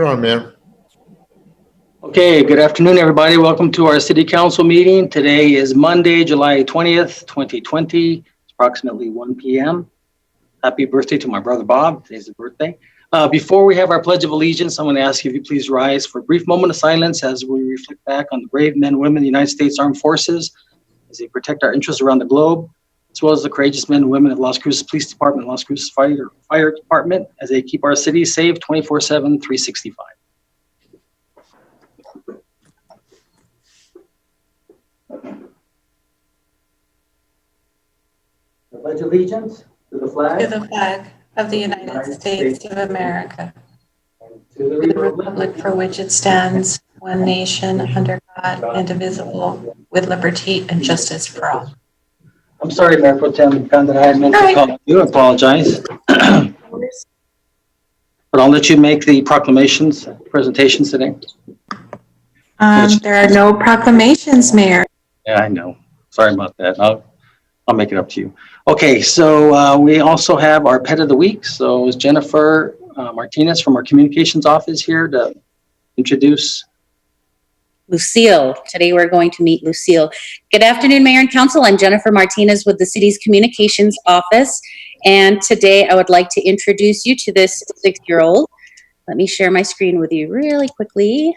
You're on, Mayor. Okay, good afternoon, everybody. Welcome to our City Council meeting. Today is Monday, July 20th, 2020. It's approximately 1 p.m. Happy birthday to my brother Bob. Today's his birthday. Before we have our Pledge of Allegiance, I'm going to ask you if you please rise for a brief moment of silence as we reflect back on the brave men and women of the United States Armed Forces as they protect our interests around the globe, as well as the courageous men and women of Las Cruces Police Department and Las Cruces Fire Department as they keep our city safe 24/7, 365. I pledge allegiance to the flag of the United States of America, and to the the republic for which it stands, one nation, under God, indivisible, with liberty and justice for all. I'm sorry, Mayor Pro Tem Gandara, I meant to call you. I apologize. But I'll let you make the proclamations presentations today. There are no proclamations, Mayor. Yeah, I know. Sorry about that. I'll make it up to you. Okay, so we also have our pet of the week. So is Jennifer Martinez from our communications office here to introduce Lucille. Today we're going to meet Lucille. Good afternoon, Mayor and Council. I'm Jennifer Martinez with the city's communications office. And today I would like to introduce you to this 6-year-old. Let me share my screen with you really quickly.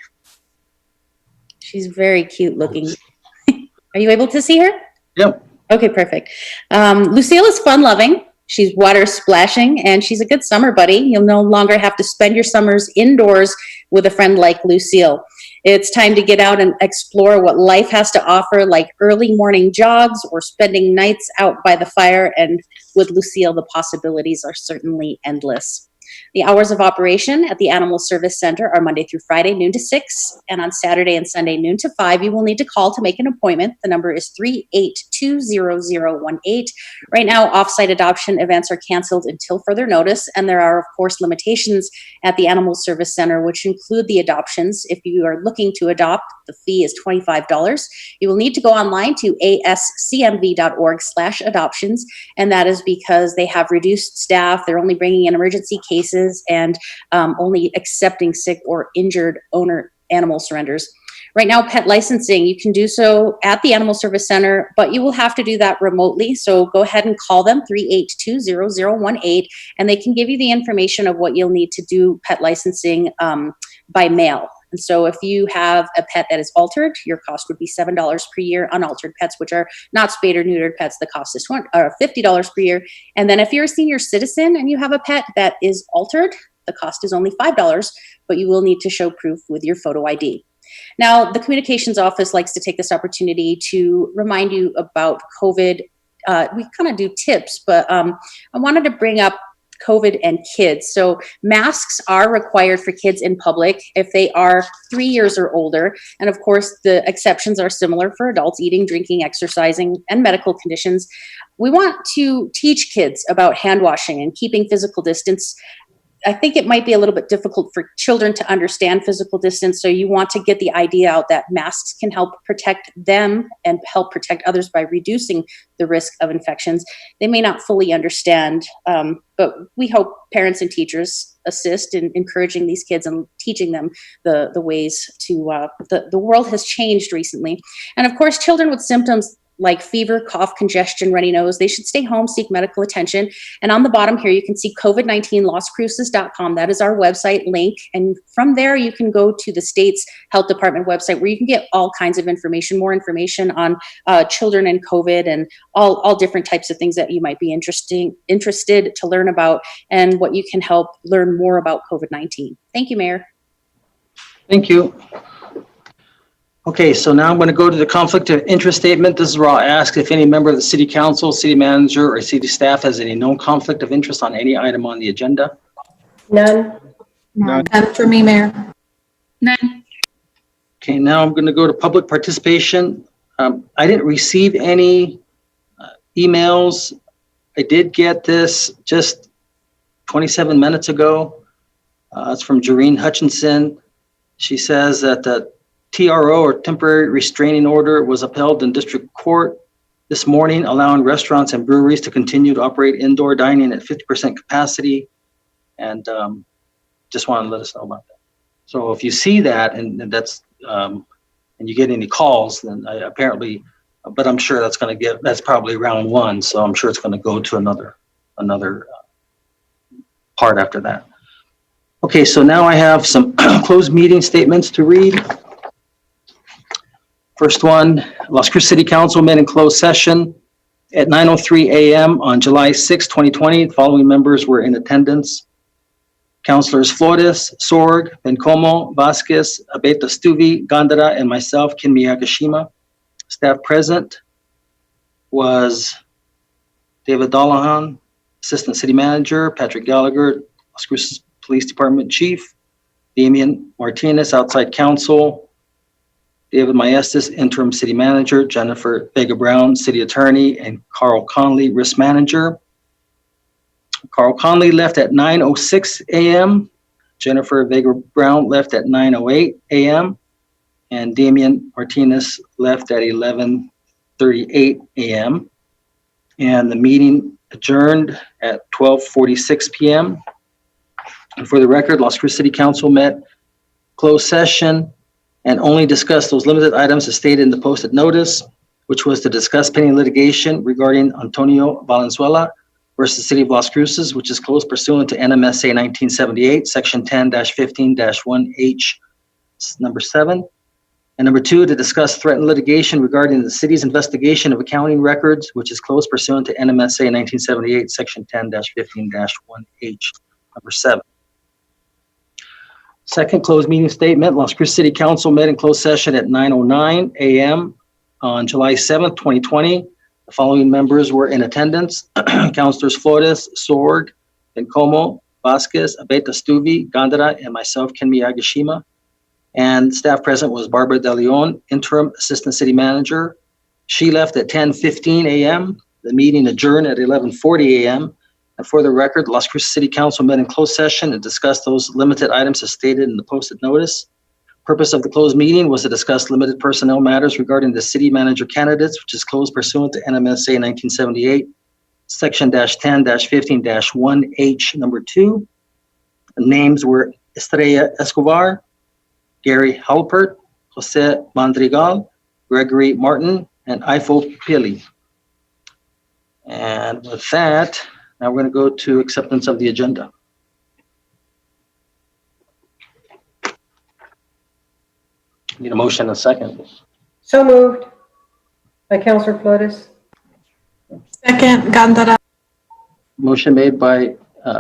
She's very cute looking. Are you able to see her? Yep. Okay, perfect. Lucille is fun-loving. She's water splashing, and she's a good summer buddy. You'll no longer have to spend your summers indoors with a friend like Lucille. It's time to get out and explore what life has to offer, like early morning jogs or spending nights out by the fire. And with Lucille, the possibilities are certainly endless. The hours of operation at the Animal Service Center are Monday through Friday, noon to 6, and on Saturday and Sunday, noon to 5. You will need to call to make an appointment. The number is 3820018. Right now, off-site adoption events are canceled until further notice, and there are, of course, limitations at the Animal Service Center, which include the adoptions. If you are looking to adopt, the fee is $25. You will need to go online to ascmv.org/adoptions, and that is because they have reduced staff. They're only bringing in emergency cases and only accepting sick or injured owner animal surrenders. Right now, pet licensing, you can do so at the Animal Service Center, but you will have to do that remotely. So go ahead and call them, 3820018, and they can give you the information of what you'll need to do pet licensing by mail. And so if you have a pet that is altered, your cost would be $7 per year. Unaltered pets, which are not spayed or neutered pets, the cost is $50 per year. And then if you're a senior citizen and you have a pet that is altered, the cost is only $5, but you will need to show proof with your photo ID. Now, the communications office likes to take this opportunity to remind you about COVID. We kind of do tips, but I wanted to bring up COVID and kids. So masks are required for kids in public if they are 3 years or older. And of course, the exceptions are similar for adults: eating, drinking, exercising, and medical conditions. We want to teach kids about hand washing and keeping physical distance. I think it might be a little bit difficult for children to understand physical distance, so you want to get the idea out that masks can help protect them and help protect others by reducing the risk of infections. They may not fully understand, but we hope parents and teachers assist in encouraging these kids and teaching them the ways to, the world has changed recently. And of course, children with symptoms like fever, cough, congestion, runny nose, they should stay home, seek medical attention. And on the bottom here, you can see COVID-19lostcruces.com. That is our website link. And from there, you can go to the state's health department website where you can get all kinds of information, more information on children and COVID and all different types of things that you might be interested to learn about and what you can help learn more about COVID-19. Thank you, Mayor. Thank you. Okay, so now I'm going to go to the conflict of interest statement. This is where I'll ask if any member of the city council, city manager, or city staff has any known conflict of interest on any item on the agenda. None. None for me, Mayor. None. Okay, now I'm going to go to public participation. I didn't receive any emails. I did get this just 27 minutes ago. It's from Jareen Hutchinson. She says that the TRO, or temporary restraining order, was upheld in district court this morning, allowing restaurants and breweries to continue to operate indoor dining at 50% capacity. And just wanted to let us know about that. So if you see that and that's, and you get any calls, then apparently, but I'm sure that's probably round one. So I'm sure it's going to go to another part after that. Okay, so now I have some closed meeting statements to read. First one, Las Cruces City Council met in closed session at 9:03 a.m. on July 6, 2020. The following members were in attendance: Councilors Flores, Sorg, Bencomo, Vasquez, Abeta Stuvi, Gandara, and myself, Ken Miyagashima. Staff present was David Dollahan, Assistant City Manager, Patrick Gallagher, Las Cruces Police Department Chief, Damian Martinez, Outside Counsel, David Maestas, Interim City Manager, Jennifer Vega Brown, City Attorney, and Carl Conley, Risk Manager. Carl Conley left at 9:06 a.m. Jennifer Vega Brown left at 9:08 a.m. and Damian Martinez left at 11:38 a.m. And the meeting adjourned at 12:46 p.m. And for the record, Las Cruces City Council met closed session and only discussed those limited items as stated in the posted notice, which was to discuss pending litigation regarding Antonio Valenzuela versus City of Las Cruces, which is closed pursuant to NMSA 1978, Section 10-15-1H, number 7. And number 2, to discuss threatened litigation regarding the city's investigation of accounting records, which is closed pursuant to NMSA 1978, Section 10-15-1H, number 7. Second closed meeting statement, Las Cruces City Council met in closed session at 9:09 a.m. on July 7th, 2020. The following members were in attendance: Councilors Flores, Sorg, Bencomo, Vasquez, Abeta Stuvi, Gandara, and myself, Ken Miyagashima. And staff present was Barbara De Leon, Interim Assistant City Manager. She left at 10:15 a.m. The meeting adjourned at 11:40 a.m. And for the record, Las Cruces City Council met in closed session and discussed those limited items as stated in the posted notice. Purpose of the closed meeting was to discuss limited personnel matters regarding the city manager candidates, which is closed pursuant to NMSA 1978, Section 10-15-1H, number 2. The names were Estrella Escobar, Gary Halpert, Jose Mandrigal, Gregory Martin, and Ifo Pili. And with that, now we're going to go to acceptance of the agenda. Need a motion and a second. So moved by Councilor Flores. Second, Gandara. Motion made by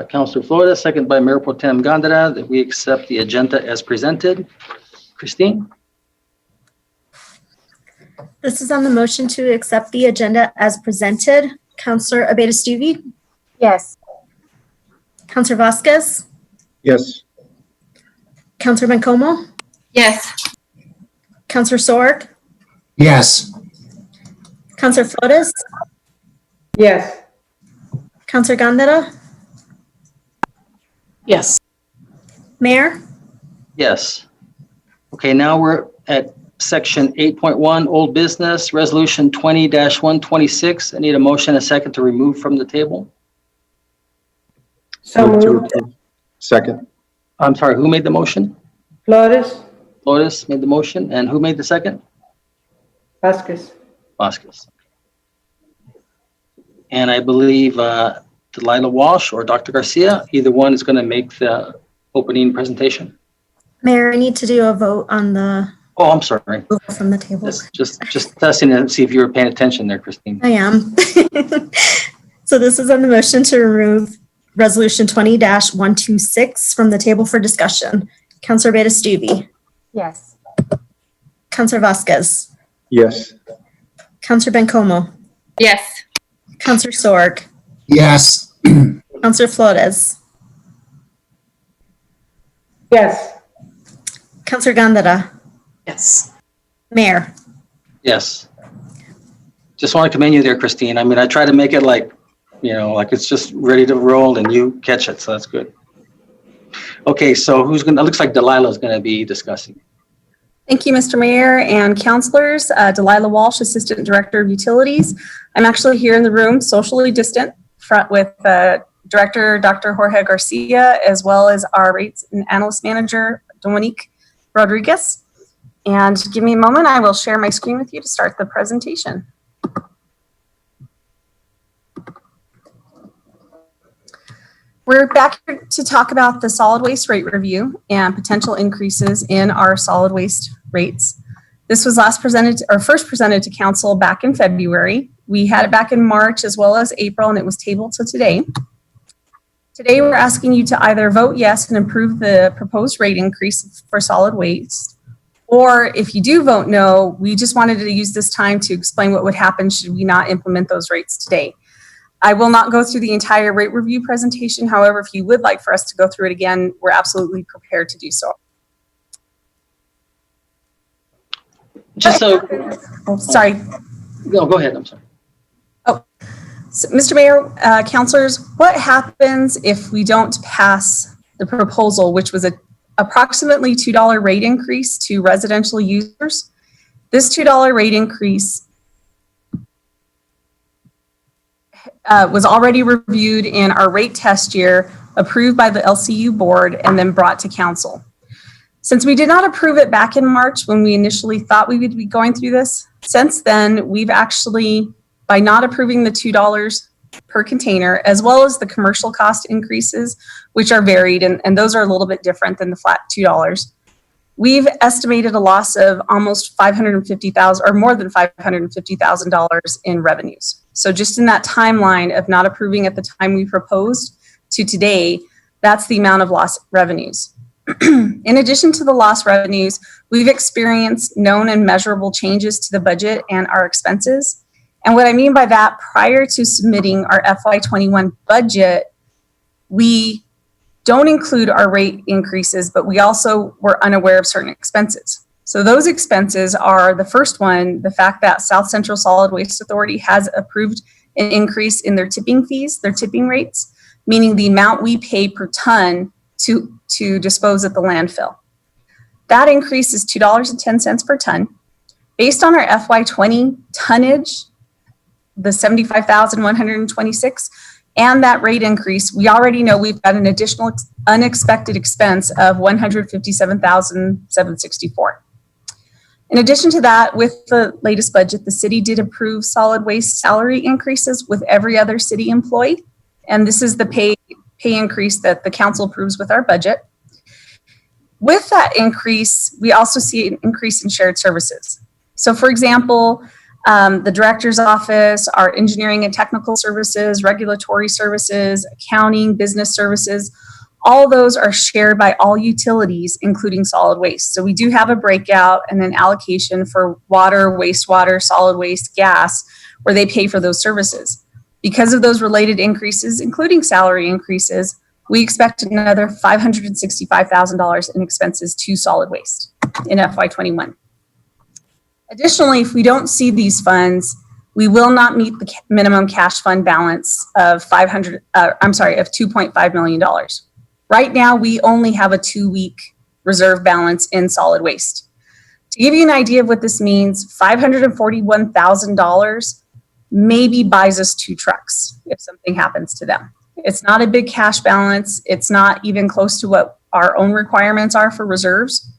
Councilor Flores, second by Mayor Pro Tem Gandara, that we accept the agenda as presented. Christine? This is on the motion to accept the agenda as presented. Councilor Abeta Stuvi, Yes. Councilor Vasquez, Yes. Councilor Bencomo, Yes. Councilor Sorg, Yes. Councilor Flores, Yes. Councilor Gandara, Yes. Mayor. Yes. Okay, now we're at section 8.1, old business, resolution 20-126. I need a motion and a second to remove from the table. So Move to moved. approve. Second. I'm sorry, who made the motion? Flores. Flores made the motion, and who made the second? Vasquez. Vasquez. And I believe Delilah Walsh or Dr. Garcia, either one is going to make the opening presentation. Mayor, I need to do a vote on the Oh, I'm sorry. removal from the table. Just testing to see if you were paying attention there, Christine. I am. So this is on the motion to remove resolution 20-126 from the table for discussion. Councilor Abeta Stuvi, Yes. Councilor Vasquez, Yes. Councilor Bencomo, Yes. Councilor Sorg, Yes. Councilor Flores, Yes. Councilor Gandara, Yes. Mayor. Yes. Just want to commend you there, Christine. I mean, I try to make it like it's just ready to roll and you catch it, so that's good. Okay, so it looks like Delilah is going to be discussing. Thank you, Mr. Mayor and councilors. Delilah Walsh, Assistant Director of Utilities. I'm actually here in the room, socially distant, front with Director Dr. Jorge Garcia, as well as our Rates and Analyst Manager, Dominique Rodriguez. And give me a moment, I will share my screen with you to start the presentation. We're back here to talk about the solid waste rate review and potential increases in our solid waste rates. This was first presented to council back in February. We had it back in March as well as April, and it was tabled to today. Today, we're asking you to either vote yes and approve the proposed rate increase for solid waste, or if you do vote no, we just wanted to use this time to explain what would happen should we not implement those rates today. I will not go through the entire rate review presentation. However, if you would like for us to go through it again, we're absolutely prepared to do so. Just so, Oh, sorry. no, go ahead, I'm sorry. So, Mr. Mayor, councilors, what happens if we don't pass the proposal, which was a approximately $2 rate increase to residential users? This $2 rate increase was already reviewed in our rate test year, approved by the LCU board, and then brought to council. Since we did not approve it back in March when we initially thought we would be going through this, since then, we've actually, by not approving the $2 per container, as well as the commercial cost increases, which are varied, and those are a little bit different than the flat $2, we've estimated a loss of almost $550,000 or more than $550,000 in revenues. So just in that timeline of not approving at the time we proposed to today, that's the amount of lost revenues. In addition to the lost revenues, we've experienced known and measurable changes to the budget and our expenses. And what I mean by that, prior to submitting our FY21 budget, we don't include our rate increases, but we also were unaware of certain expenses. So those expenses are, the first one, the fact that South Central Solid Waste Authority has approved an increase in their tipping fees, their tipping rates, meaning the amount we pay per ton to dispose at the landfill. That increase is $2.10 per ton. Based on our FY20 tonnage, the 75,126, and that rate increase, we already know we've got an additional unexpected expense of $157,764. In addition to that, with the latest budget, the city did approve solid waste salary increases with every other city employee. And this is the pay increase that the council approves with our budget. With that increase, we also see an increase in shared services. So for example, the director's office, our engineering and technical services, regulatory services, accounting, business services, all those are shared by all utilities, including solid waste. So we do have a breakout and an allocation for water, wastewater, solid waste, gas, where they pay for those services. Because of those related increases, including salary increases, we expect another $565,000 in expenses to solid waste in FY21. Additionally, if we don't see these funds, we will not meet the minimum cash fund balance of $2.5 million. Right now, we only have a 2-week reserve balance in solid waste. To give you an idea of what this means, $541,000 maybe buys us 2 trucks if something happens to them. It's not a big cash balance. It's not even close to what our own requirements are for reserves.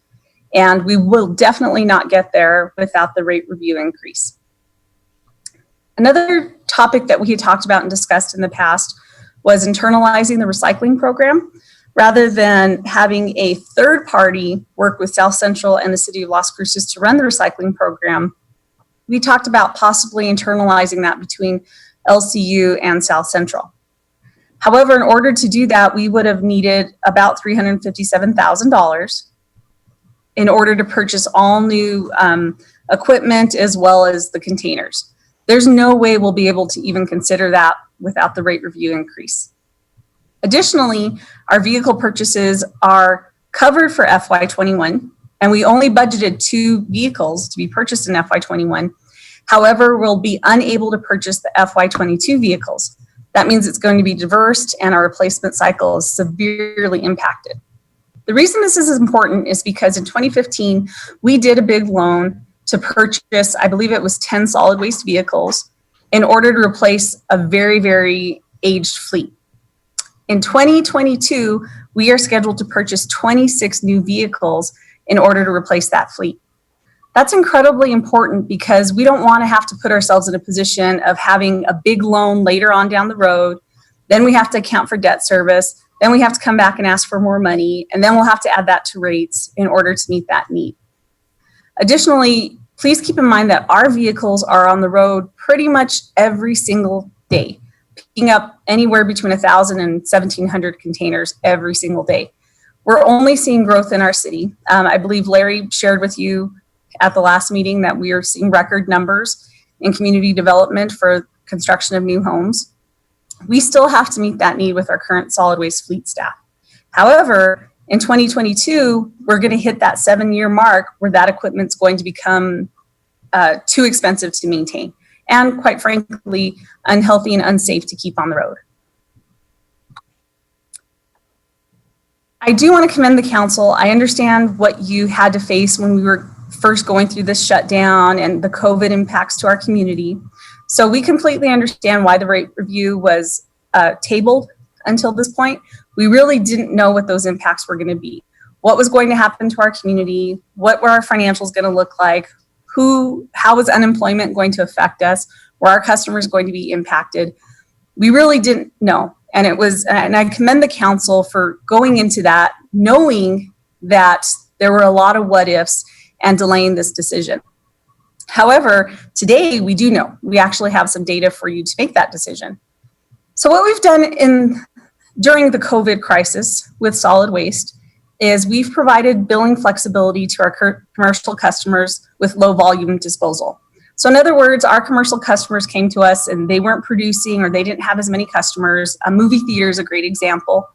And we will definitely not get there without the rate review increase. Another topic that we had talked about and discussed in the past was internalizing the recycling program. Rather than having a third party work with South Central and the city of Las Cruces to run the recycling program, we talked about possibly internalizing that between LCU and South Central. However, in order to do that, we would have needed about $357,000 in order to purchase all new equipment as well as the containers. There's no way we'll be able to even consider that without the rate review increase. Additionally, our vehicle purchases are covered for FY21, and we only budgeted 2 vehicles to be purchased in FY21. However, we'll be unable to purchase the FY22 vehicles. That means it's going to be diversed and our replacement cycle is severely impacted. The reason this is important is because in 2015, we did a big loan to purchase, I believe it was 10 solid waste vehicles in order to replace a very, very aged fleet. In 2022, we are scheduled to purchase 26 new vehicles in order to replace that fleet. That's incredibly important because we don't want to have to put ourselves in a position of having a big loan later on down the road. Then we have to account for debt service. Then we have to come back and ask for more money. And then we'll have to add that to rates in order to meet that need. Additionally, please keep in mind that our vehicles are on the road pretty much every single day, picking up anywhere between 1,000 and 1,700 containers every single day. We're only seeing growth in our city. I believe Larry shared with you at the last meeting that we are seeing record numbers in community development for construction of new homes. We still have to meet that need with our current solid waste fleet staff. However, in 2022, we're going to hit that 7-year mark where that equipment's going to become too expensive to maintain and, quite frankly, unhealthy and unsafe to keep on the road. I do want to commend the council. I understand what you had to face when we were first going through this shutdown and the COVID impacts to our community. So we completely understand why the rate review was tabled until this point. We really didn't know what those impacts were going to be. What was going to happen to our community? What were our financials going to look like? How was unemployment going to affect us? Were our customers going to be impacted? We really didn't know. And I commend the council for going into that, knowing that there were a lot of what ifs and delaying this decision. However, today we do know. We actually have some data for you to make that decision. So what we've done during the COVID crisis with solid waste is we've provided billing flexibility to our commercial customers with low volume disposal. So in other words, our commercial customers came to us and they weren't producing or they didn't have as many customers. A movie theater is a great example,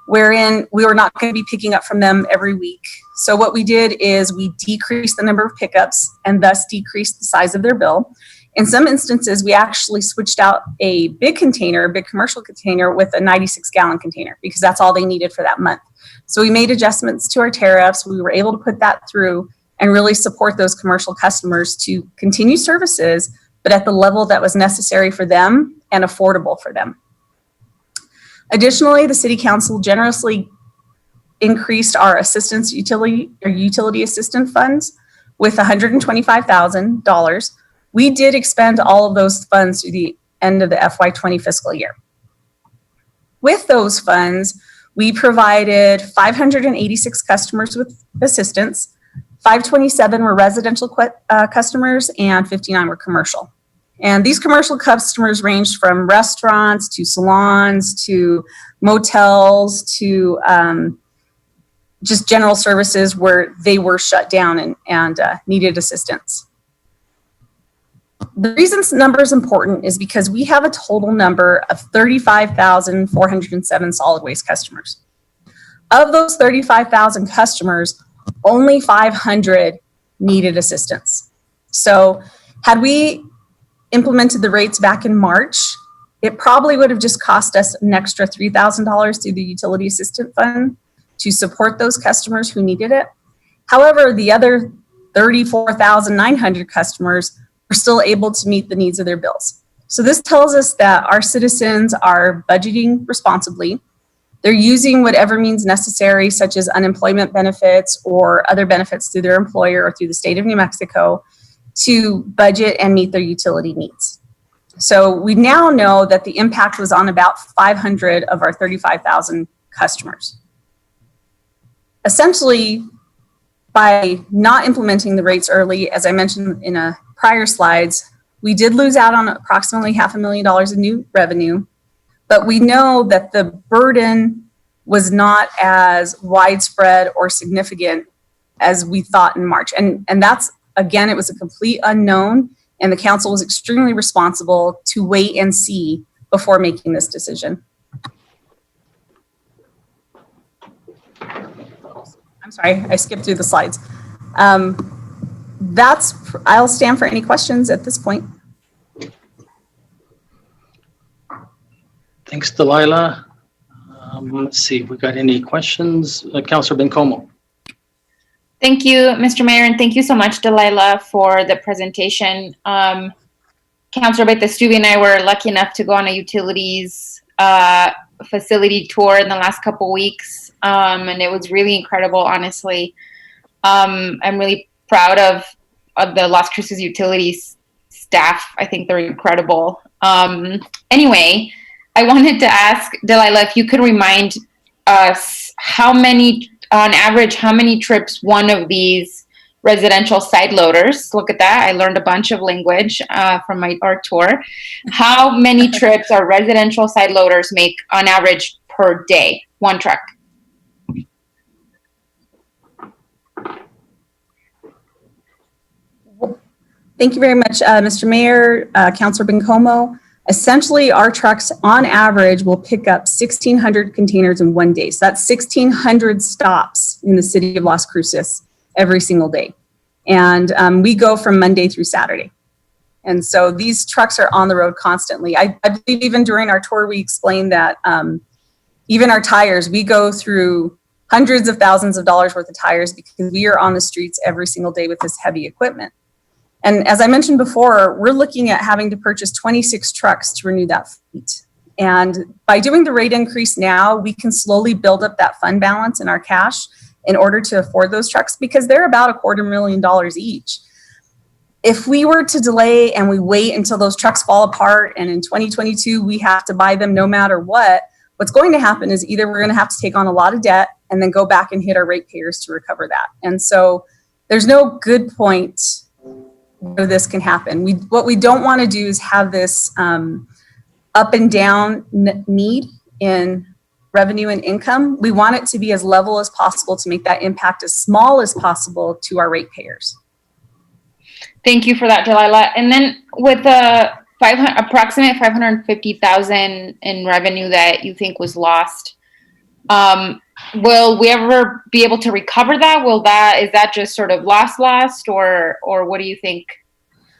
wherein we were not going to be picking up from them every week. So what we did is we decreased the number of pickups and thus decreased the size of their bill. In some instances, we actually switched out a big commercial container with a 96-gallon container because that's all they needed for that month. So we made adjustments to our tariffs. We were able to put that through and really support those commercial customers to continue services, but at the level that was necessary for them and affordable for them. Additionally, the City Council generously increased our utility assistance funds with $125,000. We did expend all of those funds through the end of the FY20 fiscal year. With those funds, we provided 586 customers with assistance. 527 were residential customers and 59 were commercial. And these commercial customers ranged from restaurants to salons to motels to just general services where they were shut down and needed assistance. The reason this number is important is because we have a total number of 35,407 solid waste customers. Of those 35,000 customers, only 500 needed assistance. So had we implemented the rates back in March, it probably would have just cost us an extra $3,000 through the utility assistance fund to support those customers who needed it. However, the other 34,900 customers were still able to meet the needs of their bills. So this tells us that our citizens are budgeting responsibly. They're using whatever means necessary, such as unemployment benefits or other benefits through their employer or through the state of New Mexico, to budget and meet their utility needs. So we now know that the impact was on about 500 of our 35,000 customers. Essentially, by not implementing the rates early, as I mentioned in prior slides, we did lose out on approximately $500,000 in new revenue, but we know that the burden was not as widespread or significant as we thought in March. And that's, again, it was a complete unknown, and the council was extremely responsible to wait and see before making this decision. I'm sorry, I skipped through the slides. I'll stand for any questions at this point. Thanks, Delilah. Let's see if we got any questions. Councilor Bencomo. Thank you, Mr. Mayor, and thank you so much, Delilah, for the presentation. Councilor Betestevi and I were lucky enough to go on a utilities facility tour in the last couple weeks, and it was really incredible, honestly. I'm really proud of the Las Cruces Utilities staff. I think they're incredible. Anyway, I wanted to ask Delilah if you could remind us on average, how many trips one of these residential side loaders, look at that, I learned a bunch of language from our tour. How many trips our residential side loaders make on average per day, one truck? Thank you very much, Mr. Mayor, Councilor Bencomo. Essentially, our trucks on average will pick up 1,600 containers in one day. So that's 1,600 stops in the city of Las Cruces every single day. And we go from Monday through Saturday. And so these trucks are on the road constantly. I believe even during our tour, we explained that even our tires, we go through hundreds of thousands of dollars worth of tires because we are on the streets every single day with this heavy equipment. And as I mentioned before, we're looking at having to purchase 26 trucks to renew that fleet. And by doing the rate increase now, we can slowly build up that fund balance in our cash in order to afford those trucks because they're about $250,000 each. If we were to delay and we wait until those trucks fall apart and in 2022 we have to buy them no matter what, what's going to happen is either we're going to have to take on a lot of debt and then go back and hit our ratepayers to recover that. And so there's no good point where this can happen. What we don't want to do is have this up and down need in revenue and income. We want it to be as level as possible to make that impact as small as possible to our ratepayers. Thank you for that, Delilah. And then with the approximate 550,000 in revenue that you think was lost, will we ever be able to recover that? Is that just sort of lost, or what do you think?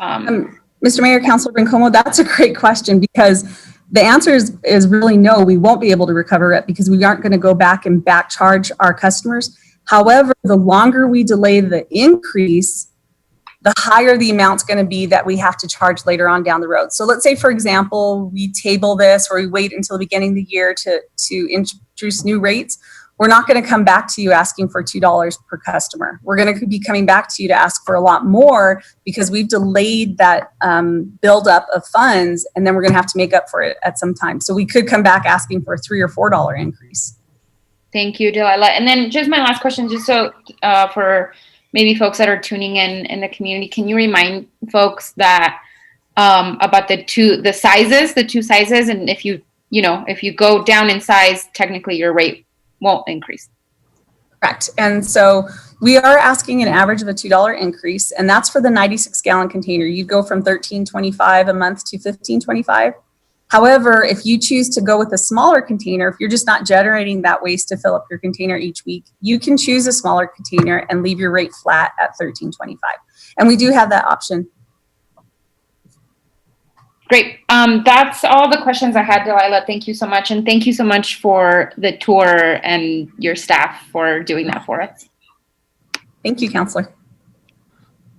Mr. Mayor, Councilor Bencomo, that's a great question because the answer is really no, we won't be able to recover it because we aren't going to go back and back charge our customers. However, the longer we delay the increase, the higher the amount's going to be that we have to charge later on down the road. So let's say, for example, we table this or we wait until the beginning of the year to introduce new rates. We're not going to come back to you asking for $2 per customer. We're going to be coming back to you to ask for a lot more because we've delayed that buildup of funds, and then we're going to have to make up for it at some time. So we could come back asking for a $3 or $4 increase. Thank you, Delilah. And then just my last question, just so for maybe folks that are tuning in the community, can you remind folks that about the two sizes, and if you go down in size, technically your rate won't increase. Correct. And so we are asking an average of a $2 increase, and that's for the 96-gallon container. You go from $13.25 a month to $15.25. However, if you choose to go with a smaller container, if you're just not generating that waste to fill up your container each week, you can choose a smaller container and leave your rate flat at $13.25. And we do have that option. Great. That's all the questions I had, Delilah. Thank you so much. And thank you so much for the tour and your staff for doing that for us. Thank you, Councilor.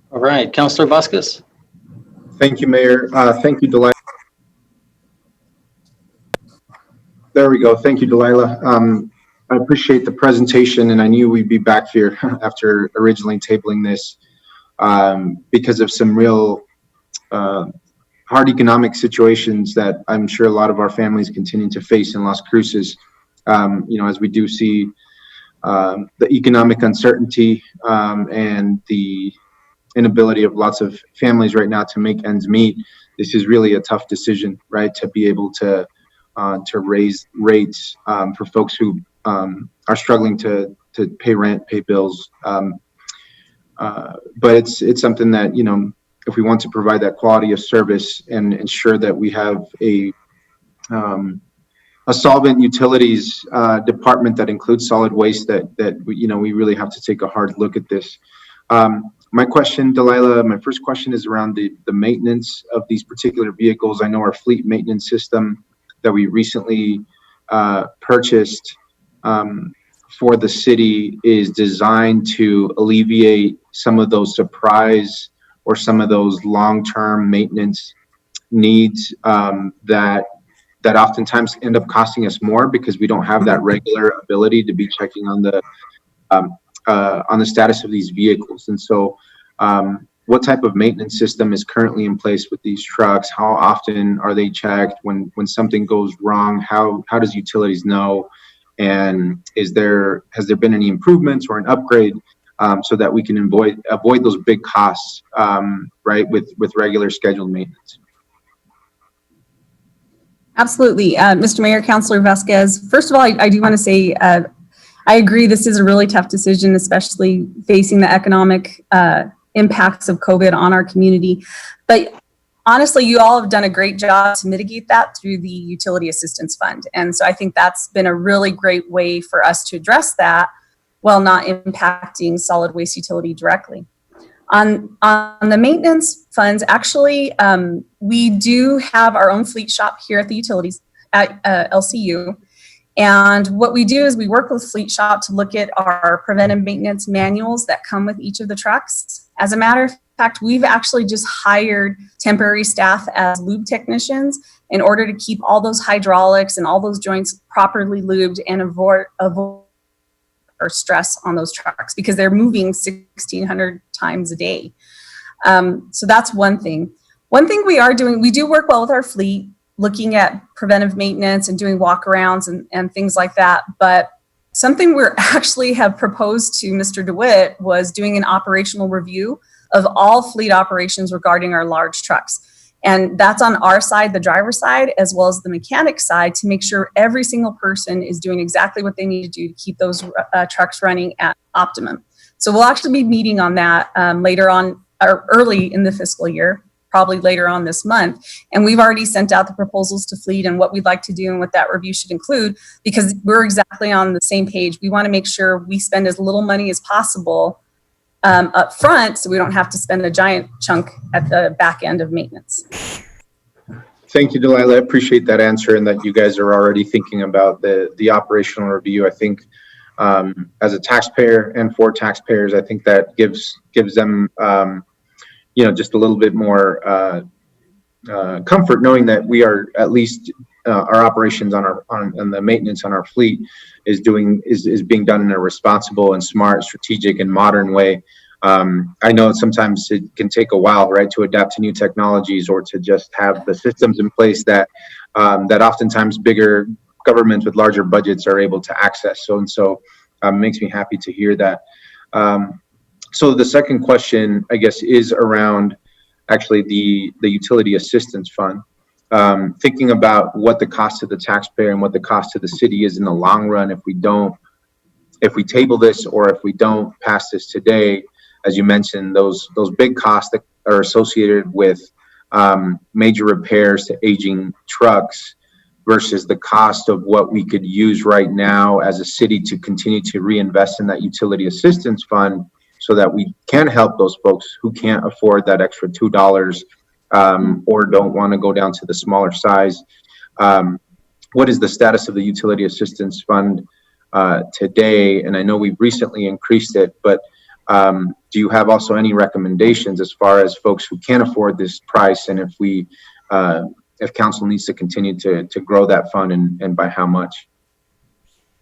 All right, Councilor Vasquez. Thank you, Mayor. Thank you, Delilah. There we go. Thank you, Delilah. I appreciate the presentation, and I knew we'd be back here after originally tabling this because of some real hard economic situations that I'm sure a lot of our families continue to face in Las Cruces. As we do see the economic uncertainty and the inability of lots of families right now to make ends meet, this is really a tough decision, right? To be able to raise rates for folks who are struggling to pay rent, pay bills. But it's something that, if we want to provide that quality of service and ensure that we have a solvent utilities department that includes solid waste, that we really have to take a hard look at this. My question, Delilah, my first question is around the maintenance of these particular vehicles. I know our fleet maintenance system that we recently purchased for the city is designed to alleviate some of those surprise or some of those long-term maintenance needs that that oftentimes end up costing us more because we don't have that regular ability to be checking on the status of these vehicles. And so what type of maintenance system is currently in place with these trucks? How often are they checked? When something goes wrong, how does utilities know? And has there been any improvements or an upgrade so that we can avoid those big costs, right, with regular scheduled maintenance? Absolutely. Mr. Mayor, Councilor Vasquez, first of all, I do want to say I agree this is a really tough decision, especially facing the economic impacts of COVID on our community. But honestly, you all have done a great job to mitigate that through the Utility Assistance Fund. And so I think that's been a really great way for us to address that while not impacting solid waste utility directly. On the maintenance funds, actually, we do have our own fleet shop here at the utilities at LCU. And what we do is we work with fleet shop to look at our preventive maintenance manuals that come with each of the trucks. As a matter of fact, we've actually just hired temporary staff as lube technicians in order to keep all those hydraulics and all those joints properly lubed and avoid or stress on those trucks because they're moving 1,600 times a day. So that's one thing. One thing we are doing, we do work well with our fleet, looking at preventive maintenance and doing walkarounds and things like that. But something we're actually have proposed to Mr. DeWitt was doing an operational review of all fleet operations regarding our large trucks. And that's on our side, the driver's side, as well as the mechanic side, to make sure every single person is doing exactly what they need to do to keep those trucks running at optimum. So we'll actually be meeting on that later on, or early in the fiscal year, probably later on this month. And we've already sent out the proposals to fleet and what we'd like to do and what that review should include, because we're exactly on the same page. We want to make sure we spend as little money as possible up front, so we don't have to spend a giant chunk at the back end of maintenance. Thank you, Delilah. I appreciate that answer and that you guys are already thinking about the operational review. I think as a taxpayer and for taxpayers, I think that gives them just a little bit more comfort knowing that we are at least our operations on the maintenance on our fleet is being done in a responsible and smart, strategic and modern way. I know sometimes it can take a while, right, to adapt to new technologies or to just have the systems in place that oftentimes bigger governments with larger budgets are able to access. So it makes me happy to hear that. So the second question, I guess, is around actually the Utility Assistance Fund. Thinking about what the cost to the taxpayer and what the cost to the city is in the long run if we table this or if we don't pass this today. As you mentioned, those big costs that are associated with major repairs to aging trucks versus the cost of what we could use right now as a city to continue to reinvest in that Utility Assistance Fund so that we can help those folks who can't afford that extra $2 or don't want to go down to the smaller size. What is the status of the Utility Assistance Fund today? And I know we've recently increased it, but do you have also any recommendations as far as folks who can't afford this price, and if council needs to continue to grow that fund and by how much?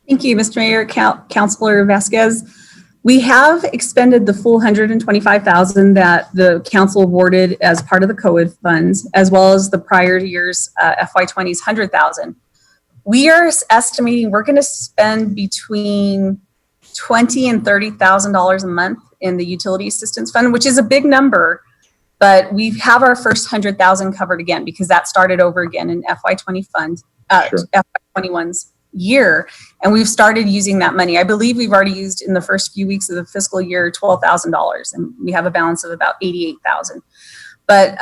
Thank you, Mr. Mayor, Councilor Vasquez. We have expended the full $125,000 that the council awarded as part of the COVID funds, as well as the prior year's FY20's $100,000. We are estimating we're going to spend between $20,000 and $30,000 a month in the Utility Assistance Fund, which is a big number, but we have our first $100,000 covered again because that started over again in FY20 fund, Sure. FY21's year, and we've started using that money. I believe we've already used in the first few weeks of the fiscal year $12,000, and we have a balance of about $88,000. But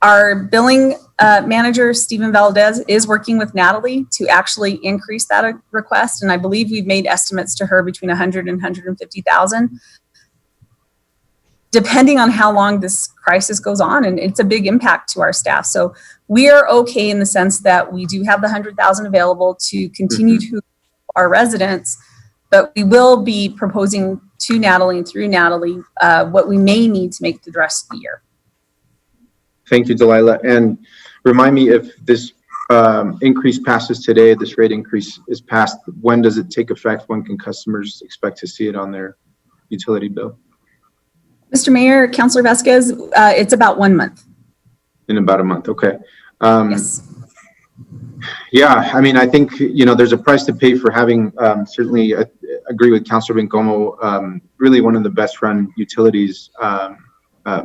our billing manager, Stephen Valdez, is working with Natalie to actually increase that request, and I believe we've made estimates to her between $100,000 and $150,000, depending on how long this crisis goes on, and it's a big impact to our staff. So we are okay in the sense that we do have the $100,000 available to continue to our residents, but we will be proposing to Natalie and through Natalie what we may need to make the rest of the year. Thank you, Delilah. And remind me if this increase passes today, this rate increase is passed, when does it take effect? When can customers expect to see it on their utility bill? Mr. Mayor, Councilor Vasquez, it's about 1 month. In about a month, okay. Yes. Yeah, I mean, I think, you know, there's a price to pay for having, certainly agree with Councilor Bencomo, really one of the best run utilities,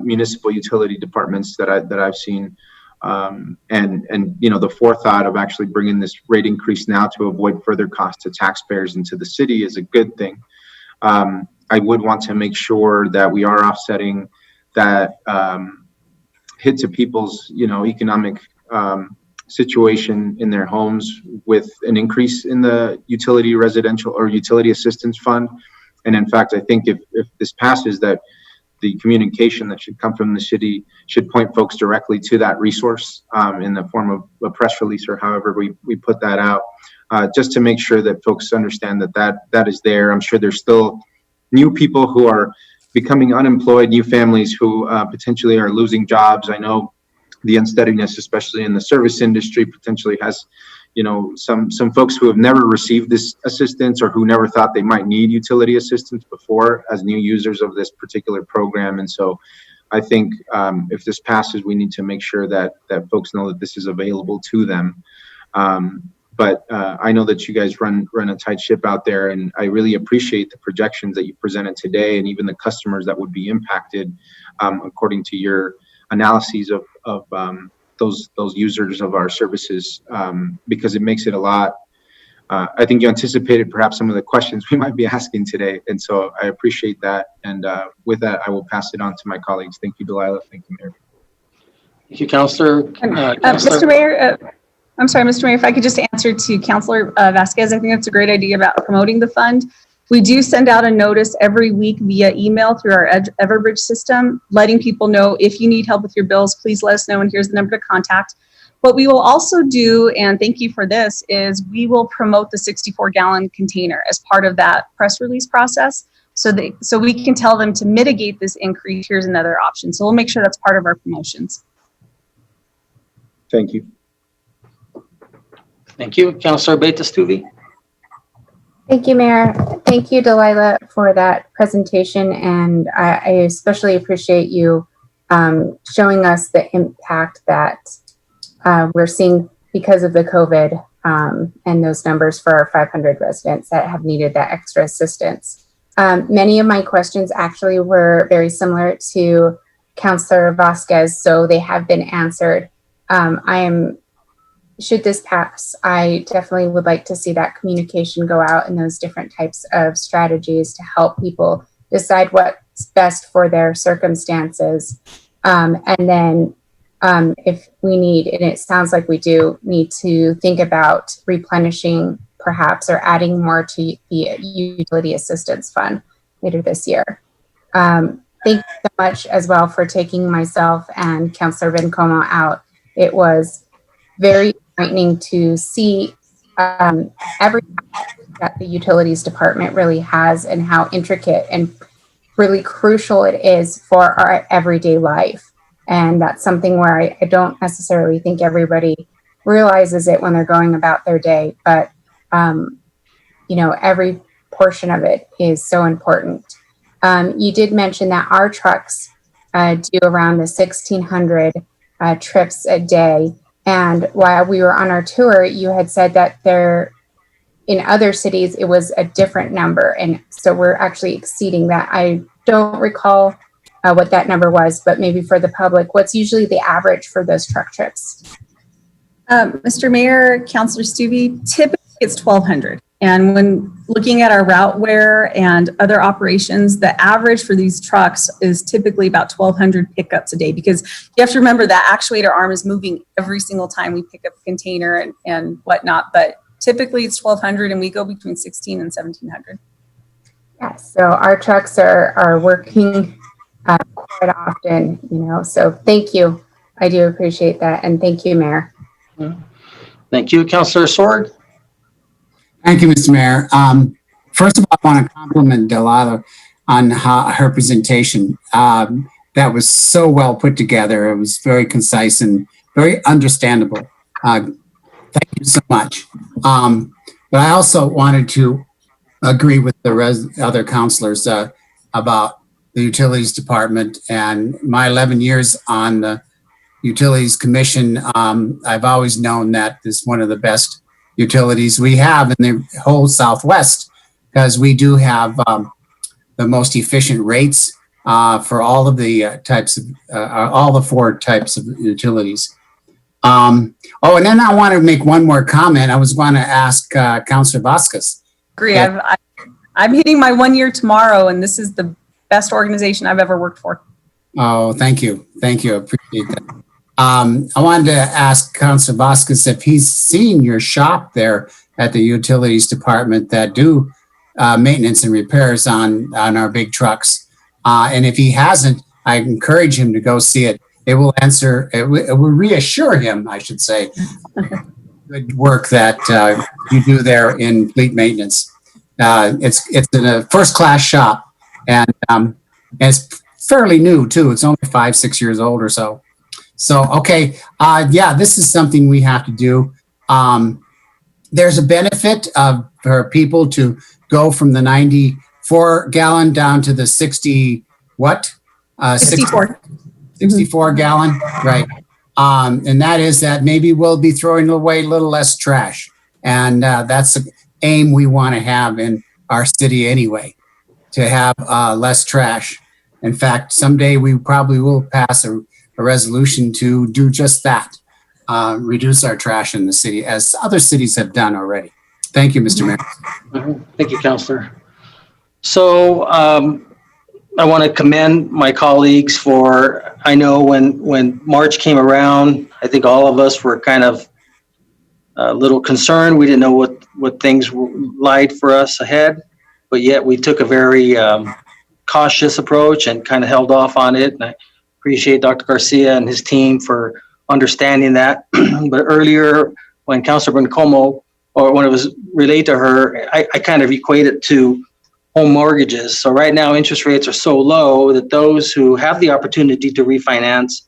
municipal utility departments that I've seen. And you know, the forethought of actually bringing this rate increase now to avoid further costs to taxpayers and to the city is a good thing. I would want to make sure that we are offsetting that hit to people's, you know, economic situation in their homes with an increase in the utility residential or utility assistance fund. And in fact, I think if this passes, that the communication that should come from the city should point folks directly to that resource in the form of a press release or however we put that out, just to make sure that folks understand that is there. I'm sure there's still new people who are becoming unemployed, new families who potentially are losing jobs. I know the unsteadiness, especially in the service industry, potentially has, you know, some folks who have never received this assistance or who never thought they might need utility assistance before as new users of this particular program. And so I think if this passes, we need to make sure that folks know that this is available to them. But I know that you guys run a tight ship out there, and I really appreciate the projections that you presented today and even the customers that would be impacted according to your analyses of those users of our services, because it makes it a lot. I think you anticipated perhaps some of the questions we might be asking today, and so I appreciate that. And with that, I will pass it on to my colleagues. Thank you, Delilah. Thank you, Mayor. Thank you, Councilor. Mr. Mayor, I'm sorry, Mr. Mayor, if I could just answer to Councilor Vasquez. I think that's a great idea about promoting the fund. We do send out a notice every week via email through our Everbridge system, letting people know if you need help with your bills, please let us know, and here's the number to contact. What we will also do, and thank you for this, is we will promote the 64-gallon container as part of that press release process, so we can tell them to mitigate this increase. Here's another option. So we'll make sure that's part of our promotions. Thank you. Thank you, Councilor Betastuvi. Thank you, Mayor. Thank you, Delilah, for that presentation. And I especially appreciate you showing us the impact that we're seeing because of the COVID and those numbers for our 500 residents that have needed that extra assistance. Many of my questions actually were very similar to Councilor Vasquez, so they have been answered. Should this pass, I definitely would like to see that communication go out in those different types of strategies to help people decide what's best for their circumstances. And then if we need, and it sounds like we do need to think about replenishing perhaps or adding more to the utility assistance fund later this year. Thank you so much as well for taking myself and Councilor Bencomo out. It was very frightening to see every that the utilities department really has and how intricate and really crucial it is for our everyday life. And that's something where I don't necessarily think everybody realizes it when they're going about their day, but you know, every portion of it is so important. You did mention that our trucks do around the 1,600 trips a day. And while we were on our tour, you had said that in other cities, it was a different number. And so we're actually exceeding that. I don't recall what that number was, but maybe for the public, what's usually the average for those truck trips? Mr. Mayor, Councilor Stuvey, typically it's 1,200. And when looking at our routeware and other operations, the average for these trucks is typically about 1,200 pickups a day, because you have to remember that actuator arm is moving every single time we pick up a container and whatnot. But typically it's 1,200 and we go between 1,600 and 1,700. Yeah, so our trucks are working quite often, you know, so thank you. I do appreciate that. And thank you, Mayor. Thank you, Councilor Sword. Thank you, Mr. Mayor. First of all, I want to compliment Delilah on her presentation. That was so well put together. It was very concise and very understandable. Thank you so much. But I also wanted to agree with the other counselors about the Utilities Department and my 11 years on the Utilities Commission. I've always known that this is one of the best utilities we have in the whole Southwest, because we do have the most efficient rates for all of the types of, all the 4 types of utilities. Oh, and then I want to make one more comment. I was going to ask Councilor Vasquez. Agree. I'm hitting my 1 year tomorrow, and this is the best organization I've ever worked for. Oh, thank you. Thank you. I appreciate that. I wanted to ask Councilor Vasquez if he's seen your shop there at the Utilities Department that do maintenance and repairs on our big trucks. And if he hasn't, I encourage him to go see it. It will reassure him, I should say, good work that you do there in fleet maintenance. It's in a first-class shop, and it's fairly new too. It's only 5-6 years old or so. So, okay, yeah, this is something we have to do. There's a benefit for people to go from the 94 gallon down to the 60, what? 64. 64 gallon, right. And that is that maybe we'll be throwing away a little less trash. And that's the aim we want to have in our city anyway, to have less trash. In fact, someday we probably will pass a resolution to do just that, reduce our trash in the city, as other cities have done already. Thank you, Mr. Mayor. Thank you, Councillor. So I want to commend my colleagues for, I know when March came around, I think all of us were kind of a little concerned. We didn't know what things lied for us ahead, but yet we took a very cautious approach and kind of held off on it. And I appreciate Dr. Garcia and his team for understanding that. But earlier, when Councilor Bencomo, or when it was relayed to her, I kind of equate it to home mortgages. So right now, interest rates are so low that those who have the opportunity to refinance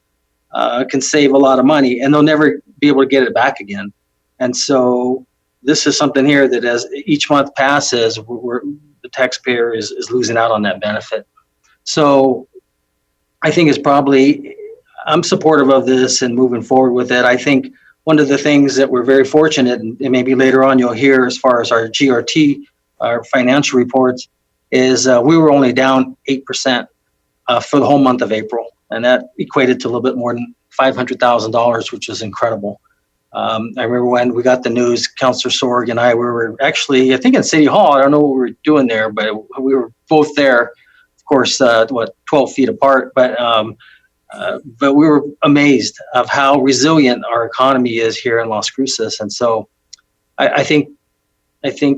can save a lot of money, and they'll never be able to get it back again. And so this is something here that as each month passes, the taxpayer is losing out on that benefit. So I think it's probably, I'm supportive of this and moving forward with it. I think one of the things that we're very fortunate, and maybe later on you'll hear as far as our GRT, our financial reports, is we were only down 8% for the whole month of April. And that equated to a little bit more than $500,000, which is incredible. I remember when we got the news, Councillor Sorg and I, we were actually, I think in City Hall, I don't know what we were doing there, but we were both there, of course, 12 feet apart, but we were amazed of how resilient our economy is here in Las Cruces. And so I think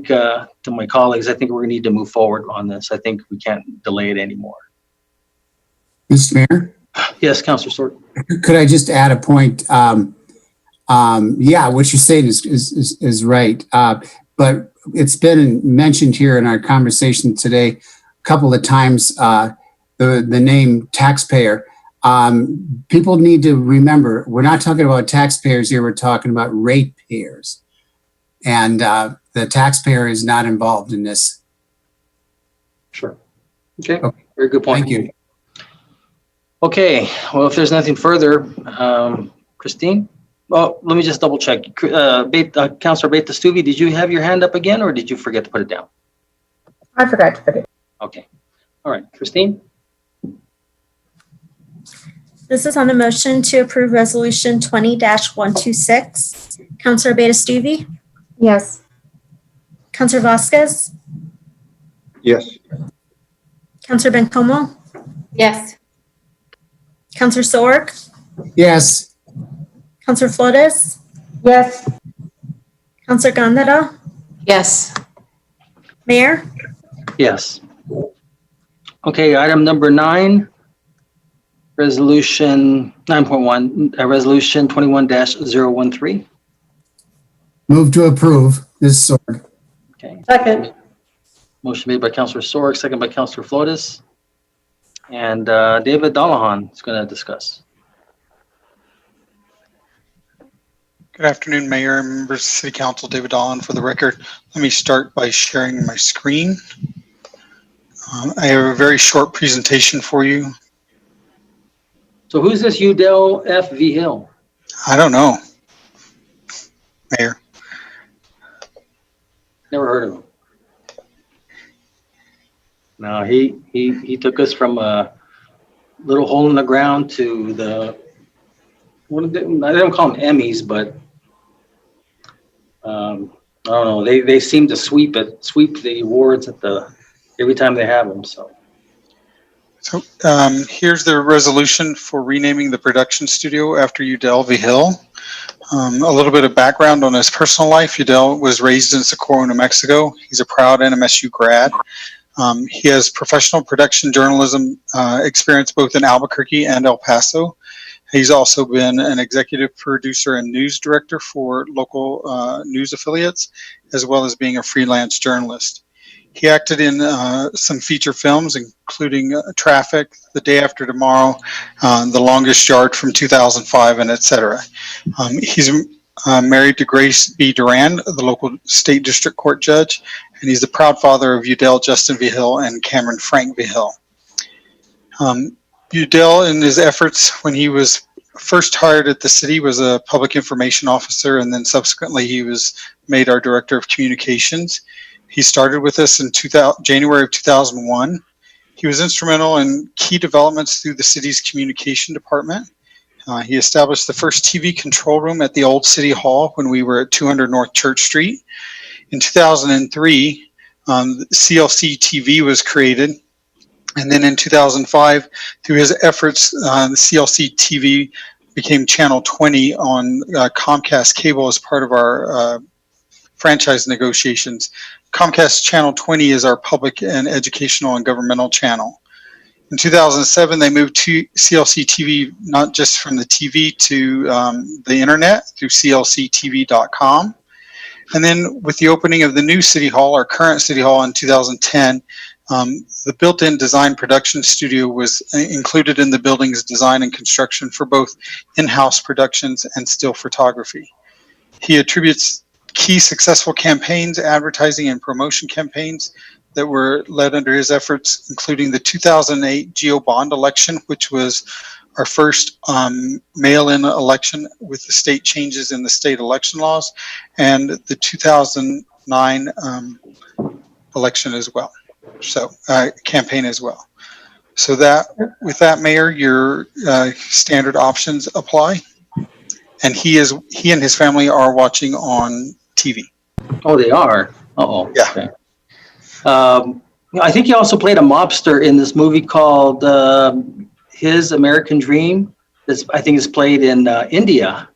to my colleagues, I think we're going to need to move forward on this. I think we can't delay it anymore. Mr. Mayor? Yes, Councillor Sorg. Could I just add a point? Yeah, what you're saying is right. But it's been mentioned here in our conversation today a couple of times, the name taxpayer. People need to remember, we're not talking about taxpayers here, we're talking about ratepayers. And the taxpayer is not involved in this. Sure. Okay, very good point. Thank you. Okay, well, if there's nothing further, Christine? Well, let me just double check. Councillor Beta-Stuvey, did you have your hand up again, or did you forget to put it down? I forgot to put it. Okay. All right, Christine? This is on a motion to approve Resolution 20-126. Councillor Beta-Stuvey? Yes. Councillor Vasquez? Yes. Councillor Bencomo? Yes. Councillor Sorg? Yes. Councillor Flores? Yes. Councillor Gandara? Yes. Mayor? Yes. Okay, item number 9, resolution 9.1, resolution 21-013. Move to approve. This is Sorg. Okay. Second. Motion made by Councillor Sorg, second by Councillor Flores. And David Dalahan is going to discuss. Good afternoon, Mayor and members of City Council. David Dolan for the record. Let me start by sharing my screen. I have a very short presentation for you. So who's this Udell F. V. Hill? I don't know, Mayor. Never heard of him. No, he took us from a little hole in the ground to the, what they, I don't call them Emmys, but I don't know. They seem to sweep the awards at every time they have them. So Here's the resolution for renaming the production studio after Udell V. Hill. A little bit of background on his personal life. Udell was raised in Socorro, New Mexico. He's a proud NMSU grad. He has professional production journalism experience both in Albuquerque and El Paso. He's also been an executive producer and news director for local news affiliates, as well as being a freelance journalist. He acted in some feature films, including Traffic, The Day After Tomorrow, The Longest Yard from 2005, and etc. He's married to Grace B. Duran, the local state district court judge, and he's the proud father of Udell Justin V. Hill and Cameron Frank V. Hill. Udell, in his efforts when he was first hired at the city, was a public information officer, and then subsequently he was made our director of communications. He started with us in January of 2001. He was instrumental in key developments through the city's communication department. He established the first TV control room at the old City Hall when we were at 200 North Church Street. In 2003, CLC TV was created. And then in 2005, through his efforts, the CLC TV became Channel 20 on Comcast Cable as part of our franchise negotiations. Comcast Channel 20 is our public and educational and governmental channel. In 2007, they moved to CLC TV, not just from the TV to the internet through clctv.com. And then with the opening of the new City Hall, our current City Hall in 2010, the built-in design production studio was included in the building's design and construction for both in-house productions and still photography. He attributes key successful campaigns, advertising and promotion campaigns that were led under his efforts, including the 2008 GEO bond election, which was our first mail-in election with the state changes in the state election laws, and the 2009 election as well. So campaign as well. So that, with that, Mayor, your standard options apply. And he and his family are watching on TV. oh, they are. Uh-oh. Yeah. Okay. I think he also played a mobster in this movie called His American Dream. This, I think, is played in India.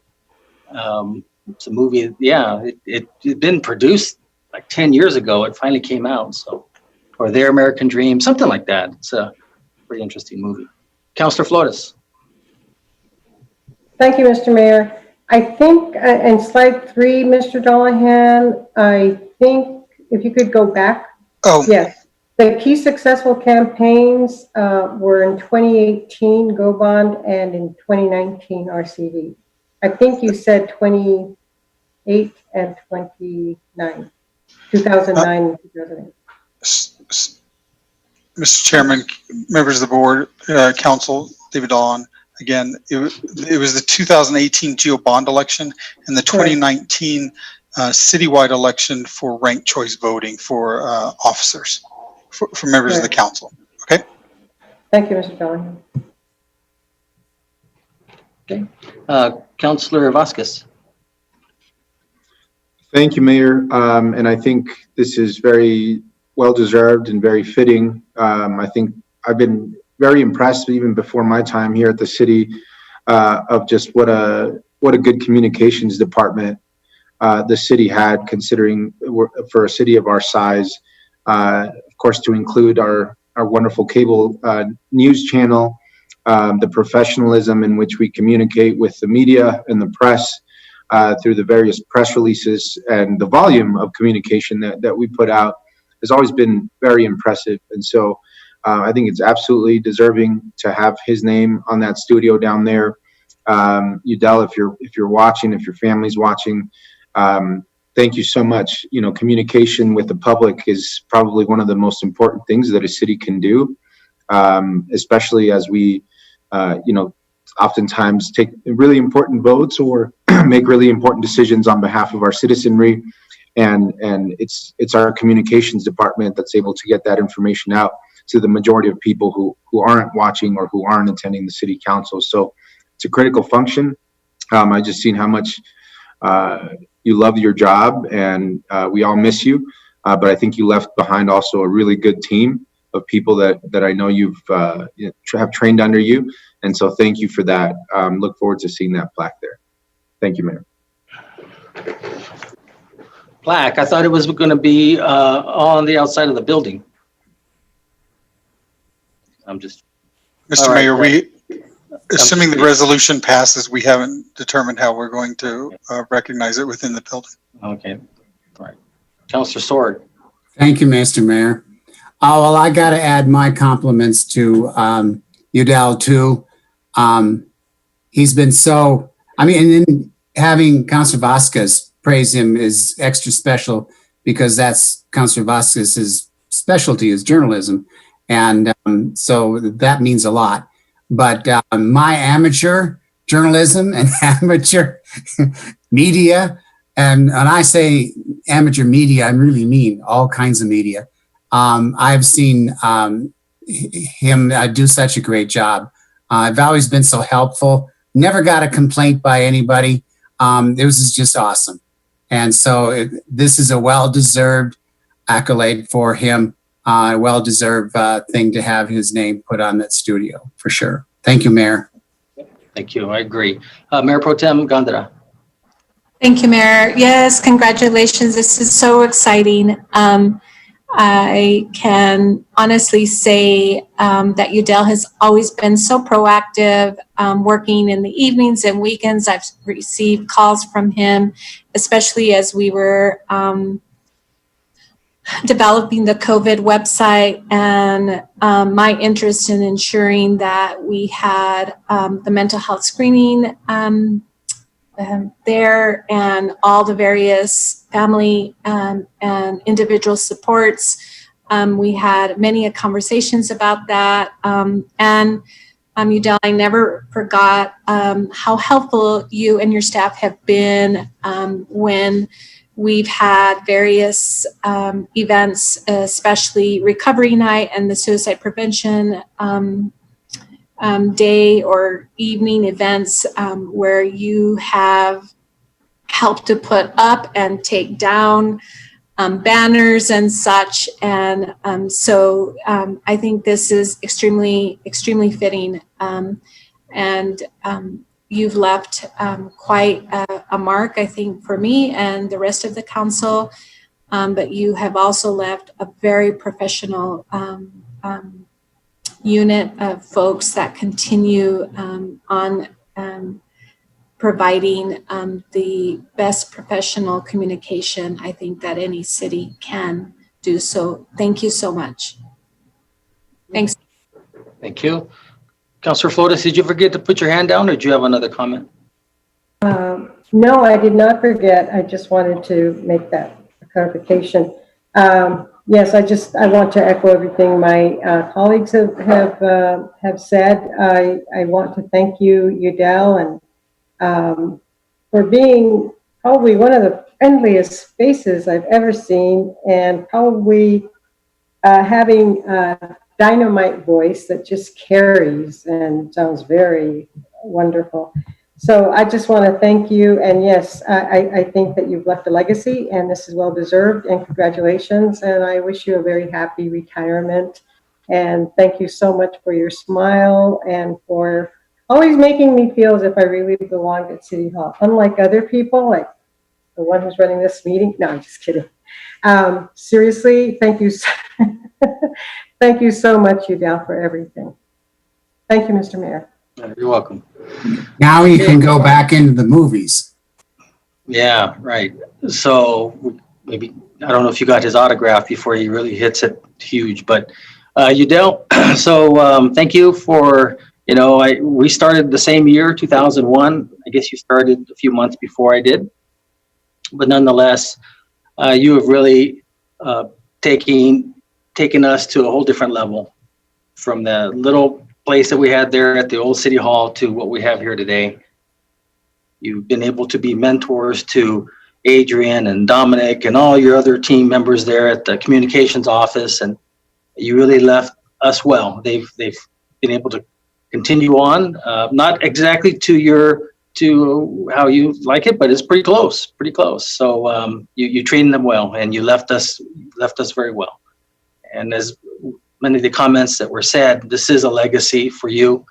It's a movie. Yeah, it'd been produced like 10 years ago. It finally came out. So, or Their American Dream, something like that. It's a pretty interesting movie. Councilor Flores. Thank you, Mr. Mayor. I think in slide 3, Mr. Dollahan, I think if you could go back. Oh. Yes. The key successful campaigns were in 2018 Go Bond and in 2019 RCV. I think you said 28 and 29, 2009 and 2008. Mr. Chairman, members of the board, council, David Dolan. Again, it was the 2018 GEO bond election and the 2019 citywide election for ranked choice voting for officers, for members of the council. Okay. Thank you, Mr. Dolan. Okay. Councilor Vasquez. Thank you, Mayor. And I think this is very well-deserved and very fitting. I think I've been very impressed even before my time here at the city of just what a good communications department the city had, considering for a city of our size, of course, to include our wonderful cable news channel, the professionalism in which we communicate with the media and the press through the various press releases, and the volume of communication that we put out has always been very impressive. And so I think it's absolutely deserving to have his name on that studio down there. Udell, if you're watching, if your family's watching, thank you so much. You know, communication with the public is probably one of the most important things that a city can do, especially as we, you know, oftentimes take really important votes or make really important decisions on behalf of our citizenry. And it's our communications department that's able to get that information out to the majority of people who aren't watching or who aren't attending the city council. So it's a critical function. I just seen how much you love your job, and we all miss you. But I think you left behind also a really good team of people that I know you've have trained under you. And so thank you for that. Look forward to seeing that plaque there. Thank you, Mayor. Plaque, I thought it was going to be on the outside of the building. I'm just. Mr. All right, Mayor, assuming the resolution passes, we haven't determined how we're going to recognize it within the building. Okay. All right. Councilor Sword. Thank you, Mr. Mayor. Oh, well, I got to add my compliments to Udell too. He's been so, I mean, and then having Councilor Vasquez praise him is extra special because that's Councilor Vasquez's specialty is journalism. And so that means a lot. But my amateur journalism and amateur media, and when I say amateur media, I really mean all kinds of media. I've seen him do such a great job. I've always been so helpful. Never got a complaint by anybody. It was just awesome. And so this is a well-deserved accolade for him. A well-deserved thing to have his name put on that studio, for sure. Thank you, Mayor. Thank you. I agree. Mayor Pro Tem Gandara. Thank you, Mayor. Yes, congratulations. This is so exciting. I can honestly say that Udell has always been so proactive, working in the evenings and weekends. I've received calls from him, especially as we were developing the COVID website, and my interest in ensuring that we had the mental health screening there, and all the various family and individual supports. We had many conversations about that. And Udell, I never forgot how helpful you and your staff have been when we've had various events, especially Recovery Night and the Suicide Prevention day or evening events, where you have helped to put up and take down banners and such. And so I think this is extremely, extremely fitting. And you've left quite a mark, I think, for me and the rest of the council. But you have also left a very professional unit of folks that continue on providing the best professional communication, I think, that any city can do. So thank you so much. Thanks. Thank you. Councilor Flores, did you forget to put your hand down, or do you have another comment? No, I did not forget. I just wanted to make that clarification. Yes, I want to echo everything my colleagues have said. I want to thank you, Udell, and for being probably one of the friendliest faces I've ever seen, and probably having a dynamite voice that just carries and sounds very wonderful. So I just want to thank you. And yes, I think that you've left a legacy, and this is well deserved, and congratulations. And I wish you a very happy retirement. And thank you so much for your smile and for always making me feel as if I really belonged at City Hall. Unlike other people, like the one who's running this meeting. No, I'm just kidding. Seriously, thank you. Thank you so much, Udell, for everything. Thank you, Mr. Mayor. You're welcome. Now you can go back into the movies. Yeah, right. So maybe, I don't know if you got his autograph before he really hits it huge, but Udell, so thank you for You know, we started the same year, 2001. I guess you started a few months before I did. But nonetheless, you have really taken us to a whole different level, from the little place that we had there at the old City Hall to what we have here today. You've been able to be mentors to Adrian and Dominic and all your other team members there at the communications office, and you really left us well. They've been able to continue on, not exactly to how you like it, but it's pretty close. So you trained them well, and you left us very well. And as many of the comments that were said, this is a legacy for you.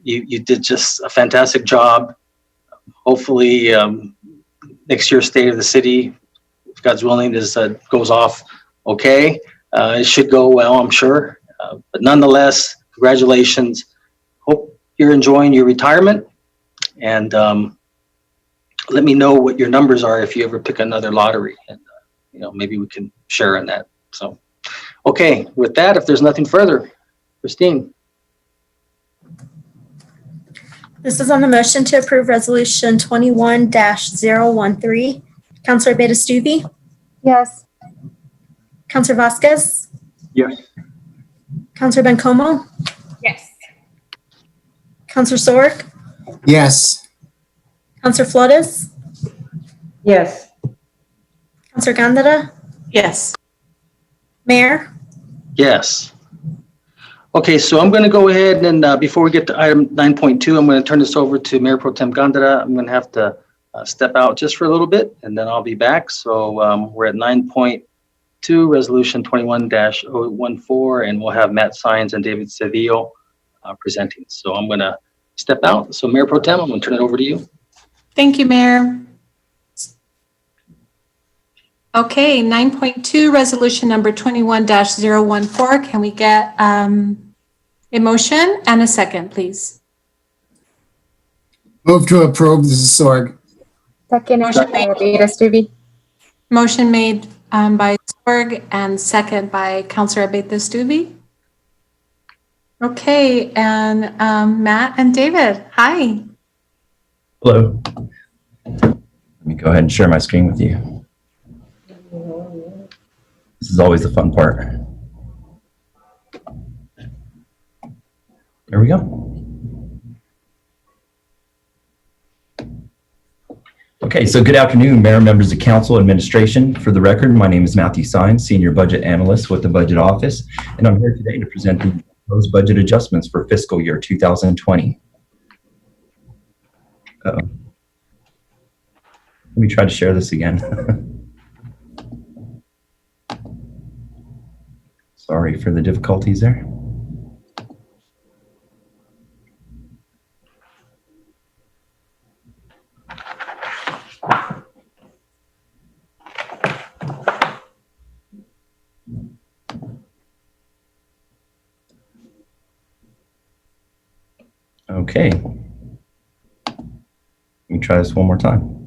You did just a fantastic job. Hopefully, next year's State of the City, if God's willing, goes off okay. It should go well, I'm sure. But nonetheless, congratulations. Hope you're enjoying your retirement. And let me know what your numbers are if you ever pick another lottery. And maybe we can share in that. So, okay, with that, if there's nothing further, Christine. This is on the motion to approve Resolution 21-013. Councilor Beta-Stubbe? Yes. Councilor Vasquez? Yes. Councilor Bencomo? Yes. Councilor Sorg? Yes. Councilor Flores? Yes. Councilor Gandara? Yes. Mayor? Yes. Okay, so I'm going to go ahead and before we get to item 9.2, I'm going to turn this over to Mayor Pro Tem Gandara. I'm going to have to step out just for a little bit, and then I'll be back. So we're at 9.2, Resolution 21-014, and we'll have Matt Sines and David Cedillo presenting. So I'm going to step out. So Mayor Pro Tem, I'm going to turn it over to you. Thank you, Mayor. Okay, 9.2, resolution number 21-014. Can we get a motion and a second, please? Move to approve. This is Sorg. Second is Beta-Stubbe. Motion made by Sorg and second by Councilor Beta-Stubbe. Okay, and Matt and David, hi. Hello. Let me go ahead and share my screen with you. This is always the fun part. There we go. Okay, so good afternoon, Mayor, members of Council, Administration. For the record, my name is Matthew Sines, Senior Budget Analyst with the Budget Office, and I'm here today to present the proposed budget adjustments for fiscal year 2020. Let me try to share this again. Sorry for the difficulties there. Okay. Let me try this one more time.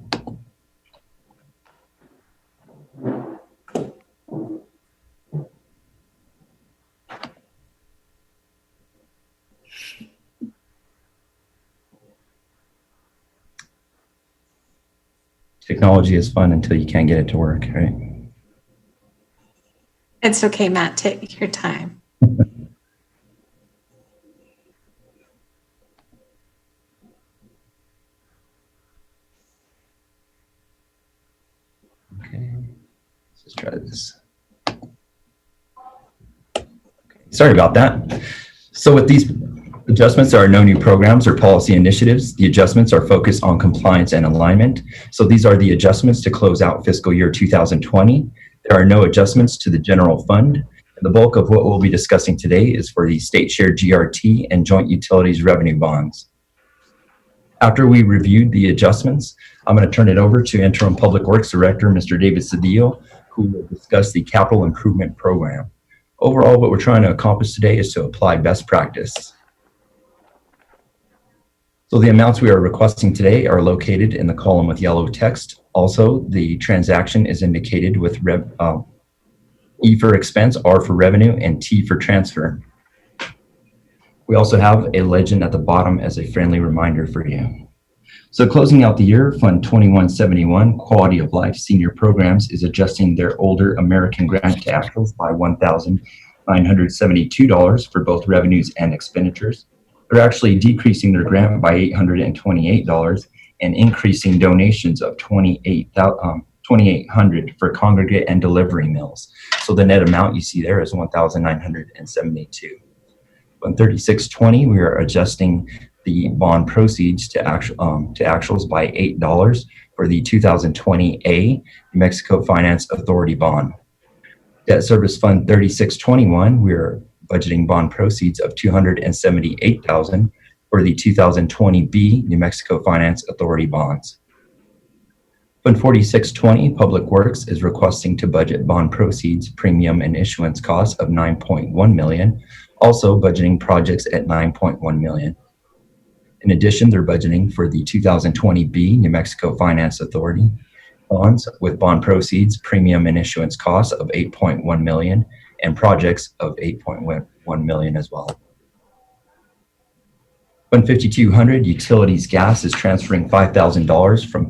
Technology is fun until you can't get it to work, right? It's okay, Matt, take your time. Okay, let's just try this. Okay. Sorry about that. So with these adjustments, there are no new programs or policy initiatives. The adjustments are focused on compliance and alignment. So these are the adjustments to close out fiscal year 2020. There are no adjustments to the general fund. The bulk of what we'll be discussing today is for the state shared GRT and joint utilities revenue bonds. After we reviewed the adjustments, I'm going to turn it over to Interim Public Works Director, Mr. David Cedillo, who will discuss the capital improvement program. Overall, what we're trying to accomplish today is to apply best practice. So the amounts we are requesting today are located in the column with yellow text. Also, the transaction is indicated with E for expense, R for revenue, and T for transfer. We also have a legend at the bottom as a friendly reminder for you. So closing out the year, Fund 2171, Quality of Life Senior Programs, is adjusting their older American grant to actuals by $1,972 for both revenues and expenditures. They're actually decreasing their grant by $828 and increasing donations of $2,800 for congregate and delivery meals. So the net amount you see there is $1,972. On 3620, we are adjusting the bond proceeds to actuals by $8 for the 2020A New Mexico Finance Authority bond. Debt Service Fund 3621, we are budgeting bond proceeds of $278,000 for the 2020B New Mexico Finance Authority bonds. Fund 4620, Public Works, is requesting to budget bond proceeds, premium, and issuance costs of $9.1 million, also budgeting projects at $9.1 million. In addition, they're budgeting for the 2020B New Mexico Finance Authority bonds with bond proceeds, premium, and issuance costs of $8.1 million and projects of $8.1 million as well. Fund 5200, Utilities Gas, is transferring $5,000 from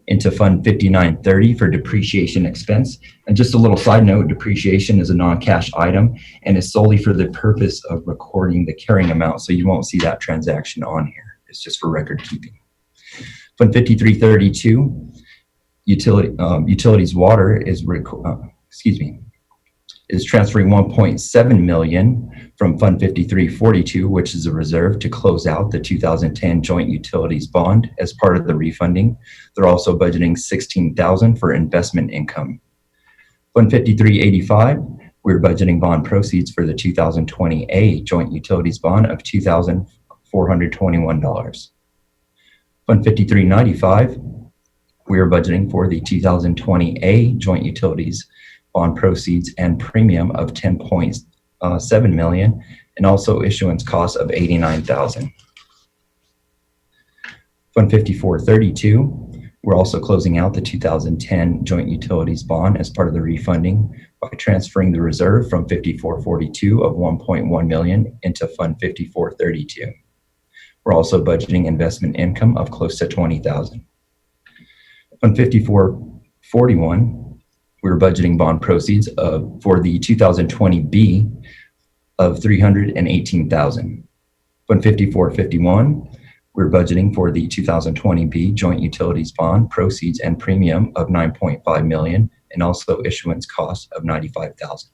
into Fund 5930 for depreciation expense. And just a little side note, depreciation is a non-cash item and is solely for the purpose of recording the carrying amount. So you won't see that transaction on here. It's just for record keeping. Fund 5332, Utilities Water, is transferring $1.7 million from Fund 5342, which is a reserve to close out the 2010 Joint Utilities Bond as part of the refunding. They're also budgeting $16,000 for investment income. Fund 5385, we're budgeting bond proceeds for the 2020A Joint Utilities Bond of $2,421. Fund 5395, we are budgeting for the 2020A Joint Utilities Bond proceeds and premium of $10.7 million and also issuance costs of $89,000. Fund 5432, we're also closing out the 2010 Joint Utilities Bond as part of the refunding by transferring the reserve from 5442 of $1.1 million into Fund 5432. We're also budgeting investment income of close to $20,000. Fund 5441, we're budgeting bond proceeds for the 2020B of $318,000. Fund 5451, we're budgeting for the 2020B Joint Utilities Bond proceeds and premium of $9.5 million and also issuance costs of $95,000.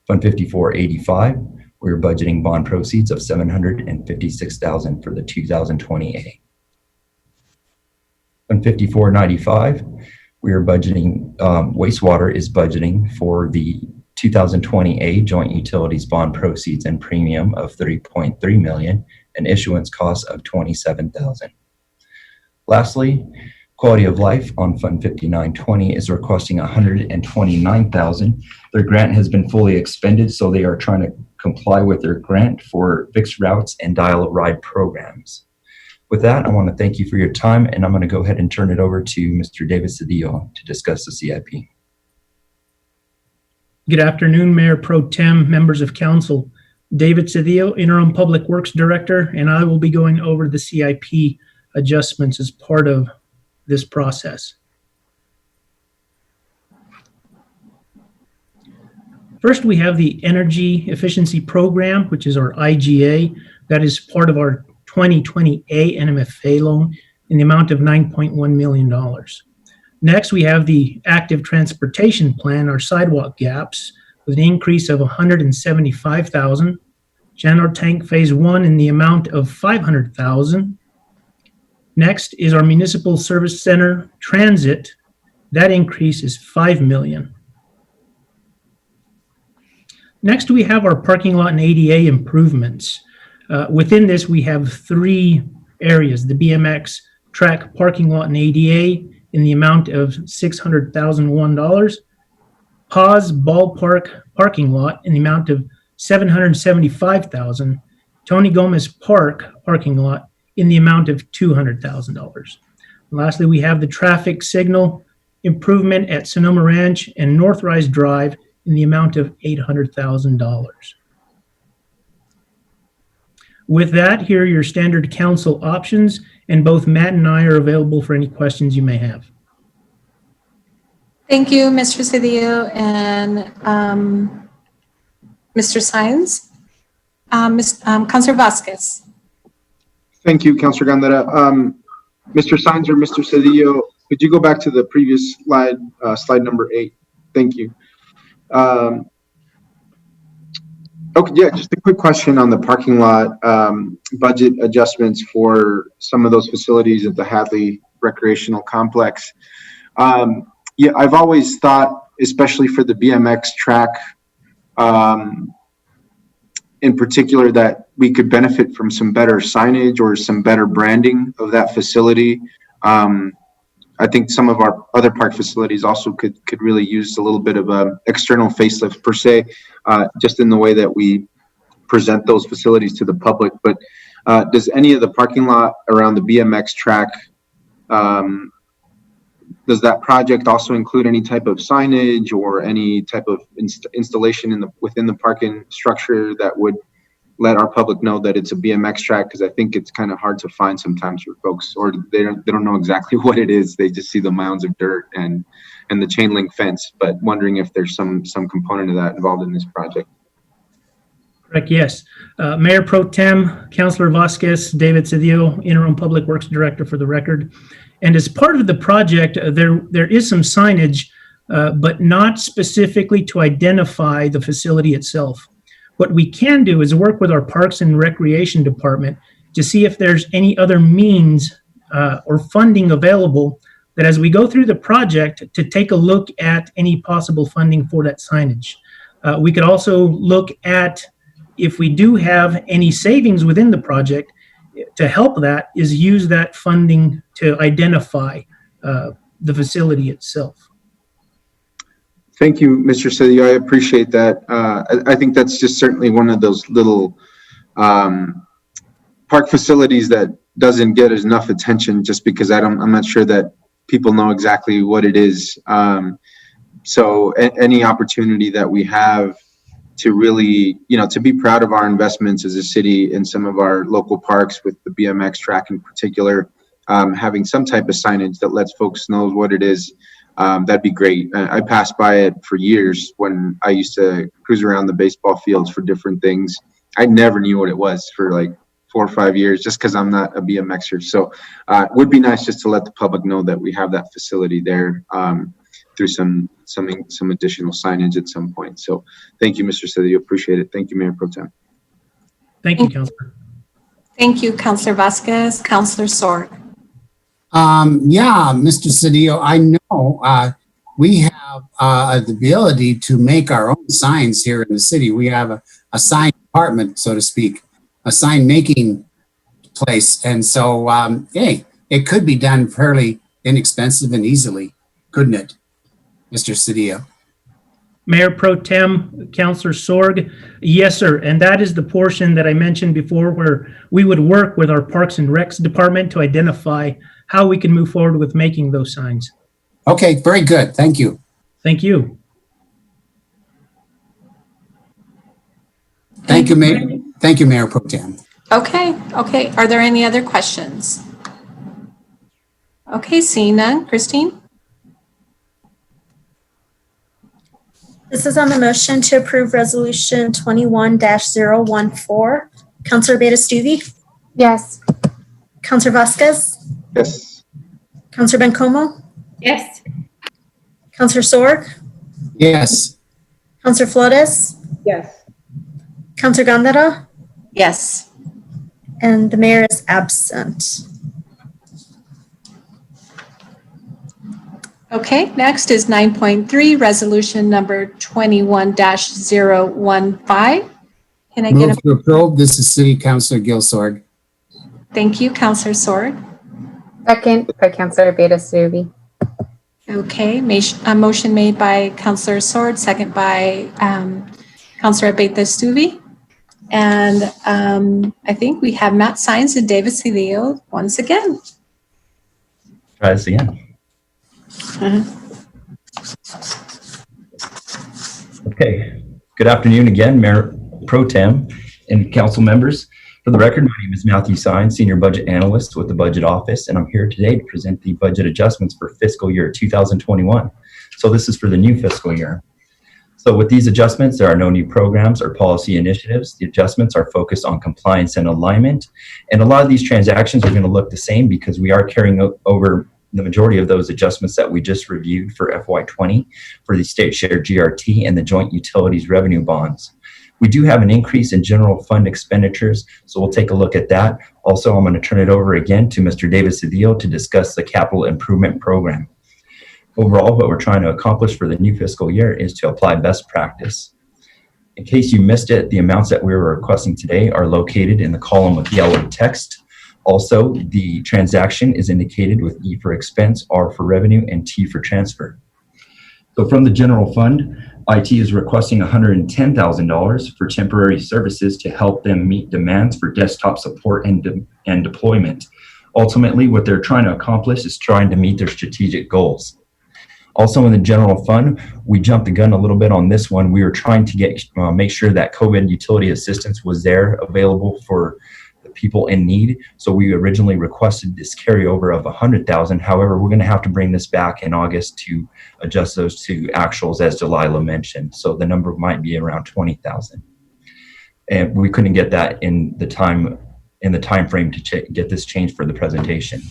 Fund 5485, we're budgeting bond proceeds of $756,000 for the 2020A. Fund 5495, we are budgeting, wastewater is budgeting for the 2020A Joint Utilities Bond proceeds and premium of $3.3 million and issuance costs of $27,000. Lastly, Quality of Life on Fund 5920 is requesting $129,000. Their grant has been fully expended, so they are trying to comply with their grant for fixed routes and dial-a-ride programs. With that, I want to thank you for your time, and I'm going to go ahead and turn it over to Mr. David Cedillo to discuss the CIP. Good afternoon, Mayor Pro Tem, members of council. David Cedillo, Interim Public Works Director, and I will be going over the CIP adjustments as part of this process. First, we have the Energy Efficiency Program, which is our IGA. That is part of our 2020A NMFA loan in the amount of $9.1 million. Next, we have the Active Transportation Plan, our sidewalk gaps, with an increase of $175,000. General Tank Phase 1 in the amount of $500,000. Next is our Municipal Service Center Transit. That increase is $5 million. Next, we have our parking lot and ADA improvements. Within this, we have three areas: the BMX track parking lot and ADA in the amount of $600,001, Pause Ballpark parking lot in the amount of $775,000, Tony Gomez Park parking lot in the amount of $200,000. Lastly, we have the traffic signal improvement at Sonoma Ranch and Northrise Drive in the amount of $800,000. With that, here are your standard council options, and both Matt and I are available for any questions you may have. Thank you, Mr. Cedillo and Mr. Sines. Councilor Vasquez. Thank you, Councilor Gandara. Mr. Sines or Mr. Cedillo, could you go back to the previous slide, slide number 8? Thank you. Okay, yeah, just a quick question on the parking lot budget adjustments for some of those facilities at the Hadley Recreational Complex. Yeah, I've always thought, especially for the BMX track, in particular, that we could benefit from some better signage or some better branding of that facility. I think some of our other park facilities also could really use a little bit of a external facelift per se, just in the way that we present those facilities to the public. But does any of the parking lot around the BMX track, does that project also include any type of signage or any type of installation within the parking structure that would let our public know that it's a BMX track? Because I think it's kind of hard to find sometimes for folks, or they don't know exactly what it is. They just see the mounds of dirt and the chain link fence, but wondering if there's some component of that involved in this project. Correct, yes. Mayor Pro Tem, Councilor Vasquez, David Cedillo, Interim Public Works Director for the record. And as part of the project, there is some signage, but not specifically to identify the facility itself. What we can do is work with our Parks and Recreation Department to see if there's any other means or funding available that as we go through the project to take a look at any possible funding for that signage. We could also look at if we do have any savings within the project to help that is use that funding to identify the facility itself. Thank you, Mr. Cedillo. I appreciate that. I think that's just certainly one of those little park facilities that doesn't get enough attention just because I'm not sure that people know exactly what it is. So any opportunity that we have to really, to be proud of our investments as a city in some of our local parks with the BMX track in particular, having some type of signage that lets folks know what it is, that'd be great. I passed by it for years when I used to cruise around the baseball fields for different things. I never knew what it was for like 4 or 5 years just because I'm not a BMXer. So it would be nice just to let the public know that we have that facility there through some additional signage at some point. So thank you, Mr. Cedillo. Appreciate it. Thank you, Mayor Pro Tem. Thank you, Councilor. Thank you, Councilor Vasquez. Councilor Sword. Yeah, Mr. Cedillo, I know we have the ability to make our own signs here in the city. We have a sign department, so to speak, a sign making place. And so, hey, it could be done fairly inexpensive and easily, couldn't it, Mr. Cedillo? Mayor Pro Tem, Councilor Sorg, yes, sir. And that is the portion that I mentioned before where we would work with our Parks and Recs Department to identify how we can move forward with making those signs. Okay, very good. Thank you. Thank you. Thank you, Mayor. Thank you, Mayor Pro Tem. Okay. Are there any other questions? Okay, seeing none. Christine? This is on the motion to approve Resolution 21-014. Councilor Beta-Stuvey? Yes. Councilor Vasquez? Yes. Councilor Bencomo? Yes. Councilor Sorg? Yes. Councilor Flores? Yes. Councilor Gandara? Yes. And the mayor is absent. Okay, next is 9.3, resolution number 21-015. Can I get Move to approve. This is City Councilor Gilsorg. Thank you, Councilor Sword. Second by Councilor Beta-Stuvey. Okay, a motion made by Councilor Sword, second by Councilor Beta-Stuvey. And I think we have Matt Sines and David Cedillo once again. Try this again. Okay, good afternoon again, Mayor Pro Tem and council members. For the record, my name is Matthew Sines, Senior Budget Analyst with the Budget Office, and I'm here today to present the budget adjustments for fiscal year 2021. So this is for the new fiscal year. So with these adjustments, there are no new programs or policy initiatives. The adjustments are focused on compliance and alignment. And a lot of these transactions are going to look the same because we are carrying over the majority of those adjustments that we just reviewed for FY20 for the state share GRT and the joint utilities revenue bonds. We do have an increase in general fund expenditures, so we'll take a look at that. Also, I'm going to turn it over again to Mr. David Cedillo to discuss the capital improvement program. Overall, what we're trying to accomplish for the new fiscal year is to apply best practice. In case you missed it, the amounts that we were requesting today are located in the column with yellow text. Also, the transaction is indicated with E for expense, R for revenue, and T for transfer. So from the general fund, IT is requesting $110,000 for temporary services to help them meet demands for desktop support and deployment. Ultimately, what they're trying to accomplish is trying to meet their strategic goals. Also in the general fund, we jumped the gun a little bit on this one. We were trying to make sure that COVID utility assistance was there available for the people in need. So we originally requested this carryover of $100,000. However, we're going to have to bring this back in August to adjust those to actuals, as Delilah mentioned. So the number might be around $20,000, and we couldn't get that in the time frame to get this changed for the presentation.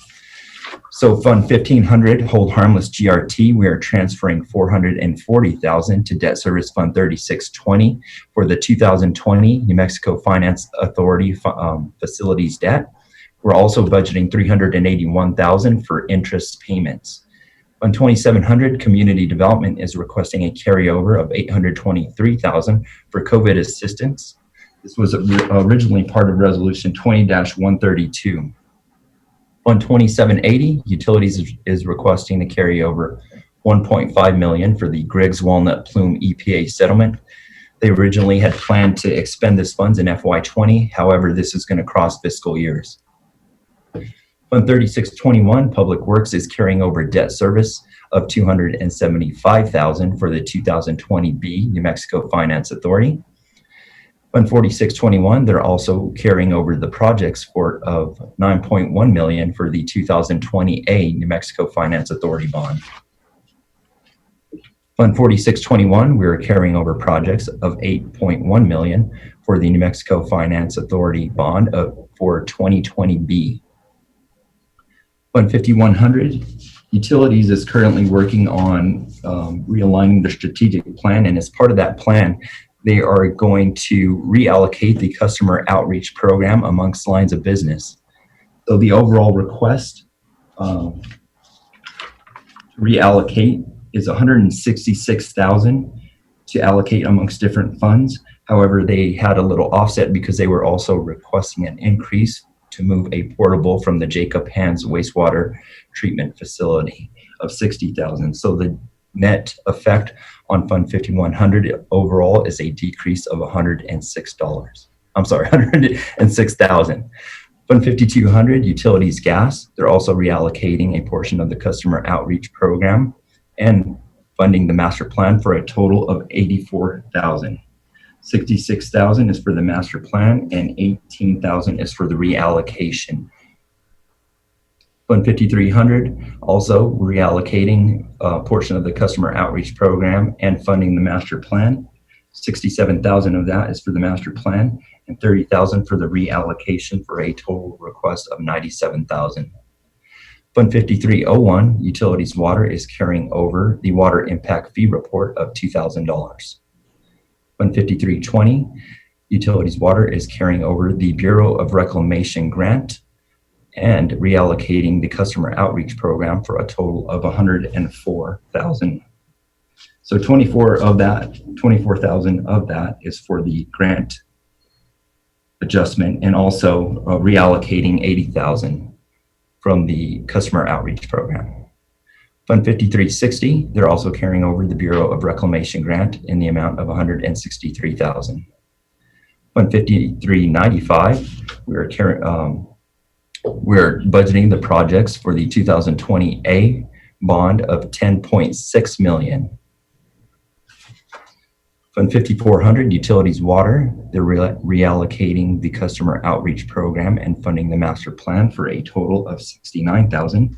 So Fund 1500, Hold Harmless GRT, we are transferring $440,000 to Debt Service Fund 3620 for the 2020 New Mexico Finance Authority facilities debt. We're also budgeting $381,000 for interest payments. Fund 2700, Community Development, is requesting a carryover of $823,000 for COVID assistance. This was originally part of Resolution 20-132. Fund 2780, Utilities is requesting to carry over $1.5 million for the Griggs Walnut Plume EPA settlement. They originally had planned to expend this funds in FY20. However, this is going to cross fiscal years. Fund 3621, Public Works, is carrying over debt service of $275,000 for the 2020B New Mexico Finance Authority. Fund 4621, they're also carrying over the projects of $9.1 million for the 2020A New Mexico Finance Authority bond. Fund 4621, we're carrying over projects of $8.1 million for the New Mexico Finance Authority bond for 2020B. Fund 5100, Utilities is currently working on realigning the strategic plan, and as part of that plan, they are going to reallocate the customer outreach program amongst lines of business. So the overall request to reallocate is $166,000 to allocate amongst different funds. However, they had a little offset because they were also requesting an increase to move a portable from the Jacob Hands wastewater treatment facility of $60,000. So the net effect on Fund 5100 overall is a decrease of $106,000. Fund 5200, Utilities Gas, they're also reallocating a portion of the customer outreach program and funding the master plan for a total of $84,000. $66,000 is for the master plan and $18,000 is for the reallocation. Fund 5300, also reallocating a portion of the customer outreach program and funding the master plan. $67,000 of that is for the master plan and $30,000 for the reallocation for a total request of $97,000. Fund 5301, Utilities Water, is carrying over the water impact fee report of $2,000. Fund 5320, Utilities Water, is carrying over the Bureau of Reclamation grant and reallocating the customer outreach program for a total of $104,000. So $24,000 of that is for the grant adjustment and also reallocating $80,000 from the customer outreach program. Fund 5360, they're also carrying over the Bureau of Reclamation grant in the amount of $163,000. Fund 5395, we're budgeting the projects for the 2020A bond of $10.6 million. Fund 5400, Utilities Water, they're reallocating the customer outreach program and funding the master plan for a total of $69,000.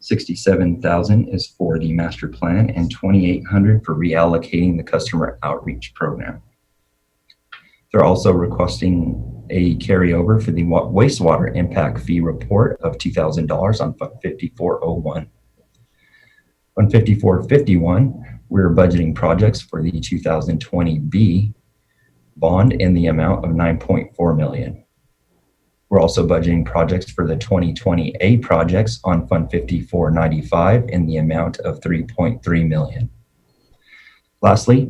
$67,000 is for the master plan and $2,800 for reallocating the customer outreach program. They're also requesting a carryover for the wastewater impact fee report of $2,000 on Fund 5401. Fund 5451, we're budgeting projects for the 2020B bond in the amount of $9.4 million. We're also budgeting projects for the 2020A projects on Fund 5495 in the amount of $3.3 million. Lastly,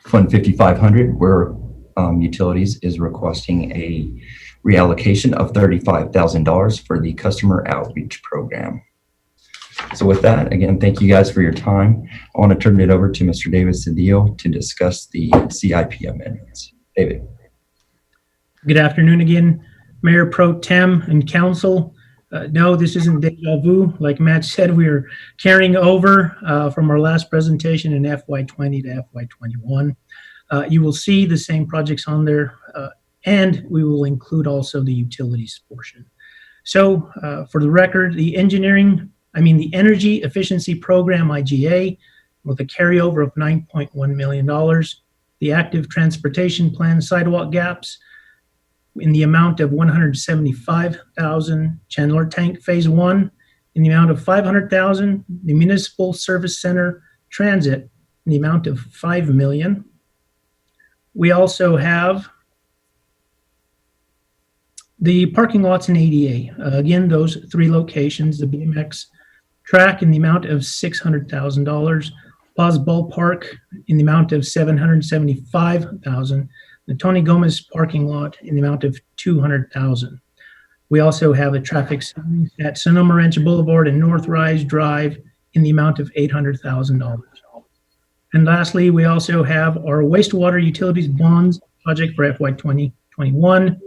Fund 5500, where Utilities is requesting a reallocation of $35,000 for the customer outreach program. So with that, again, thank you guys for your time. I want to turn it over to Mr. David Cedillo to discuss the CIP amendments. David. Good afternoon again, Mayor Pro Tem and Council. No, this isn't deja vu. Like Matt said, we are carrying over from our last presentation in FY20 to FY21. You will see the same projects on there, and we will include also the utilities portion. So for the record, the Energy Efficiency Program, IGA, with a carryover of $9.1 million. The Active Transportation Plan sidewalk gaps in the amount of $175,000. Chandler Tank Phase 1 in the amount of $500,000. The Municipal Service Center Transit in the amount of $5 million. We also have the parking lots and ADA. Again, those three locations, the BMX track in the amount of $600,000, Paz Ballpark in the amount of $775,000, the Tony Gomez parking lot in the amount of $200,000. We also have a traffic sign at Sonoma Ranch Boulevard and North Rise Drive in the amount of $800,000. And lastly, we also have our wastewater utilities bonds project for FY 2021.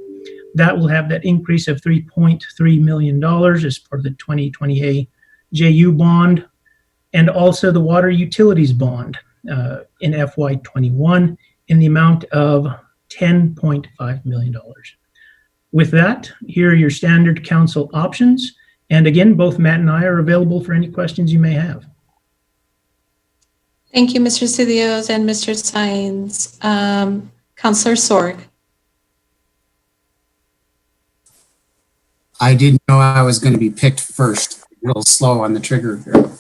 That will have that increase of $3.3 million as part of the 2020 JU bond, and also the water utilities bond in FY21 in the amount of $10.5 million. With that, here are your standard council options. And again, both Matt and I are available for any questions you may have. Thank you, Mr. Cedillo and Mr. Sines. Councillor Sorg. I didn't know I was going to be picked first. A little slow on the trigger here.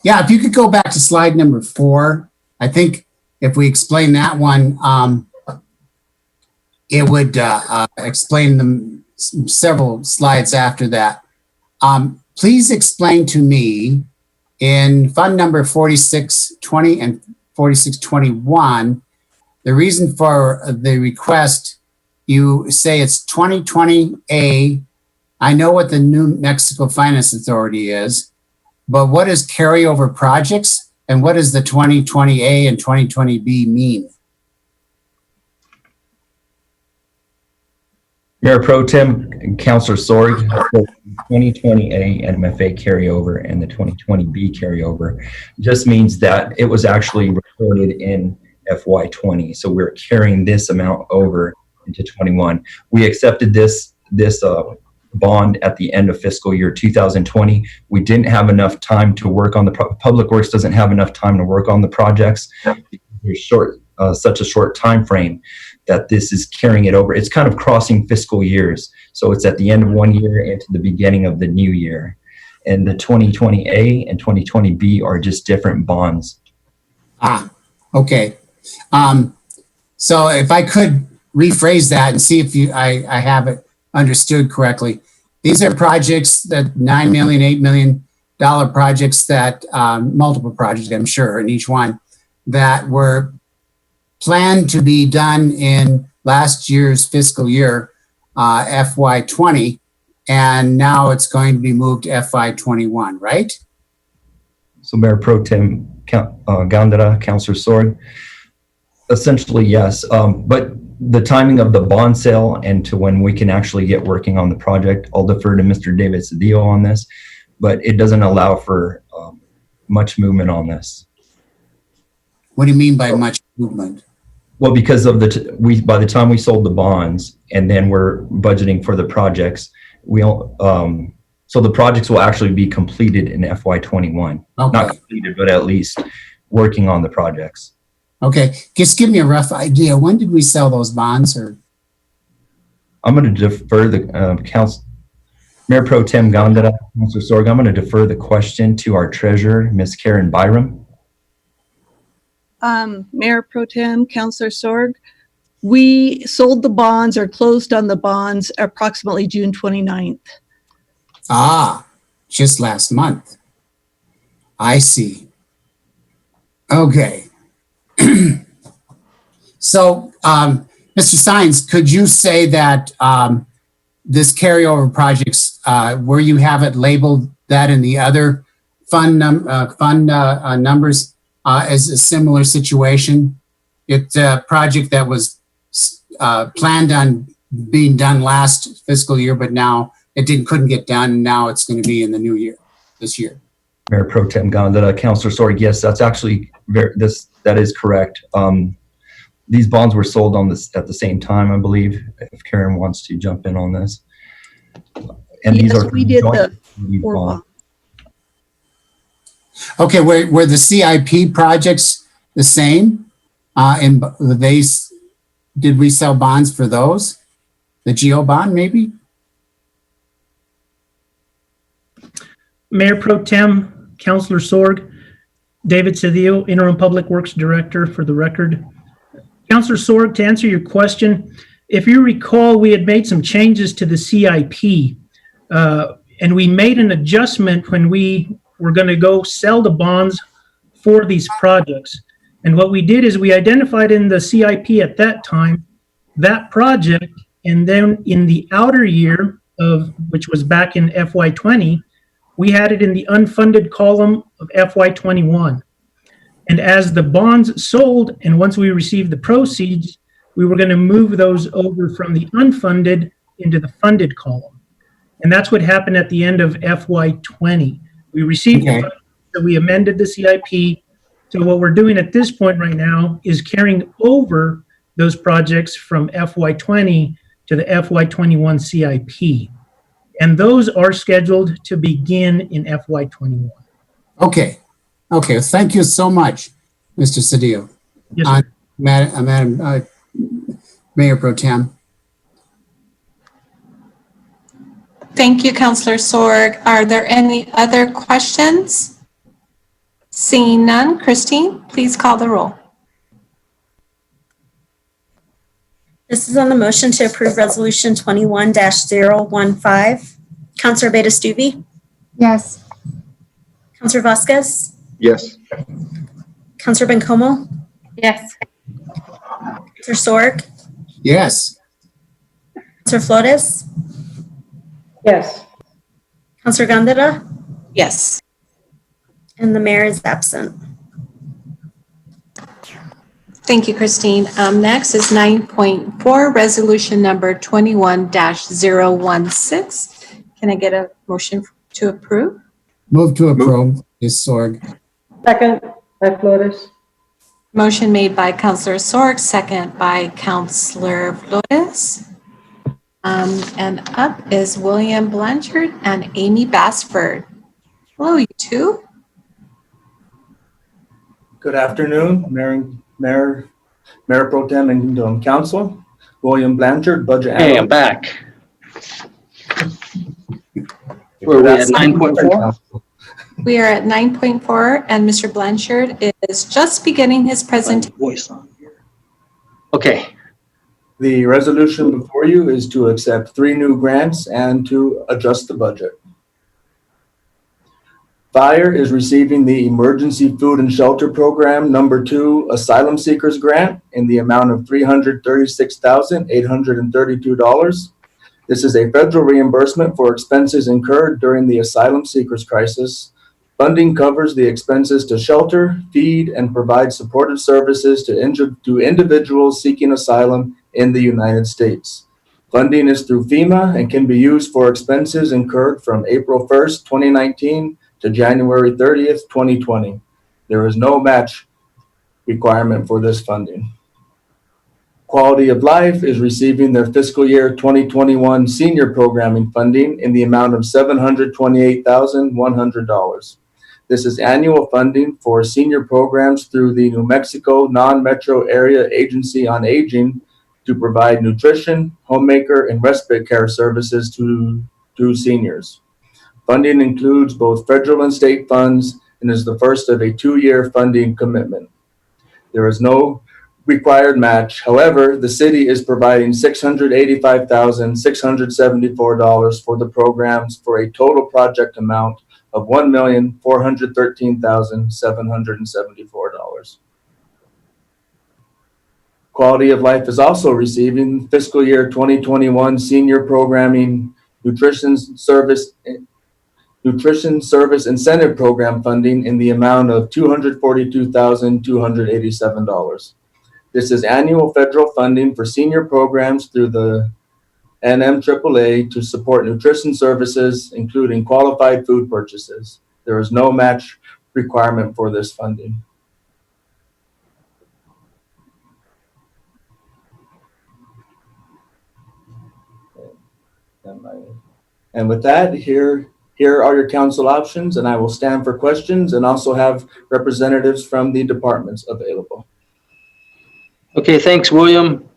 Yeah, if you could go back to slide number 4, I think if we explain that one, it would explain them several slides after that. Please explain to me in fund number 4620 and 4621, the reason for the request. You say it's 2020A. I know what the New Mexico Finance Authority is, but what is carryover projects and what does the 2020A and 2020B mean? Mayor Pro Tem and Councilor Sorg, 2020A NMFA carryover and the 2020B carryover just means that it was actually recorded in FY20. So we're carrying this amount over into 21. We accepted this bond at the end of fiscal year 2020. We didn't have enough time to work on the Public Works doesn't have enough time to work on the projects. There's such a short time frame that this is carrying it over. It's kind of crossing fiscal years. So it's at the end of one year into the beginning of the new year. And the 2020A and 2020B are just different bonds. Okay. So if I could rephrase that and see if I have it understood correctly. These are projects that $9 million, $8 million projects that multiple projects, I'm sure, in each one that were planned to be done in last year's fiscal year, FY20, and now it's going to be moved to FY21, right? So Mayor Pro Tem Gandara, Councilor Sorg, essentially yes, but the timing of the bond sale and to when we can actually get working on the project, I'll defer to Mr. David Cedillo on this, but it doesn't allow for much movement on this. What do you mean by much movement? Well, because of by the time we sold the bonds and then we're budgeting for the projects, so the projects will actually be completed in FY21. Okay. Not completed, but at least working on the projects. Okay, just give me a rough idea. When did we sell those bonds? Or I'm going to defer the council, Mayor Pro Tem Gandara, Councilor Sorg. I'm going to defer the question to our treasurer, Ms. Karen Byram. Mayor Pro Tem, Councilor Sorg, we sold the bonds or closed on the bonds approximately June 29th. Just last month. I see. Okay. So, Mr. Sines, could you say that this carryover projects, where you have it labeled that in the other fund numbers, is a similar situation? It's a project that was planned on being done last fiscal year, but now it couldn't get done. And now it's going to be in the new year, this year. Mayor Pro Tem Gandara, Councilor Sorg, yes, that's actually that is correct. These bonds were sold at the same time, I believe, if Karen wants to jump in on this. And yes, these are we did the bonds. Okay, were the CIP projects the same? And did we sell bonds for those? The GEO bond, maybe? Mayor Pro Tem, Councilor Sorg, David Cedillo, Interim Public Works Director, for the record. Councilor Sorg, to answer your question, if you recall, we had made some changes to the CIP, and we made an adjustment when we were going to go sell the bonds for these projects. And what we did is we identified in the CIP at that time that project, and then in the outer year which was back in FY20, we had it in the unfunded column of FY21. And as the bonds sold, and once we received the proceeds, we were going to move those over from the unfunded into the funded column. And that's what happened at the end of FY20. We received the funds, so we amended the CIP. So what we're doing at this point right now is carrying over those projects from FY20 to the FY21 CIP. And those are scheduled to begin in FY21. Okay. Okay, thank you so much, Mr. Cedillo. Yes, sir. Madam Mayor Pro Tem. Thank you, Councilor Sorg. Are there any other questions? Seeing none, Christine, please call the roll. This is on the motion to approve Resolution 21-015. Councilor Beta-Stuvi? Yes. Councilor Vasquez? Yes. Councilor Bencomo? Yes. Councilor Sorg? Yes. Councilor Flores? Yes. Councilor Gandara? Yes. And the mayor is absent. Thank you, Christine. Next is 9.4, resolution number 21-016. Can I get a motion to approve? Move to approve, Ms. Sorg. Second, by Flores. Motion made by Councilor Sorg, second by Councilor Flores. And up is William Blanchard and Amy Bassford. Hello, you two. Good afternoon, Mayor Pro Tem and Council. William Blanchard, Budget Analyst. Hey, I'm back. Were we at 9.4? We are at 9.4, and Mr. Blanchard is just beginning his presentation. Voice on here. Okay. The resolution before you is to accept 3 new grants and to adjust the budget. Fire is receiving the Emergency Food and Shelter Program number 2 Asylum Seekers Grant in the amount of $336,832. This is a federal reimbursement for expenses incurred during the asylum seekers crisis. Funding covers the expenses to shelter, feed, and provide supportive services to individuals seeking asylum in the United States. Funding is through FEMA and can be used for expenses incurred from April 1st, 2019 to January 30th, 2020. There is no match requirement for this funding. Quality of Life is receiving their fiscal year 2021 senior programming funding in the amount of $728,100. This is annual funding for senior programs through the New Mexico Non-Metro Area Agency on Aging to provide nutrition, homemaker, and respite care services to seniors. Funding includes both federal and state funds and is the first of a 2-year funding commitment. There is no required match. However, the city is providing $685,674 for the programs for a total project amount of $1,413,774. Quality of Life is also receiving fiscal year 2021 senior programming nutrition service incentive program funding in the amount of $242,287. This is annual federal funding for senior programs through the NMAAA to support nutrition services, including qualified food purchases. There is no match requirement for this funding. And with that, here are your council options, and I will stand for questions and also have representatives from the departments available. Okay, thanks, William.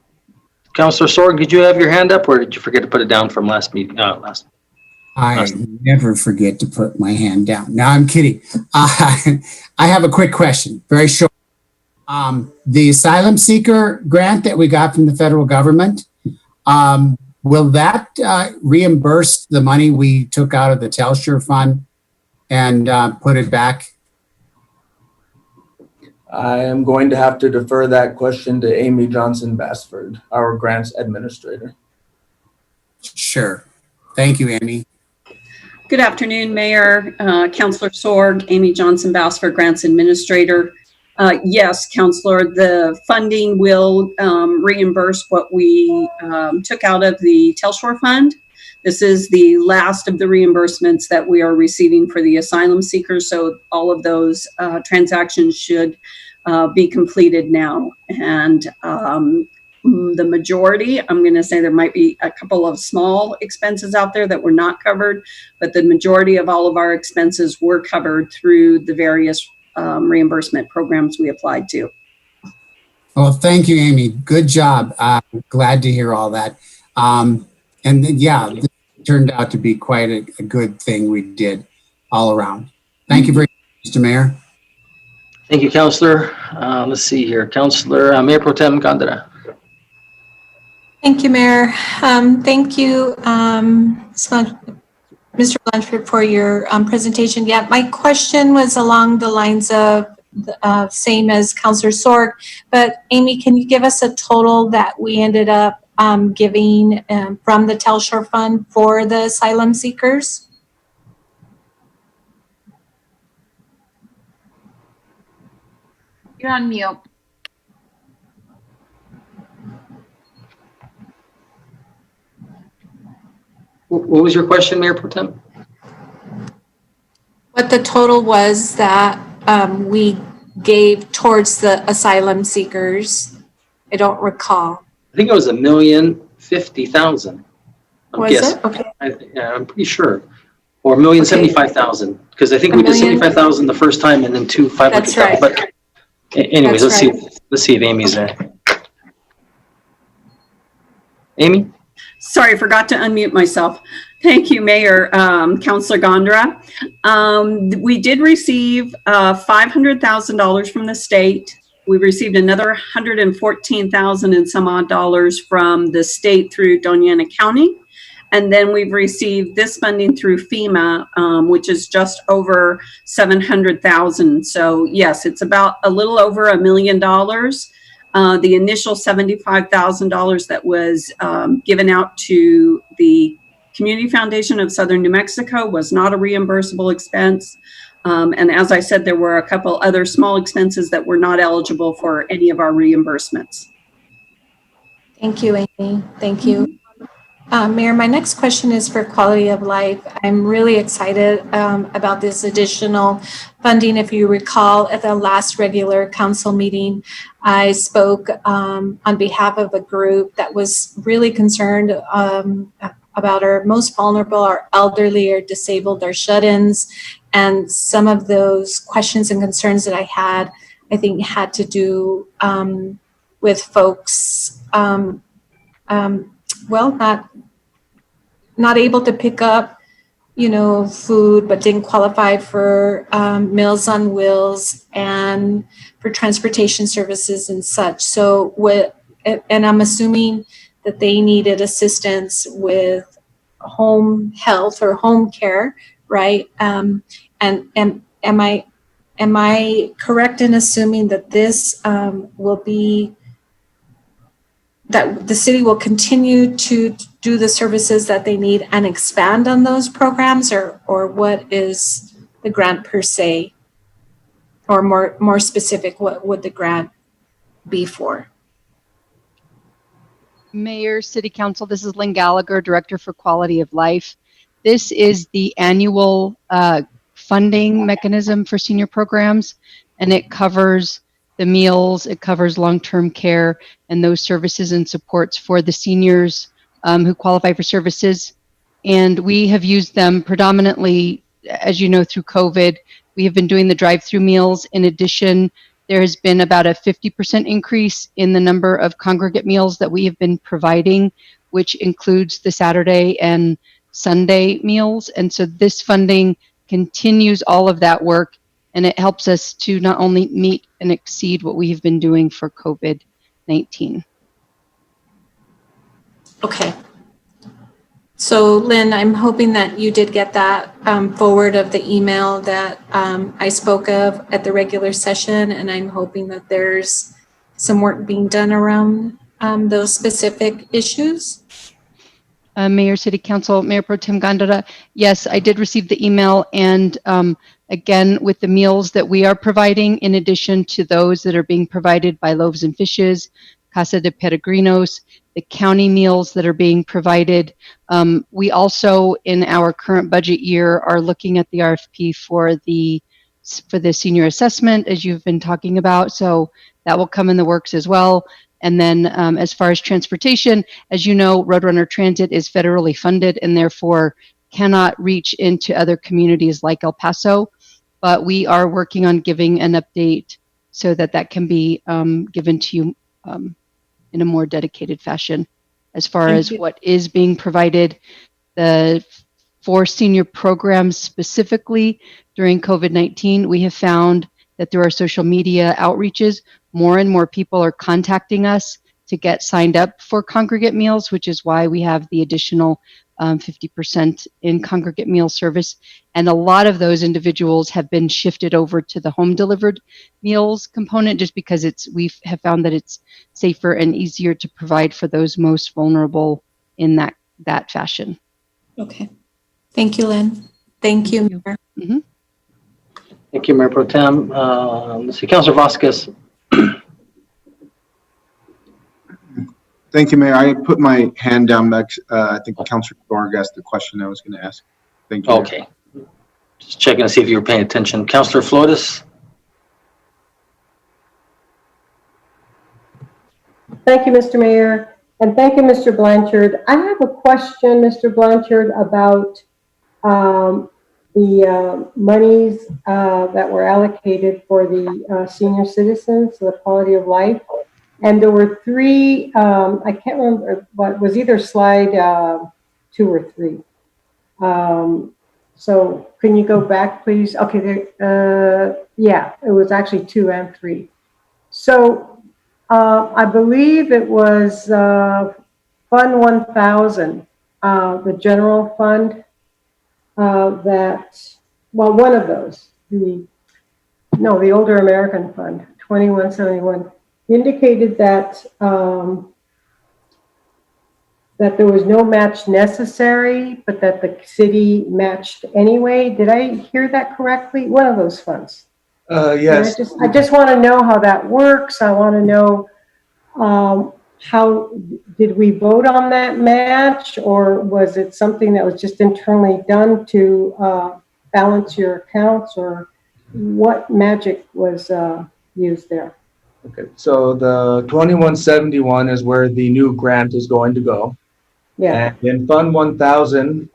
Councilor Sorg, did you have your hand up, or did you forget to put it down from last meeting? I never forget to put my hand down. No, I'm kidding. I have a quick question, very short. The asylum seeker grant that we got from the federal government, will that reimburse the money we took out of the Telsure fund and put it back? I am going to have to defer that question to Amy Johnson-Basford, our grants administrator. Sure. Thank you, Amy. Good afternoon, Mayor, Councilor Sorg, Amy Johnson-Basford, grants administrator. Yes, Councilor, the funding will reimburse what we took out of the Telsure fund. This is the last of the reimbursements that we are receiving for the asylum seekers. So all of those transactions should be completed now. And the majority, I'm going to say there might be a couple of small expenses out there that were not covered, but the majority of all of our expenses were covered through the various reimbursement programs we applied to. Well, thank you, Amy. Good job. I'm glad to hear all that. And yeah, this turned out to be quite a good thing we did all around. Thank you very much, Mr. Mayor. Thank you, Councilor. Let's see here. Councilor Mayor Pro Tem Gandara. Thank you, Mayor. Thank you, Mr. Blanchard, for your presentation. Yeah, my question was along the lines of same as Councilor Sorg, but Amy, can you give us a total that we ended up giving from the Telsure Fund for the asylum seekers? You're on mute. What was your question, Mayor Pro Tem? What the total was that we gave towards the asylum seekers? I don't recall. I think it was $1,050,000. Was it? Okay. Yeah, I'm pretty sure. Or $1,075,000, because I think we did $75,000 the first time and then two $500,000. That's right. But anyways, let's see if Amy's there. Amy? Sorry, I forgot to unmute myself. Thank you, Mayor. Councilor Gandara. We did receive $500,000 from the state. We received another $114,000 and some odd dollars from the state through Doña Ana County. And then we've received this funding through FEMA, which is just over $700,000. So yes, it's about a little over $1 million. The initial $75,000 that was given out to the Community Foundation of Southern New Mexico was not a reimbursable expense. And as I said, there were a couple other small expenses that were not eligible for any of our reimbursements. Thank you, Amy. Thank you. Mayor, my next question is for quality of life. I'm really excited about this additional funding. If you recall, at the last regular council meeting, I spoke on behalf of a group that was really concerned about our most vulnerable, our elderly, or disabled, or shut-ins. And some of those questions and concerns that I had, I think, had to do with folks not able to pick up, food, but didn't qualify for Meals on Wheels and for transportation services and such. So and I'm assuming that they needed assistance with home health or home care, right? And am I correct in assuming that this will be that the city will continue to do the services that they need and expand on those programs, or what is the grant per se? Or more specific, what would the grant be for? Mayor, City Council, this is Lynn Gallagher, Director for Quality of Life. This is the annual funding mechanism for senior programs, and it covers the meals, it covers long-term care, and those services and supports for the seniors who qualify for services. And we have used them predominantly, as you know, through COVID. We have been doing the drive-through meals. In addition, there has been about a 50% increase in the number of congregate meals that we have been providing, which includes the Saturday and Sunday meals. And so this funding continues all of that work, and it helps us to not only meet and exceed what we have been doing for COVID-19. Okay. So Lynn, I'm hoping that you did get that forward of the email that I spoke of at the regular session, and I'm hoping that there's some work being done around those specific issues. Mayor, City Council, Mayor Pro Tem Gandara, yes, I did receive the email, and again, with the meals that we are providing, in addition to those that are being provided by Loaves and Fishes, Casa de Peregrinos, the county meals that are being provided. We also, in our current budget year, are looking at the RFP for the senior assessment, as you've been talking about. So that will come in the works as well. And then as far as transportation, as you know, Roadrunner Transit is federally funded and therefore cannot reach into other communities like El Paso. But we are working on giving an update so that that can be given to you in a more dedicated fashion. As far as what is being provided, for senior programs specifically during COVID-19, we have found that through our social media outreaches, more and more people are contacting us to get signed up for congregate meals, which is why we have the additional 50% in congregate meal service. And a lot of those individuals have been shifted over to the home delivered meals component, just because we have found that it's safer and easier to provide for those most vulnerable in that fashion. Okay. Thank you, Lynn. Thank you, Mayor. Mm-hmm. Thank you, Mayor Pro Tem. Mr. Councilor Vasquez. Thank you, Mayor. I put my hand down back. I think Councilor Sorg asked the question I was going to ask. Thank you. Okay. Just checking to see if you were paying attention. Councilor Flores. Thank you, Mr. Mayor. And thank you, Mr. Blanchard. I have a question, Mr. Blanchard, about the monies that were allocated for the senior citizens, the quality of life. And there were three, I can't remember, but was either slide 2 or 3. So can you go back, please? Okay, yeah, it was actually 2 and 3. So I believe it was Fund 1000, the general fund one of those, the Older American Fund, 2171. Indicated that that there was no match necessary, but that the city matched anyway. Did I hear that correctly? One of those funds. Yes. I just want to know how that works. I want to know how did we vote on that match, or was it something that was just internally done to balance your accounts, or what magic was used there? Okay, so the 2171 is where the new grant is going to go. Yeah. And in Fund 1000,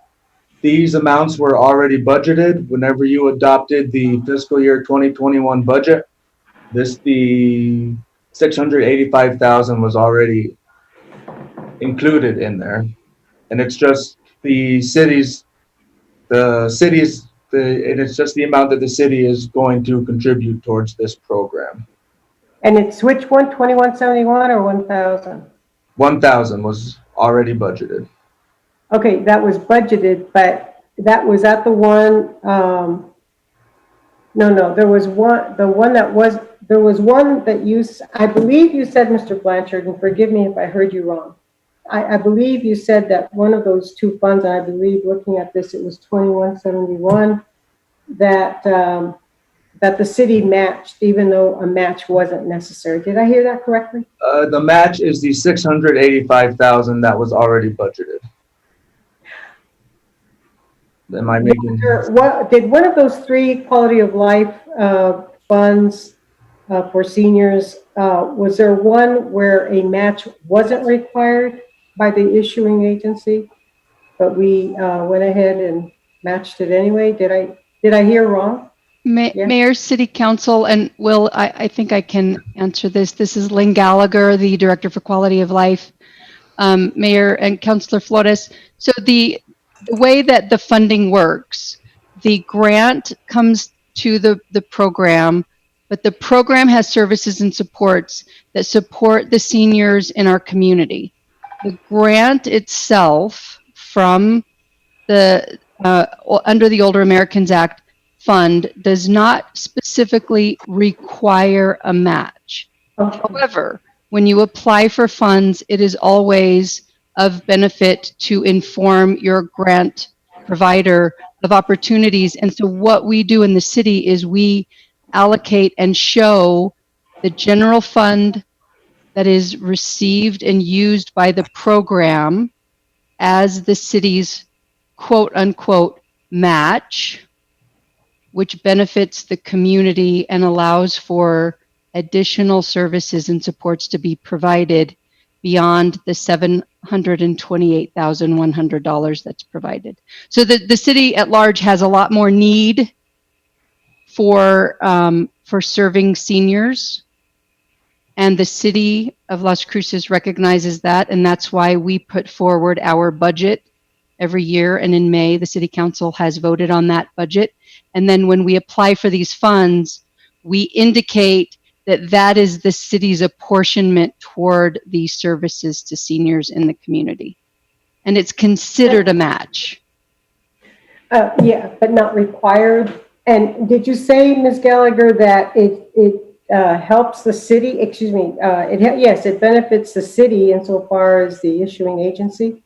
these amounts were already budgeted whenever you adopted the fiscal year 2021 budget. The 685,000 was already included in there. And it's just and it's just the amount that the city is going to contribute towards this program. And it's which one, 2171 or 1000? 1000 was already budgeted. Okay, that was budgeted, but that was at the one, no, there was one, there was one that you, I believe you said, Mr. Blanchard, and forgive me if I heard you wrong. I believe you said that one of those two funds, and I believe looking at this, it was 2171, that the city matched, even though a match wasn't necessary. Did I hear that correctly? The match is the 685,000 that was already budgeted. Am I making? What did one of those three quality of life funds for seniors? Was there one where a match wasn't required by the issuing agency, but we went ahead and matched it anyway? Did I hear wrong? Yeah. Mayor, City Council, and Will, I think I can answer this. This is Lynn Gallagher, the Director for Quality of Life. Mayor and Councilor Flores. So the way that the funding works, the grant comes to the program, but the program has services and supports that support the seniors in our community. The grant itself from the under the Older Americans Act fund does not specifically require a match. Okay. However, when you apply for funds, it is always of benefit to inform your grant provider of opportunities. And so what we do in the city is we allocate and show the general fund that is received and used by the program as the city's quote unquote match, which benefits the community and allows for additional services and supports to be provided beyond the $728,100 that's provided. So the city at large has a lot more need for serving seniors, and the city of Las Cruces recognizes that, and that's why we put forward our budget every year. And in May, the city council has voted on that budget. And then when we apply for these funds, we indicate that that is the city's apportionment toward these services to seniors in the community. And it's considered a match. Yeah, but not required. And did you say, Ms. Gallagher, that it helps the city, excuse me, yes, it benefits the city insofar as the issuing agency?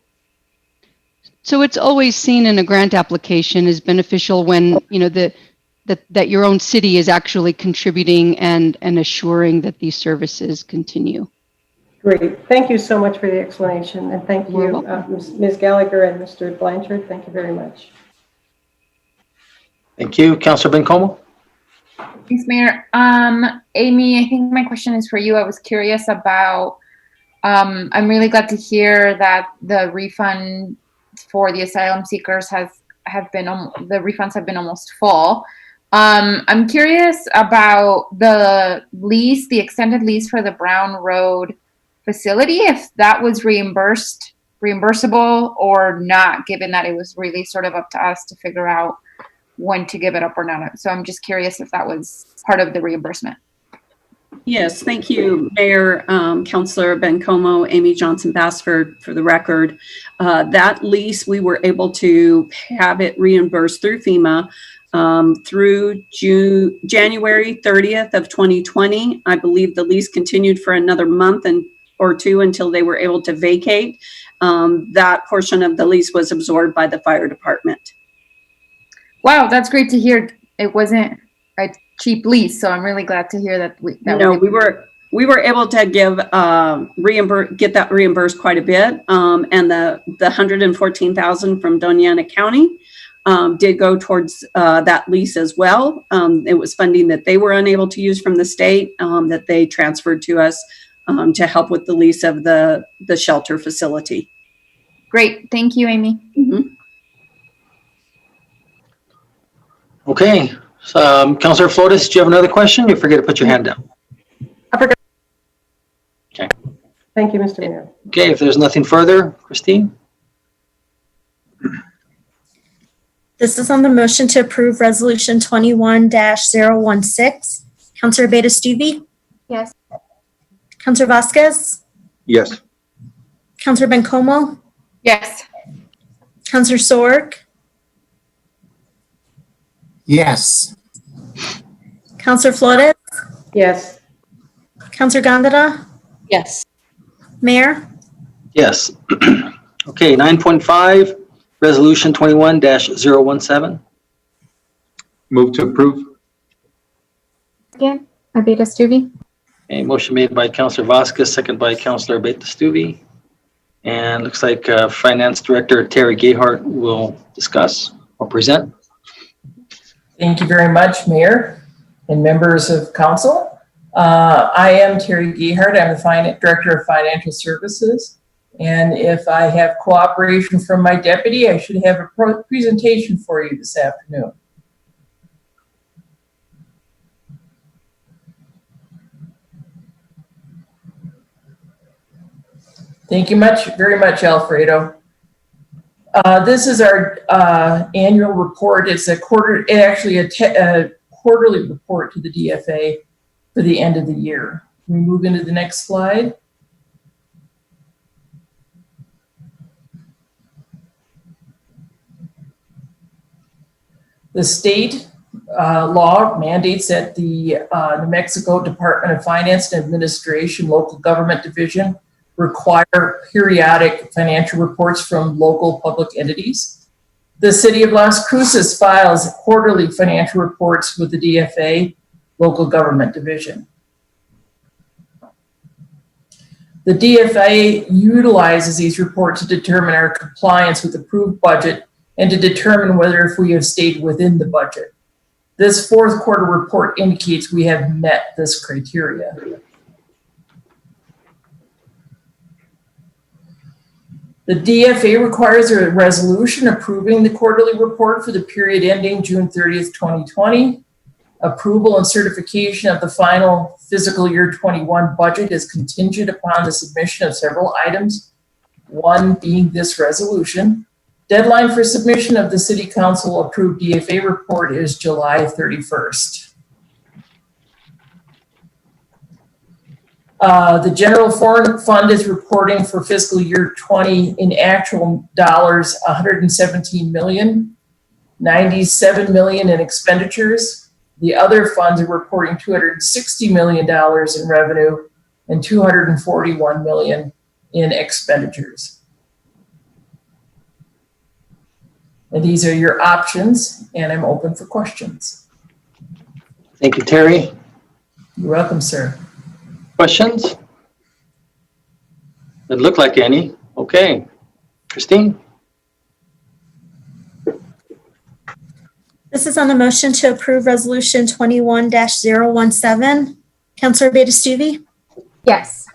So it's always seen in a grant application as beneficial when, you know, that your own city is actually contributing and assuring that these services continue. Great. Thank you so much for the explanation. And thank You're you, welcome. Ms. Gallagher and Mr. Blanchard. Thank you very much. Thank you. Councilor Bencomo? Thanks, Mayor. Amy, I think my question is for you. I was curious about, I'm really glad to hear that the refund for the asylum seekers the refunds have been almost full. I'm curious about the lease, the extended lease for the Brown Road facility, if that was reimbursable or not, given that it was really sort of up to us to figure out when to give it up or not. So I'm just curious if that was part of the reimbursement. Yes, thank you, Mayor, Councilor Bencomo, Amy Johnson-Bass for the record. That lease, we were able to have it reimbursed through FEMA through January 30th of 2020. I believe the lease continued for another month or two until they were able to vacate. That portion of the lease was absorbed by the fire department. Wow, that's great to hear. It wasn't a cheap lease, so I'm really glad to hear that. we were able to get that reimbursed quite a bit. And the 114,000 from Doña Ana County did go towards that lease as well. It was funding that they were unable to use from the state that they transferred to us to help with the lease of the shelter facility. Great. Thank you, Amy. Mhm. Okay, so Councilor Flores, do you have another question? You forget to put your hand down. I forgot. Okay. Thank you, Mr. Mayor. Okay, if there's nothing further, Christine? This is on the motion to approve Resolution 21-016. Counselor Beta Stuvi? Yes. Counselor Vasquez? Yes. Counselor Bencomo? Yes. Counselor Sorg? Yes. Counselor Flores? Yes. Counselor Gandara? Yes. Mayor? Yes. Okay, 9.5, Resolution 21-017. Move to approve. Again, Abita Stuvi. A motion made by Councilor Vasquez, second by Councilor Beta-Stuvi. And looks like Finance Director Terry Gayhart will discuss or present. Thank you very much, Mayor and members of council. I am Terry Gayhart. I'm the Director of Financial Services. And if I have cooperation from my deputy, I should have a presentation for you this afternoon. Thank you very much, Alfredo. This is our annual report. It's a quarterly report to the DFA for the end of the year. Can we move into the next slide? The state law mandates that the New Mexico Department of Finance and Administration Local Government Division require periodic financial reports from local public entities. The City of Las Cruces files quarterly financial reports with the DFA Local Government Division. The DFA utilizes these reports to determine our compliance with approved budget and to determine whether if we have stayed within the budget. This fourth quarter report indicates we have met this criteria. The DFA requires a resolution approving the quarterly report for the period ending June 30th, 2020. Approval and certification of the final fiscal year 21 budget is contingent upon the submission of several items, one being this resolution. Deadline for submission of the City Council approved DFA report is July 31st. The general foreign fund is reporting for fiscal year 20 in actual dollars, 117 million, 97 million in expenditures. The other funds are reporting $260 million in revenue and 241 million in expenditures. And these are your options, and I'm open for questions. Thank you, Terry. You're welcome, sir. Questions? It looked like any. Okay. Christine? This is on the motion to approve Resolution 21-017. Counselor Beta Stuvi? Yes.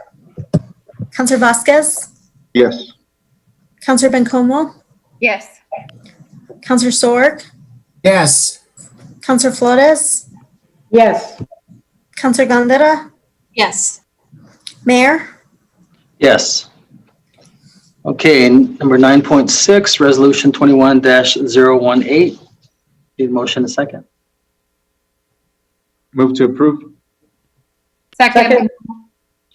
Counselor Vasquez? Yes. Counselor Bencomo? Yes. Counselor Sorg? Yes. Counselor Flores? Yes. Counselor Gandara? Yes. Mayor? Yes. Okay, number 9.6, Resolution 21-018. Need a motion a second. Move to approve. Second.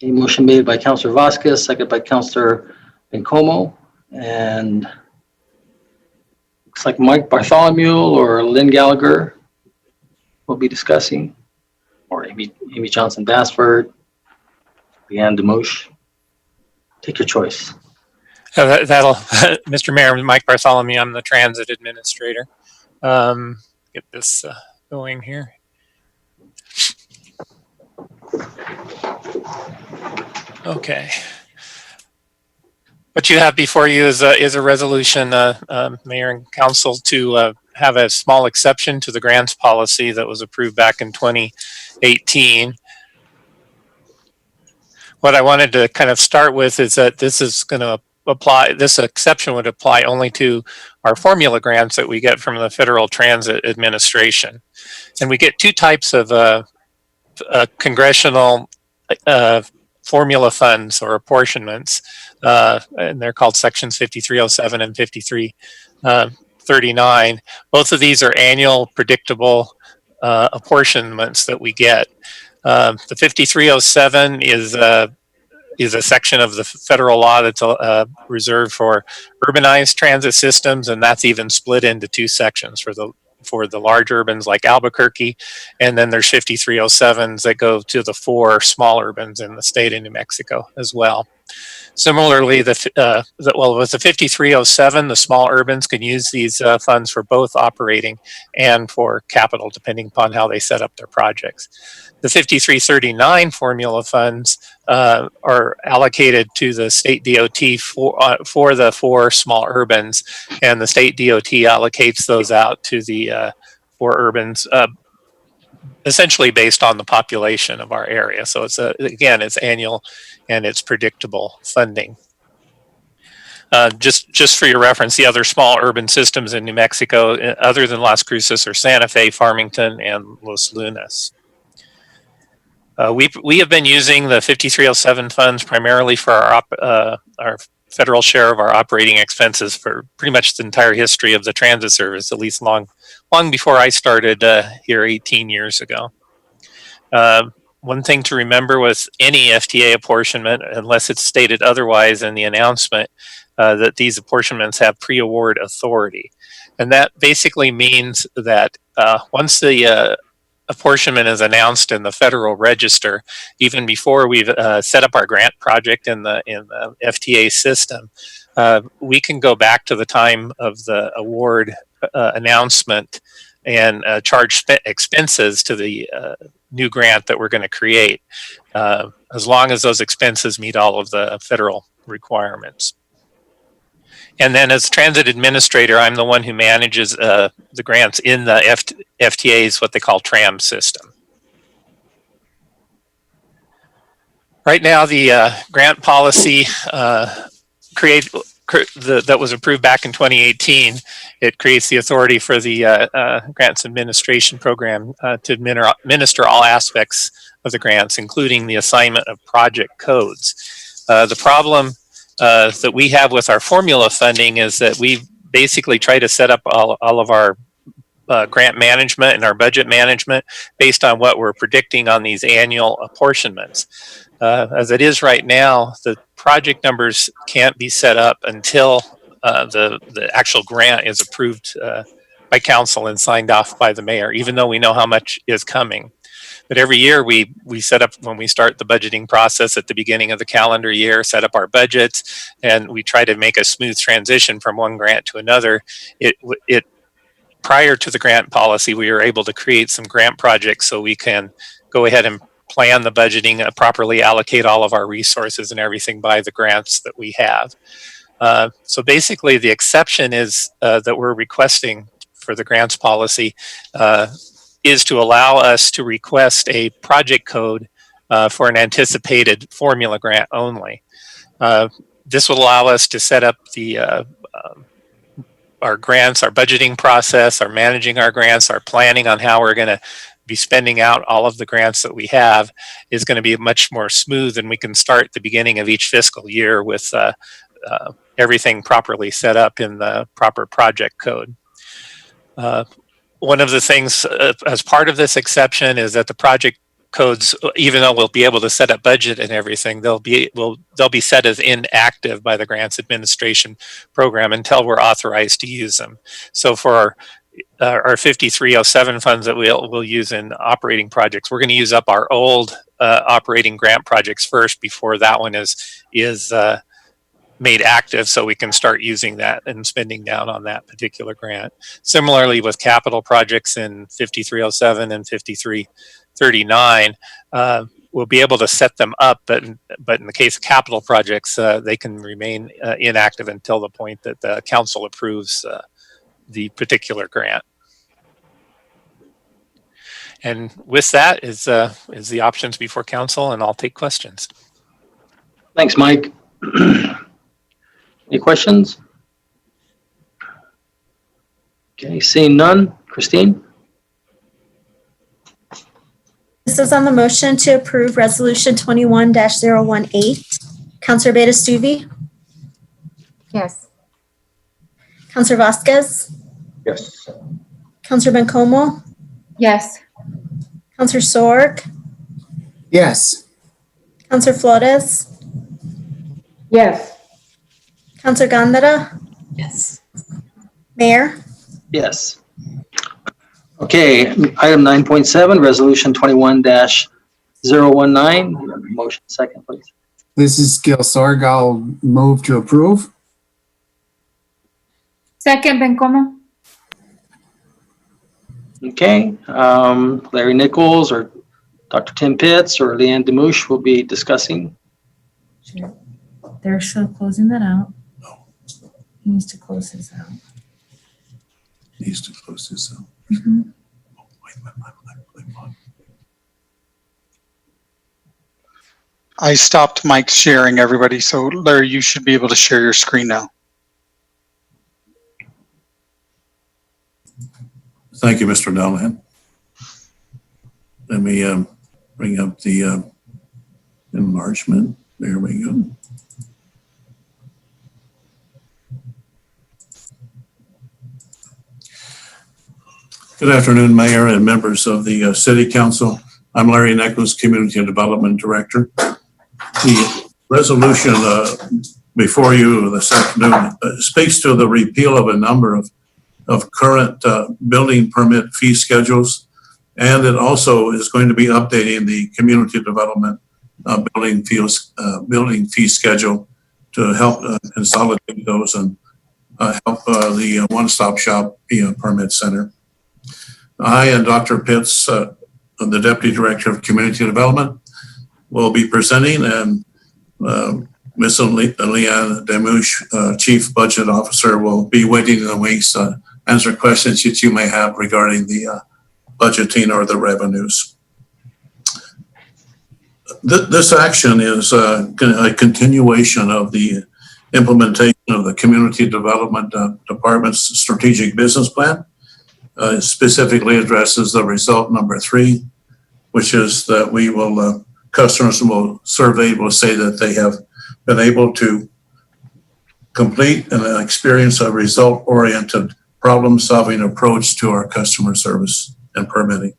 A motion made by Councilor Vasquez, second by Councilor Bencomo, and looks like Mike Bartholomew or Lynn Gallagher will be discussing, or Amy Johnson Bassford, Leanne DeMoche. Take your choice. That'll, Mr. Mayor, Mike Bartholomew, I'm the transit administrator. Get this going here. Okay. What you have before you is a resolution, Mayor and Council, to have a small exception to the grants policy that was approved back in 2018. What I wanted to kind of start with is that this is going to apply, this exception would apply only to our formula grants that we get from the Federal Transit Administration. And we get two types of congressional formula funds or apportionments, and they're called sections 5307 and 5339. Both of these are annual predictable apportionments that we get. The 5307 is a section of the federal law that's reserved for urbanized transit systems, and that's even split into two sections for the large urbans like Albuquerque, and then there's 5307s that go to the 4 small urbans in the state of New Mexico as well. Similarly, with the 5307, the small urbans can use these funds for both operating and for capital, depending upon how they set up their projects. The 5339 formula funds are allocated to the state DOT for the 4 small urbans, and the state DOT allocates those out to the 4 urbans, essentially based on the population of our area. So it's again, it's annual and it's predictable funding. Just for your reference, the other small urban systems in New Mexico, other than Las Cruces, are Santa Fe, Farmington, and Los Lunas. We have been using the 5307 funds primarily for our federal share of our operating expenses for pretty much the entire history of the transit service, at least long before I started here 18 years ago. One thing to remember with any FTA apportionment, unless it's stated otherwise in the announcement, that these apportionments have pre-award authority. And that basically means that once the apportionment is announced in the Federal Register, even before we've set up our grant project in the FTA system, we can go back to the time of the award announcement and charge expenses to the new grant that we're going to create, as long as those expenses meet all of the federal requirements. And then as transit administrator, I'm the one who manages the grants in the FTA's, what they call TRAM system. Right now, the grant policy that was approved back in 2018, it creates the authority for the grants administration program to administer all aspects of the grants, including the assignment of project codes. The problem that we have with our formula funding is that we basically try to set up all of our grant management and our budget management based on what we're predicting on these annual apportionments. As it is right now, the project numbers can't be set up until the actual grant is approved by council and signed off by the mayor, even though we know how much is coming. But every year we set up, when we start the budgeting process at the beginning of the calendar year, set up our budgets, and we try to make a smooth transition from one grant to another. Prior to the grant policy, we were able to create some grant projects so we can go ahead and plan the budgeting, properly allocate all of our resources and everything by the grants that we have. So basically the exception is that we're requesting for the grants policy is to allow us to request a project code for an anticipated formula grant only. This will allow us to set up our grants, our budgeting process, our managing our grants, our planning on how we're going to be spending out all of the grants that we have is going to be much more smooth, and we can start the beginning of each fiscal year with everything properly set up in the proper project code. One of the things as part of this exception is that the project codes, even though we'll be able to set up budget and everything, they'll be set as inactive by the grants administration program until we're authorized to use them. So for our 5307 funds that we'll use in operating projects, we're going to use up our old operating grant projects first before that one is made active, so we can start using that and spending down on that particular grant. Similarly with capital projects in 5307 and 5339, we'll be able to set them up, but in the case of capital projects, they can remain inactive until the point that the council approves the particular grant. And with that is the options before council, and I'll take questions. Thanks, Mike. Any questions? Okay, seeing none. Christine? This is on the motion to approve Resolution 21-018. Counselor Beta-Stuvi, Yes. Counselor Vasquez, Yes. Counselor Bencomo, Yes. Counselor Sorg, Yes. Counselor Flores, Yes. Counselor Gandara, Yes. Mayor. Yes. Okay, item 9.7, resolution 21-019. Motion second, please. This is Gil Sorg. I'll move to approve. Second, Bencomo. Okay, Larry Nichols or Dr. Tim Pitts or Leanne Demouche will be discussing. Sure. They're still closing that out. He needs to close this out. Needs to close this out. Mhm. I stopped Mike's sharing, everybody. So Larry, you should be able to share your screen now. Thank you, Mr. Delahan. Let me bring up the enlargement. There we go. Good afternoon, Mayor and members of the City Council. I'm Larry Nichols, Community Development Director. The resolution before you this afternoon speaks to the repeal of a number of current building permit fee schedules, and it also is going to be updating the community development building fee schedule to help consolidate those and help the one-stop shop be a permit center. I and Dr. Pitts, the Deputy Director of Community Development, will be presenting, and Ms. Leanne Demouche, Chief Budget Officer, will be waiting in the wings to answer questions that you may have regarding the budgeting or the revenues. This action is a continuation of the implementation of the Community Development Department's strategic business plan. It specifically addresses the result number 3, which is that we will, customers will survey will say that they have been able to complete and experience a result-oriented problem-solving approach to our customer service and permitting.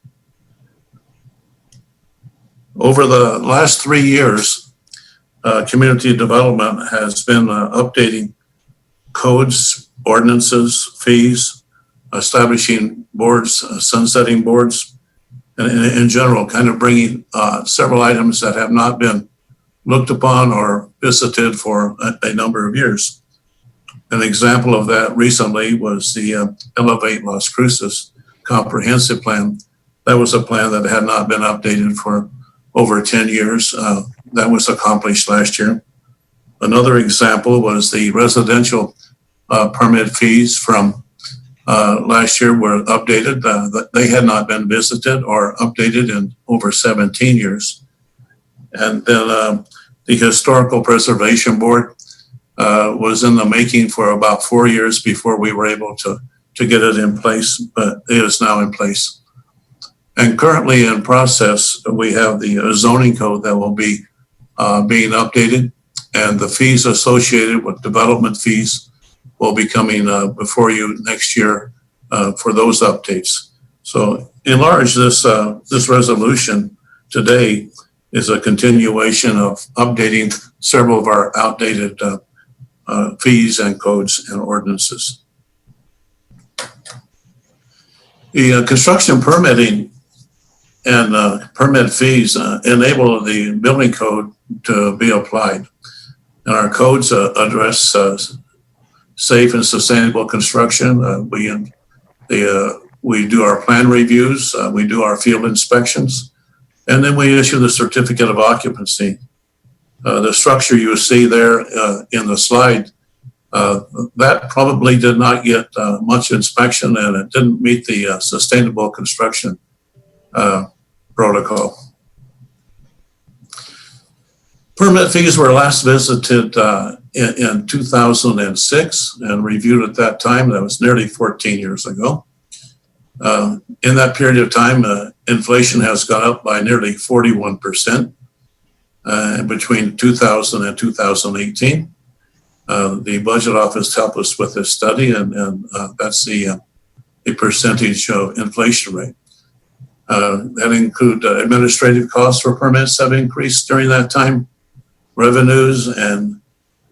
Over the last 3 years, community development has been updating codes, ordinances, fees, establishing boards, sunsetting boards, and in general, kind of bringing several items that have not been looked upon or visited for a number of years. An example of that recently was the Elevate Las Cruces comprehensive plan. That was a plan that had not been updated for over 10 years. That was accomplished last year. Another example was the residential permit fees from last year were updated. They had not been visited or updated in over 17 years. And then the Historical Preservation Board was in the making for about 4 years before we were able to get it in place, but it is now in place. And currently in process, we have the zoning code that will be being updated, and the fees associated with development fees will be coming before you next year for those updates. So in large, this resolution today is a continuation of updating several of our outdated fees and codes and ordinances. The construction permitting and permit fees enable the building code to be applied. And our codes address safe and sustainable construction. We do our plan reviews, we do our field inspections, And then we issue the certificate of occupancy. The structure you see there in the slide, that probably did not get much inspection, and it didn't meet the sustainable construction protocol. Permit fees were last visited in 2006 and reviewed at that time. That was nearly 14 years ago. In that period of time, inflation has gone up by nearly 41% between 2000 and 2018. The budget office helped us with this study, and that's the percentage of inflation rate. That include administrative costs for permits have increased during that time. Revenues and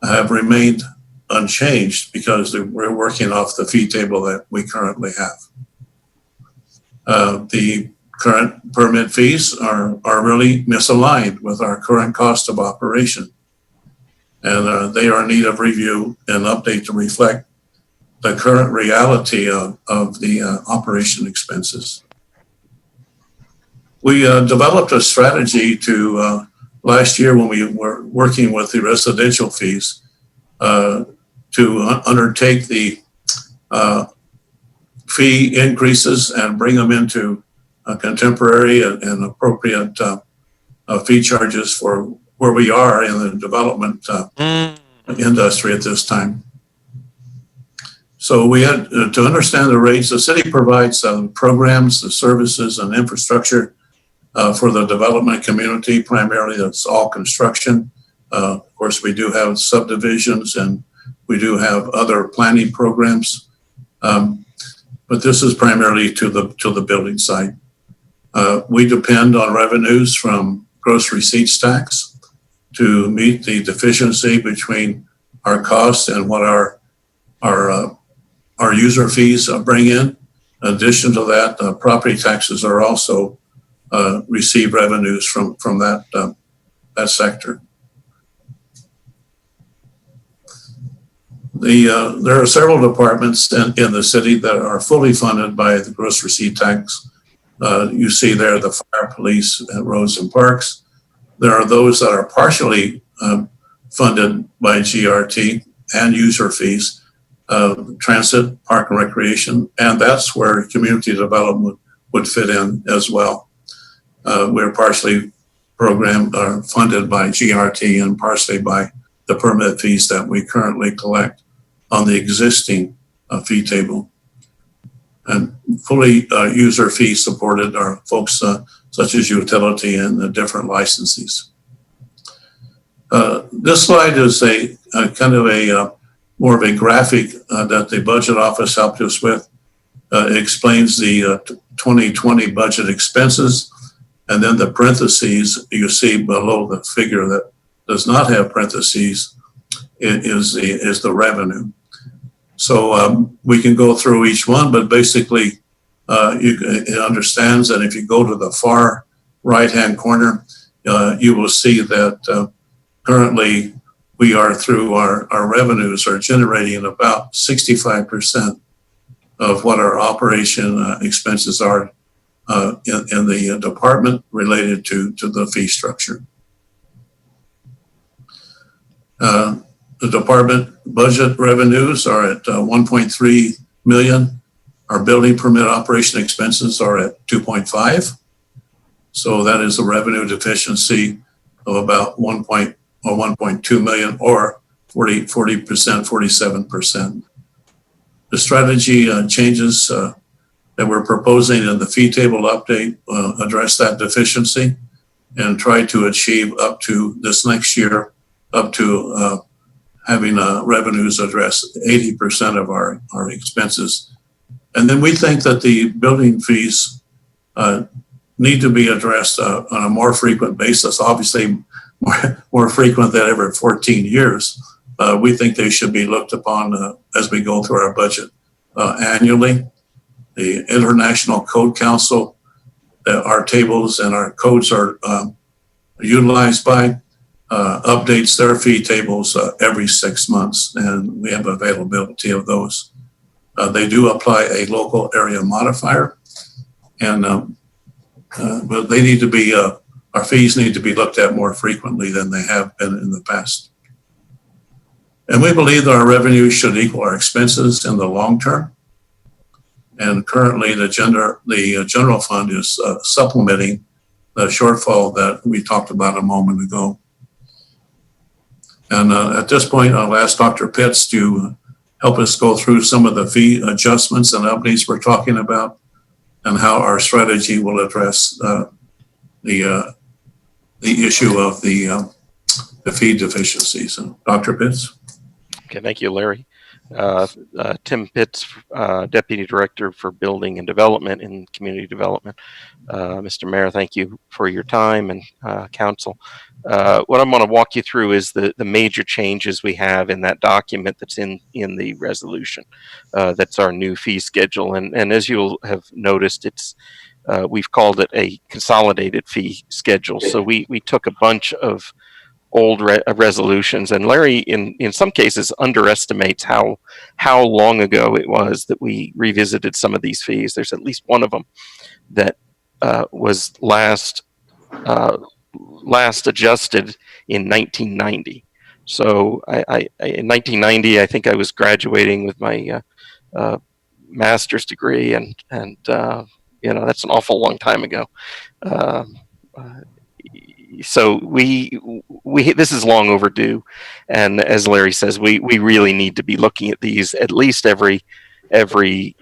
have remained unchanged because we're working off the fee table that we currently have. The current permit fees are really misaligned with our current cost of operation. And they are in need of review and update to reflect the current reality of the operation expenses. We developed a strategy to last year when we were working with the residential fees to undertake the fee increases and bring them into contemporary and appropriate fee charges for where we are in the development industry at this time. So we had to understand the rates. The city provides programs, the services, and infrastructure for the development community. Primarily, that's all construction. Of course, we do have subdivisions and we do have other planning programs, but this is primarily to the building side. We depend on revenues from gross receipts tax to meet the deficiency between our costs and what our user fees bring in. In addition to that, property taxes are also receive revenues from that sector. There are several departments in the city that are fully funded by the gross receipt tax. You see there the fire, police, and roads and parks. There are those that are partially funded by GRT and user fees, transit, park and recreation, and that's where community development would fit in as well. We're partially programmed or funded by GRT and partially by the permit fees that we currently collect on the existing fee table. And fully user fee supported are folks such as utility and the different licensees. This slide is a kind of a more of a graphic that the budget office helped us with. It explains the 2020 budget expenses, and then the parentheses you see below the figure that does not have parentheses is the revenue. So we can go through each one, but basically it understands that if you go to the far right-hand corner, you will see that currently we are through our revenues are generating about 65% of what our operation expenses are in the department related to the fee structure. The department budget revenues are at 1.3 million. Our building permit operation expenses are at 2.5. So that is a revenue deficiency of about 1.2 million or 40%, 47%. The strategy changes that we're proposing in the fee table update address that deficiency and try to achieve up to this next year, up to having revenues address 80% of our expenses. And then we think that the building fees need to be addressed on a more frequent basis, obviously more frequent than every 14 years. We think they should be looked upon as we go through our budget annually. The International Code Council, our tables and our codes are utilized by, updates their fee tables every 6 months, and we have availability of those. They do apply a local area modifier, and but they need to be our fees need to be looked at more frequently than they have been in the past. And we believe that our revenues should equal our expenses in the long term. And currently the general fund is supplementing the shortfall that we talked about a moment ago. And at this point, I'll ask Dr. Pitts to help us go through some of the fee adjustments and updates we're talking about and how our strategy will address the issue of the fee deficiencies. So, Dr. Pitts. Okay, thank you, Larry. Tim Pitts, Deputy Director for Building and Development and Community Development. Mr. Mayor, thank you for your time and council. What I'm going to walk you through is the major changes we have in that document that's in the resolution. That's our new fee schedule. And as you'll have noticed, it's we've called it a consolidated fee schedule. So we took a bunch of old resolutions, and Larry in some cases underestimates how long ago it was that we revisited some of these fees. There's at least one of them that was last adjusted in 1990. So in 1990, I think I was graduating with my master's degree, and you know, that's an awful long time ago. So we this is long overdue, and as Larry says, we really need to be looking at these at least every 3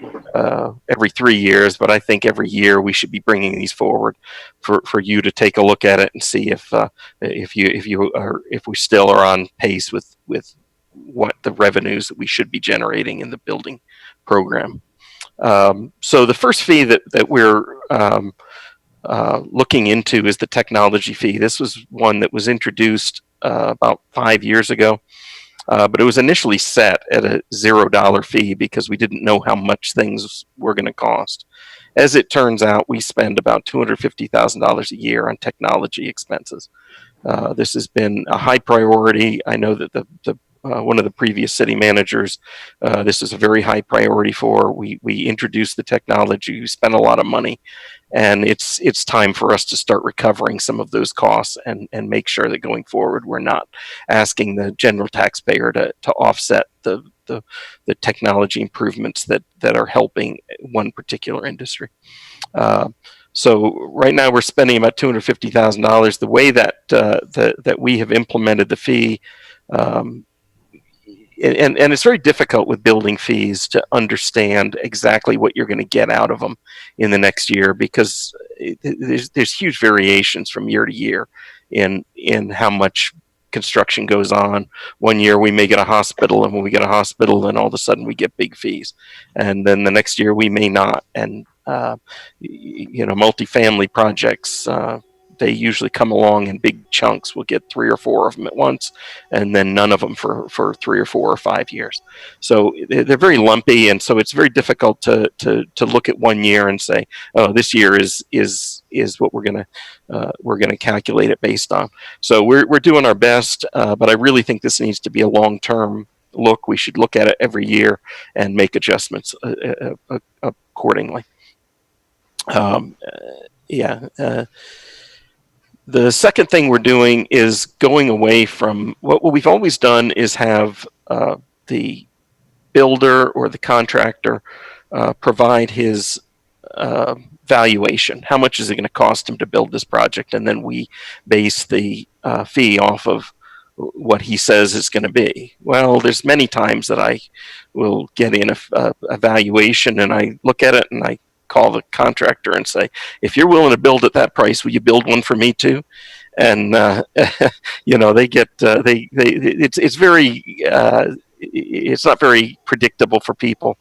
years, but I think every year we should be bringing these forward for you to take a look at it and see if we still are on pace with what the revenues that we should be generating in the building program. So the first fee that we're looking into is the technology fee. This was one that was introduced about 5 years ago, but it was initially set at a $0 fee because we didn't know how much things were going to cost. As it turns out, we spend about $250,000 a year on technology expenses. This has been a high priority. I know that the one of the previous city managers, this is a very high priority for. We introduced the technology, we spent a lot of money, and it's time for us to start recovering some of those costs and make sure that going forward we're not asking the general taxpayer to offset the technology improvements that are helping one particular industry. So right now we're spending about $250,000. The way that that we have implemented the fee, and it's very difficult with building fees to understand exactly what you're going to get out of them in the next year, because there's huge variations from year to year in how much construction goes on. One year we may get a hospital, and when we get a hospital, then all of a sudden we get big fees, and then the next year we may not. And you know, multifamily projects, they usually come along in big chunks. We'll get 3 or 4 of them at once, and then none of them for 3 or 4 or 5 years. So they're very lumpy, and so it's very difficult to look at one year and say, oh, this year is what we're gonna calculate it based on. So we're doing our best, but I really think this needs to be a long-term look. We should look at it every year and make adjustments accordingly. The second thing we're doing is going away from what we've always done is have the builder or the contractor provide his valuation. How much is it going to cost him to build this project? And then we base the fee off of what he says it's going to be. Well, there's many times that I will get in a valuation, and I look at it and I call the contractor and say, if you're willing to build at that price, will you build one for me too? And you know, they get it's not very predictable for people.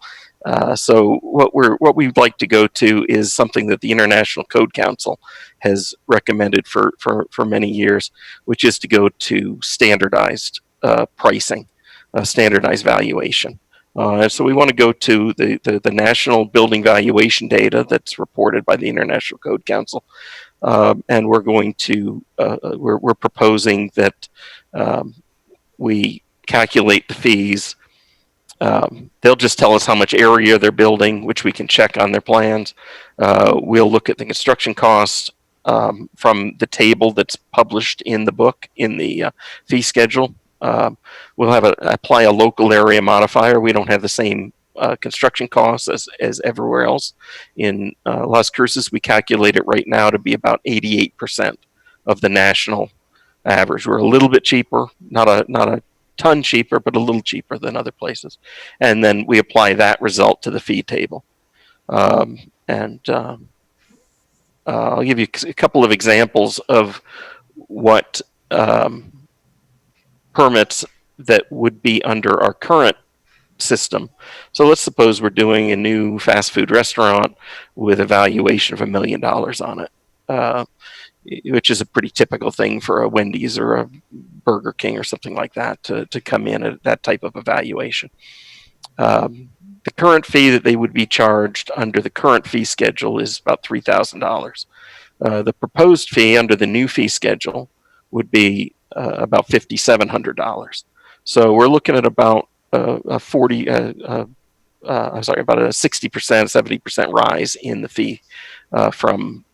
So what we'd like to go to is something that the International Code Council has recommended for many years, which is to go to standardized pricing, standardized valuation. So we want to go to the national building valuation data that's reported by the International Code Council, and we're going to we're proposing that we calculate the fees. They'll just tell us how much area they're building, which we can check on their plans. We'll look at the construction costs, from the table that's published in the book in the fee schedule. We'll have apply a local area modifier. We don't have the same construction costs as everywhere else. In Las Cruces, we calculate it right now to be about 88% of the national average. We're a little bit cheaper, not a ton cheaper, but a little cheaper than other places. And then we apply that result to the fee table. I'll give you a couple of examples of what permits that would be under our current system. So let's suppose we're doing a new fast food restaurant with a valuation of $1 million on it, which is a pretty typical thing for a Wendy's or a Burger King or something like that to come in at that type of evaluation. The current fee that they would be charged under the current fee schedule is about $3,000. The proposed fee under the new fee schedule would be about $5,700. So we're looking at about about a 60%, 70% rise in the fee from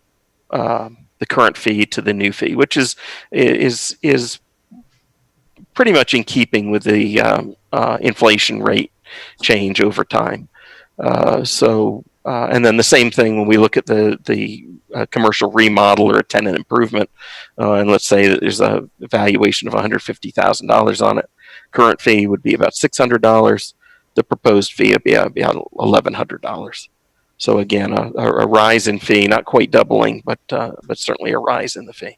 the current fee to the new fee, which is pretty much in keeping with the inflation rate change over time. And then the same thing when we look at the commercial remodel or a tenant improvement, and let's say that there's a valuation of $150,000 on it. Current fee would be about $600. The proposed fee would be about $1,100. So again, a rise in fee, not quite doubling, but certainly a rise in the fee.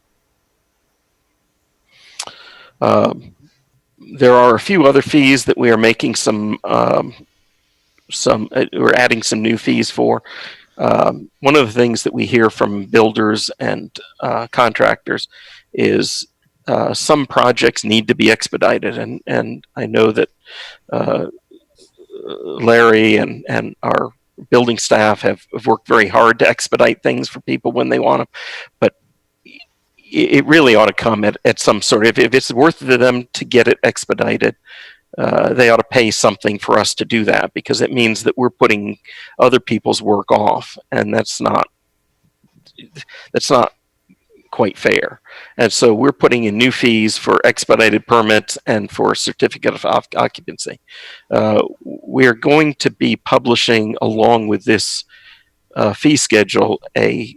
There are a few other fees that we are making we're adding some new fees for. One of the things that we hear from builders and contractors is some projects need to be expedited, and I know that Larry and our building staff have worked very hard to expedite things for people when they want them, but it really ought to come at some sort of, if it's worth it to them to get it expedited, they ought to pay something for us to do that, because it means that we're putting other people's work off, and that's not quite fair. And so we're putting in new fees for expedited permits and for certificate of occupancy. We're going to be publishing, along with this fee schedule, a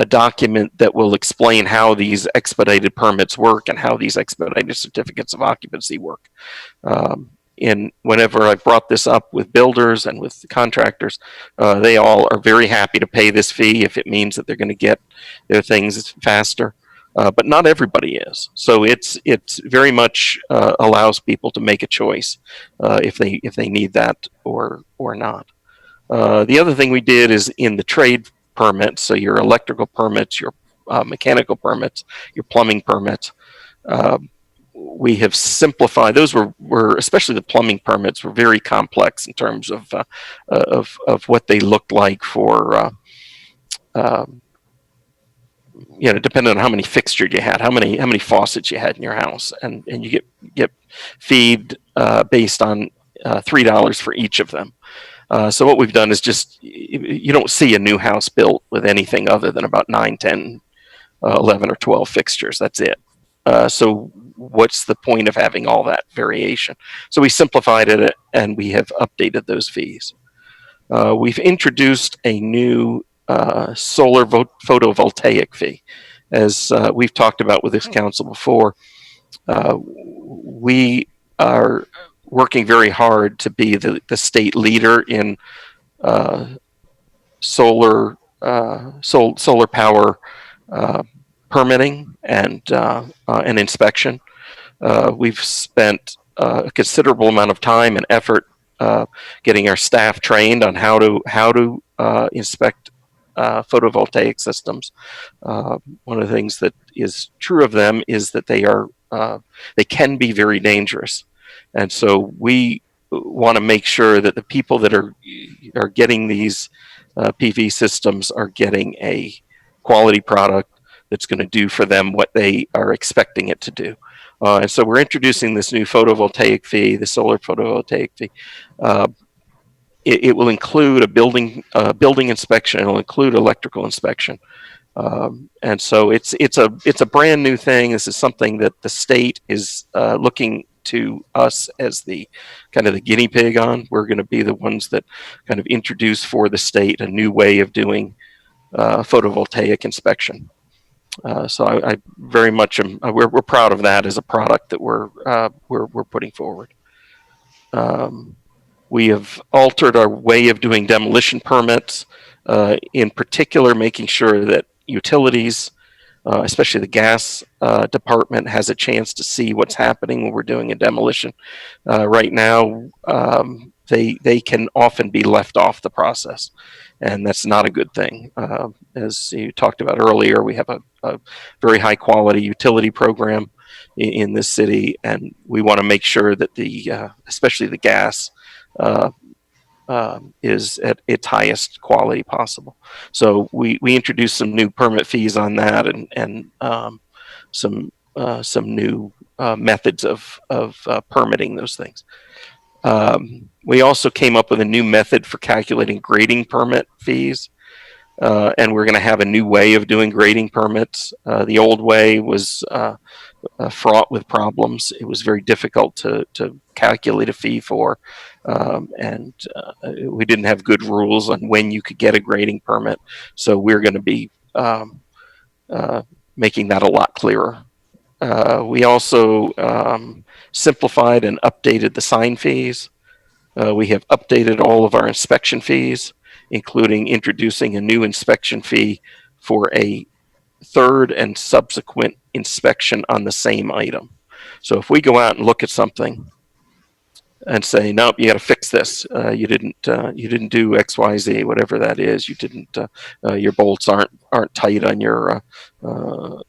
document that will explain how these expedited permits work and how these expedited certificates of occupancy work. And whenever I brought this up with builders and with the contractors, they all are very happy to pay this fee if it means that they're going to get their things faster. But not everybody is. So it's very much allows people to make a choice if they need that or not. The other thing we did is in the trade permits, so your electrical permits, your mechanical permits, your plumbing permits, we have simplified. Those were especially the plumbing permits were very complex in terms of what they looked like for depending on how many fixtures you had, how many faucets you had in your house, and you get feed based on $3 for each of them. So what we've done is just, you don't see a new house built with anything other than about 9, 10, 11 or 12 fixtures. That's it. So what's the point of having all that variation? So we simplified it and we have updated those fees. We've introduced a new solar photovoltaic fee. As we've talked about with this council before, we are working very hard to be the state leader in solar power permitting and inspection. We've spent a considerable amount of time and effort getting our staff trained on how to inspect photovoltaic systems. One of the things that is true of them is that they can be very dangerous, and so we want to make sure that the people that are getting these PV systems are getting a quality product that's going to do for them what they are expecting it to do. And so we're introducing this new photovoltaic fee, the solar photovoltaic fee. It will include a building inspection. It will include electrical inspection. And so it's a brand new thing. This is something that the state is looking to us as the kind of the guinea pig on. We're going to be the ones that kind of introduce for the state a new way of doing photovoltaic inspection. So I very much am. We're proud of that as a product that we're putting forward. We have altered our way of doing demolition permits, in particular, making sure that utilities, especially the gas department, has a chance to see what's happening when we're doing a demolition. Right now, they can often be left off the process, and that's not a good thing. As you talked about earlier, we have a very high quality utility program in this city, and we want to make sure that especially the gas, is at its highest quality possible. So we introduced some new permit fees on that, and some new methods of permitting those things. We also came up with a new method for calculating grading permit fees, and we're going to have a new way of doing grading permits. The old way was fraught with problems. It was very difficult to calculate a fee for, and we didn't have good rules on when you could get a grading permit. So we're going to be making that a lot clearer. We also simplified and updated the sign fees. We have updated all of our inspection fees, including introducing a new inspection fee for a third and subsequent inspection on the same item. So if we go out and look at something and say, nope, you got to fix this. You didn't do X, Y, Z, whatever that is. You didn't. Your bolts aren't tight on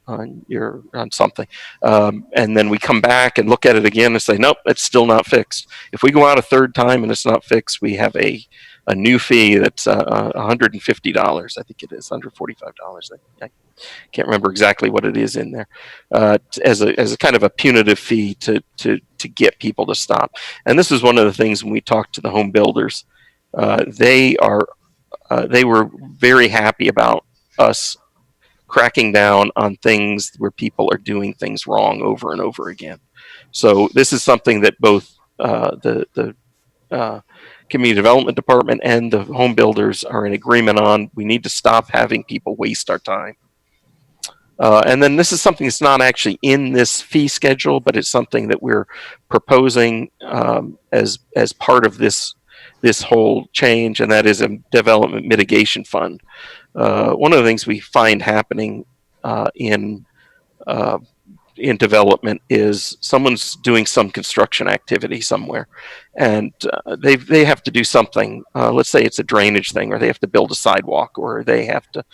on something. And then we come back and look at it again and say, nope, it's still not fixed. If we go out a third time and it's not fixed, we have a new fee that's $150. I think it is $145. I can't remember exactly what it is in there, as a kind of a punitive fee to get people to stop. And this is one of the things when we talked to the home builders, they were very happy about us cracking down on things where people are doing things wrong over and over again. So this is something that both the community development department and the home builders are in agreement on. We need to stop having people waste our time. And then this is something that's not actually in this fee schedule, but it's something that we're proposing as part of this whole change, and that is a development mitigation fund. One of the things we find happening in development is someone's doing some construction activity somewhere, and they have to do something. Let's say it's a drainage thing, or they have to build a sidewalk, or they have to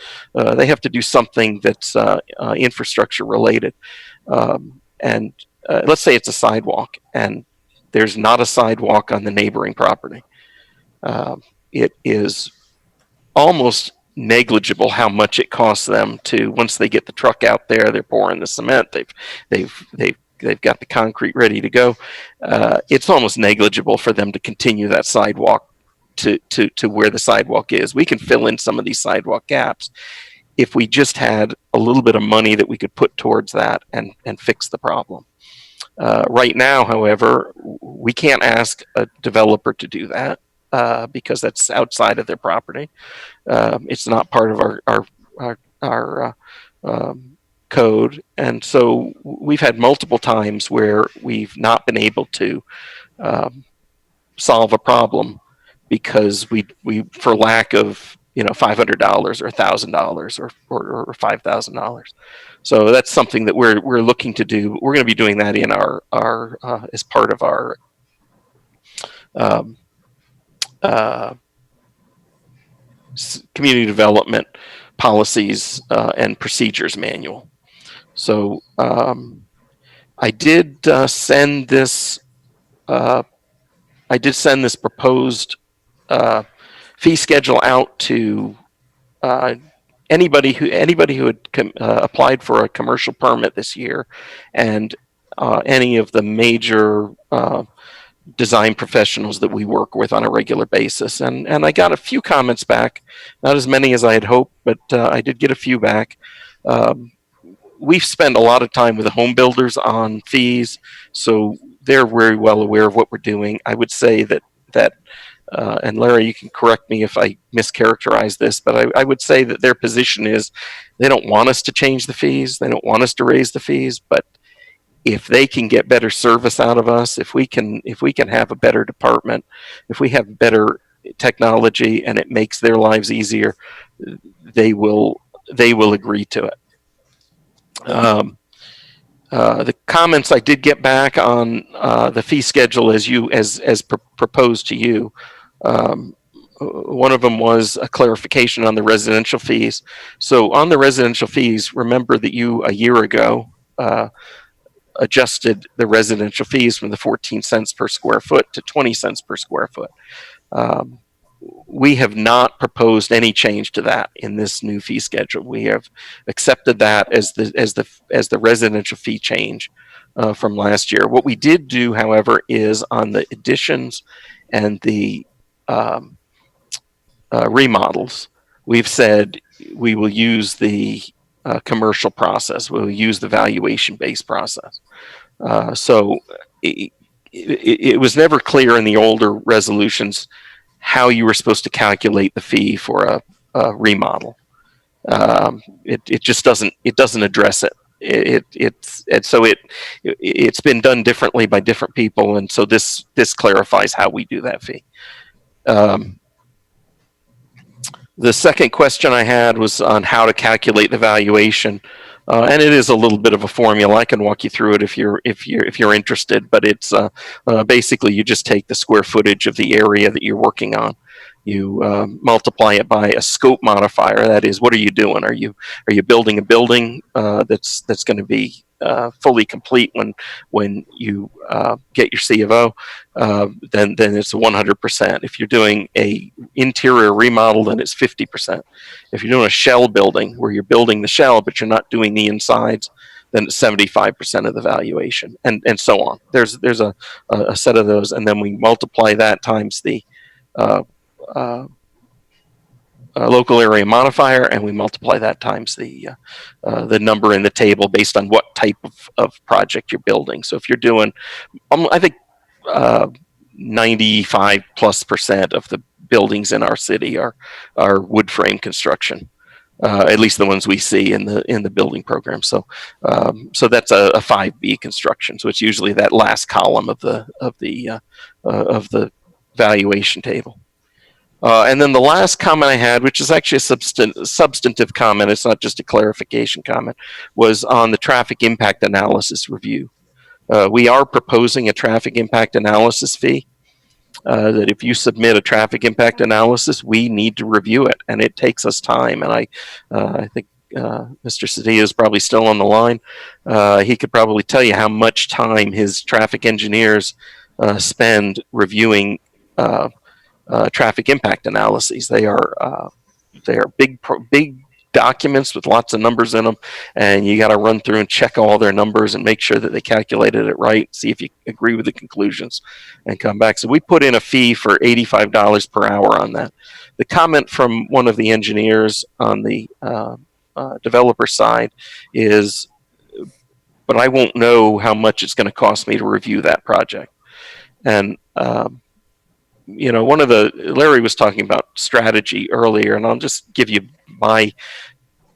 do something that's infrastructure related. And let's say it's a sidewalk, and there's not a sidewalk on the neighboring property. It is almost negligible how much it costs them to, once they get the truck out there, they're pouring the cement, they've got the concrete ready to go. It's almost negligible for them to continue that sidewalk to where the sidewalk is. We can fill in some of these sidewalk gaps if we just had a little bit of money that we could put towards that and fix the problem. Right now, however, we can't ask a developer to do that. Because that's outside of their property. It's not part of our code. And so we've had multiple times where we've not been able to solve a problem because we for lack of $500 or $1,000 or $5,000. So that's something that we're looking to do. We're going to be doing that in our as part of our community development policies and procedures manual. So I did send this. I did send this proposed fee schedule out to anybody who had applied for a commercial permit this year, and any of the major design professionals that we work with on a regular basis. And I got a few comments back, not as many as I had hoped, but I did get a few back. We've spent a lot of time with the home builders on fees, so they're very well aware of what we're doing. I would say that and Larry, you can correct me if I mischaracterize this, but I would say that their position is they don't want us to change the fees, they don't want us to raise the fees, but if they can get better service out of us, if we can have a better department, if we have better technology and it makes their lives easier, they will agree to it. The comments I did get back on the fee schedule as proposed to you. One of them was a clarification on the residential fees. So on the residential fees, remember that you a year ago adjusted the residential fees from the 14 cents per square foot to 20 cents per square foot. We have not proposed any change to that in this new fee schedule. We have accepted that as the residential fee change from last year. What we did do, however, is on the additions and the remodels, we've said we will use the commercial process. We'll use the valuation-based process. So it was never clear in the older resolutions how you were supposed to calculate the fee for a remodel. It just doesn't address it. It's been done differently by different people, and so this clarifies how we do that fee. The second question I had was on how to calculate the valuation, and it is a little bit of a formula. I can walk you through it if you're interested. But it's basically you just take the square footage of the area that you're working on. You multiply it by a scope modifier. That is, what are you doing? Are you building a building that's going to be fully complete when you get your C of O? Then it's 100%. If you're doing a interior remodel, then it's 50%. If you're doing a shell building where you're building the shell but you're not doing the insides, then it's 75% of the valuation, and so on. There's a set of those, and then we multiply that times the local area modifier, and we multiply that times the number in the table based on what type of project you're building. So if you're doing, I think 95+% of the buildings in our city are wood frame construction, at least the ones we see in the building program. So that's a 5B construction. So it's usually that last column of the valuation table. And then the last comment I had, which is actually a substantive comment, it's not just a clarification comment, was on the traffic impact analysis review. We are proposing a traffic impact analysis fee, that if you submit a traffic impact analysis, we need to review it, and it takes us time. And I think Mr. Cedillo is probably still on the line. He could probably tell you how much time his traffic engineers spend reviewing traffic impact analyses. They are big documents with lots of numbers in them, and you got to run through and check all their numbers and make sure that they calculated it right, see if you agree with the conclusions, and come back. So we put in a fee for $85 per hour on that. The comment from one of the engineers on the developer side is, but I won't know how much it's going to cost me to review that project. And Larry was talking about strategy earlier, and I'll just give you my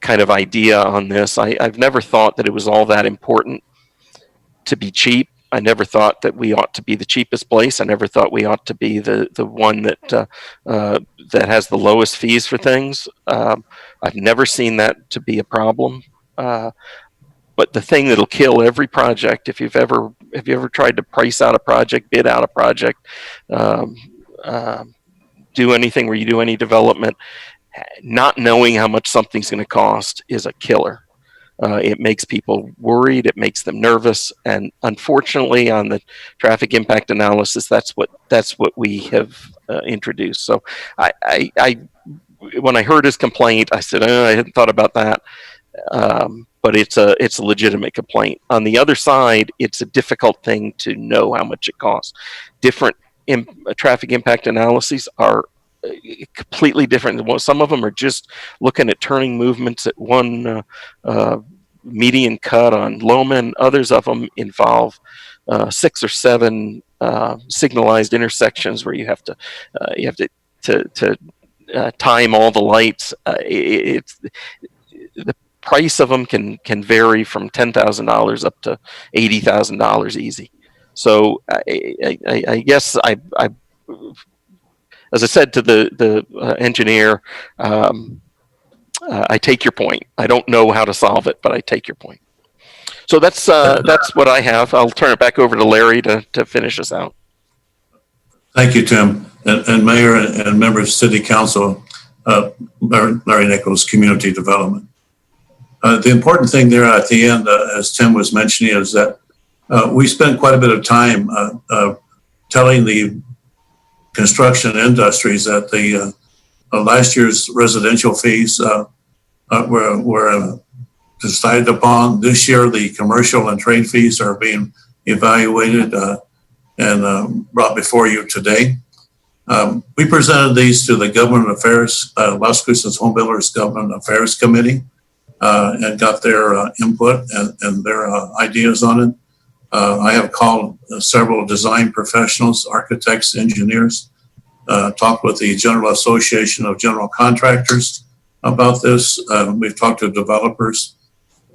kind of idea on this. I've never thought that it was all that important to be cheap. I never thought that we ought to be the cheapest place. I never thought we ought to be the one that has the lowest fees for things. I've never seen that to be a problem. But the thing that'll kill every project, if you've ever tried to price out a project, bid out a project, do anything where you do any development, not knowing how much something's going to cost is a killer. It makes people worried, it makes them nervous, and unfortunately on the traffic impact analysis, that's what we have introduced. So I when I heard his complaint, I said, I hadn't thought about that. but it's a legitimate complaint. On the other side, it's a difficult thing to know how much it costs. Different traffic impact analyses are completely different. Some of them are just looking at turning movements at one median cut on Loman. Others of them involve 6 or 7 signalized intersections where you have to time all the lights. It's the price of them can vary from $10,000 up to $80,000 easy. So I guess I as I said to the engineer, I take your point. I don't know how to solve it, but I take your point. So that's what I have. I'll turn it back over to Larry to finish us out. Thank you, Tim, and Mayor and members of City Council, Larry Nichols, Community Development. The important thing there at the end, as Tim was mentioning, is that we spent quite a bit of time telling the construction industries that the last year's residential fees were decided upon. This year, the commercial and trade fees are being evaluated and brought before you today. We presented these to the Government Affairs, Las Cruces Home Builders Government Affairs Committee, and got their input and their ideas on it. I have called several design professionals, architects, engineers, talked with the General Association of General Contractors about this. We've talked to developers.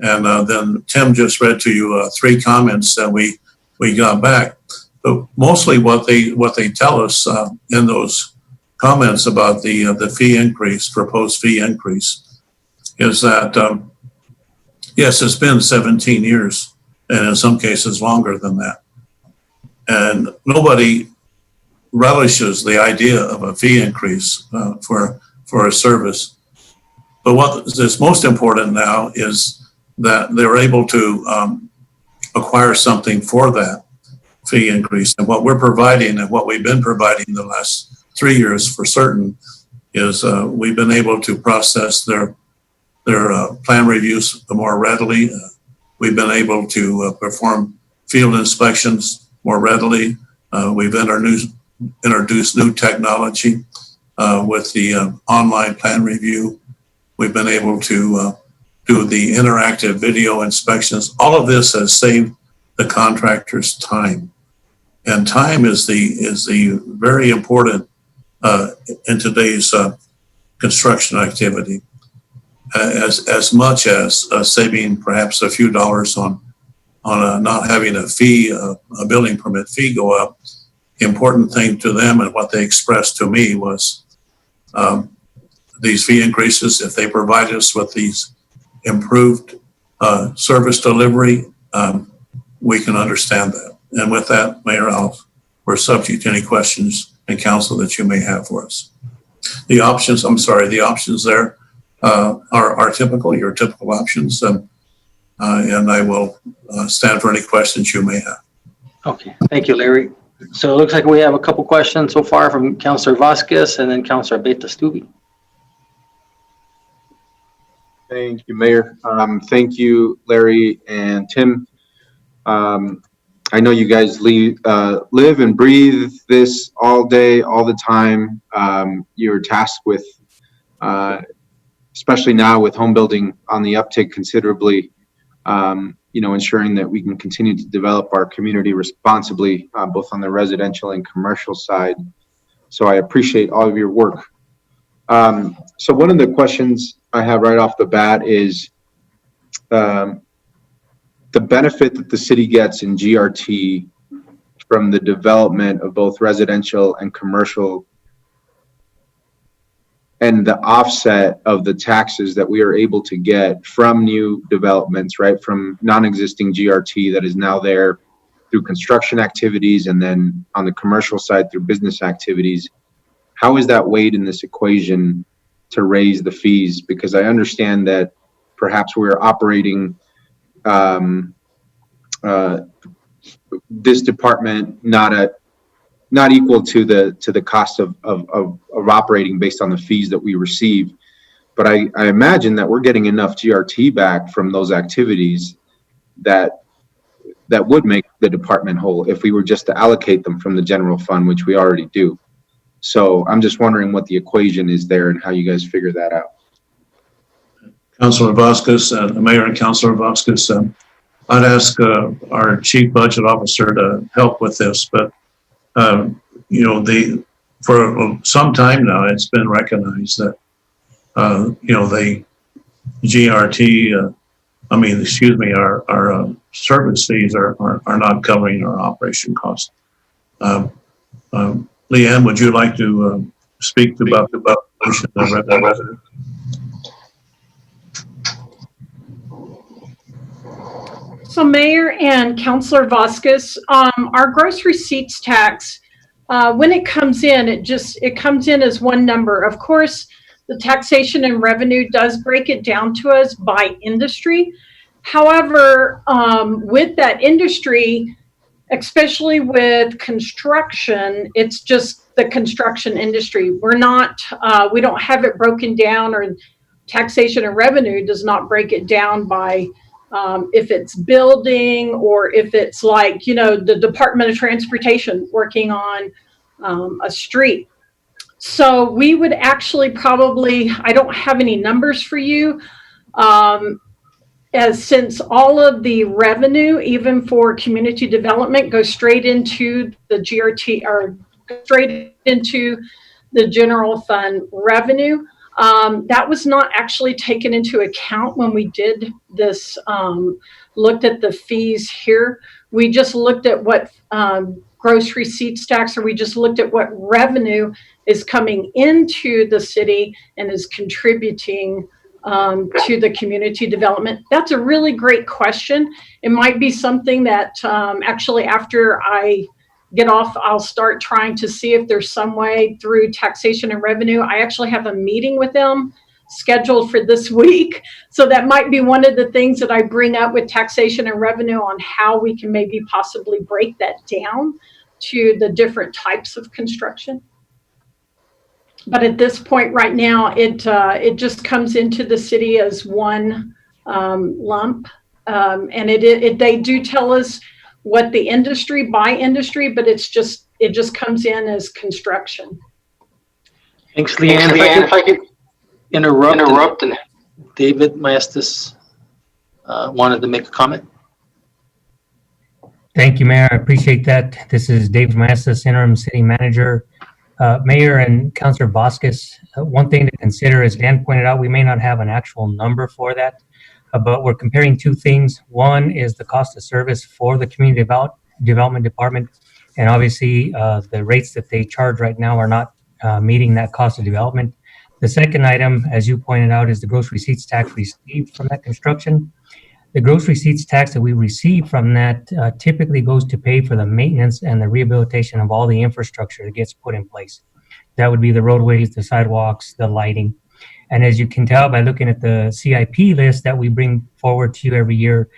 And then Tim just read to you 3 comments that we got back. But mostly what they tell us in those comments about the fee increase, proposed fee increase, is that, yes, it's been 17 years, and in some cases longer than that. And nobody relishes the idea of a fee increase for a service. But what is most important now is that they're able to acquire something for that fee increase. And what we're providing and what we've been providing the last 3 years for certain is we've been able to process their plan reviews more readily. We've been able to perform field inspections more readily. We've introduced new technology with the online plan review. We've been able to do the interactive video inspections. All of this has saved the contractors time, and time is the very important in today's construction activity. As much as saving perhaps a few dollars on not having a fee, a building permit fee go up, the important thing to them and what they expressed to me was these fee increases, if they provide us with these improved service delivery, we can understand that. And with that, Mayor, we're subject to any questions and counsel that you may have for us. The options there are typical, your typical options, and I will stand for any questions you may have. Okay, thank you, Larry. So it looks like we have a couple questions so far from Councilor Vasquez and then Councilor Beta-Stubbe. Thank you, Mayor. Thank you, Larry and Tim. I know you guys live and breathe this all day, all the time. You're tasked with, especially now with home building on the uptick considerably, ensuring that we can continue to develop our community responsibly, both on the residential and commercial side. So I appreciate all of your work. So one of the questions I have right off the bat is the benefit that the city gets in GRT from the development of both residential and commercial, and the offset of the taxes that we are able to get from new developments, right? From non-existing GRT that is now there through construction activities, and then on the commercial side through business activities. How is that weighed in this equation to raise the fees? Because I understand that perhaps we're operating this department not equal to the cost of operating based on the fees that we receive. But I imagine that we're getting enough GRT back from those activities that would make the department whole if we were just to allocate them from the general fund, which we already do. So I'm just wondering what the equation is there and how you guys figure that out. Councilor Vasquez, Mayor and Councilor Vasquez, I'd ask our Chief Budget Officer to help with this, but you know, for some time now, it's been recognized that you know, the GRT, our service fees are not covering our operation costs. Leanne, would you like to speak about the revenue? So Mayor and Councilor Vasquez, our gross receipts tax, when it comes in, it comes in as one number. Of course, the taxation and revenue does break it down to us by industry. However, with that industry, especially with construction, it's just the construction industry. We don't have it broken down, or taxation and revenue does not break it down by if it's building, or if it's like, you know, the Department of Transportation working on a street. So we would actually probably, I don't have any numbers for you, as since all of the revenue, even for community development, goes straight into the GRT, or straight into the general fund revenue. That was not actually taken into account when we did this, looked at the fees here. We just looked at what gross receipts tax, or we just looked at what revenue is coming into the city and is contributing to the community development. That's a really great question. It might be something that actually after I get off, I'll start trying to see if there's some way through taxation and revenue. I actually have a meeting with them scheduled for this week. So that might be one of the things that I bring up with taxation and revenue, on how we can maybe possibly break that down to the different types of construction. But at this point right now, it just comes into the city as one lump. And they do tell us what the industry by industry, but it just comes in as construction. Thanks, Leanne. If I could interrupt. David Maestas wanted to make a comment. Thank you, Mayor. I appreciate that. This is David Maestas, Interim City Manager. Mayor and Councilor Vasquez, one thing to consider, as Dan pointed out, we may not have an actual number for that, but we're comparing two things. One is the cost of service for the Community Development Department, and obviously the rates that they charge right now are not meeting that cost of development. The second item, as you pointed out, is the gross receipts tax received from that construction. The gross receipts tax that we receive from that typically goes to pay for the maintenance and the rehabilitation of all the infrastructure that gets put in place. That would be the roadways, the sidewalks, the lighting. And as you can tell by looking at the CIP list that we bring forward to you every year,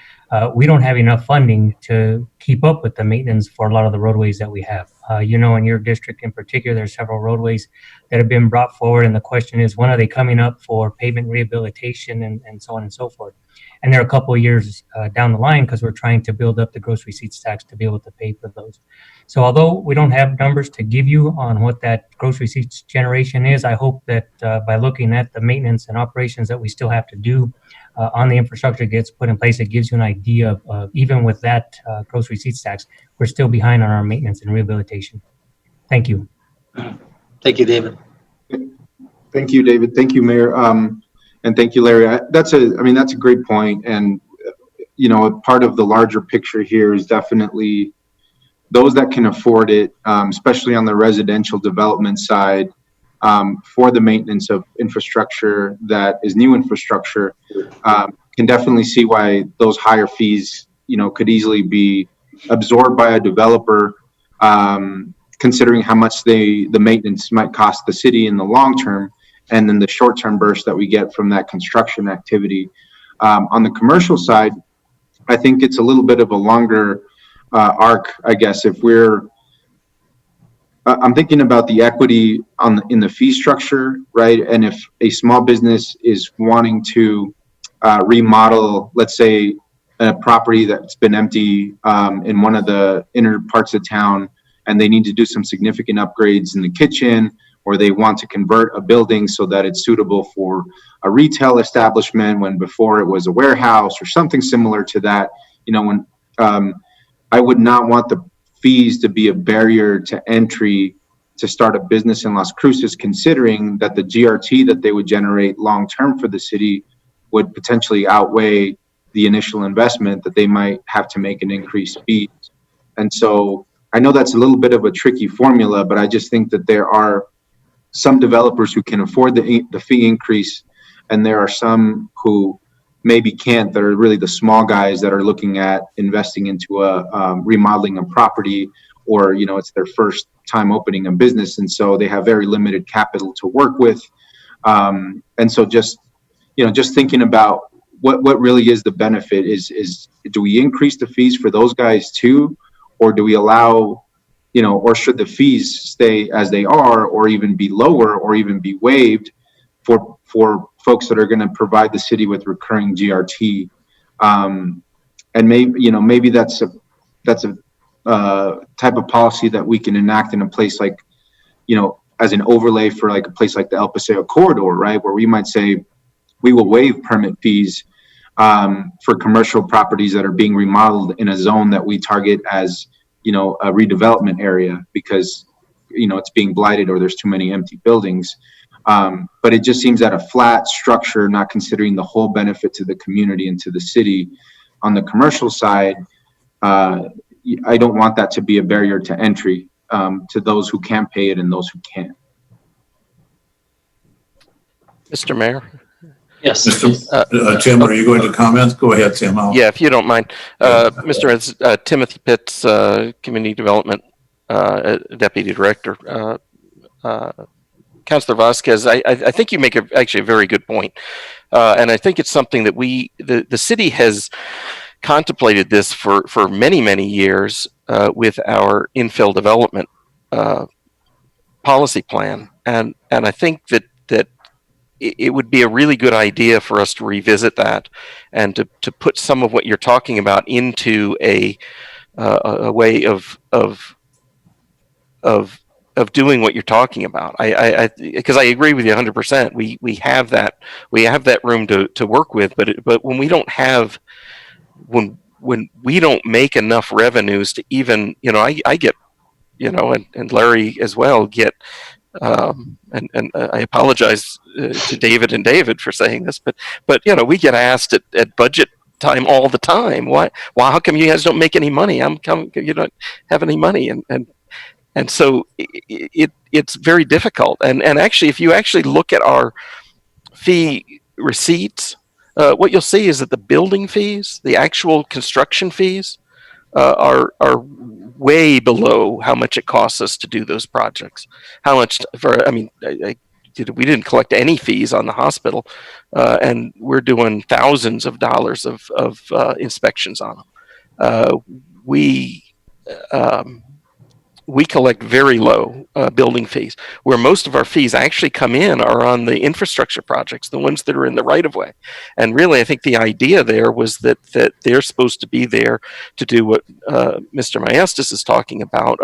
we don't have enough funding to keep up with the maintenance for a lot of the roadways that we have. You know, in your district in particular, there's several roadways that have been brought forward, and the question is, when are they coming up for pavement rehabilitation and so on and so forth? And they're a couple of years down the line, because we're trying to build up the gross receipts tax to be able to pay for those. So although we don't have numbers to give you on what that gross receipts generation is, I hope that by looking at the maintenance and operations that we still have to do on the infrastructure gets put in place, it gives you an idea of even with that gross receipts tax, we're still behind on our maintenance and rehabilitation. Thank you. Thank you, David. Thank you, David. Thank you, Mayor. And thank you, Larry. That's a great point. And, you know, part of the larger picture here is definitely those that can afford it, especially on the residential development side, for the maintenance of infrastructure that is new infrastructure, can definitely see why those higher fees, you know, could easily be absorbed by a developer, considering how much the maintenance might cost the city in the long term, and then the short-term burst that we get from that construction activity. On the commercial side, I think it's a little bit of a longer arc, I guess. If we're I'm thinking about the equity in the fee structure, right? And if a small business is wanting to remodel, let's say, a property that's been empty in one of the inner parts of town, and they need to do some significant upgrades in the kitchen, or they want to convert a building so that it's suitable for a retail establishment when before it was a warehouse or something similar to that. When I would not want the fees to be a barrier to entry to start a business in Las Cruces, considering that the GRT that they would generate long term for the city would potentially outweigh the initial investment that they might have to make an increased fees. And so I know that's a little bit of a tricky formula, but I just think that there are some developers who can afford the fee increase, and there are some who maybe can't, that are really the small guys that are looking at investing into a remodeling a property, or it's their first time opening a business, and so they have very limited capital to work with. And so just thinking about what really is the benefit is do we increase the fees for those guys too, or do we allow, or should the fees stay as they are, or even be lower, or even be waived for folks that are going to provide the city with recurring GRT? And maybe that's a type of policy that we can enact in a place like, as an overlay for like a place like the El Paseo corridor, right, where we might say we will waive permit fees for commercial properties that are being remodeled in a zone that we target as a redevelopment area, because it's being blighted or there's too many empty buildings. But it just seems that a flat structure, not considering the whole benefit to the community and to the city on the commercial side, I don't want that to be a barrier to entry to those who can pay it and those who can't. Mr. Mayor? Yes. Tim, are you going to comment? Go ahead, Tim. Yeah, if you don't mind. Mr. Timothy Pitts, Community Development Deputy Director. Councilor Vasquez, I think you make actually a very good point. And I think it's something that the city has contemplated this for many, many years with our infill development policy plan. And I think that it would be a really good idea for us to revisit that and to put some of what you're talking about into a way of doing what you're talking about. Because I agree with you 100%. We have that room to work with, but when we don't have, when we don't make enough revenues to even, I get, and Larry as well get, and I apologize to David and David for saying this, but we get asked at budget time all the time, why how come you guys don't make any money? How come you don't have any money? And so it's very difficult. And actually, if you actually look at our fee receipts, what you'll see is that the building fees, the actual construction fees, are way below how much it costs us to do those projects. How much we didn't collect any fees on the hospital, and we're doing thousands of dollars of inspections on them. We collect very low building fees. Where most of our fees actually come in are on the infrastructure projects, the ones that are in the right of way. And really, I think the idea there was that they're supposed to be there to do what Mr. Maestas is talking about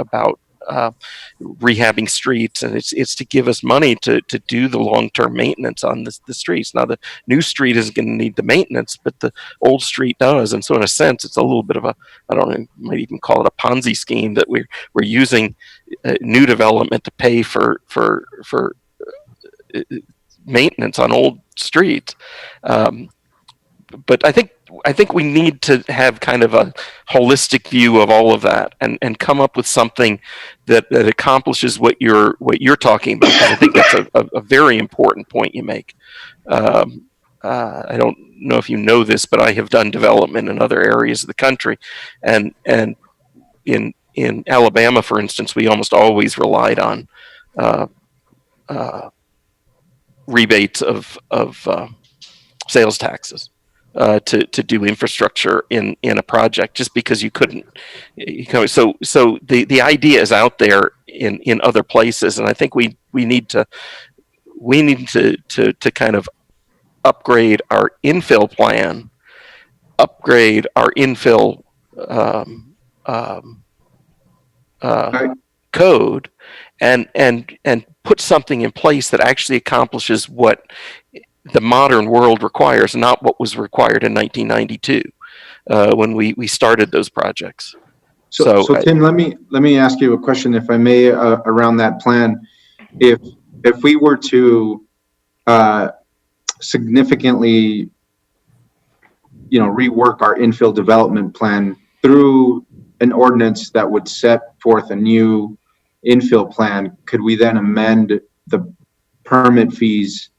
rehabbing streets, and it's to give us money to do the long-term maintenance on the streets. Now, the new street isn't going to need the maintenance, but the old street does. And so in a sense, it's a little bit of a, I don't know, might even call it a Ponzi scheme, that we're using new development to pay for maintenance on old streets. But I think we need to have kind of a holistic view of all of that and come up with something that accomplishes what you're talking about. Because I think that's a very important point you make. I don't know if you know this, but I have done development in other areas of the country, and in Alabama, for instance, we almost always relied on rebates of sales taxes. to do infrastructure in a project just because you couldn't. So the idea is out there in other places, and I think we need to kind of upgrade our infill plan, upgrade our infill code, and put something in place that actually accomplishes what the modern world requires, not what was required in 1992 when we started those projects. So Tim, let me ask you a question, if I may, around that plan. If we were to significantly, rework our infill development plan through an ordinance that would set forth a new infill plan, could we then amend the permit fees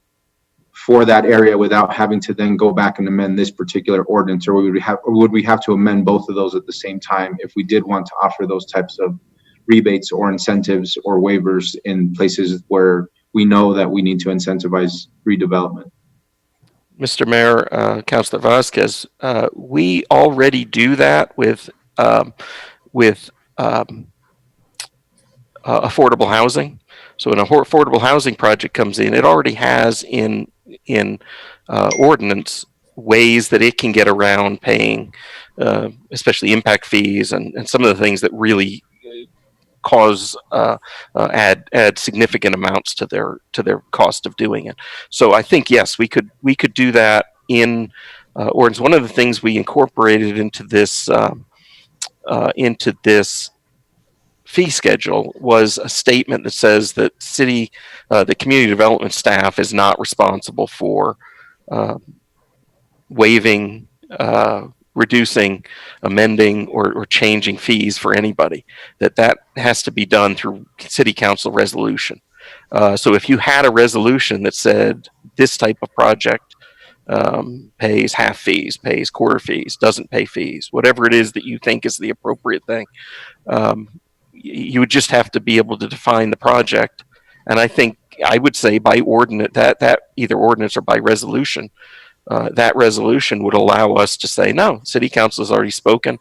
for that area without having to then go back and amend this particular ordinance, or would we have to amend both of those at the same time if we did want to offer those types of rebates or incentives or waivers in places where we know that we need to incentivize redevelopment? Mr. Mayor, Councilor Vasquez, we already do that with affordable housing. So when an affordable housing project comes in, it already has in ordinance ways that it can get around paying, especially impact fees and some of the things that really cause add significant amounts to their cost of doing it. So I think yes, we could do that in ordinance. One of the things we incorporated into this fee schedule was a statement that says that the community development staff is not responsible for waiving, reducing, amending, or changing fees for anybody. That has to be done through city council resolution. So if you had a resolution that said this type of project pays half fees, pays quarter fees, doesn't pay fees, whatever it is that you think is the appropriate thing, you would just have to be able to define the project. And I would say by ordinance, that either ordinance or by resolution, that resolution would allow us to say, no, city council has already spoken.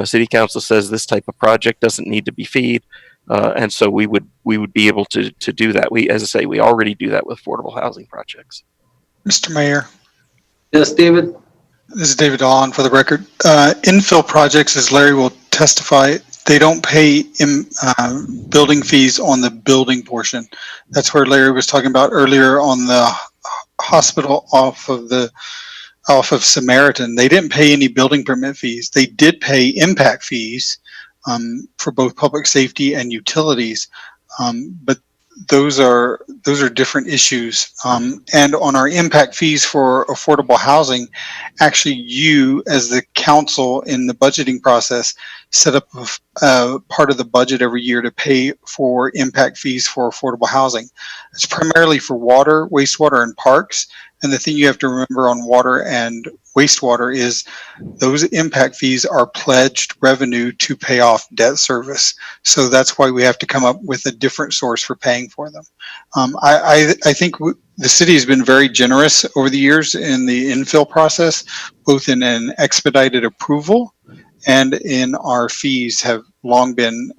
City council says this type of project doesn't need to be feed. And so we would be able to do that. As I say, we already do that with affordable housing projects. Mr. Mayor. Yes, David. This is David Allen for the record. Infill projects, as Larry will testify, they don't pay building fees on the building portion. That's where Larry was talking about earlier on the hospital off of Samaritan. They didn't pay any building permit fees. They did pay impact fees for both public safety and utilities, but those are different issues. And on our impact fees for affordable housing, actually you as the council in the budgeting process set up a part of the budget every year to pay for impact fees for affordable housing. It's primarily for water, wastewater, and parks. And the thing you have to remember on water and wastewater is those impact fees are pledged revenue to pay off debt service. So that's why we have to come up with a different source for paying for them. I think the city has been very generous over the years in the infill process, both in an expedited approval and in our fees have long been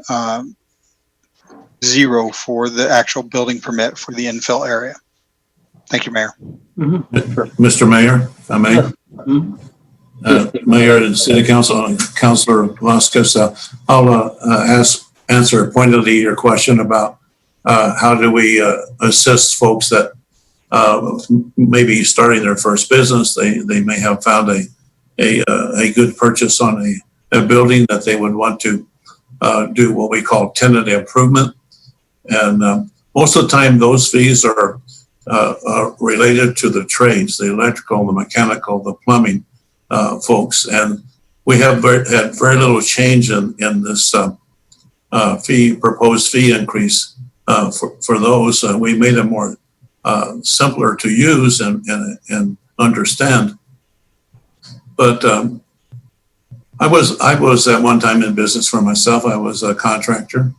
zero for the actual building permit for the infill area. Thank you, Mayor. Mr. Mayor, if I may. Mayor and City Council, Councilor Vasquez, I'll answer pointedly your question about how do we assist folks that may be starting their first business. They may have found a good purchase on a building that they would want to do what we call tenant improvement. And most of the time those fees are related to the trades, the electrical, the mechanical, the plumbing folks. And we have had very little change in this proposed fee increase for those. We made them more simpler to use and understand. But I was at one time in business for myself. I was a contractor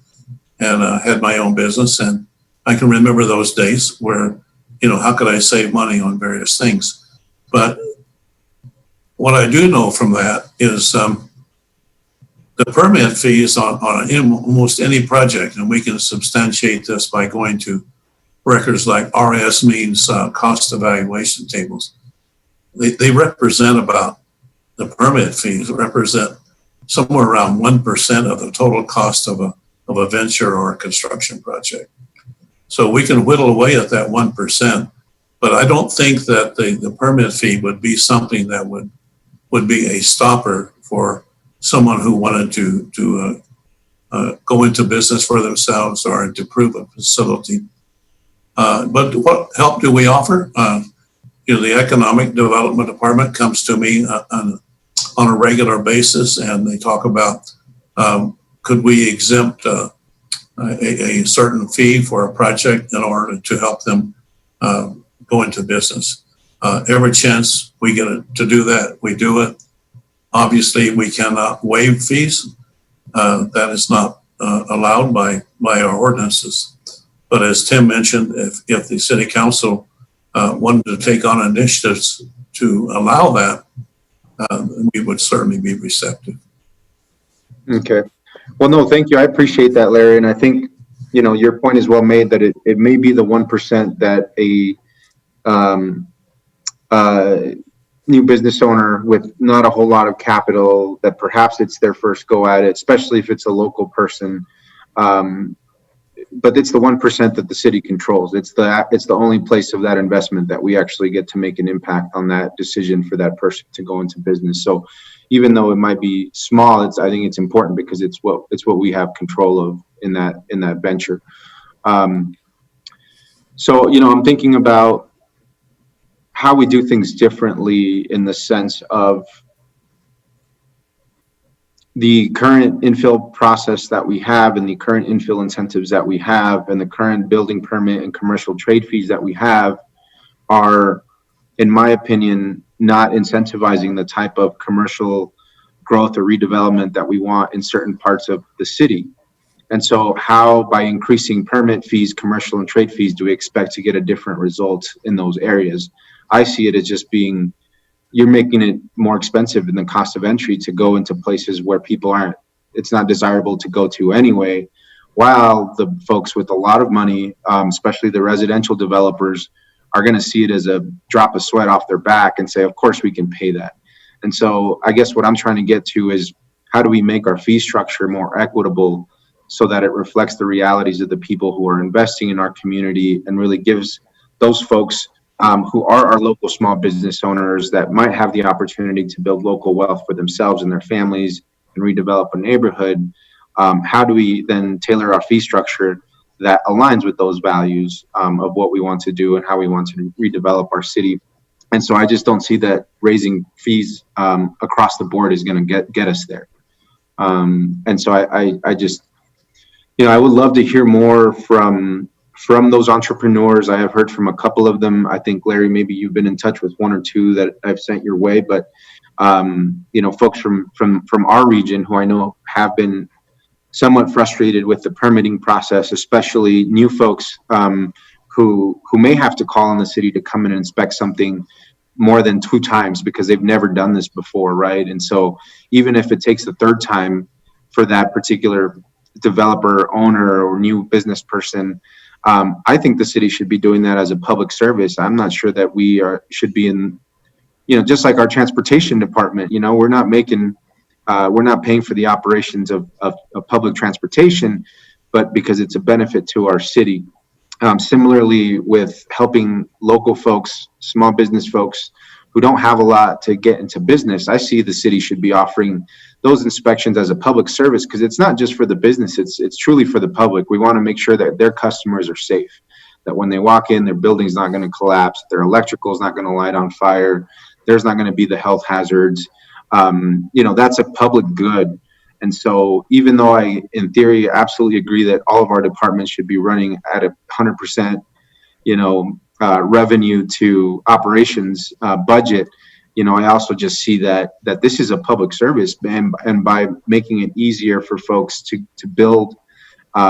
and had my own business. And I can remember those days where, how could I save money on various things? But what I do know from that is the permit fees on almost any project, and we can substantiate this by going to records like RS means cost evaluation tables. They represent about, the permit fees represent somewhere around 1% of the total cost of a venture or a construction project. So we can whittle away at that 1%, but I don't think that the permit fee would be something that would be a stopper for someone who wanted to go into business for themselves or to improve a facility. But what help do we offer? The Economic Development Department comes to me on a regular basis, and they talk about could we exempt a certain fee for a project in order to help them go into business. Every chance we get to do that, we do it. Obviously, we cannot waive fees. That is not allowed by our ordinances. But as Tim mentioned, if the city council wanted to take on initiatives to allow that, we would certainly be receptive. Okay. Well, no, thank you. I appreciate that, Larry. And I think, your point is well made that it may be the 1% that a new business owner with not a whole lot of capital, that perhaps it's their first go at it, especially if it's a local person. But it's the 1% that the city controls. It's the only place of that investment that we actually get to make an impact on that decision for that person to go into business. So even though it might be small, I think it's important because it's what we have control of in that venture. So I'm thinking about how we do things differently in the sense of the current infill process that we have and the current infill incentives that we have and the current building permit and commercial trade fees that we have are, in my opinion, not incentivizing the type of commercial growth or redevelopment that we want in certain parts of the city. And so how, by increasing permit fees, commercial and trade fees, do we expect to get a different result in those areas? I see it as just being, you're making it more expensive in the cost of entry to go into places where people it's not desirable to go to anyway, while the folks with a lot of money, especially the residential developers, are going to see it as a drop of sweat off their back and say, of course we can pay that. And so I guess what I'm trying to get to is, how do we make our fee structure more equitable so that it reflects the realities of the people who are investing in our community and really gives those folks who are our local small business owners that might have the opportunity to build local wealth for themselves and their families and redevelop a neighborhood. How do we then tailor our fee structure that aligns with those values of what we want to do and how we want to redevelop our city? And so I just don't see that raising fees across the board is going to get us there. And so I just, I would love to hear more from those entrepreneurs. I have heard from a couple of them. I think, Larry, maybe you've been in touch with one or two that I've sent your way, but folks from our region who I know have been somewhat frustrated with the permitting process, especially new folks who may have to call on the city to come in and inspect something more than 2 times because they've never done this before, right? And so even if it takes the 3rd time for that particular developer, owner, or new business person, I think the city should be doing that as a public service. I'm not sure that we should be in, just like our transportation department, we're not paying for the operations of public transportation, but because it's a benefit to our city. Similarly with helping local folks, small business folks who don't have a lot to get into business, I see the city should be offering those inspections as a public service, because it's not just for the business, it's truly for the public. We want to make sure that their customers are safe, that when they walk in, their building's not going to collapse, their electrical is not going to light on fire, there's not going to be the health hazards. That's a public good. And so even though I, in theory, absolutely agree that all of our departments should be running at 100%, revenue to operations budget, I also just see that this is a public service, and by making it easier for folks to build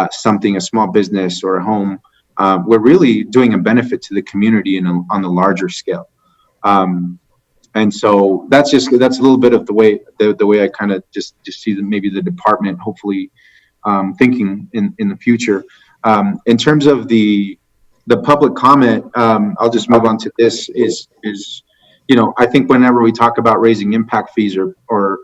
something, a small business or a home, we're really doing a benefit to the community on the larger scale. And so that's a little bit of the way I kind of just see maybe the department hopefully thinking in the future. In terms of the public comment, I'll just move on to this is I think whenever we talk about raising impact fees or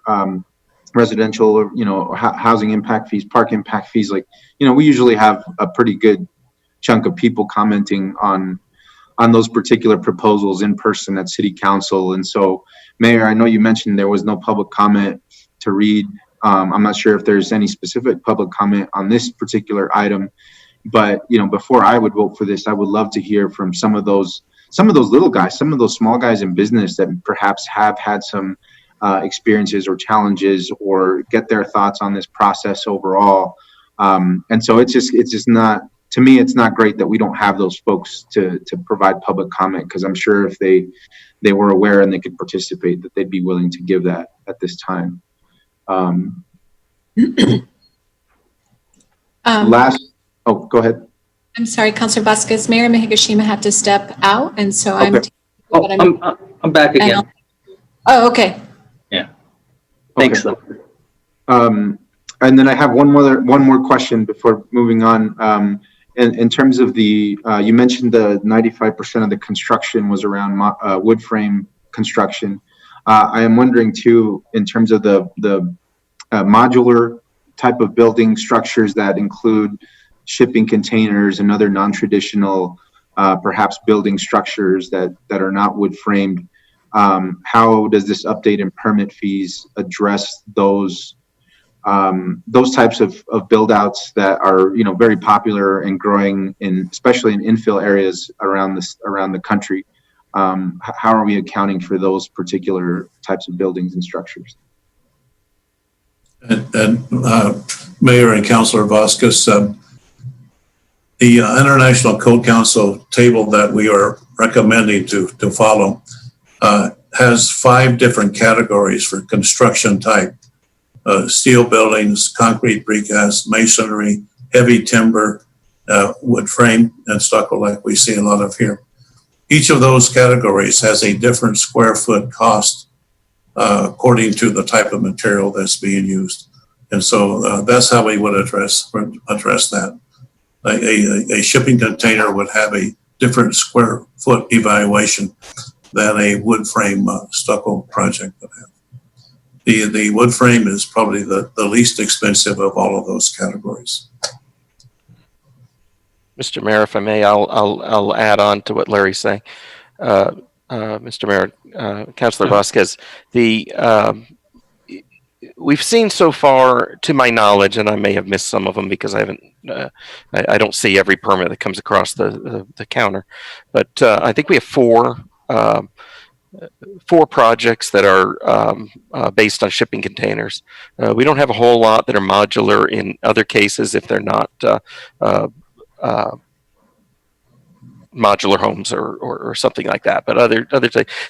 residential or housing impact fees, park impact fees, like we usually have a pretty good chunk of people commenting on those particular proposals in person at City Council. And so, Mayor, I know you mentioned there was no public comment to read. I'm not sure if there's any specific public comment on this particular item, but before I would vote for this, I would love to hear from some of those little guys, some of those small guys in business that perhaps have had some experiences or challenges, or get their thoughts on this process overall. And so it's just not, to me, it's not great that we don't have those folks to provide public comment, because I'm sure if they were aware and they could participate, that they'd be willing to give that at this time. Go ahead. I'm sorry, Councilor Vasquez. Mayor Higashima had to step out, and so Okay. I'm back again. Oh, okay. Yeah. Thanks, though. And then I have one more question before moving on. In terms of the, you mentioned the 95% of the construction was around wood frame construction. I am wondering too, in terms of the modular type of building structures that include shipping containers and other non-traditional, perhaps building structures that are not wood framed. How does this update in permit fees address those types of build outs that are very popular and growing especially in infill areas around the country? How are we accounting for those particular types of buildings and structures? And Mayor and Councilor Vasquez, the International Code Council table that we are recommending to follow has 5 different categories for construction type: steel buildings, concrete precast, masonry, heavy timber, wood frame, and stucco, like we see a lot of here. Each of those categories has a different square foot cost according to the type of material that's being used. And so that's how we would address that. A shipping container would have a different square foot evaluation than a wood frame stucco project would have. The wood frame is probably the least expensive of all of those categories. Mr. Mayor, if I may, I'll add on to what Larry's saying. Mr. Mayor, Councilor Vasquez, we've seen so far, to my knowledge, and I may have missed some of them because I haven't, I don't see every permit that comes across the counter, but I think we have 4 projects that are based on shipping containers. We don't have a whole lot that are modular in other cases if they're not modular homes or something like that. But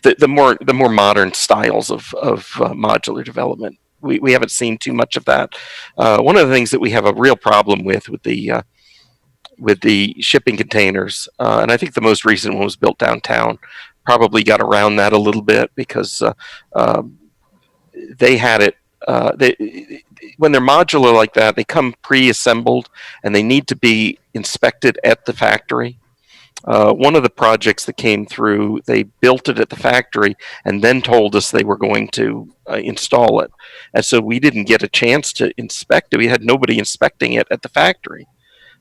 the more modern styles of modular development, we haven't seen too much of that. One of the things that we have a real problem with the shipping containers, and I think the most recent one was built downtown, probably got around that a little bit because they had it. When they're modular like that, they come pre-assembled and they need to be inspected at the factory. One of the projects that came through, they built it at the factory and then told us they were going to install it. And so we didn't get a chance to inspect it. We had nobody inspecting it at the factory.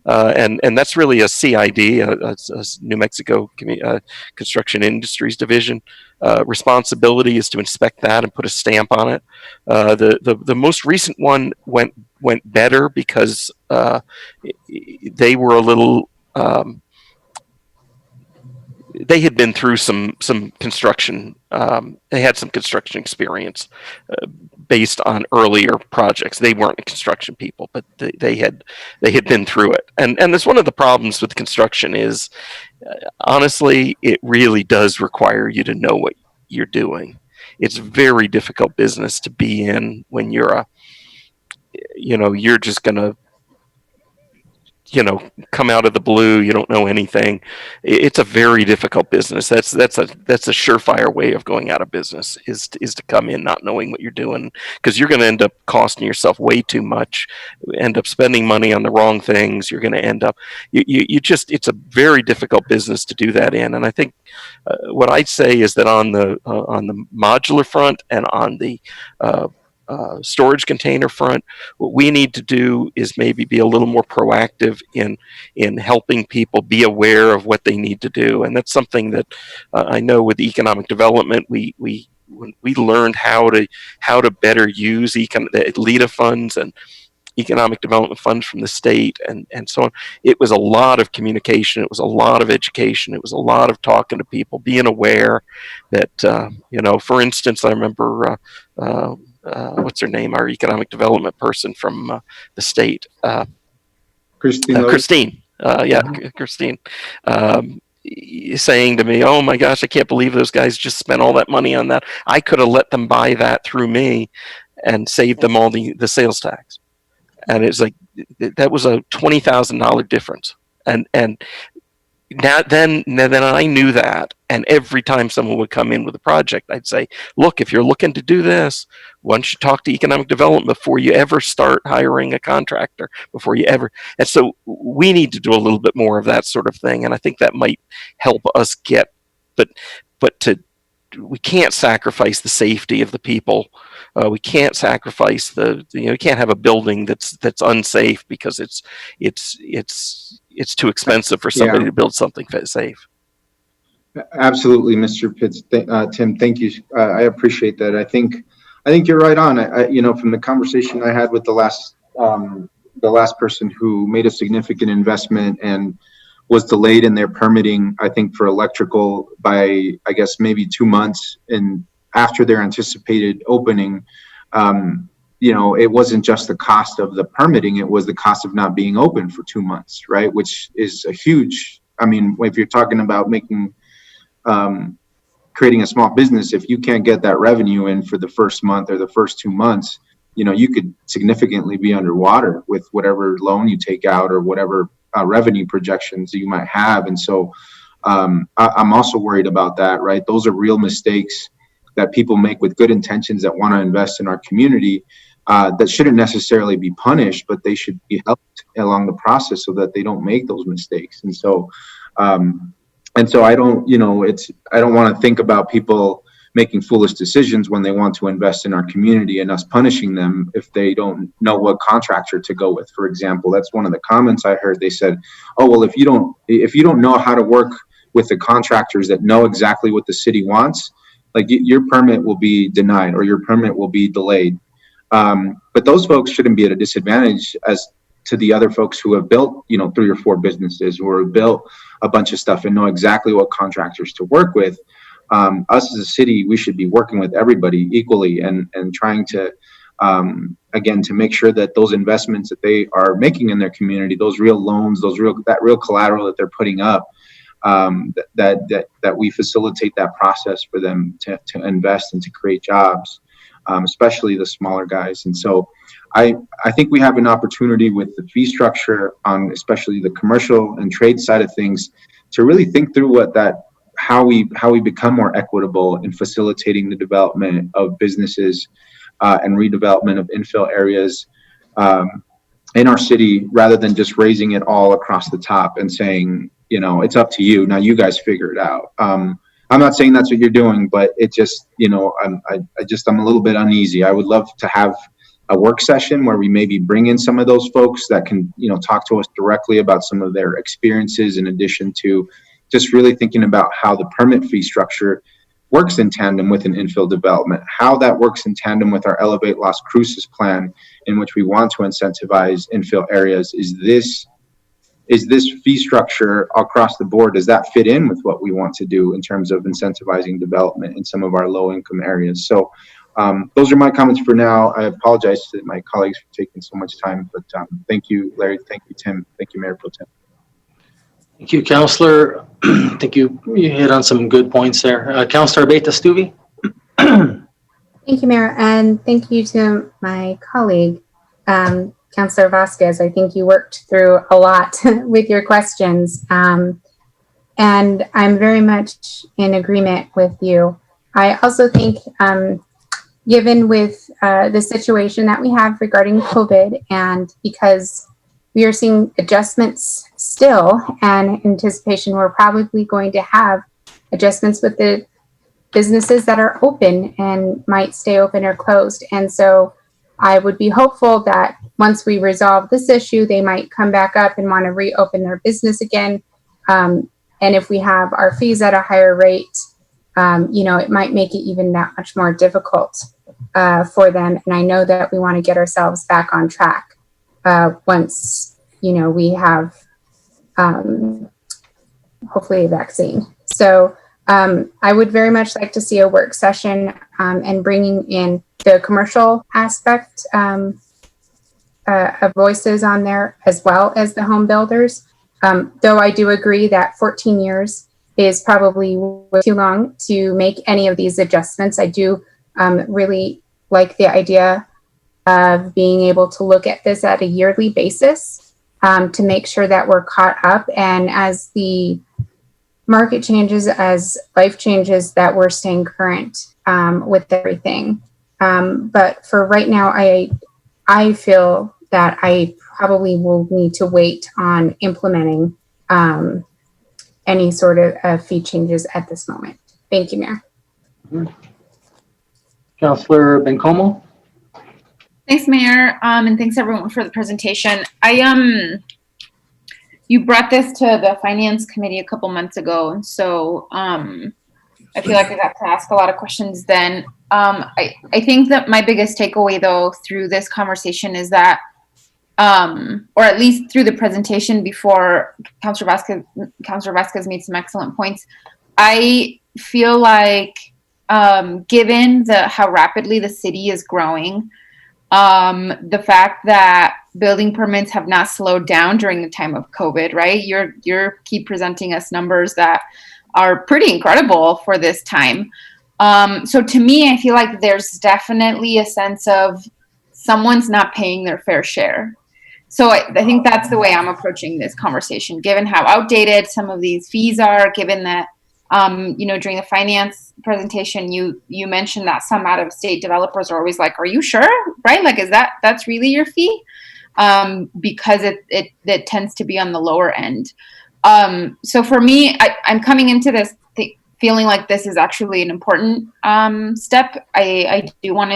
And that's really a CID, a New Mexico Construction Industries Division. Responsibility is to inspect that and put a stamp on it. The most recent one went better because they were a little. They had been through some construction. They had some construction experience based on earlier projects. They weren't construction people, but they had been through it. And that's one of the problems with construction is, honestly, it really does require you to know what you're doing. It's very difficult business to be in when you're just gonna come out of the blue. You don't know anything. It's a very difficult business. That's a surefire way of going out of business is to come in not knowing what you're doing, because you're going to end up costing yourself way too much, end up spending money on the wrong things. You're going to end up it's a very difficult business to do that in. And I think what I'd say is that on the modular front and on the storage container front, what we need to do is maybe be a little more proactive in helping people be aware of what they need to do. And that's something that I know with economic development, we learned how to better use the LEDA funds and economic development funds from the state and so on. It was a lot of communication. It was a lot of education. It was a lot of talking to people, being aware that, for instance, I remember, what's her name? Our economic development person from the state. Christine. Christine. Christine. Saying to me, "Oh my gosh, I can't believe those guys just spent all that money on that. I could have let them buy that through me and saved them all the sales tax." And it's like, that was a $20,000 difference. And now then I knew that. And every time someone would come in with a project, I'd say, look, if you're looking to do this, why don't you talk to economic development before you ever start hiring a contractor, and so we need to do a little bit more of that sort of thing. And I think that might help us we can't sacrifice the safety of the people. We can't sacrifice you can't have a building that's unsafe because it's too expensive for somebody to build something safe. Absolutely, Mr. Pitts. Tim, thank you. I appreciate that. I think you're right on. From the conversation I had with the last person who made a significant investment and was delayed in their permitting, I think for electrical by, I guess, maybe 2 months, and after their anticipated opening, it wasn't just the cost of the permitting, it was the cost of not being open for 2 months, right? Which is a huge, if you're talking about creating a small business, if you can't get that revenue in for the first month or the first 2 months, you could significantly be underwater with whatever loan you take out or whatever revenue projections you might have. And so I'm also worried about that, right? Those are real mistakes that people make with good intentions that want to invest in our community, that shouldn't necessarily be punished, but they should be helped along the process so that they don't make those mistakes. And so I don't want to think about people making foolish decisions when they want to invest in our community and us punishing them if they don't know what contractor to go with. For example, that's one of the comments I heard. They said, "Oh, well, if you don't know how to work with the contractors that know exactly what the city wants, like your permit will be denied or your permit will be delayed." But those folks shouldn't be at a disadvantage as to the other folks who have built, 3 or 4 businesses or have built a bunch of stuff and know exactly what contractors to work with. Us as a city, we should be working with everybody equally and trying to, again, to make sure that those investments that they are making in their community, those real loans, that real collateral that they're putting up, that we facilitate that process for them to invest and to create jobs, especially the smaller guys. And so I think we have an opportunity with the fee structure on especially the commercial and trade side of things to really think through how we become more equitable in facilitating the development of businesses and redevelopment of infill areas in our city, rather than just raising it all across the top and saying, it's up to you. Now you guys figure it out. I'm not saying that's what you're doing, but it just, I'm a little bit uneasy. I would love to have a work session where we maybe bring in some of those folks that can, talk to us directly about some of their experiences, in addition to just really thinking about how the permit fee structure works in tandem with an infill development, how that works in tandem with our Elevate Las Cruces plan, in which we want to incentivize infill areas. Is this fee structure across the board, does that fit in with what we want to do in terms of incentivizing development in some of our low income areas? So those are my comments for now. I apologize to my colleagues for taking so much time, but thank you, Larry. Thank you, Tim. Thank you, Mayor Pro Tem. Thank you, Councillor. I think you hit on some good points there. Councillor Abeyta-Stube. Thank you, Mayor, and thank you to my colleague. Councillor Vasquez. I think you worked through a lot with your questions. And I'm very much in agreement with you. I also think, given with the situation that we have regarding COVID, and because we are seeing adjustments still, and anticipation we're probably going to have adjustments with the businesses that are open and might stay open or closed. And so I would be hopeful that once we resolve this issue, they might come back up and want to reopen their business again. And if we have our fees at a higher rate, it might make it even that much more difficult for them. And I know that we want to get ourselves back on track once, we have hopefully a vaccine. So I would very much like to see a work session and bringing in the commercial aspect of voices on there, as well as the home builders. Though I do agree that 14 years is probably too long to make any of these adjustments. I do really like the idea of being able to look at this at a yearly basis to make sure that we're caught up. And as the market changes, as life changes, that we're staying current with everything. But for right now, I feel that I probably will need to wait on implementing any sort of fee changes at this moment. Thank you, Mayor. Councillor Bencomo. Thanks, Mayor, and thanks everyone for the presentation. You brought this to the Finance Committee a couple months ago, and so I feel like I got to ask a lot of questions then. I think that my biggest takeaway, though, through this conversation is that, or at least through the presentation before, Councillor Vasquez made some excellent points. I feel like, given how rapidly the city is growing, the fact that building permits have not slowed down during the time of COVID, right? You're keep presenting us numbers that are pretty incredible for this time. So to me, I feel like there's definitely a sense of someone's not paying their fair share. So I think that's the way I'm approaching this conversation, given how outdated some of these fees are, given that, during the finance presentation, you mentioned that some out-of-state developers are always like, are you sure? Right? Like, that's really your fee? Because it tends to be on the lower end. So for me, I'm coming into this feeling like this is actually an important step. I do want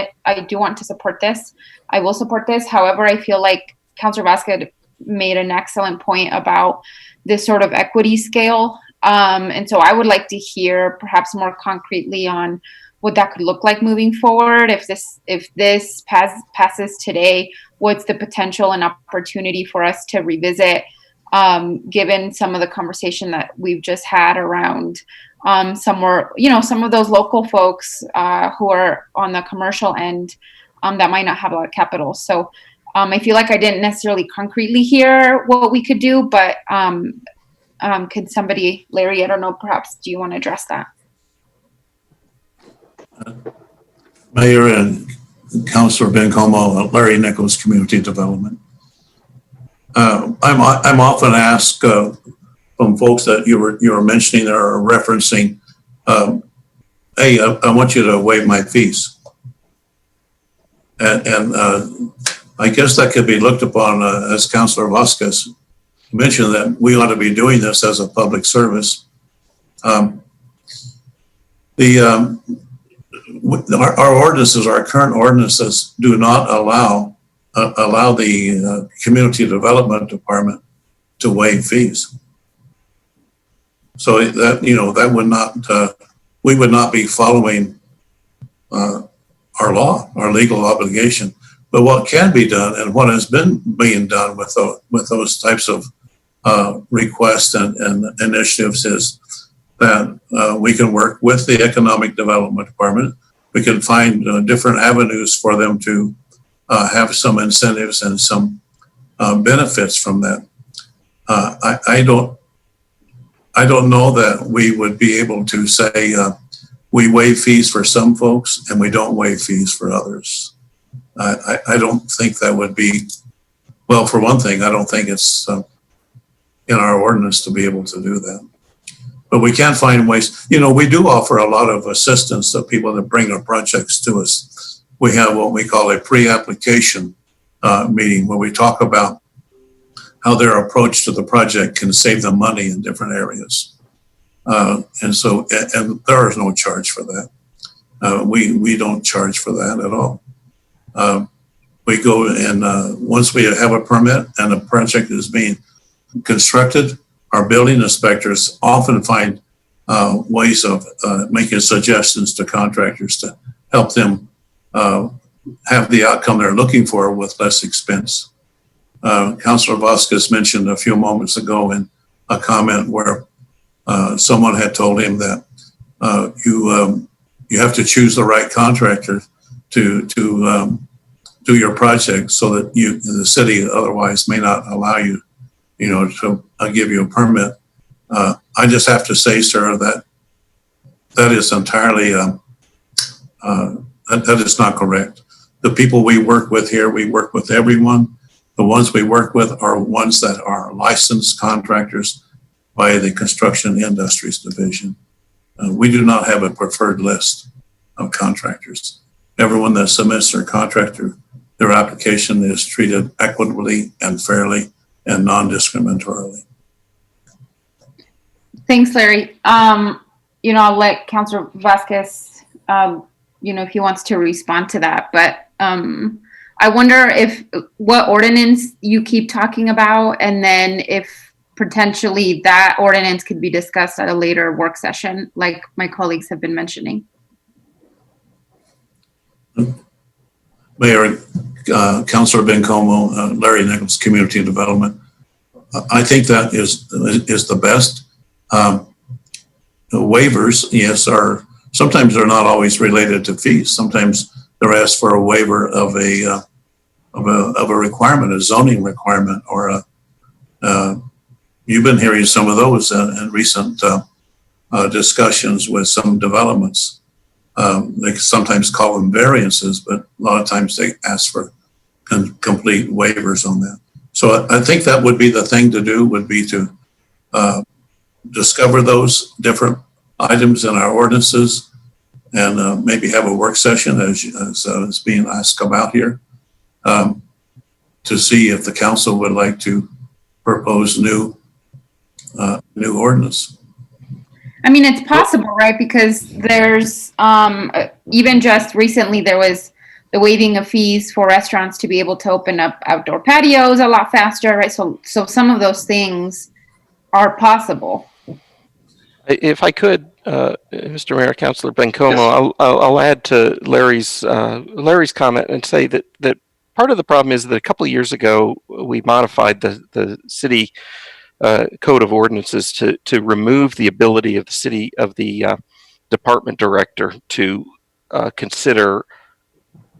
to support this. I will support this. However, I feel like Councillor Vasquez made an excellent point about this sort of equity scale. And so I would like to hear perhaps more concretely on what that could look like moving forward. If this passes today, what's the potential and opportunity for us to revisit, given some of the conversation that we've just had around some of those local folks who are on the commercial end that might not have a lot of capital. So I feel like I didn't necessarily concretely hear what we could do, but could somebody, Larry, I don't know, perhaps, do you want to address that? Mayor and Councillor Bencomo, Larry Nichols, Community Development. I'm often asked from folks that you were mentioning or referencing, hey, I want you to waive my fees. And I guess that could be looked upon as Councillor Vasquez mentioned, that we ought to be doing this as a public service. Our ordinances, our current ordinances, do not allow the community development department to waive fees. So that would not, we would not be following our law, our legal obligation. But what can be done, and what has been being done with those types of requests and initiatives, is that we can work with the Economic Development Department. We can find different avenues for them to have some incentives and some benefits from that. I don't know that we would be able to say we waive fees for some folks and we don't waive fees for others. I don't think that would be Well, for one thing, I don't think it's in our ordinance to be able to do that. But we can find ways. You know, we do offer a lot of assistance to people that bring their projects to us. We have what we call a pre-application meeting where we talk about how their approach to the project can save them money in different areas. And there is no charge for that. We don't charge for that at all. We go and once we have a permit and a project is being constructed, our building inspectors often find ways of making suggestions to contractors to help them have the outcome they're looking for with less expense. Councilor Vasquez mentioned a few moments ago in a comment where someone had told him that you have to choose the right contractor to do your project, so that the city otherwise may not allow you, to give you a permit. I just have to say, sir, that is entirely that is not correct. The people we work with here, we work with everyone. The ones we work with are ones that are licensed contractors by the Construction Industries Division. We do not have a preferred list of contractors. Everyone that submits their application is treated equitably and fairly and non-discriminatorily. Thanks, Larry. I'll let Councilor Vasquez, if he wants to respond to that. But I wonder what ordinance you keep talking about, and then if potentially that ordinance could be discussed at a later work session, like my colleagues have been mentioning. Mayor, Councilor Bencomo, Larry Nichols, Community Development. I think that is the best. Waivers, yes, sometimes they're not always related to fees. Sometimes they're asked for a waiver of a requirement, a zoning requirement, or you've been hearing some of those in recent discussions with some developments. They sometimes call them variances, but a lot of times they ask for complete waivers on that. So I think that would be the thing to do, would be to discover those different items in our ordinances and maybe have a work session as is being asked about here to see if the council would like to propose new ordinance. I mean, it's possible, right? Because there's even just recently there was the waiving of fees for restaurants to be able to open up outdoor patios a lot faster, right? So some of those things are possible. If I could, Mr. Mayor, Councilor Bencomo, yes. I'll add to Larry's comment and say that part of the problem is that a couple of years ago we modified the city code of ordinances to remove the ability of the department director to consider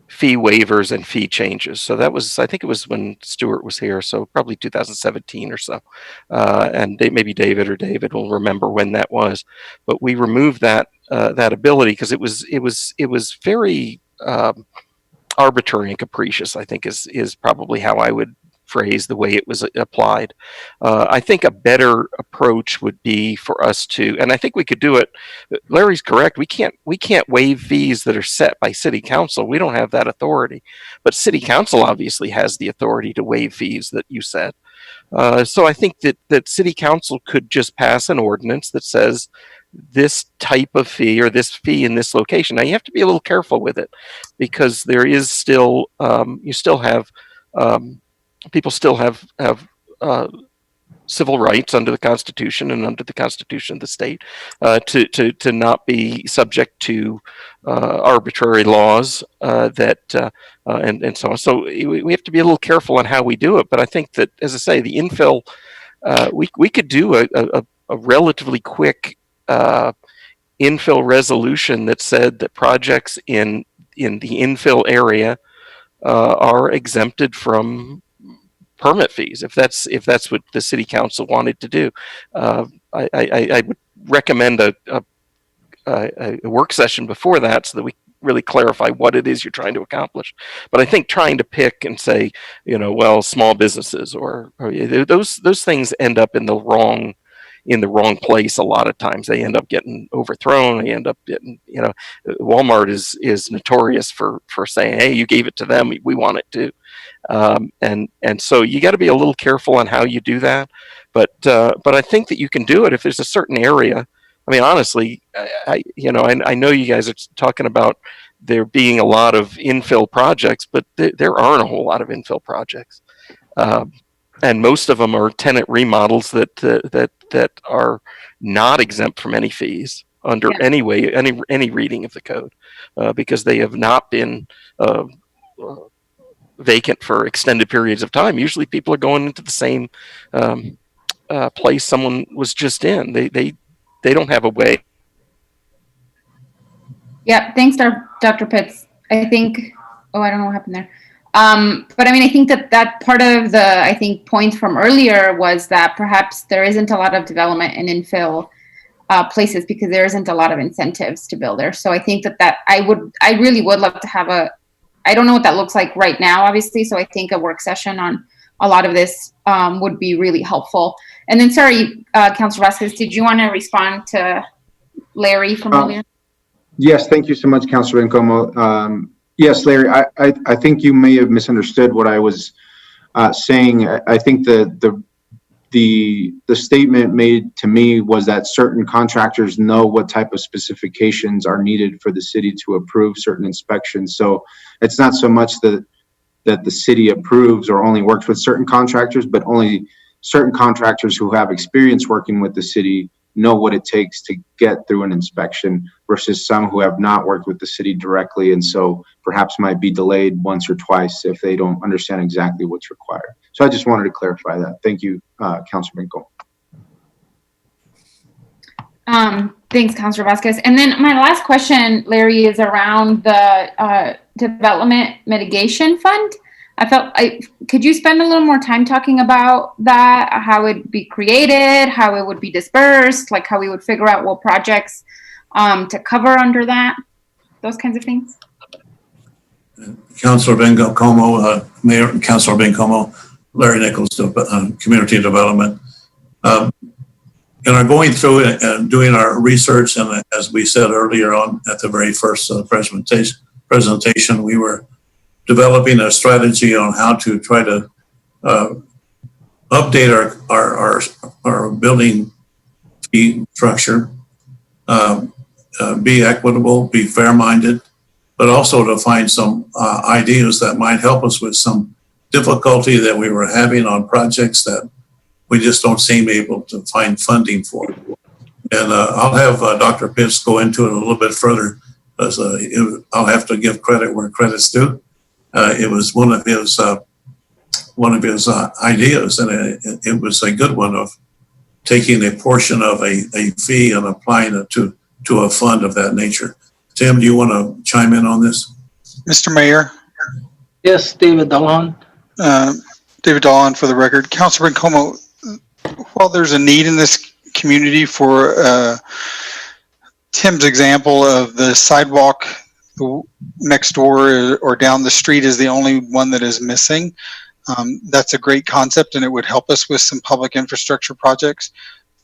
fee waivers and fee changes. So that was, I think it was when Stuart was here, so probably 2017 or so. And maybe David will remember when that was. But we removed that ability because it was very arbitrary and capricious, I think is probably how I would phrase the way it was applied. I think a better approach would be for us to, and I think we could do it. Larry's correct. We can't waive fees that are set by city council. We don't have that authority, but city council obviously has the authority to waive fees that you said. So I think that city council could just pass an ordinance that says this type of fee or this fee in this location. Now you have to be a little careful with it because there is still, people still have civil rights under the Constitution and under the Constitution of the state to not be subject to arbitrary laws and so on. So we have to be a little careful on how we do it. But I think that, as I say, the infill, we could do a relatively quick infill resolution that said that projects in the infill area are exempted from permit fees, if that's what the city council wanted to do. I would recommend a work session before that so that really clarify what it is you're trying to accomplish. But I think trying to pick and say, well, small businesses or those things end up in the wrong place a lot of times. They end up getting overthrown. They end up getting, Walmart is notorious for saying, hey, you gave it to them, we want it too. And so you got to be a little careful on how you do that. But I think that you can do it if there's a certain area. I mean, honestly, I know you guys are talking about there being a lot of infill projects, but there aren't a whole lot of infill projects. And most of them are tenant remodels that are not exempt from any fees under any reading of the code, because they have not been vacant for extended periods of time. Usually people are going into the same place someone was just in. They don't have a way. Yeah, thanks, Dr. Pitts. I think, I don't know what happened there. But I mean, I think that part of the, point from earlier was that perhaps there isn't a lot of development in infill places because there isn't a lot of incentives to build there. So I think that I really would love to have I don't know what that looks like right now, obviously. So I think a work session on a lot of this would be really helpful. And then, sorry, Councilor Vasquez, did you want to respond to Larry from earlier? Yes, thank you so much, Councilor Bencomo. Yes, Larry, I think you may have misunderstood what I was saying. I think the statement made to me was that certain contractors know what type of specifications are needed for the city to approve certain inspections. So it's not so much that the city approves or only works with certain contractors, but only certain contractors who have experience working with the city know what it takes to get through an inspection versus some who have not worked with the city directly and so perhaps might be delayed once or twice if they don't understand exactly what's required. So I just wanted to clarify that. Thank you, Councilor Bencomo. Thanks, Councilor Vasquez. And then my last question, Larry, is around the Development Mitigation Fund. Could you spend a little more time talking about that, how it would be created, how it would be dispersed, like how we would figure out what projects to cover under that, those kinds of things? Councilor Bencomo, Mayor and Councilor Bencomo, Larry Nichols, Community Development. In our going through and doing our research, and as we said earlier on at the very first presentation, we were developing a strategy on how to try to update our building fee structure, be equitable, be fair-minded, but also to find some ideas that might help us with some difficulty that we were having on projects that we just don't seem able to find funding for. And I'll have Dr. Pitts go into it a little bit further, because I'll have to give credit where credit's due. It was one of his ideas, and it was a good one, of taking a portion of a fee and applying it to a fund of that nature. Tim, do you want to chime in on this? Mr. Mayor? Yes, David Dallon. David Dallon for the record. Councilor Bencomo, while there's a need in this community for Tim's example of the sidewalk next door or down the street is the only one that is missing, that's a great concept, and it would help us with some public infrastructure projects.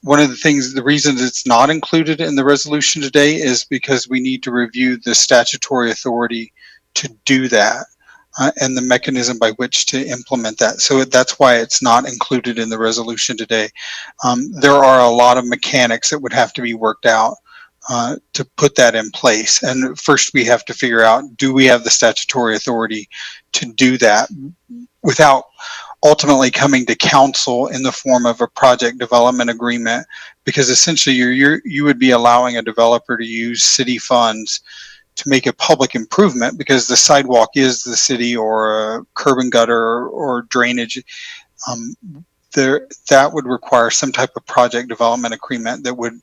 One of the reasons it's not included in the resolution today is because we need to review the statutory authority to do that and the mechanism by which to implement that. So that's why it's not included in the resolution today. There are a lot of mechanics that would have to be worked out to put that in place. And first we have to figure out, do we have the statutory authority to do that without ultimately coming to council in the form of a project development agreement? Because essentially you would be allowing a developer to use city funds to make a public improvement, because the sidewalk is the city, or a curb and gutter or drainage. That would require some type of project development agreement that would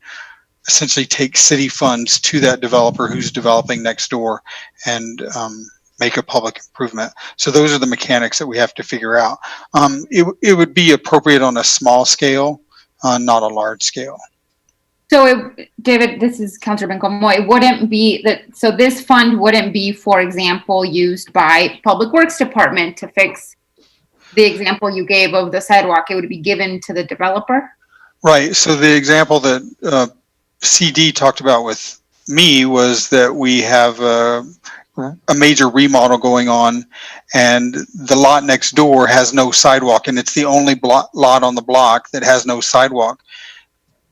essentially take city funds to that developer who's developing next door and make a public improvement. So those are the mechanics that we have to figure out. It would be appropriate on a small scale, not a large scale. So, David, this is Councilor Bencomo. It wouldn't be that. So this fund wouldn't be, for example, used by Public Works Department to fix the example you gave of the sidewalk. It would be given to the developer. Right. So the example that CD talked about with me was that we have a major remodel going on, and the lot next door has no sidewalk, and it's the only lot on the block that has no sidewalk.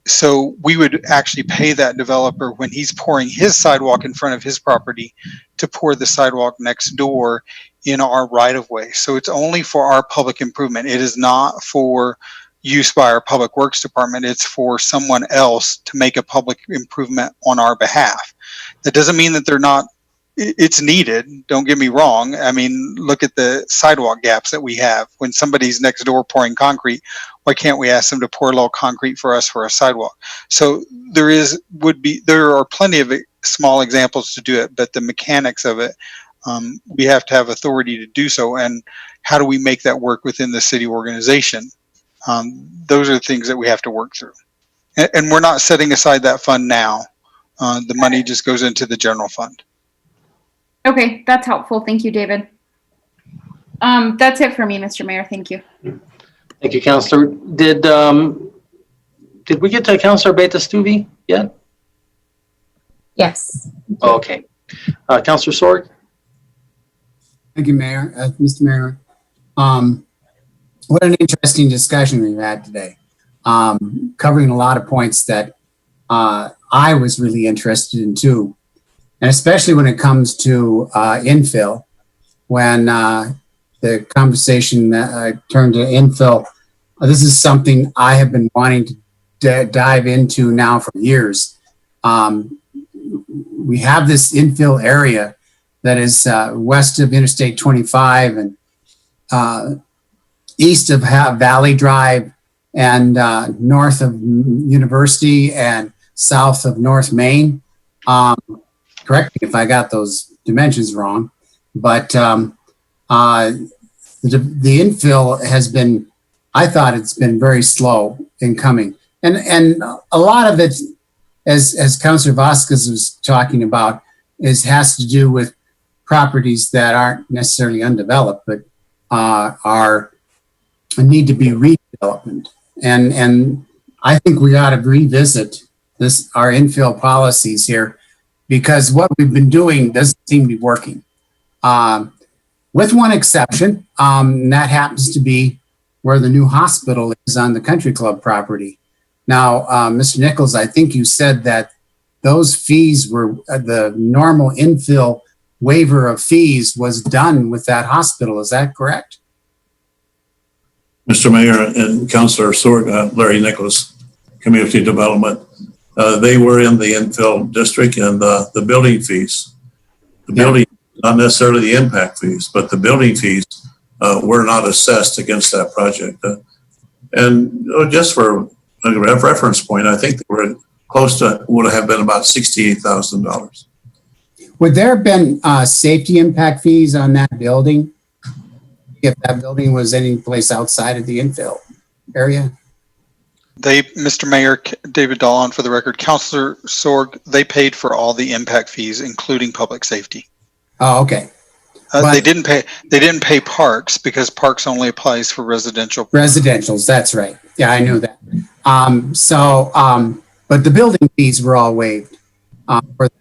So we would actually pay that developer when he's pouring his sidewalk in front of his property to pour the sidewalk next door in our right of way. So it's only for our public improvement. It is not for use by our Public Works Department. It's for someone else to make a public improvement on our behalf. That doesn't mean that they're not, it's needed. Don't get me wrong. I mean, look at the sidewalk gaps that we have. When somebody's next door pouring concrete, why can't we ask them to pour a little concrete for us for a sidewalk? So there are plenty of small examples to do it, but the mechanics of it, we have to have authority to do so. And how do we make that work within the city organization? Those are things that we have to work through. And we're not setting aside that fund now. The money just goes into the general fund. Okay, that's helpful. Thank you, David. That's it for me, Mr. Mayor. Thank you. Thank you, Councilor. Did we get to Councilor Beta-Stuvey yet? Yes. Oh, okay. Councilor Sorg? Thank you, Mayor. Mr. Mayor. What an interesting discussion we've had today, covering a lot of points that I was really interested in too, and especially when it comes to infill, when the conversation turned to infill. This is something I have been wanting to dive into now for years. We have this infill area that is west of Interstate 25 and east of Valley Drive and north of University and south of North Main. Correct me if I got those dimensions wrong, but the infill has been, I thought it's been very slow in coming. And a lot of it, as Councilor Vasquez was talking about, has to do with properties that aren't necessarily undeveloped, but need to be redeveloped. And I think we ought to revisit our infill policies here, because what we've been doing doesn't seem to be working. With one exception, and that happens to be where the new hospital is on the Country Club property. Now, Mr. Nichols, I think you said that those fees were, the normal infill waiver of fees was done with that hospital. Is that correct? Mr. Mayor and Councilor Sorg, Larry Nicholas, Community Development. They were in the infill district, and the building fees, building, not necessarily the impact fees, but the building fees were not assessed against that project. And just for a reference point, I think they were close to, would have been about $68,000. Would there have been safety impact fees on that building if that building was any place outside of the infill area? Mr. Mayor, David Dahlon for the record, Councilor Sorg, they paid for all the impact fees, including public safety. Oh, okay. They didn't pay parks, because parks only applies for residential. Residentials, that's right. Yeah, I knew that. But the building fees were all waived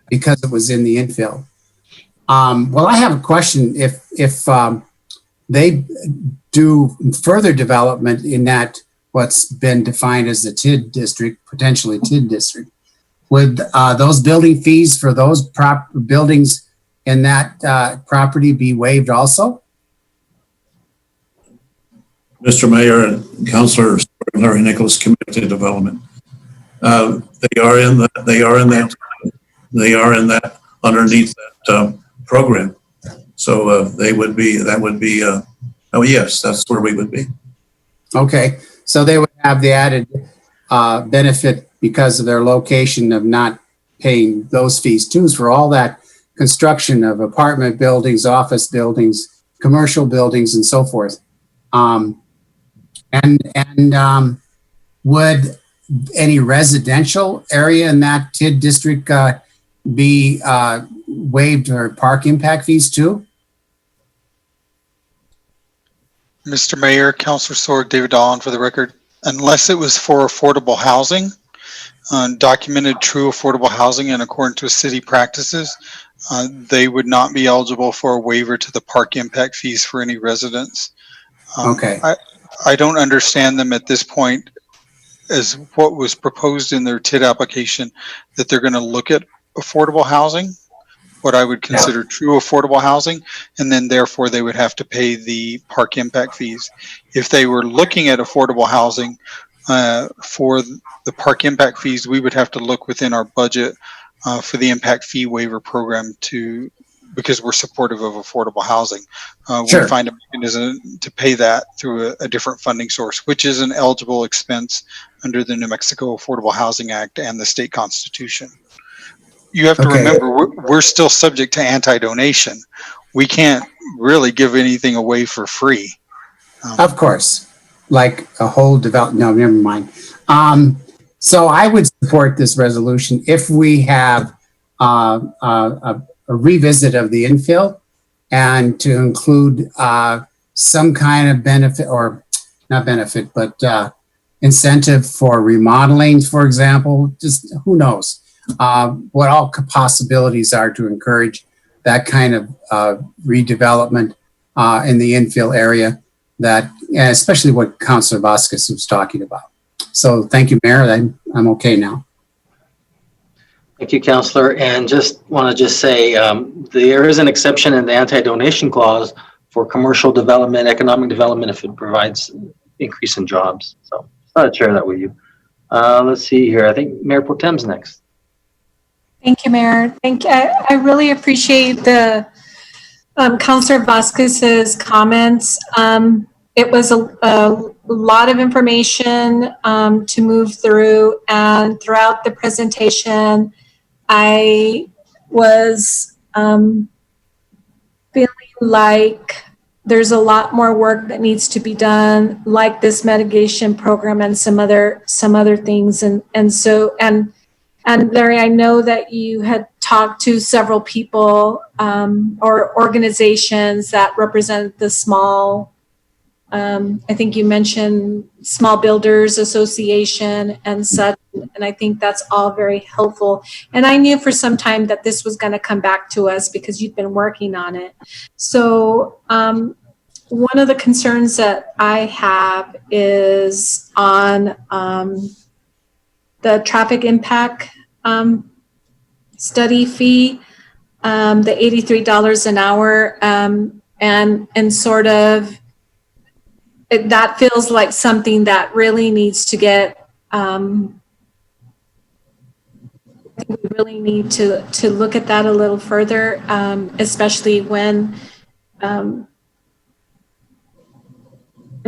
because it was in the infill. Well, I have a question. If they do further development in that what's been defined as the TID district, potentially TID district, would those building fees for those buildings in that property be waived also? Mr. Mayor and Councilor Larry Nicholas, Community Development. They are in that underneath that program. So that would be, oh yes, that's where we would be. Okay, so they would have the added benefit because of their location of not paying those fees too for all that construction of apartment buildings, office buildings, commercial buildings, and so forth. Would any residential area in that TID district be waived or park impact fees too? Mr. Mayor, Councilor Sorg, David Dahlin for the record. Unless it was for affordable housing, documented true affordable housing in accordance with city practices, they would not be eligible for a waiver to the park impact fees for any residents. Okay. I don't understand them at this point as what was proposed in their TID application, that they're going to look at affordable housing, what I would consider true affordable housing, and then therefore they would have to pay the park impact fees. If they were looking at affordable housing for the park impact fees, we would have to look within our budget for the impact fee waiver program because we're supportive of affordable housing. Sure. We find a mechanism to pay that through a different funding source, which is an eligible expense under the New Mexico Affordable Housing Act and the state constitution. You have to remember, we're still subject to anti-donation. We can't really give anything away for free. Of course, like a whole no, never mind. So I would support this resolution if we have a revisit of the infill and to include some kind of benefit, or not benefit, but incentive for remodeling, for example. Just who knows what all possibilities are to encourage that kind of redevelopment in the infill area, that especially what Councilor Vasquez was talking about. So thank you, Mayor. I'm okay now. Thank you, Councilor. And just want to say there is an exception in the anti-donation clause for commercial development, economic development, if it provides increase in jobs. So just thought I'd share that with you. Let's see here. I think Mayor Pro Tem's next. Thank you, Mayor. Thank you. I really appreciate the Councilor Vasquez's comments. It was a lot of information to move through, and throughout the presentation, I was feeling like there's a lot more work that needs to be done, like this mitigation program and some other things, and Larry, I know that you had talked to several people or organizations that represent the small. I think you mentioned Small Builders Association and such, and I think that's all very helpful. And I knew for some time that this was going to come back to us because you've been working on it. So one of the concerns that I have is on the traffic impact study fee, the $83 an hour, and sort of, that feels like something that really needs to get, we really need to look at that a little further, especially when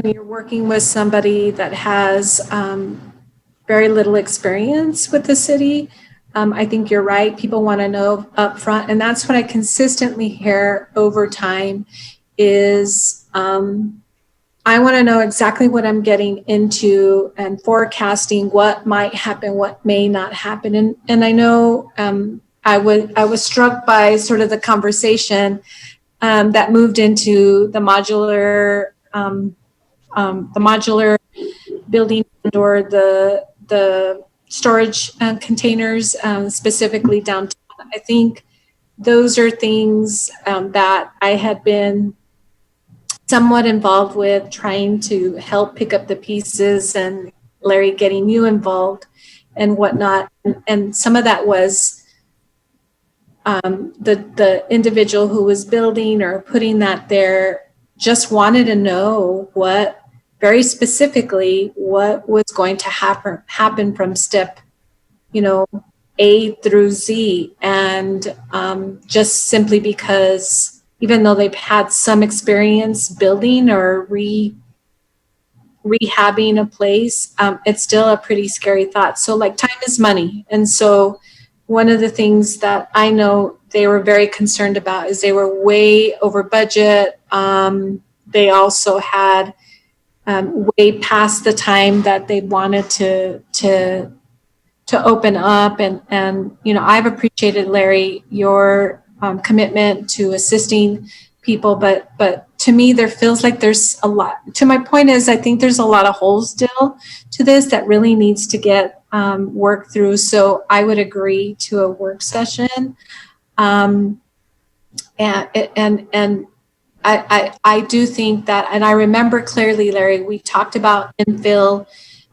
you're working with somebody that has very little experience with the city. I think you're right. People want to know up front, and that's what I consistently hear over time is I want to know exactly what I'm getting into and forecasting what might happen, what may not happen. And I know I was struck by sort of the conversation that moved into the modular building or the storage containers, specifically downtown. I think those are things that I had been somewhat involved with, trying to help pick up the pieces, and Larry getting you involved and whatnot. And some of that was the individual who was building or putting that there just wanted to know what, very specifically, what was going to happen from step, A through Z. And just simply because even though they've had some experience building or rehabbing a place, it's still a pretty scary thought. So like, time is money. And so one of the things that I know they were very concerned about is they were way over budget. They also had way past the time that they wanted to open up. And you know, I've appreciated, Larry, your commitment to assisting people, but to me, there feels like there's a lot. To my point is, I think there's a lot of holes still to this that really needs to get worked through. So I would agree to a work session. And I do think that, and I remember clearly, Larry, we talked about INFILL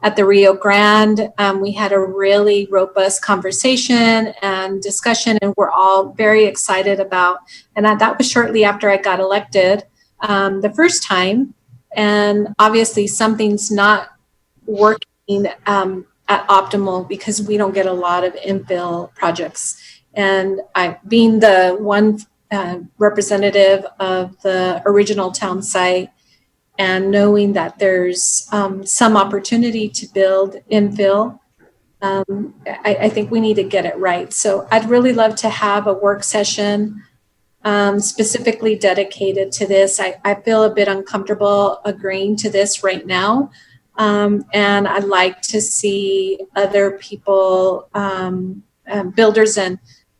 at the Rio Grande. We had a really robust conversation and discussion, and we're all very excited about, and that was shortly after I got elected the first time. And obviously something's not working at optimal because we don't get a lot of INFILL projects. And being the one representative of the original town site, and knowing that there's some opportunity to build INFILL, I think we need to get it right. So I'd really love to have a work session specifically dedicated to this. I feel a bit uncomfortable agreeing to this right now. And I'd like to see other people, builders and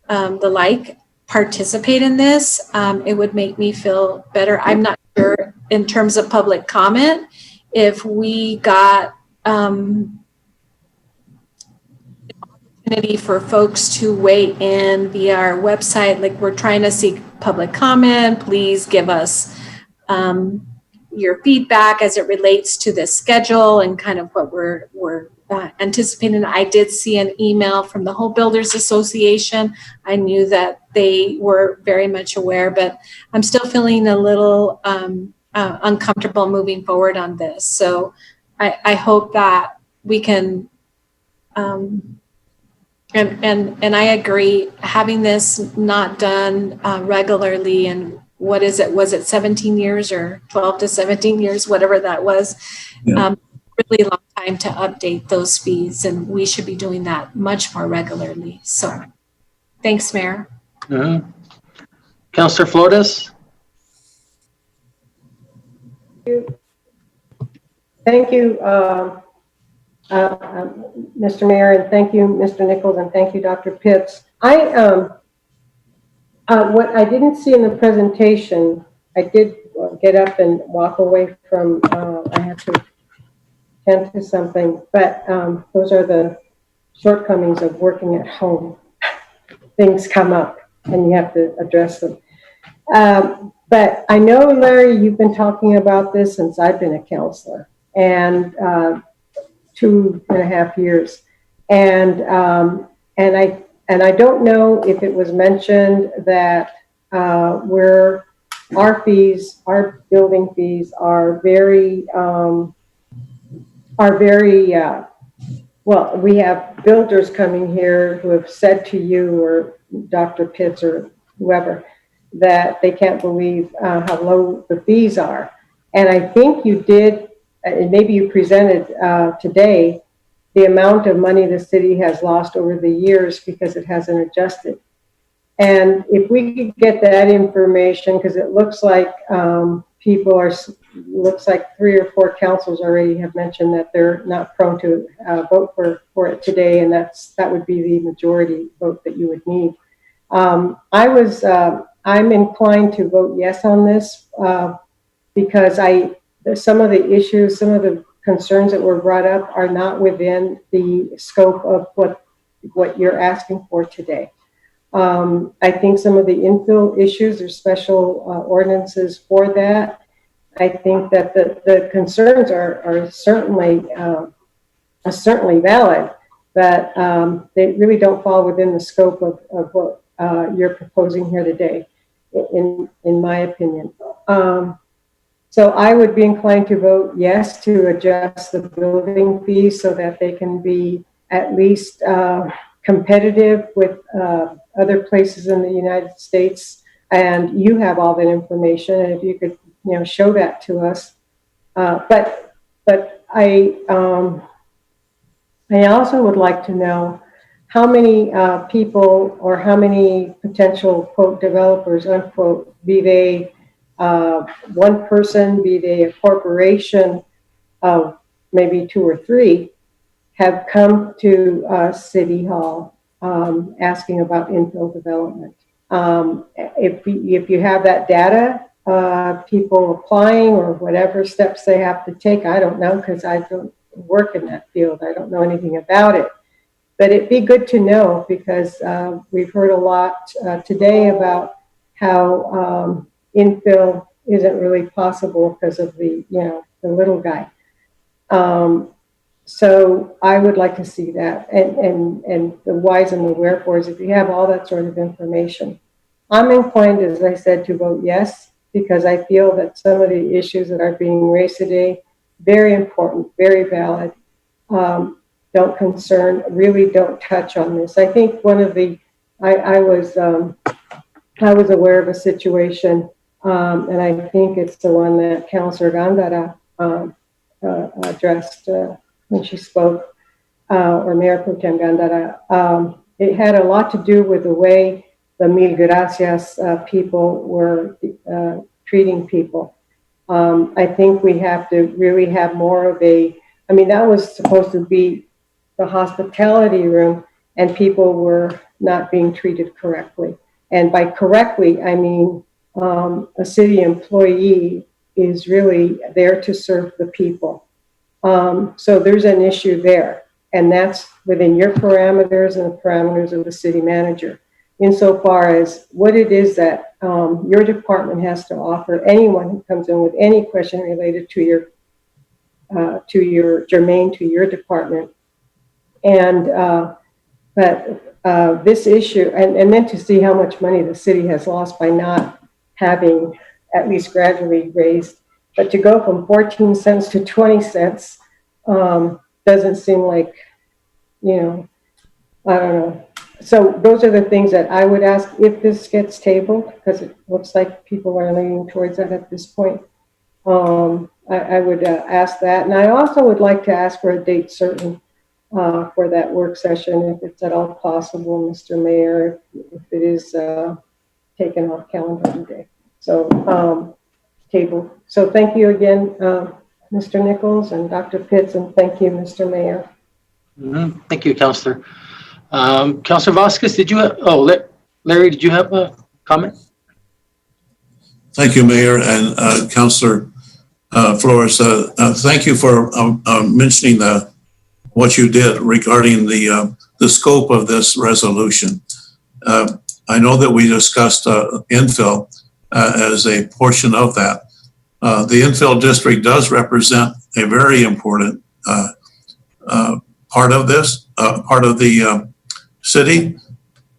the like, participate in this. It would make me feel better. I'm not sure in terms of public comment if we got opportunity for folks to weigh in via our website. Like, we're trying to seek public comment. Please give us your feedback as it relates to the schedule and kind of what we're anticipating. I did see an email from the Home Builders Association. I knew that they were very much aware, but I'm still feeling a little uncomfortable moving forward on this. So I hope that we can, and I agree, having this not done regularly, and what is it? Was it 17 years or 12 to 17 years, whatever that was? Yeah. Really long time to update those fees, and we should be doing that much more regularly. So thanks, Mayor. Mm-hmm. Councilor Flores? Thank you, Mr. Mayor, and thank you, Mr. Nichols, and thank you, Dr. Pitts. What I didn't see in the presentation, I did get up and walk away from, I had to attend to something, but those are the shortcomings of working at home. Things come up and you have to address them. But I know, Larry, you've been talking about this since I've been a counselor, and 2.5 years. And I don't know if it was mentioned that our building fees are very, well, we have builders coming here who have said to you or Dr. Pitts or whoever that they can't believe how low the fees are. And I think you did, and maybe you presented today, the amount of money the city has lost over the years because it hasn't adjusted. And if we could get that information, because it looks like looks like 3 or 4 councils already have mentioned that they're not prone to vote for it today, and that would be the majority vote that you would need. I'm inclined to vote yes on this because some of the issues, some of the concerns that were brought up are not within the scope of what you're asking for today. I think some of the infill issues are special ordinances for that. I think that the concerns are certainly valid, but they really don't fall within the scope of what you're proposing here today, in my opinion. So I would be inclined to vote yes to adjust the building fees so that they can be at least competitive with other places in the United States. And you have all that information, and if you could, show that to us. But I also would like to know how many people or how many potential, quote, developers, unquote, be they one person, be they a corporation, of maybe 2 or 3 have come to City Hall asking about infill development. If you have that data, people applying or whatever steps they have to take, I don't know, because I don't work in that field. I don't know anything about it. But it'd be good to know, because we've heard a lot today about how infill isn't really possible because of the little guy. So I would like to see that, and the whys and the wherefores, if you have all that sort of information. I'm inclined, as I said, to vote yes, because I feel that some of the issues that are being raised today, very important, very valid, really don't touch on this. I think one of the, I was aware of a situation, and I think it's the one that Councillor Gandara addressed when she spoke, or Mayor Pro Tem Gandara. It had a lot to do with the way the Mil Gracias people were treating people. I think we have to really have more of a, I mean, that was supposed to be the hospitality room, and people were not being treated correctly. And by correctly, I mean a city employee is really there to serve the people. So there's an issue there, and that's within your parameters and the parameters of the city manager, insofar as what it is that your department has to offer anyone who comes in with any question related to your germane to your department. And but this issue, and then to see how much money the city has lost by not having at least gradually raised, but to go from 14 cents to 20 cents doesn't seem like, I don't know. So those are the things that I would ask if this gets tabled, because it looks like people are leaning towards that at this point. I would ask that. And I also would like to ask for a date certain for that work session, if it's at all possible, Mr. Mayor, if it is taken off calendar today. So table. So thank you again, Mr. Nichols and Dr. Pitts, and thank you, Mr. Mayor. Mm-hmm. Thank you, Councillor. Councillor Vasquez, did you have, Larry, did you have a comment? Thank you, Mayor, and Councillor Flores. Thank you for mentioning what you did regarding the scope of this resolution. I know that we discussed infill as a portion of that. The infill district does represent a very important part of this, part of the city,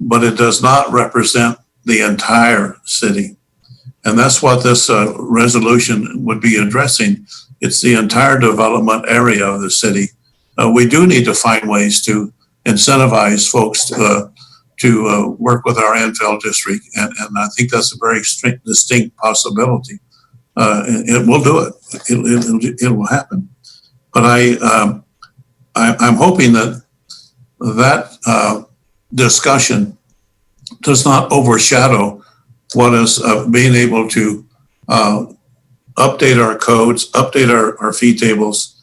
but it does not represent the entire city. And that's what this resolution would be addressing. It's the entire development area of the city. We do need to find ways to incentivize folks to work with our infill district, and I think that's a very distinct possibility. It will do it. It will happen. But I'm hoping that discussion does not overshadow what is being able to update our codes, update our fee tables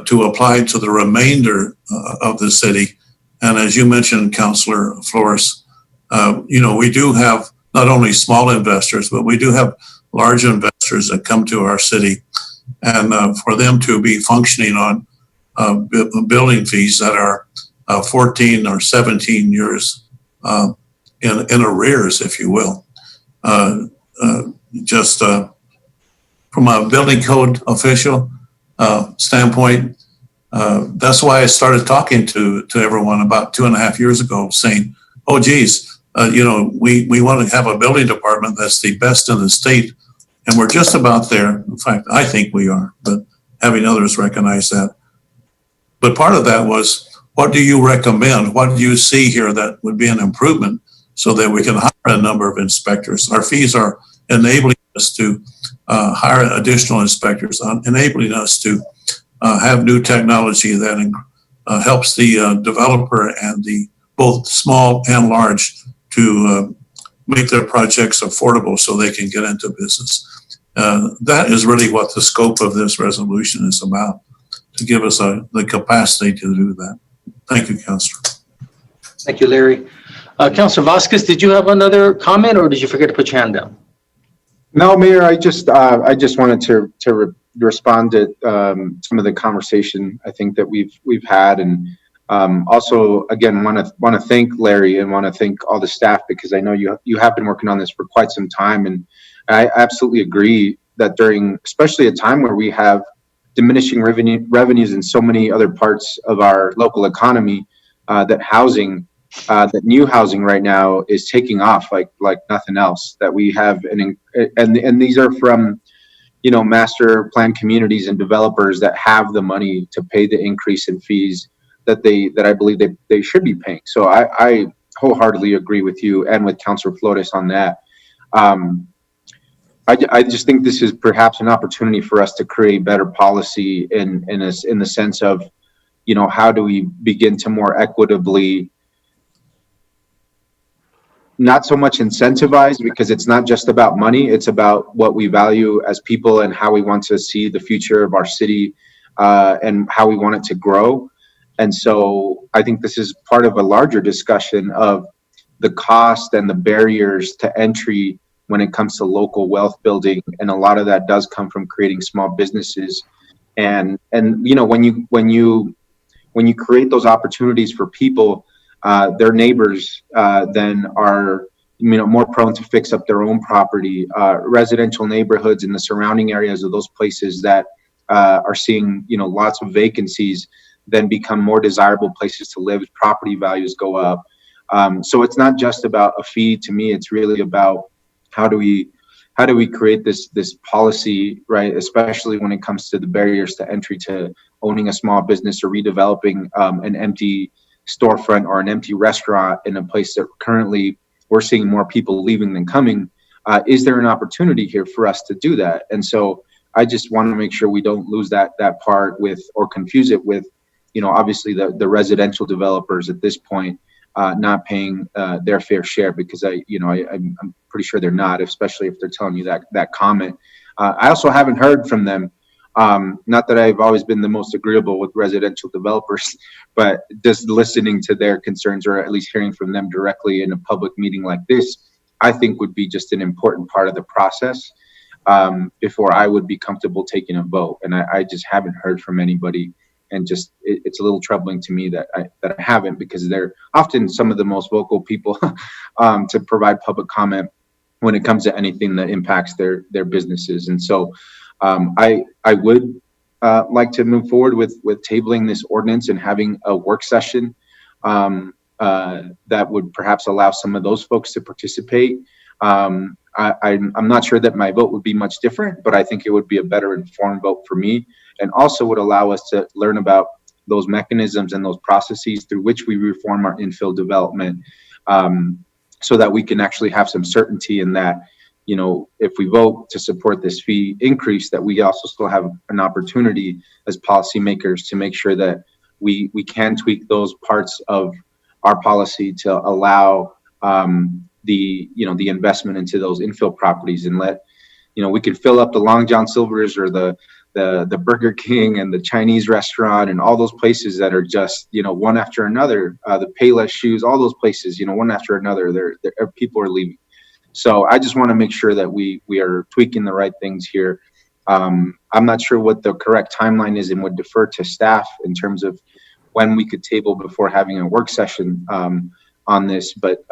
to apply to the remainder of the city. And as you mentioned, Councillor Flores, we do have not only small investors, but we do have large investors that come to our city, and for them to be functioning on building fees that are 14 or 17 years in arrears, if you will. Just from a building code official standpoint, that's why I started talking to everyone about 2.5 years ago, saying, oh, geez, we want to have a building department that's the best in the state, and we're just about there. In fact, I think we are, but having others recognize that. But part of that was, what do you recommend? What do you see here that would be an improvement so that we can hire a number of inspectors? Our fees are enabling us to hire additional inspectors, enabling us to have new technology that helps the developer and the both small and large to make their projects affordable so they can get into business. That is really what the scope of this resolution is about. to give us the capacity to do that. Thank you, Councilor. Thank you, Larry. Councilor Vasquez, did you have another comment or did you forget to put your hand down? No, Mayor, I just wanted to respond to some of the conversation I think that we've had, and also again want to thank Larry and want to thank all the staff, because I know you have been working on this for quite some time, and I absolutely agree that during especially a time where we have diminishing revenues in so many other parts of our local economy, that new housing right now is taking off like nothing else. That we have and these are from, you know, master plan communities and developers that have the money to pay the increase in fees that I believe they should be paying. So I wholeheartedly agree with you and with Councilor Flores on that. I just think this is perhaps an opportunity for us to create better policy in the sense of, you know, how do we begin to more equitably, not so much incentivize, because it's not just about money, it's about what we value as people and how we want to see the future of our city and how we want it to grow. And so I think this is part of a larger discussion of the cost and the barriers to entry when it comes to local wealth building. And a lot of that does come from creating small businesses. And you know, when you create those opportunities for people, their neighbors then are, you know, more prone to fix up their own property. Residential neighborhoods in the surrounding areas of those places that are seeing, you know, lots of vacancies then become more desirable places to live. Property values go up. So it's not just about a fee. To me, it's really about how do we create this policy, right? Especially when it comes to the barriers to entry to owning a small business or redeveloping an empty storefront or an empty restaurant in a place that currently we're seeing more people leaving than coming. Is there an opportunity here for us to do that? And so I just want to make sure we don't lose that part with, or confuse it with, you know, obviously the residential developers at this point not paying their fair share, because I'm pretty sure they're not, especially if they're telling you that comment. I also haven't heard from them. Not that I've always been the most agreeable with residential developers, but just listening to their concerns, or at least hearing from them directly in a public meeting like this, I think would be just an important part of the process before I would be comfortable taking a vote. And I just haven't heard from anybody, and just it's a little troubling to me that I haven't, because they're often some of the most vocal people to provide public comment when it comes to anything that impacts their businesses. And so I would like to move forward with tabling this ordinance and having a work session that would perhaps allow some of those folks to participate. I'm not sure that my vote would be much different, but I think it would be a better informed vote for me, and also would allow us to learn about those mechanisms and those processes through which we reform our infill development, so that we can actually have some certainty in that, you know, if we vote to support this fee increase, that we also still have an opportunity as policymakers to make sure that we can tweak those parts of our policy to allow the investment into those infill properties, and let, you know, we can fill up the Long John Silver's or the Burger King and the Chinese restaurant and all those places that are just, you know, one after another, the Payless shoes, all those places, you know, one after another, people are leaving. So I just want to make sure that we are tweaking the right things here. I'm not sure what the correct timeline is, and would defer to staff in terms of when we could table before having a work session on this. But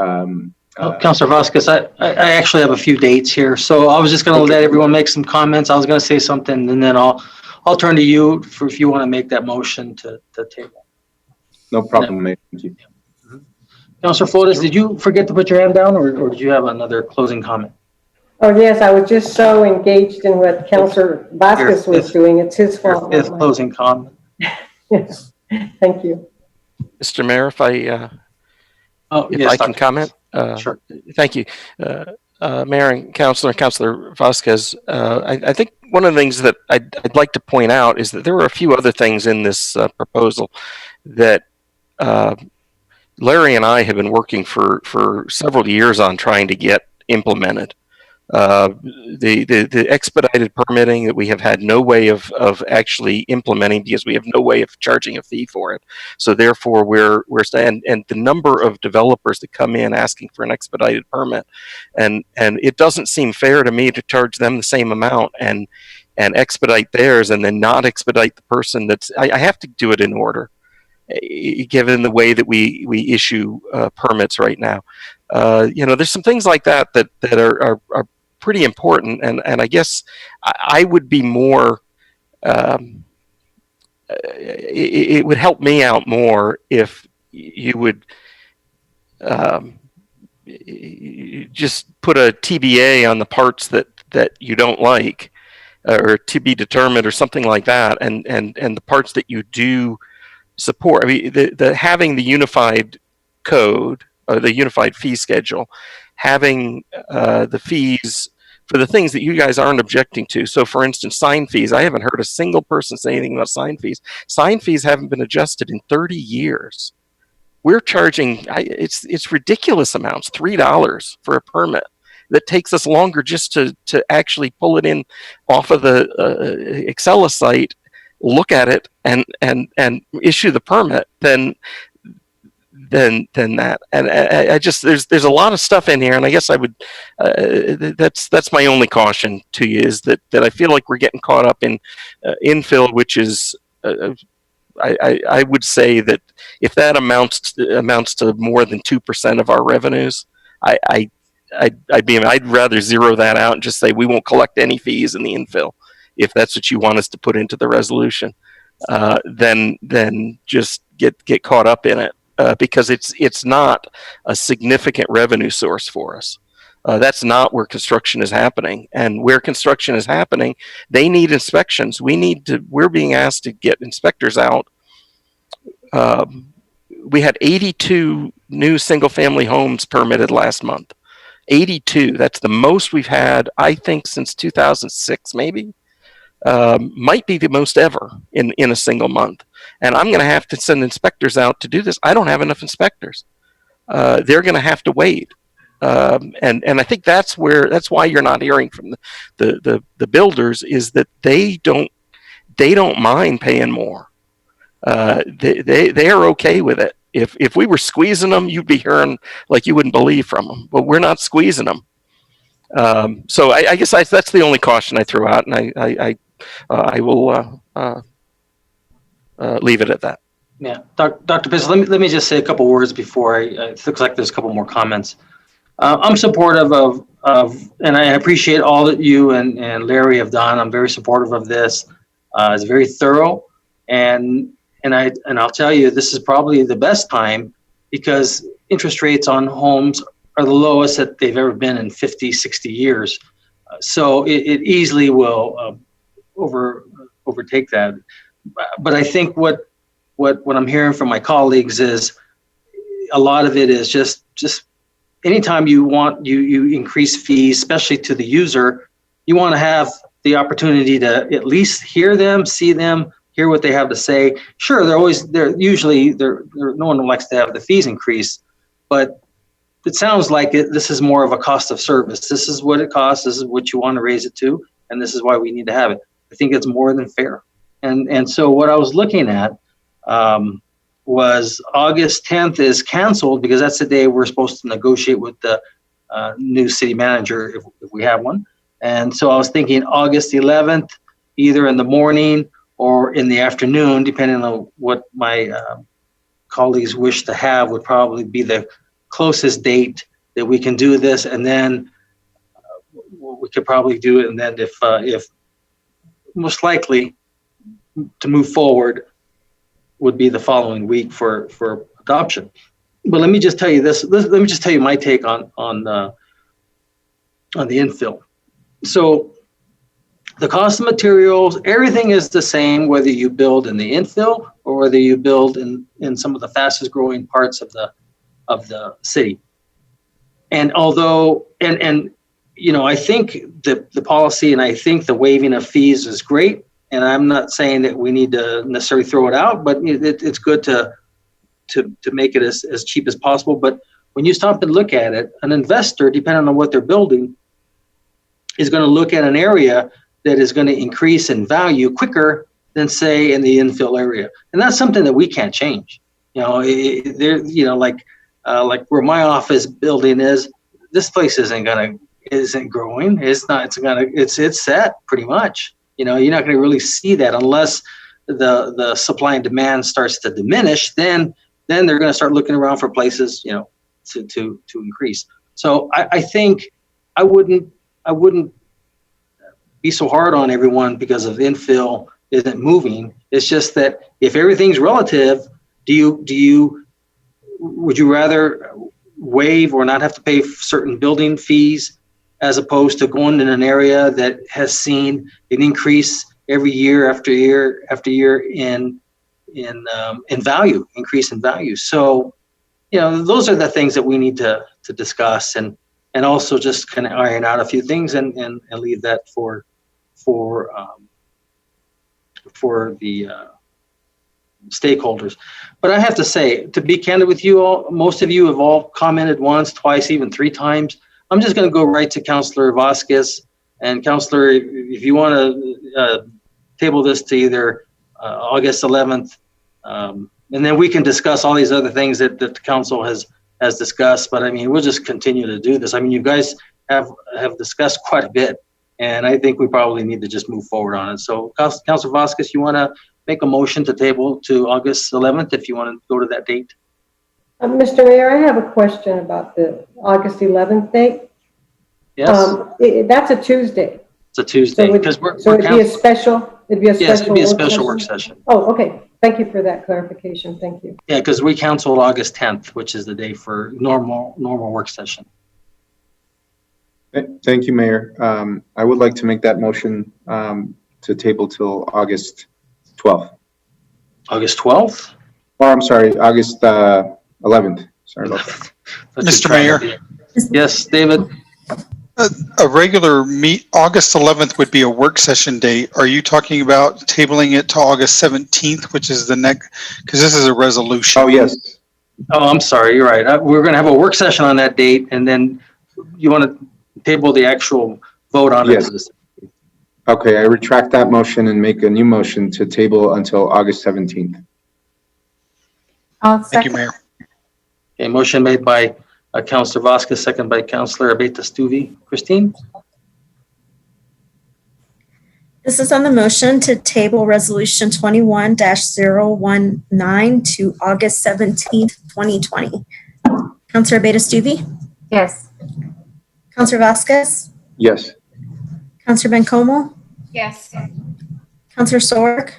Councilor Vasquez, I actually have a few dates here. So I was just going to let everyone make some comments. I was going to say something, and then I'll turn to you for if you want to make that motion to table. No problem, Mayor. Thank you. Councilor Flores, did you forget to put your hand down, or did you have another closing comment? Oh, yes, I was just so engaged in what Councilor Vasquez was doing. It's his fault. Fifth closing comment. Yes, thank you. Mr. Mayor, if I can comment. Sure. Thank you. Mayor and Councilor Vasquez, I think one of the things that I'd like to point out is that there were a few other things in this proposal that Larry and I have been working for several years on trying to get implemented. The expedited permitting that we have had no way of actually implementing because we have no way of charging a fee for it. So therefore, and the number of developers that come in asking for an expedited permit, and it doesn't seem fair to me to charge them the same amount and expedite theirs and then not expedite the person that's. I have to do it in order, given the way that we issue permits right now. There's some things like that are pretty important, and I guess I would be more. It would help me out more if you would just put a TBA on the parts that you don't like, or to be determined, or something like that, and the parts that you do support. I mean, the having the unified code, or the unified fee schedule, having the fees for the things that you guys aren't objecting to. So, for instance, sign fees. I haven't heard a single person say anything about sign fees. Sign fees haven't been adjusted in 30 years. We're charging it's ridiculous amounts, $3 for a permit. That takes us longer just to actually pull it in off of the Excel site, look at it, and issue the permit than that. And I just there's a lot of stuff in here, and I guess I would that's my only caution to you, is that I feel like we're getting caught up in infill, which is I would say that if that amounts to more than 2% of our revenues, I'd rather zero that out and just say we won't collect any fees in the infill, if that's what you want us to put into the resolution, than just get caught up in it, because it's not a significant revenue source for us. That's not where construction is happening, and where construction is happening, they need inspections. We're being asked to get inspectors out. We had 82 new single-family homes permitted last month. 82. That's the most we've had, I think, since 2006, maybe. Might be the most ever in a single month. And I'm going to have to send inspectors out to do this. I don't have enough inspectors. They're going to have to wait. And I think that's why you're not hearing from the builders, is that they don't mind paying more. They are okay with it. If we were squeezing them, you'd be hearing like you wouldn't believe from them. But we're not squeezing them. So I guess that's the only caution I threw out, and I will leave it at that. Yeah, Dr. Piss, let me just say a couple words before it looks like there's a couple more comments. I'm supportive of, and I appreciate all that you and Larry have done. I'm very supportive of this. It's very thorough, and I'll tell you, this is probably the best time, because interest rates on homes are the lowest that they've ever been in 50, 60 years. So it easily will overtake that. But I think what I'm hearing from my colleagues is a lot of it is just anytime you increase fees, especially to the user, you want to have the opportunity to at least hear them, see them, hear what they have to say. Sure, no one likes to have the fees increase, but it sounds like this is more of a cost of service. This is what it costs. This is what you want to raise it to, and this is why we need to have it. I think it's more than fair. And so what I was looking at was August 10th is canceled, because that's the day we're supposed to negotiate with the new city manager, if we have one. And so I was thinking August 11th, either in the morning or in the afternoon, depending on what my colleagues wish to have, would probably be the closest date that we can do this. And then we could probably do it. And then if most likely to move forward would be the following week for adoption. But let me just tell you this. Let me just tell you my take on the infill. So the cost of materials, everything is the same, whether you build in the infill or whether you build in some of the fastest growing parts of the city. And although, and I think the policy, and I think the waiving of fees is great. And I'm not saying that we need to necessarily throw it out, but it's good to make it as cheap as possible. But when you stop and look at it, an investor, depending on what they're building, is going to look at an area that is going to increase in value quicker than, say, in the infill area. And that's something that we can't change. Like where my office building is, this place isn't growing. It's set pretty much. You're not going to really see that unless the supply and demand starts to diminish. Then they're going to start looking around for places, to increase. So I think I wouldn't be so hard on everyone because of infill isn't moving. It's just that if everything's relative, would you rather waive or not have to pay certain building fees as opposed to going in an area that has seen an increase every year after year after year in value, increase in value? So, those are the things that we need to discuss and also just kind of iron out a few things and leave that for the stakeholders. But I have to say, to be candid with you all, most of you have all commented once, twice, even 3 times. I'm just going to go right to Councillor Vasquez. And Councillor, if you want to table this to either August 11th, and then we can discuss all these other things that the council has discussed. But I mean, we'll just continue to do this. I mean, you guys have discussed quite a bit, and I think we probably need to just move forward on it. So, Councillor Vasquez, you want to make a motion to table to August 11th if you want to go to that date? Mr. Mayor, I have a question about the August 11th date. Yes. That's a Tuesday. It's a Tuesday because it'd be a special. Yes, it'd be a special work session. Oh, okay. Thank you for that clarification. Thank you. Yeah, because we canceled August 10th, which is the day for normal work session. Thank you, Mayor. I would like to make that motion to table till August 12th. August 12th? Oh, I'm sorry, August 11th. Sorry about that. Mr. Mayor. Yes, David. A regular August 11th would be a work session date. Are you talking about tabling it to August 17th, which is the next, because this is a resolution? Oh, yes. Oh, I'm sorry. You're right. We're going to have a work session on that date, and then you want to table the actual vote on it. Yes. Okay, I retract that motion and make a new motion to table until August 17th. Thank you, Mayor. Okay, motion made by Councillor Vasquez, second by Councillor Abeyta-Stuvey. Christine? This is on the motion to table Resolution 21-019 to August 17th, 2020. Councillor Abeyta-Stuvey? Yes. Councillor Vasquez? Yes. Councillor Bencomo? Yes. Councillor Sorg?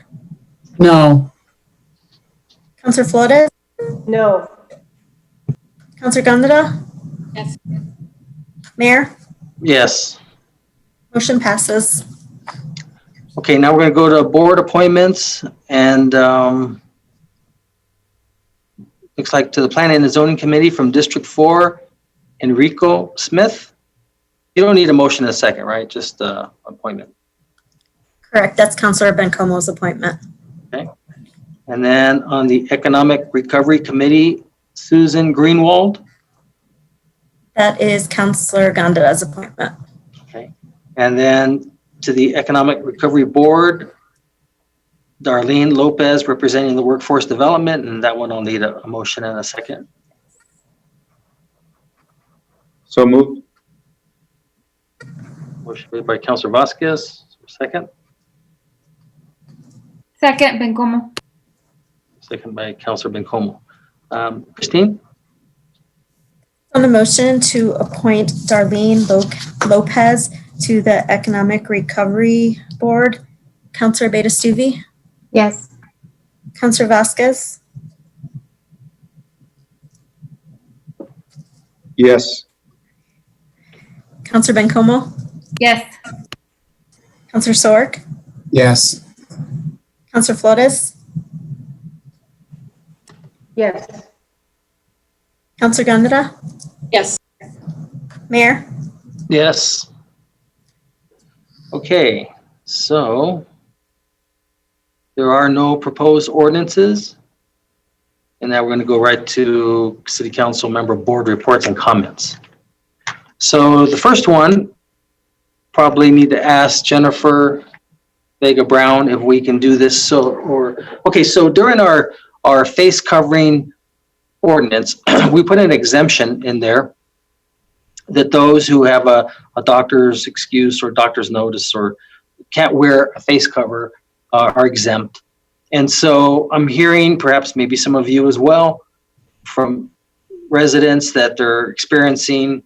No. Councillor Flores? No. Councillor Gandara? Yes. Mayor? Yes. Motion passes. Okay, now we're going to go to board appointments, and looks like to the Planning and Zoning Committee from District 4, Enrico Smith. You don't need a motion in a second, right? Just appointment. Correct. That's Councillor Bencomo's appointment. Okay. And then on the Economic Recovery Committee, Susan Greenwald. That is Councillor Gandara's appointment. Okay. And then to the Economic Recovery Board, Darlene Lopez representing the Workforce Development, and that one will need a motion in a second. So moved. Motion made by Councillor Vasquez. Second. Second, Bencomo. Second by Councillor Bencomo. Christine? On the motion to appoint Darlene Lopez to the Economic Recovery Board, Councillor Abeyta-Stuvey? Yes. Councillor Vasquez? Yes. Councillor Bencomo? Yes. Councillor Sorg? Yes. Councillor Flores? Yes. Councillor Gandara? Yes. Mayor? Yes. Okay, so there are no proposed ordinances. And now we're going to go right to City Council member board reports and comments. So the first one probably need to ask Jennifer Vega Brown if we can do this. So during our face covering ordinance, we put an exemption in there that those who have a doctor's excuse or doctor's notice or can't wear a face cover are exempt. And so I'm hearing, perhaps maybe some of you as well, from residents that they're experiencing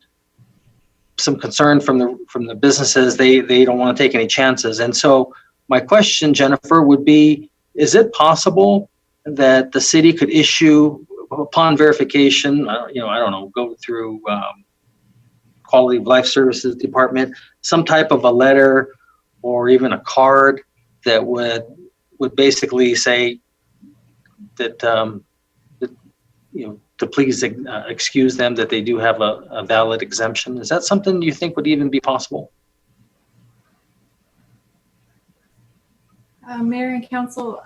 some concern from the businesses. They don't want to take any chances. And so my question, Jennifer, would be, is it possible that the city could issue, upon verification, I don't know, go through Quality of Life Services Department, some type of a letter or even a card that would basically say that, to please excuse them, that they do have a valid exemption? Is that something you think would even be possible? Mayor and Council,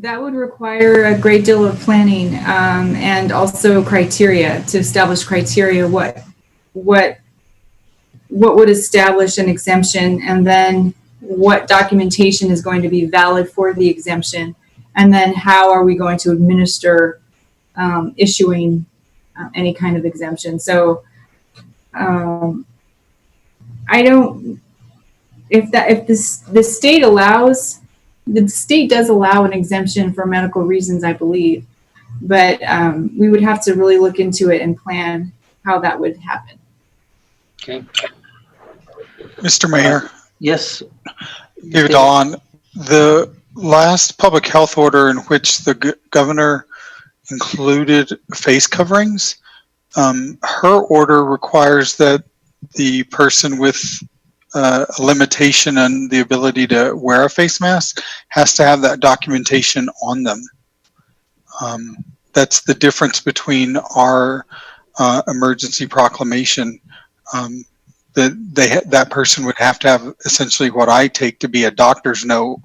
that would require a great deal of planning and also criteria to establish criteria. What would establish an exemption, and then what documentation is going to be valid for the exemption, and then how are we going to administer issuing any kind of exemption. So I don't. If the state allows, the state does allow an exemption for medical reasons, I believe, but we would have to really look into it and plan how that would happen. Okay. Mr. Mayor. Yes. David Dahlon, the last public health order in which the governor included face coverings, her order requires that the person with a limitation on the ability to wear a face mask has to have that documentation on them. That's the difference between our emergency proclamation. That person would have to have essentially what I take to be a doctor's note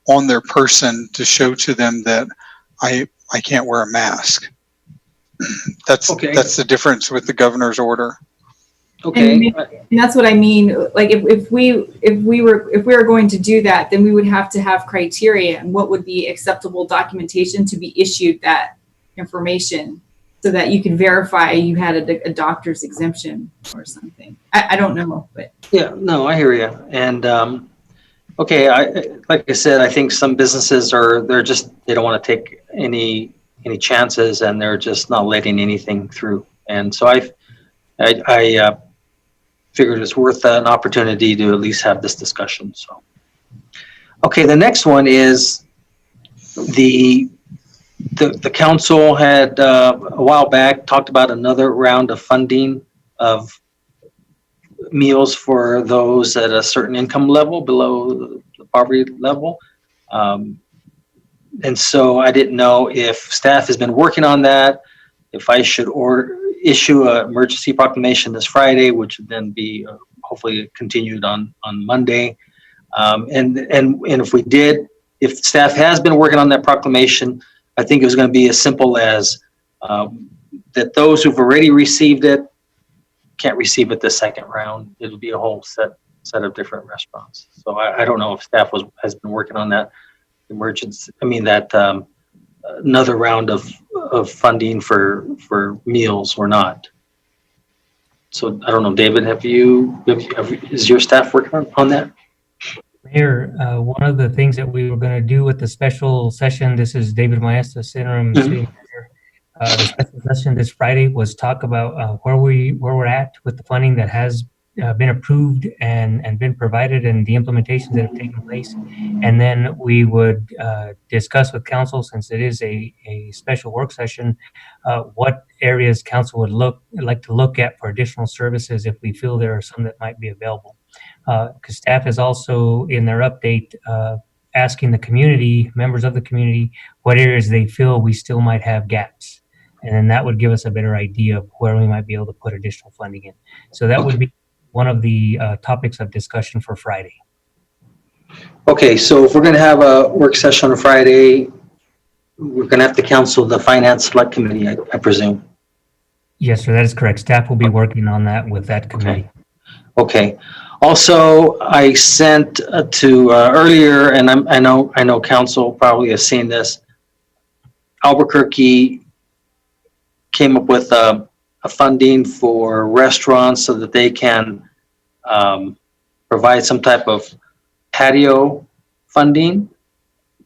on their person to show to them that I can't wear a mask. That's the difference with the governor's order. Okay. And that's what I mean. Like if we were going to do that, then we would have to have criteria and what would be acceptable documentation to be issued that information, so that you can verify you had a doctor's exemption or something. I don't know, but yeah, no, I hear you. And okay, like I said, I think some businesses they don't want to take any chances, and they're just not letting anything through. And so I figured it's worth an opportunity to at least have this discussion. So, okay, the next one is the council had a while back talked about another round of funding of meals for those at a certain income level below the poverty level. And so I didn't know if staff has been working on that, if I should issue an emergency proclamation this Friday, which would then be hopefully continued on Monday. And if we did, if staff has been working on that proclamation, I think it was going to be as simple as that those who've already received it can't receive it the second round. It'll be a whole set of different restaurants. So I don't know if staff has been working on that another round of funding for meals or not. So I don't know, David, is your staff working on that? Mayor, one of the things that we were going to do with the special session, this is David Maestas, interim city manager. The special session this Friday was talk about where we're at with the funding that has been approved and been provided, and the implementations that have taken place. And then we would discuss with council, since it is a special work session, what areas council would like to look at for additional services if we feel there are some that might be available. Because staff is also in their update asking the community, members of the community, what areas they feel we still might have gaps. And then that would give us a better idea of where we might be able to put additional funding in. So that would be one of the topics of discussion for Friday. Okay, so if we're going to have a work session on Friday, we're going to have to counsel the finance select committee, I presume. Yes, sir, that is correct. Staff will be working on that with that committee. Okay. Also, I sent to earlier, and I know council probably has seen this. Albuquerque came up with a funding for restaurants so that they can provide some type of patio funding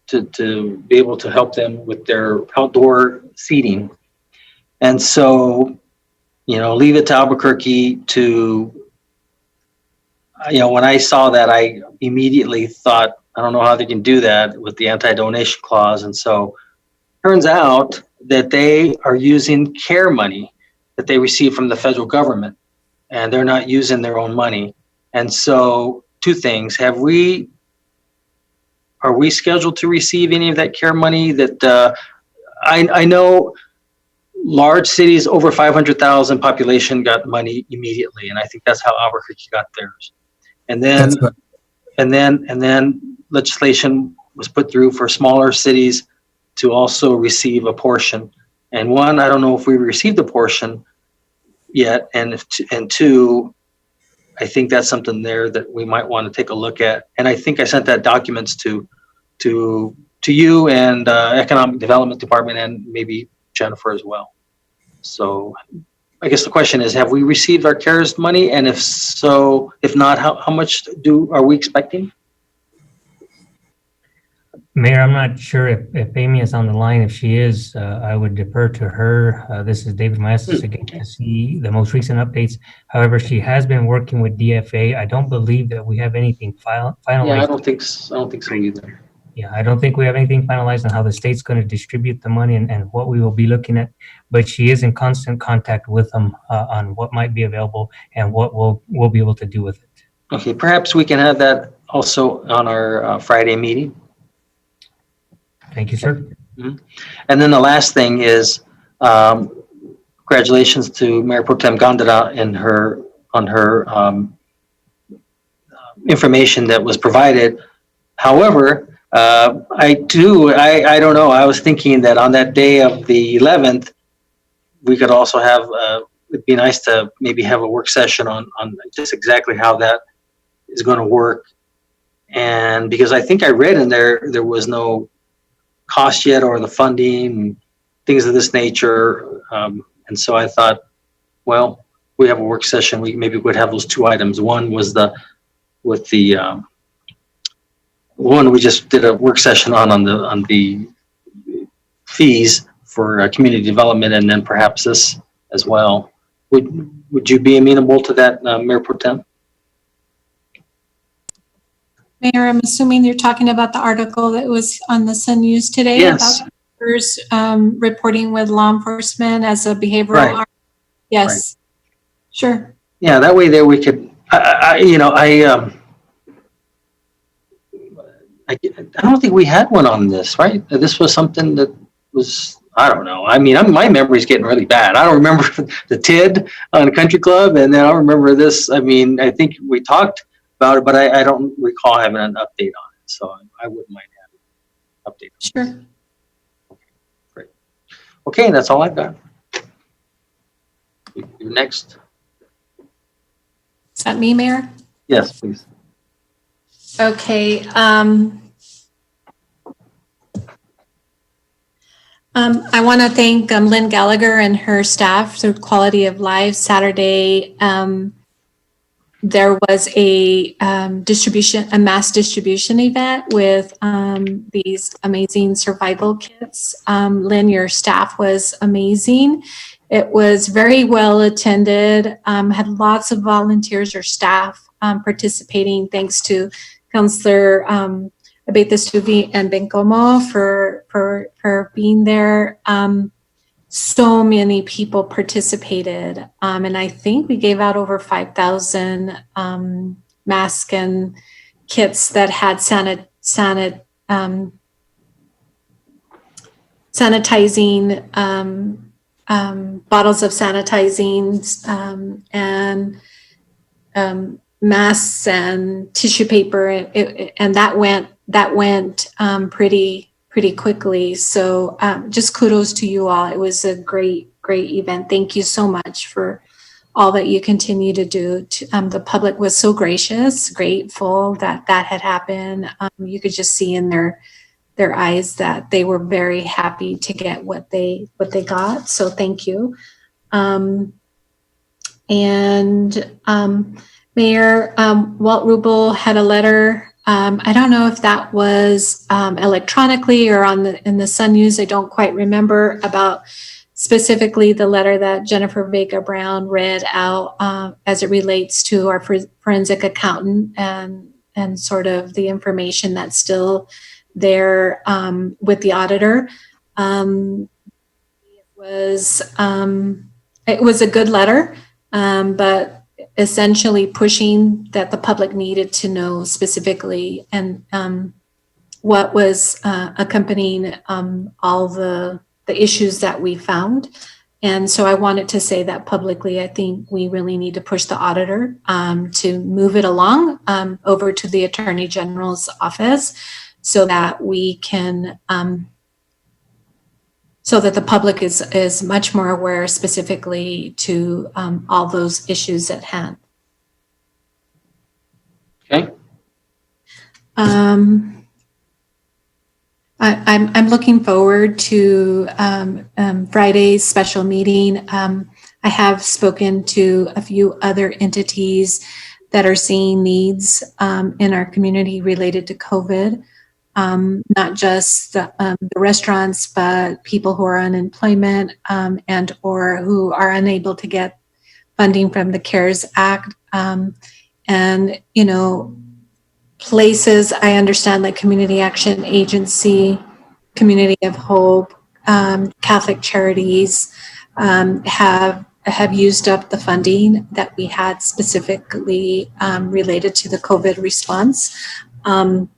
to be able to help them with their outdoor seating. And so, leave it to Albuquerque to, when I saw that, I immediately thought, I don't know how they can do that with the anti-donation clause. And so turns out that they are using care money that they receive from the federal government, and they're not using their own money. And so two things, are we scheduled to receive any of that care money? That I know large cities over 500,000 population got money immediately, and I think that's how Albuquerque got theirs. And then legislation was put through for smaller cities to also receive a portion. And one, I don't know if we received a portion yet, and two, I think that's something there that we might want to take a look at. And I think I sent that documents to you and Economic Development Department and maybe Jennifer as well. So I guess the question is, have we received our CARES money? And if so, if not, how much are we expecting? Mayor, I'm not sure if Amy is on the line. If she is, I would defer to her. This is David Maestas again to see the most recent updates. However, she has been working with DFA. I don't believe that we have anything finalized. Yeah, I don't think so either. Yeah, I don't think we have anything finalized on how the state's going to distribute the money and what we will be looking at. But she is in constant contact with them on what might be available and what we'll be able to do with it. Okay, perhaps we can have that also on our Friday meeting. Thank you, sir. Mm-hmm. And then the last thing is congratulations to Mayor Pro Tem Gandara on her information that was provided. However, I don't know. I was thinking that on that day of the 11th, we could also have, it'd be nice to maybe have a work session on just exactly how that is going to work. And because I think I read in there was no cost yet or the funding, things of this nature. And so I thought, well, we have a work session. We maybe would have those two items. One was one we just did a work session on the fees for community development, and then perhaps this as well. Would you be amenable to that, Mayor Pro Tem? Mayor, I'm assuming you're talking about the article that was on the Sun News today. Yes. About workers, reporting with law enforcement as a behavioral Right. arm. Yes. Right. Sure. Yeah, that way there we could, I don't think we had one on this, right? This was something that was, I don't know. I mean, my memory's getting really bad. I don't remember the TID on the country club, and then I don't remember this. I mean, I think we talked about it, but I don't recall having an update on it. So I wouldn't mind having an update. Sure. Okay, great. Okay, that's all I've got. You're next. Is that me, Mayor? Yes, please. Okay. I want to thank Lynn Gallagher and her staff through Quality of Life. Saturday, there was a mass distribution event with these amazing survival kits. Lynn, your staff was amazing. It was very well attended, had lots of volunteers or staff participating, thanks to Councillor Abeyta-Stuvey and Bencomo for being there. So many people participated, and I think we gave out over 5,000 masks and kits that had sanitizing bottles of sanitizing and masks and tissue paper, and that went pretty quickly. So just kudos to you all. It was a great event. Thank you so much for all that you continue to do. The public was so gracious, grateful that that had happened. You could just see in their eyes that they were very happy to get what they got. So thank you. Mayor Walt Rubel had a letter. I don't know if that was electronically or in the Sun News. I don't quite remember, about specifically the letter that Jennifer Vega Brown read out as it relates to our forensic accountant and sort of the information that's still there with the auditor. It was a good letter, but essentially pushing that the public needed to know specifically and what was accompanying all the issues that we found. And so I wanted to say that publicly. I think we really need to push the auditor to move it along over to the Attorney General's office so that we can, so that the public is much more aware specifically to all those issues at hand. Okay. I'm looking forward to Friday's special meeting. I have spoken to a few other entities that are seeing needs in our community related to COVID. Not just the restaurants, but people who are unemployment and or who are unable to get funding from the CARES Act. And, you know, places I understand like Community Action Agency, Community of Hope, Catholic Charities have used up the funding that we had specifically related to the COVID response. And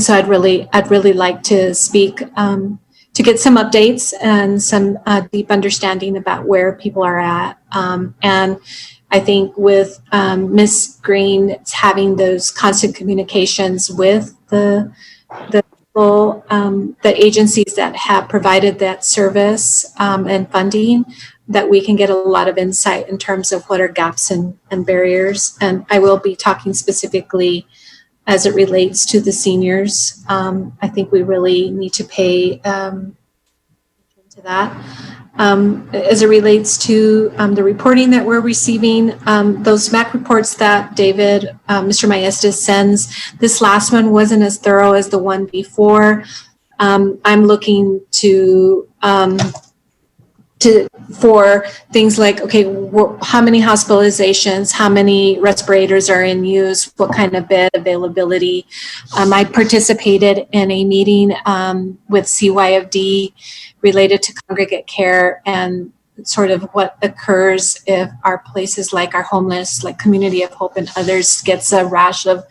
so I'd really like to speak to get some updates and some deep understanding about where people are at. And I think with Ms. Green having those constant communications with the people, the agencies that have provided that service and funding, that we can get a lot of insight in terms of what are gaps and barriers. And I will be talking specifically as it relates to the seniors. I think we really need to pay attention to that. As it relates to the reporting that we're receiving, those MAC reports that David, Mr. Maestas sends, this last one wasn't as thorough as the one before. I'm looking for things like, okay, how many hospitalizations, how many respirators are in use, what kind of bed availability. I participated in a meeting with CYFD related to congregate care and sort of what occurs if our places like our homeless, like Community of Hope and others gets a rash of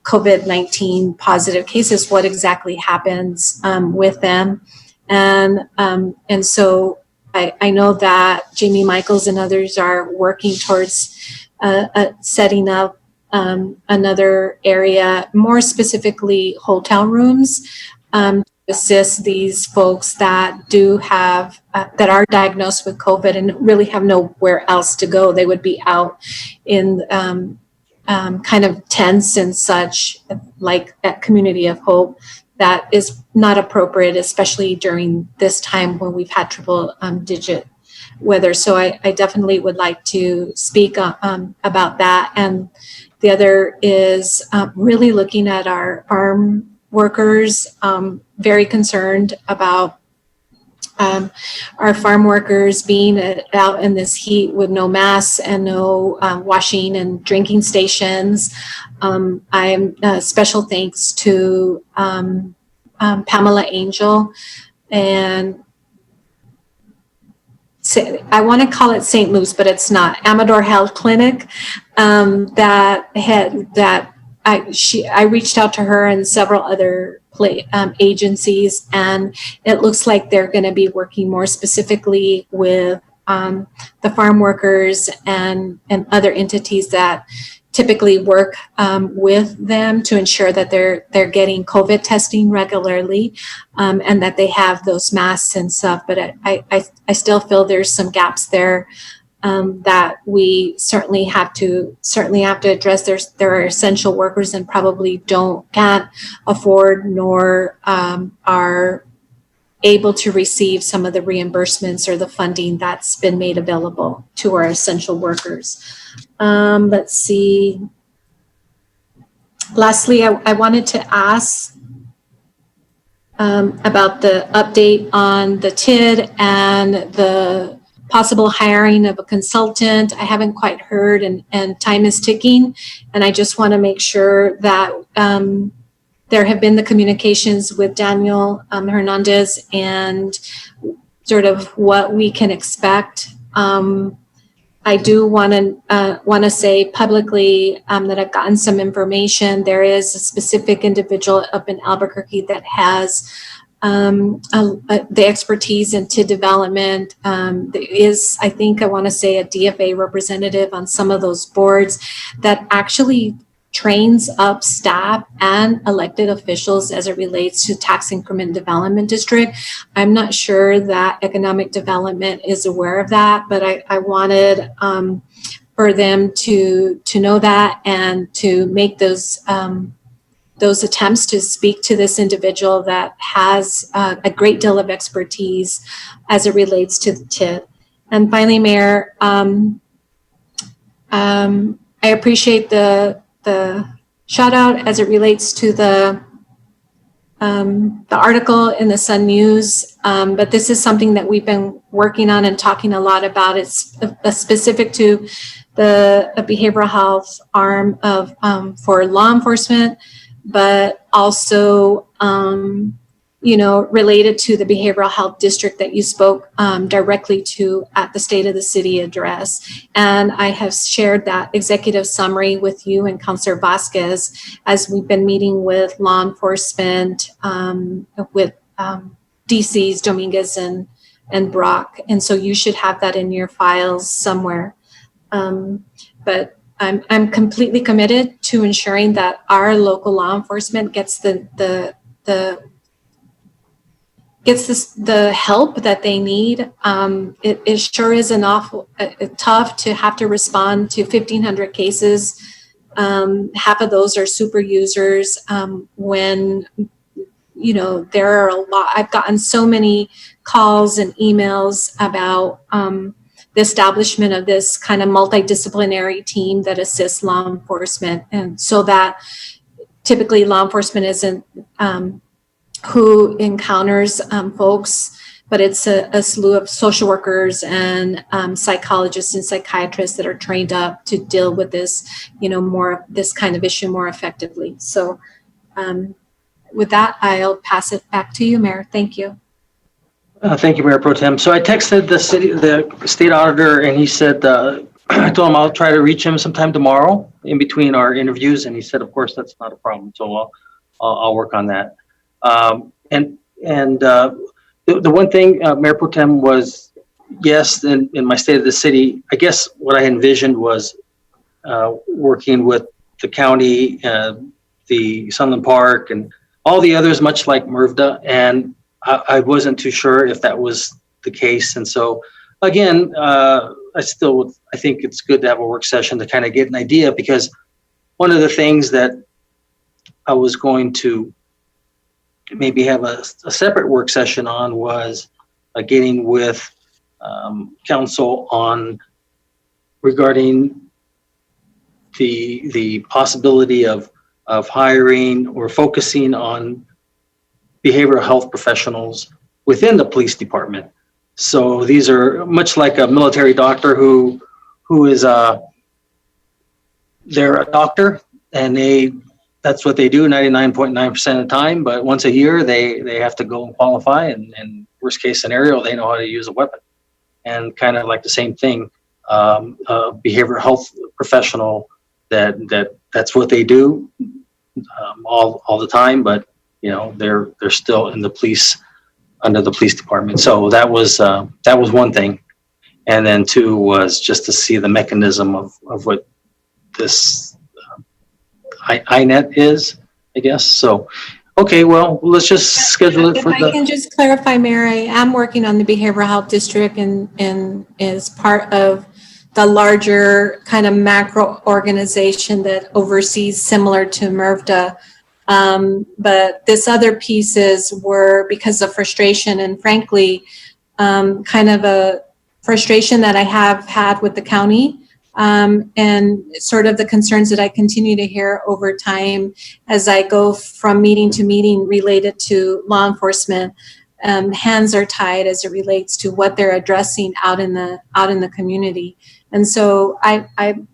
COVID-19 positive cases, what exactly happens with them. And so I know that Jamie Michaels and others are working towards setting up another area, more specifically whole town rooms, to assist these folks that do have, that are diagnosed with COVID and really have nowhere else to go. They would be out in kind of tents and such, like at Community of Hope. That is not appropriate, especially during this time when we've had triple digit weather. So I definitely would like to speak about that. And the other is really looking at our farm workers, very concerned about our farm workers being out in this heat with no masks and no washing and drinking stations. I'm special thanks to Pamela Angel and I want to call it St. Luke's, but it's not, Amador Health Clinic. I reached out to her and several other agencies, and it looks like they're going to be working more specifically with the farm workers and other entities that typically work with them to ensure that they're getting COVID testing regularly, and that they have those masks and stuff. But I still feel there's some gaps there that we certainly have to address. There are essential workers and probably can't afford nor are able to receive some of the reimbursements or the funding that's been made available to our essential workers. Let's see. Lastly, I wanted to ask about the update on the TID and the possible hiring of a consultant. I haven't quite heard, and time is ticking. And I just want to make sure that there have been the communications with Daniel Hernandez and sort of what we can expect. I do want to say publicly that I've gotten some information. There is a specific individual up in Albuquerque that has the expertise into development. There is, I think, I want to say a DFA representative on some of those boards that actually trains up staff and elected officials as it relates to tax increment development district. I'm not sure that economic development is aware of that, but I wanted for them to know that and to make those attempts to speak to this individual that has a great deal of expertise as it relates to the TID. And finally, Mayor, I appreciate the shout out as it relates to the article in the Sun News, but this is something that we've been working on and talking a lot about. It's specific to the behavioral health arm of for law enforcement, but also related to the behavioral health district that you spoke directly to at the State of the City address. And I have shared that executive summary with you and Councilor Vasquez as we've been meeting with law enforcement, with DCs Dominguez and Brock. And so you should have that in your files somewhere. But I'm completely committed to ensuring that our local law enforcement gets the help that they need. It sure is tough to have to respond to 1,500 cases. Half of those are super users. When, there are a lot, I've gotten so many calls and emails about the establishment of this kind of multidisciplinary team that assists law enforcement. And so that typically law enforcement isn't who encounters folks, but it's a slew of social workers and psychologists and psychiatrists that are trained up to deal with this, this kind of issue more effectively. So with that, I'll pass it back to you, Mayor. Thank you. Thank you, Mayor Pro Tem. So I texted the state auditor, and he said, I told him I'll try to reach him sometime tomorrow in between our interviews, and he said, of course, that's not a problem. So I'll work on that. The one thing, Mayor Pro Tem, was, yes, in my State of the City, I guess what I envisioned was working with the county, the Sunland Park, and all the others, much like MRVDA, and I wasn't too sure if that was the case. And so, again, I think it's good to have a work session to kind of get an idea, because one of the things that I was going to maybe have a separate work session on was getting with council on regarding the possibility of hiring or focusing on behavioral health professionals within the police department. So these are much like a military doctor who is they're a doctor, and that's what they do 99.9% of the time, but once a year they have to go and qualify, and worst case scenario, they know how to use a weapon. And kind of like the same thing, a behavioral health professional that's what they do all the time, but they're still in the police, under the police department. So that was one thing. And then two was just to see the mechanism of what this INET is, I guess. So, okay, well, let's just schedule it for If I can just clarify, Mayor, I am working on the behavioral health district and is part of the larger kind of macro organization that oversees similar to MIRVDA. But this other pieces were because of frustration and frankly, kind of a frustration that I have had with the county. And sort of the concerns that I continue to hear over time as I go from meeting to meeting related to law enforcement. Hands are tied as it relates to what they're addressing out in the community, and so I'm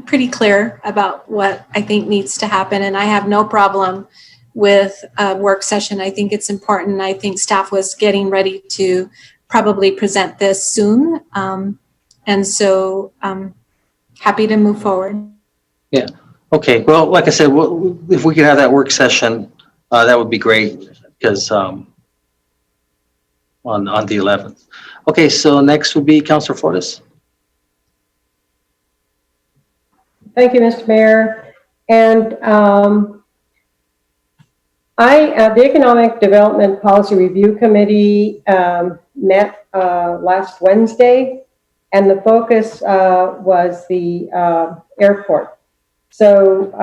pretty clear about what I think needs to happen, and I have no problem with a work session. I think it's important. I think staff was getting ready to probably present this soon. And so I'm happy to move forward. Yeah. Okay. Well, like I said, if we could have that work session, that would be great because on the 11th. Okay. So next would be Councilor Fortas. Thank you, Mr. Mayor. And the Economic Development Policy Review Committee met last Wednesday, and the focus was the airport. So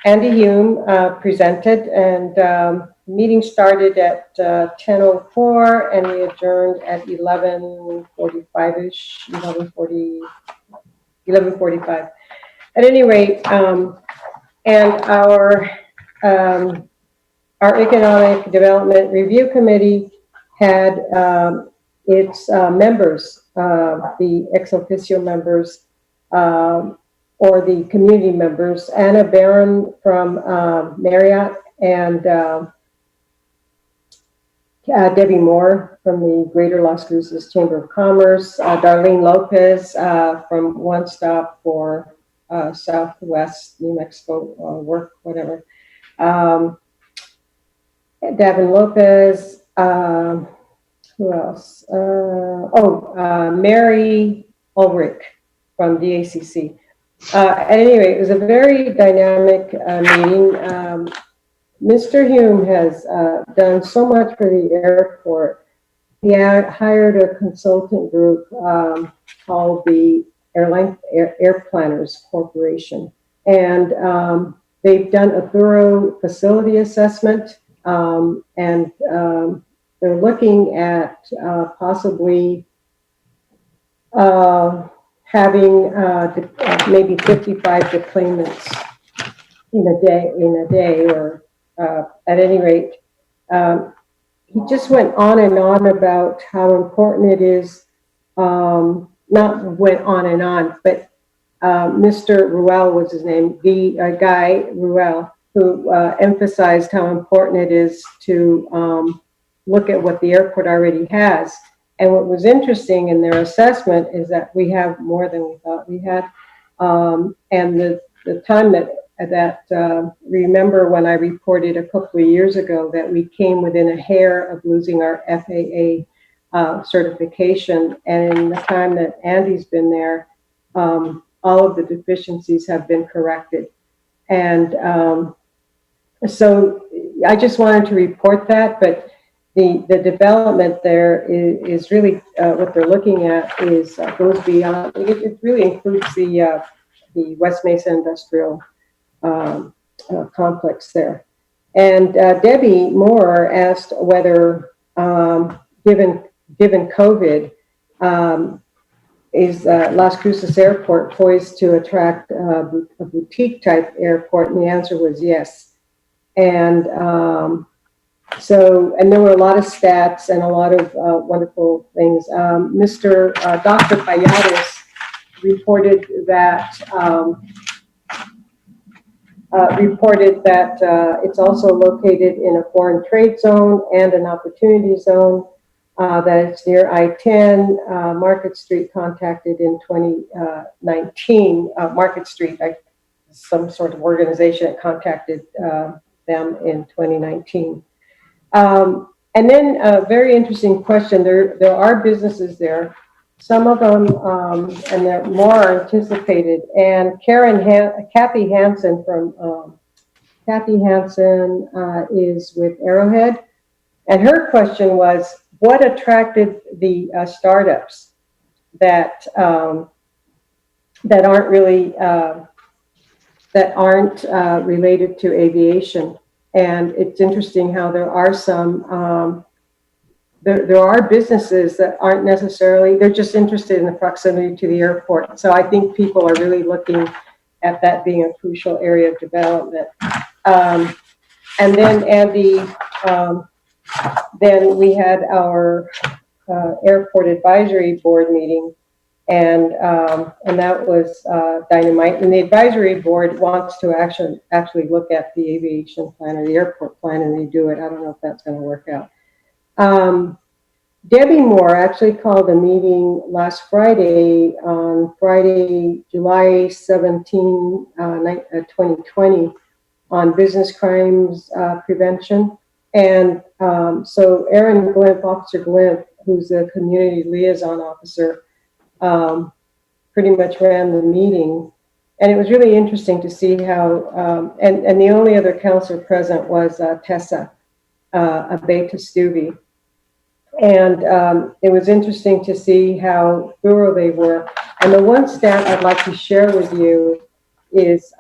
Andy Hume presented, and the meeting started at 10:04, and we adjourned at 11:45-ish, 11:45. At any rate, and our Economic Development Review Committee had its members, the ex officio members, or the community members, Anna Barron from Marriott, and Debbie Moore from the Greater Las Cruces Chamber of Commerce, Darlene Lopez from One Stop for Southwest New Mexico work, whatever. Davin Lopez, who else? Mary Ulrich from DACC. At any rate, it was a very dynamic meeting. Mr. Hume has done so much for the airport. He hired a consultant group called the Air Planners Corporation, and they've done a thorough facility assessment, and they're looking at possibly having maybe 55 deployments in a day, or at any rate. He just went on and on about how important it is. Not went on and on, but Mr. Ruel was his name, the guy Ruel, who emphasized how important it is to look at what the airport already has. And what was interesting in their assessment is that we have more than we thought we had. And the time that remember when I reported a couple of years ago that we came within a hair of losing our FAA certification, and in the time that Andy's been there, all of the deficiencies have been corrected. And so I just wanted to report that, but the development there is really what they're looking at is goes beyond. It really includes the West Mesa Industrial complex there. And Debbie Moore asked whether, given COVID, is Las Cruces Airport poised to attract a boutique type airport? And the answer was yes. And and there were a lot of stats and a lot of wonderful things. Dr. Payares reported that it's also located in a foreign trade zone and an opportunity zone, that it's near I-10. Market Street contacted in 2019. Market Street, some sort of organization contacted them in 2019. And then a very interesting question. There are businesses there. Some of them, and they're more anticipated. And Kathy Hansen is with Arrowhead. And her question was, what attracted the startups that that aren't really related to aviation. And it's interesting how there are some there are businesses that aren't necessarily, they're just interested in the proximity to the airport. So I think people are really looking at that being a crucial area of development. And then, Andy, then we had our airport advisory board meeting, and that was dynamite. And the advisory board wants to actually look at the aviation plan or the airport plan, and they do it. I don't know if that's going to work out. Debbie Moore actually called a meeting last Friday, on Friday, July 17, 2020, on business crimes prevention. And so Aaron Glimp, Officer Glimp, who's the community liaison officer, pretty much ran the meeting. And it was really interesting to see how, and the only other counselor present was Tessa Abate-Stuvi. And it was interesting to see how thorough they were. And the one stat I'd like to share with you is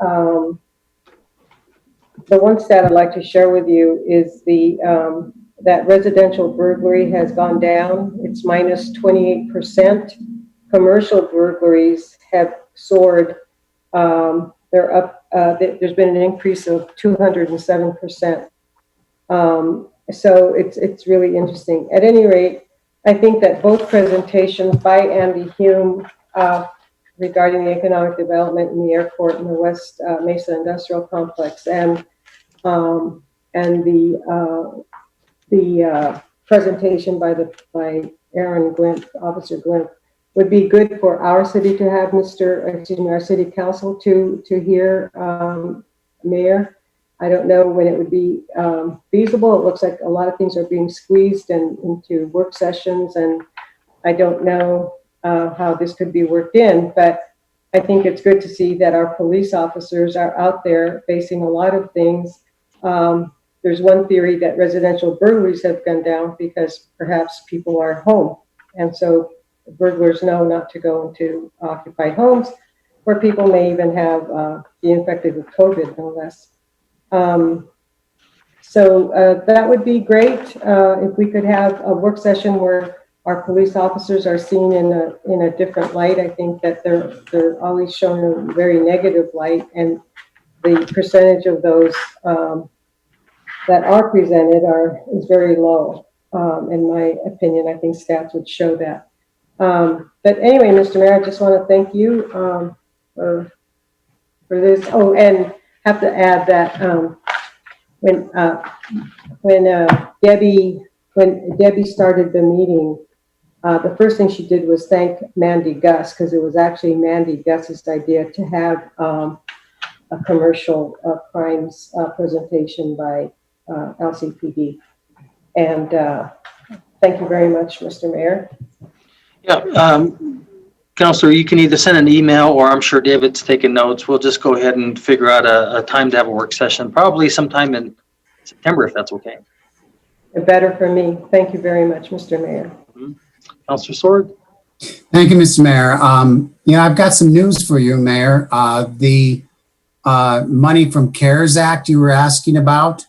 that residential burglary has gone down. It's minus 28%. Commercial burglaries have soared. They're up. There's been an increase of 207%. So it's really interesting. At any rate, I think that both presentations by Andy Hume regarding the economic development in the airport in the West Mesa Industrial Complex, and the presentation by Aaron Glimp, Officer Glimp, would be good for our city to have our city council to hear, Mayor. I don't know when it would be feasible. It looks like a lot of things are being squeezed into work sessions, and I don't know how this could be worked in, but I think it's good to see that our police officers are out there facing a lot of things. There's one theory that residential burglaries have gone down because perhaps people are home, and so burglars know not to go into occupied homes where people may even have be infected with COVID, no less. So that would be great if we could have a work session where our police officers are seen in a different light. I think that they're always shown in a very negative light, and the percentage of those that are presented is very low. In my opinion, I think stats would show that. But anyway, Mr. Mayor, I just want to thank you for this. Oh, and have to add that when Debbie started the meeting, the first thing she did was thank Mandy Gus, because it was actually Mandy Gus's idea to have a commercial crimes presentation by LCPD. And thank you very much, Mr. Mayor. Yeah, Counselor, you can either send an email, or I'm sure David's taking notes. We'll just go ahead and figure out a time to have a work session, probably sometime in September, if that's okay. Better for me. Thank you very much, Mr. Mayor. Counselor Sword. Thank you, Mr. Mayor. I've got some news for you, Mayor. The money from CARES Act you were asking about.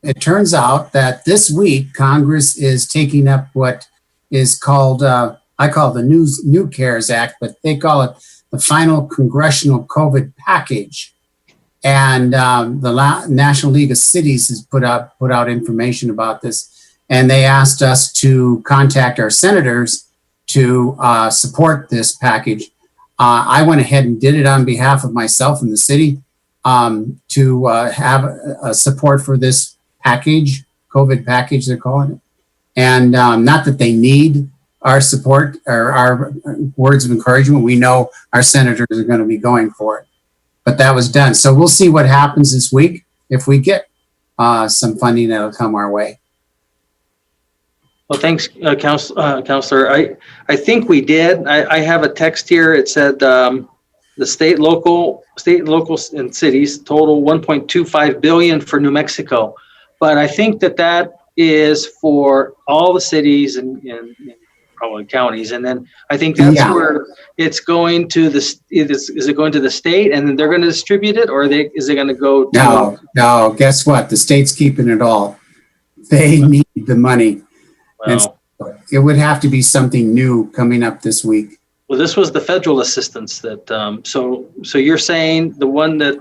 It turns out that this week, Congress is taking up what is called, I call the new CARES Act, but they call it the final congressional COVID package. And the National League of Cities has put out information about this. And they asked us to contact our senators to support this package. I went ahead and did it on behalf of myself and the city to have a support for this package, COVID package, they're calling it. And not that they need our support or our words of encouragement. We know our senators are going to be going for it. But that was done. So we'll see what happens this week. If we get some funding, that'll come our way. Well, thanks, Counselor. I think we did. I have a text here. It said the state, local, and cities total 1.25 billion for New Mexico. But I think that is for all the cities and probably counties, and then I think that's where it's going to is it going to the state, and then they're going to distribute it, or is it going to go to? No, guess what? The state's keeping it all. They need the money. And so it would have to be something new coming up this week. Well, this was the federal assistance that, so you're saying the one that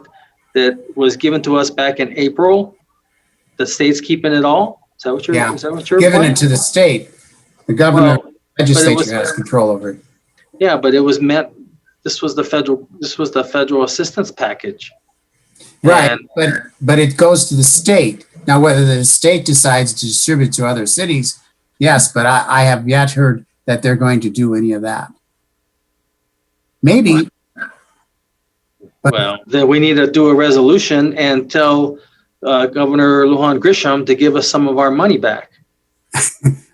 was given to us back in April, the state's keeping it all? Is that what you're, is that what you're giving it to the state? The governor, legislature has control over it. Yeah, but it was this was the federal assistance package. Right, but it goes to the state. Now, whether the state decides to distribute to other cities, yes, but I have yet heard that they're going to do any of that. Maybe. Well, then we need to do a resolution and tell Governor Lujan Grisham to give us some of our money back.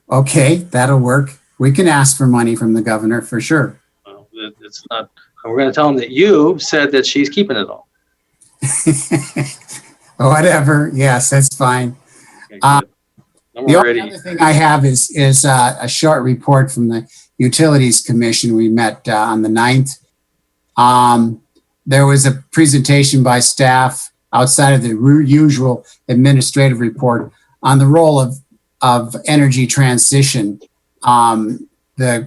Okay, that'll work. We can ask for money from the governor for sure. Well, it's not. We're going to tell him that you said that she's keeping it all. Whatever. Yes, that's fine. Okay, the only other thing I have is a short report from the Utilities Commission. We met on the 9th. There was a presentation by staff outside of the usual administrative report on the role of energy transition. The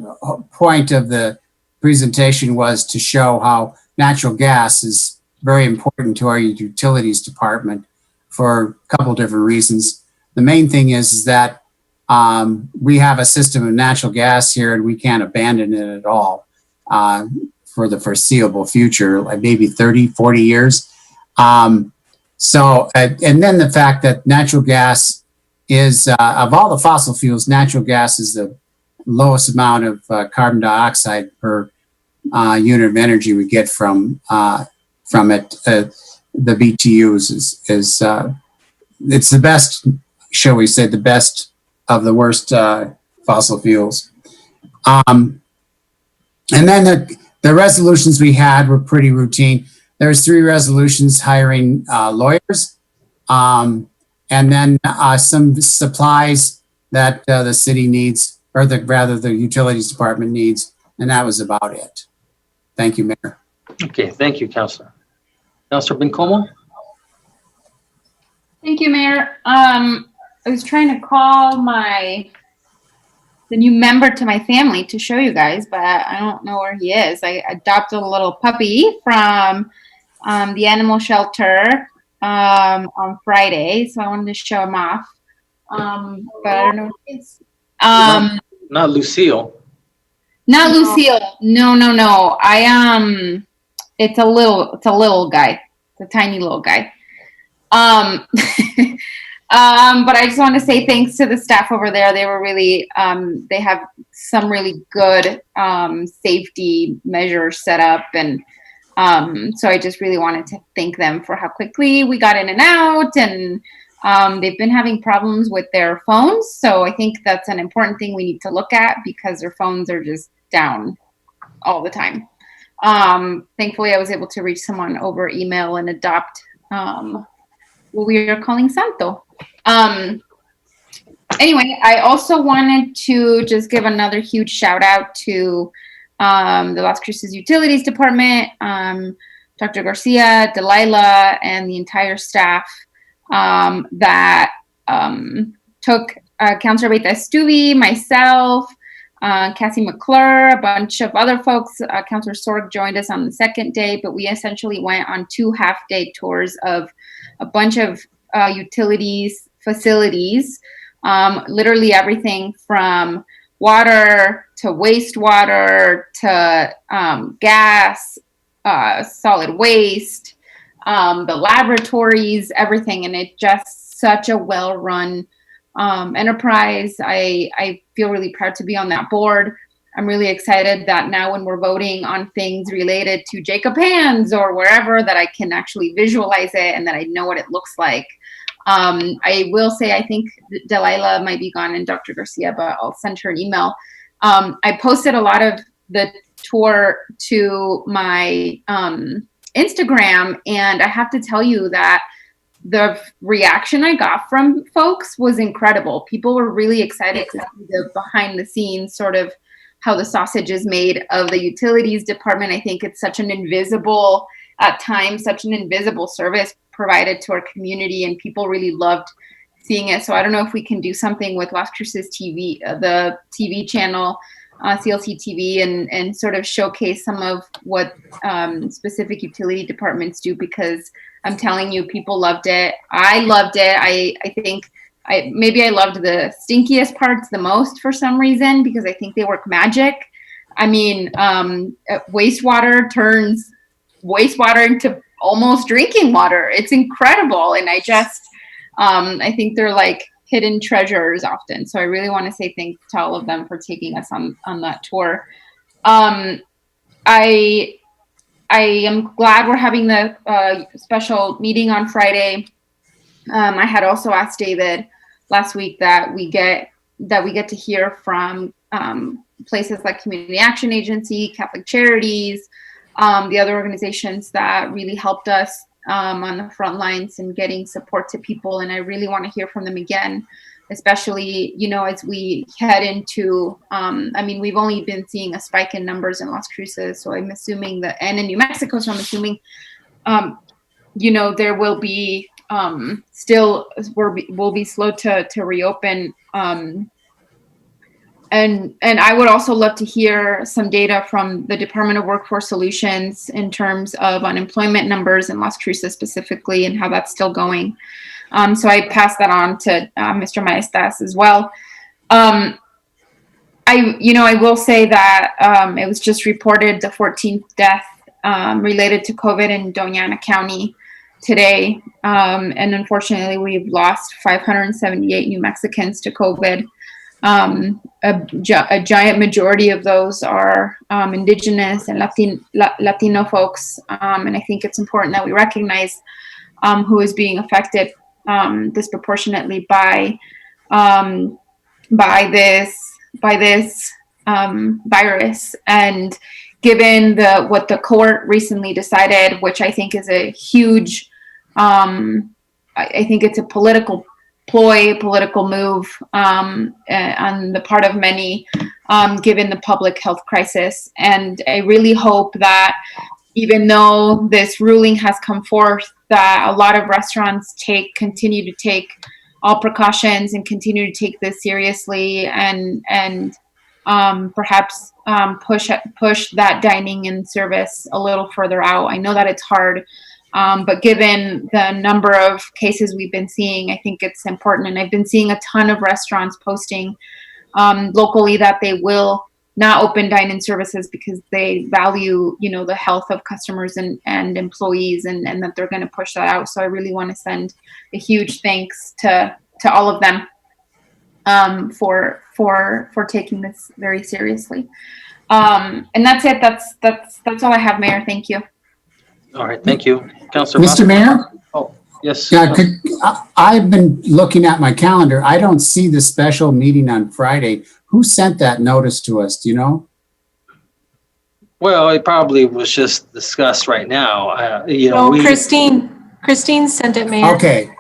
point of the presentation was to show how natural gas is very important to our utilities department for a couple different reasons. The main thing is that we have a system of natural gas here and we can't abandon it at all for the foreseeable future, like maybe 30, 40 years. And then the fact that natural gas is, of all the fossil fuels, natural gas is the lowest amount of carbon dioxide per unit of energy we get from it. The BTUs is it's the best, shall we say, the best of the worst fossil fuels. And then the resolutions we had were pretty routine. There's 3 resolutions hiring lawyers, and then some supplies that the city needs, or the utilities department needs, and that was about it. Thank you, Mayor. Okay, thank you, Councilor. Councilor Bencomo? Thank you, Mayor. I was trying to call the new member to my family to show you guys, but I don't know where he is. I adopted a little puppy from the animal shelter on Friday, so I wanted to show him off. But I don't know where he is. Not Lucille. Not Lucille. No. It's a little guy. It's a tiny little guy. But I just want to say thanks to the staff over there. They were really, they have some really good safety measures set up. And so I just really wanted to thank them for how quickly we got in and out. And they've been having problems with their phones. So I think that's an important thing we need to look at because their phones are just down all the time. Thankfully, I was able to reach someone over email and adopt what we are calling Santo. Anyway, I also wanted to just give another huge shout out to the Las Cruces Utilities Department, Dr. Garcia, Delilah, and the entire staff that took Councilor Beta Estuvi, myself, Cassie McClure, a bunch of other folks. Councilor Sorg joined us on the second day, but we essentially went on 2 half-day tours of a bunch of utilities facilities, literally everything from water to wastewater to gas, solid waste, the laboratories, everything. And it's just such a well-run enterprise. I feel really proud to be on that board. I'm really excited that now when we're voting on things related to Jacob Hands or wherever, that I can actually visualize it and that I know what it looks like. I will say, I think Delilah might be gone and Dr. Garcia, but I'll send her an email. I posted a lot of the tour to my Instagram, and I have to tell you that the reaction I got from folks was incredible. People were really excited to see the behind the scenes sort of how the sausage is made of the utilities department. I think it's such an invisible, at times, such an invisible service provided to our community, and people really loved seeing it. So I don't know if we can do something with Las Cruces TV, the TV channel, CLC TV, and sort of showcase some of what specific utility departments do, because I'm telling you, people loved it. I loved it. I think maybe I loved the stinkiest parts the most for some reason, because I think they work magic. I mean, wastewater turns wastewater into almost drinking water. It's incredible. And I just, I think they're like hidden treasures often. So I really want to say thanks to all of them for taking us on that tour. I am glad we're having the special meeting on Friday. I had also asked David last week that we get to hear from places like Community Action Agency, Catholic Charities, the other organizations that really helped us on the front lines and getting support to people. And I really want to hear from them again, especially, you know, as we head into, I mean, we've only been seeing a spike in numbers in Las Cruces. So I'm assuming that, and in New Mexico, so I'm assuming, you know, there will be still, we'll be slow to reopen. And I would also love to hear some data from the Department of Workforce Solutions in terms of unemployment numbers in Las Cruces specifically, and how that's still going. So I pass that on to Mr. Maestas as well. I will say that it was just reported the 14th death related to COVID in Doña Ana County today. And unfortunately, we've lost 578 New Mexicans to COVID. A giant majority of those are indigenous and Latino folks. And I think it's important that we recognize who is being affected disproportionately by this virus. And given what the court recently decided, which I think is a huge, I think it's a political ploy, political move on the part of many, given the public health crisis. And I really hope that even though this ruling has come forth, that a lot of restaurants continue to take all precautions and continue to take this seriously, and perhaps push that dining and service a little further out. I know that it's hard. But given the number of cases we've been seeing, I think it's important. And I've been seeing a ton of restaurants posting locally that they will not open dine-in services because they value, you know, the health of customers and employees, and that they're going to push that out. So I really want to send a huge thanks to all of them for taking this very seriously. And that's it. That's all I have, Mayor. Thank you. All right, thank you. Councilor Mr. Mayor? Oh, yes. Yeah, I've been looking at my calendar. I don't see the special meeting on Friday. Who sent that notice to us? Do you know? Well, it probably was just discussed right now. Christine sent it, Mayor. Okay,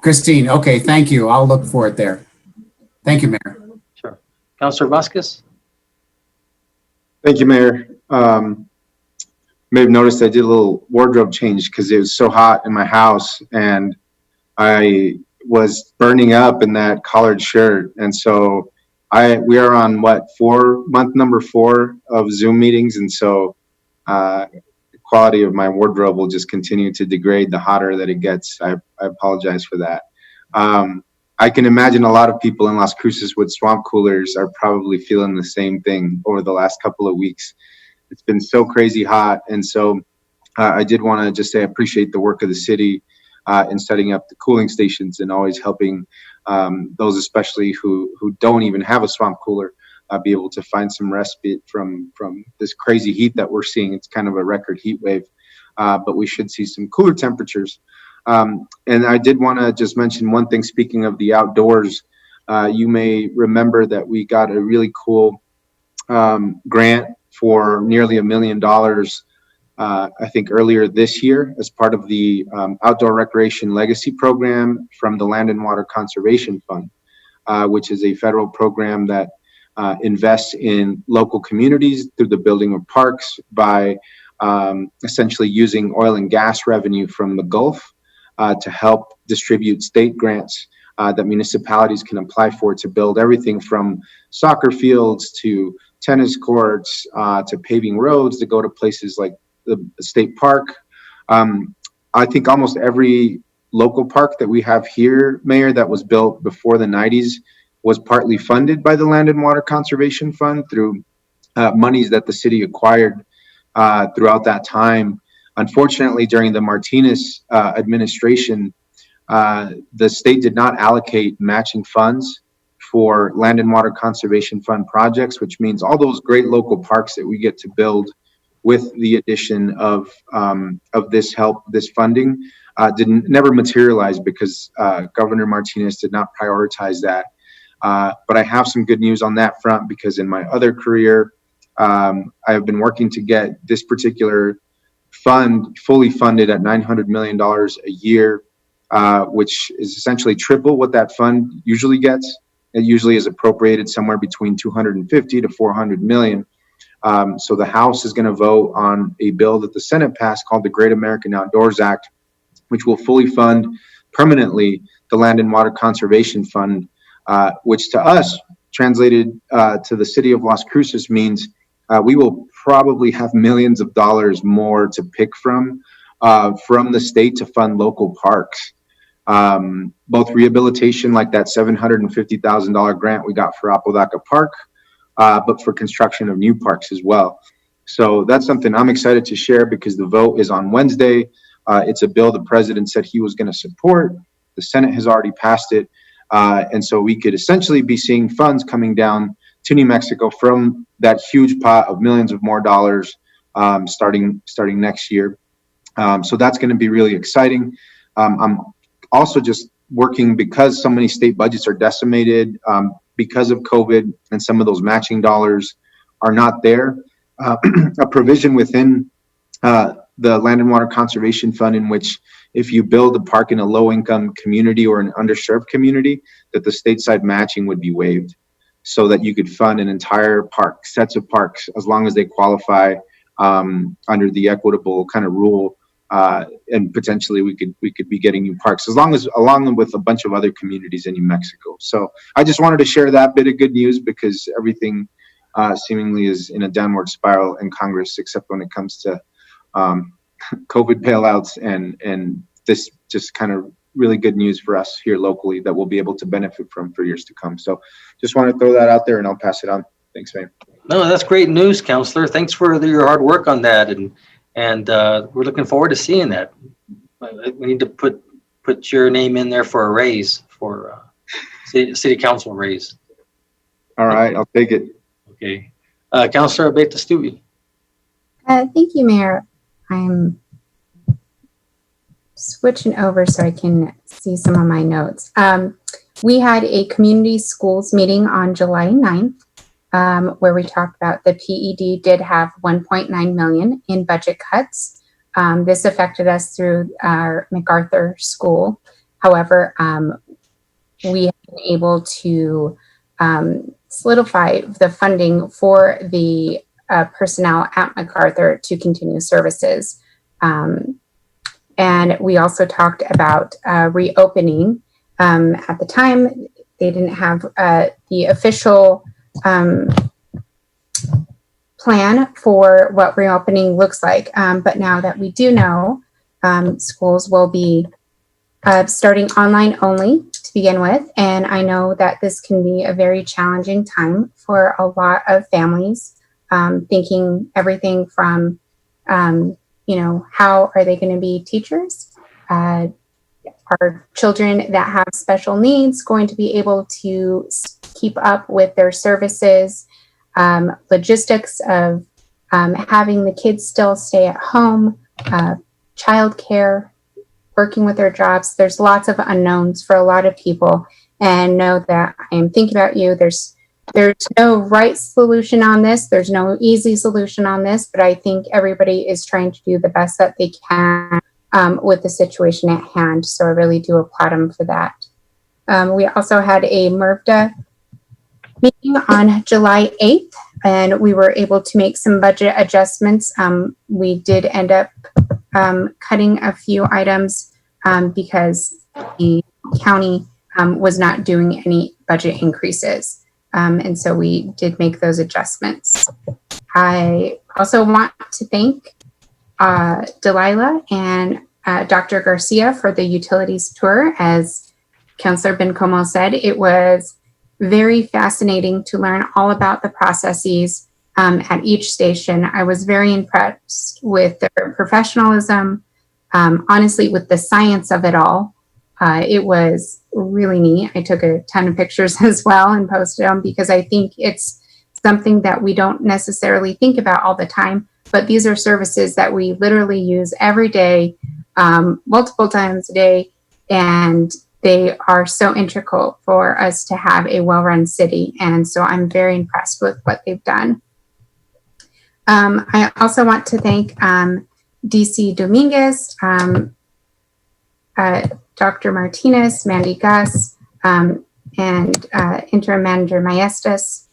Christine. Okay, thank you. I'll look for it there. Thank you, Mayor. Sure. Councilor Vasquez? Thank you, Mayor. May have noticed I did a little wardrobe change because it was so hot in my house and I was burning up in that collared shirt. And so we are on month number 4 of Zoom meetings. And so the quality of my wardrobe will just continue to degrade the hotter that it gets. I apologize for that. I can imagine a lot of people in Las Cruces with swamp coolers are probably feeling the same thing over the last couple of weeks. It's been so crazy hot. And so I did want to just say I appreciate the work of the city in setting up the cooling stations and always helping those especially who don't even have a swamp cooler be able to find some respite from this crazy heat that we're seeing. It's kind of a record heat wave, but we should see some cooler temperatures. And I did want to just mention one thing, speaking of the outdoors. You may remember that we got a really cool grant for nearly $1 million I think earlier this year as part of the Outdoor Recreation Legacy Program from the Land and Water Conservation Fund, which is a federal program that invests in local communities through the building of parks by essentially using oil and gas revenue from the Gulf to help distribute state grants that municipalities can apply for to build everything from soccer fields to tennis courts to paving roads to go to places like the state park. I think almost every local park that we have here, Mayor, that was built before the 90s was partly funded by the Land and Water Conservation Fund through monies that the city acquired throughout that time. Unfortunately, during the Martinez administration, the state did not allocate matching funds for Land and Water Conservation Fund projects, which means all those great local parks that we get to build with the addition of this funding never materialized because Governor Martinez did not prioritize that. But I have some good news on that front because in my other career, I have been working to get this particular fund fully funded at $900 million a year, which is essentially triple what that fund usually gets. It usually is appropriated somewhere between 250 to 400 million. So the House is going to vote on a bill that the Senate passed called the Great American Outdoors Act, which will fully fund permanently the Land and Water Conservation Fund, which to us, translated to the city of Las Cruces, means we will probably have millions of dollars more to pick from the state to fund local parks. Both rehabilitation, like that $750,000 grant we got for Apodaca Park, but for construction of new parks as well. So that's something I'm excited to share because the vote is on Wednesday. It's a bill the president said he was going to support. The Senate has already passed it. And so we could essentially be seeing funds coming down to New Mexico from that huge pot of millions of more dollars starting next year. So that's going to be really exciting. I'm also just working because so many state budgets are decimated because of COVID and some of those matching dollars are not there. A provision within the Land and Water Conservation Fund in which if you build a park in a low-income community or an underserved community, that the stateside matching would be waived so that you could fund an entire park, sets of parks, as long as they qualify under the equitable kind of rule. And potentially we could be getting new parks along with a bunch of other communities in New Mexico. So I just wanted to share that bit of good news because everything seemingly is in a downward spiral in Congress, except when it comes to COVID bailouts and this just kind of really good news for us here locally that we'll be able to benefit from for years to come. So just want to throw that out there and I'll pass it on. Thanks, Mayor. No, that's great news, Counselor. Thanks for your hard work on that. And we're looking forward to seeing that. We need to put your name in there for a raise, for city council raise. All right, I'll take it. Okay. Counselor Abeta-Stubbe. Thank you, Mayor. I'm switching over so I can see some of my notes. We had a community schools meeting on July 9th where we talked about the PED did have 1.9 million in budget cuts. This affected us through our MacArthur school. However, we have been able to solidify the funding for the personnel at MacArthur to continue services. And we also talked about reopening. At the time, they didn't have the official plan for what reopening looks like. But now that we do know, schools will be starting online only to begin with. And I know that this can be a very challenging time for a lot of families, thinking everything from, how are they going to be teachers? Are children that have special needs going to be able to keep up with their services? Logistics of having the kids still stay at home, childcare, working with their jobs. There's lots of unknowns for a lot of people, and know that I am thinking about you. There's There's no right solution on this. There's no easy solution on this, but I think everybody is trying to do the best that they can with the situation at hand. So I really do applaud them for that. We also had a MRVDA meeting on July 8th, and we were able to make some budget adjustments. We did end up cutting a few items because the county was not doing any budget increases. And so we did make those adjustments. I also want to thank Delilah and Dr. Garcia for the utilities tour. As Councilor Bencomo said, it was very fascinating to learn all about the processes at each station. I was very impressed with their professionalism, honestly, with the science of it all. It was really neat. I took a ton of pictures as well and posted them because I think it's something that we don't necessarily think about all the time, but these are services that we literally use every day, multiple times a day, and they are so integral for us to have a well-run city. And so I'm very impressed with what they've done. I also want to thank DC Dominguez, Dr. Martinez, Mandy Gus, and Interim Manager Maestas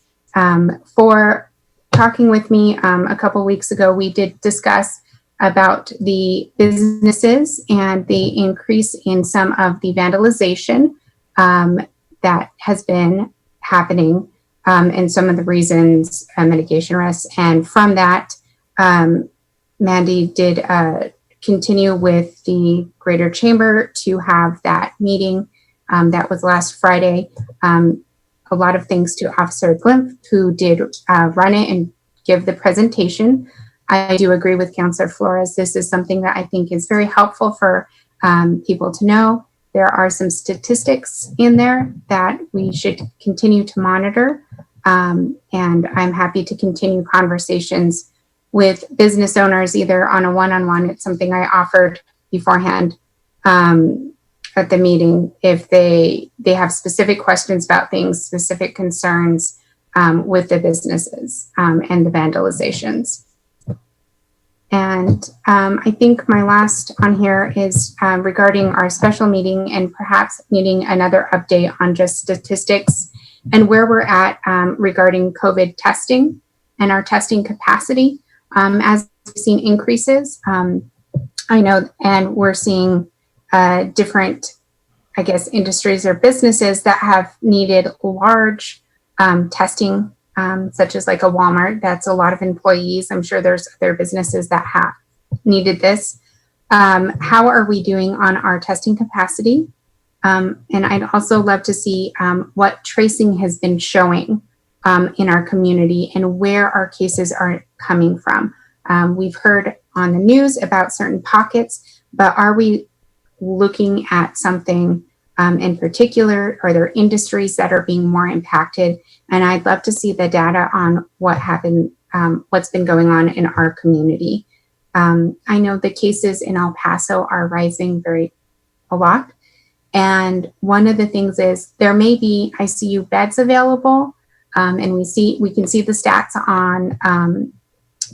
for talking with me a couple weeks ago. We did discuss about the businesses and the increase in some of the vandalization that has been happening and some of the reasons, mitigation risks. And from that, Mandy did continue with the Greater Chamber to have that meeting. That was last Friday. A lot of thanks to Officer Glimp, who did run it and give the presentation. I do agree with Councilor Flores. This is something that I think is very helpful for people to know. There are some statistics in there that we should continue to monitor. And I'm happy to continue conversations with business owners, either on a one-on-one. It's something I offered beforehand at the meeting. If they have specific questions about things, specific concerns with the businesses and the vandalizations. And I think my last on here is regarding our special meeting and perhaps needing another update on just statistics and where we're at regarding COVID testing and our testing capacity. As we've seen increases, I know, and we're seeing different, I guess, industries or businesses that have needed large testing, such as like a Walmart. That's a lot of employees. I'm sure there's other businesses that have needed this. How are we doing on our testing capacity? And I'd also love to see what tracing has been showing in our community and where our cases are coming from. We've heard on the news about certain pockets, but are we looking at something in particular? Are there industries that are being more impacted? And I'd love to see the data on what happened, what's been going on in our community. I know the cases in El Paso are rising a lot. And one of the things is there may be ICU beds available. And we can see the stats on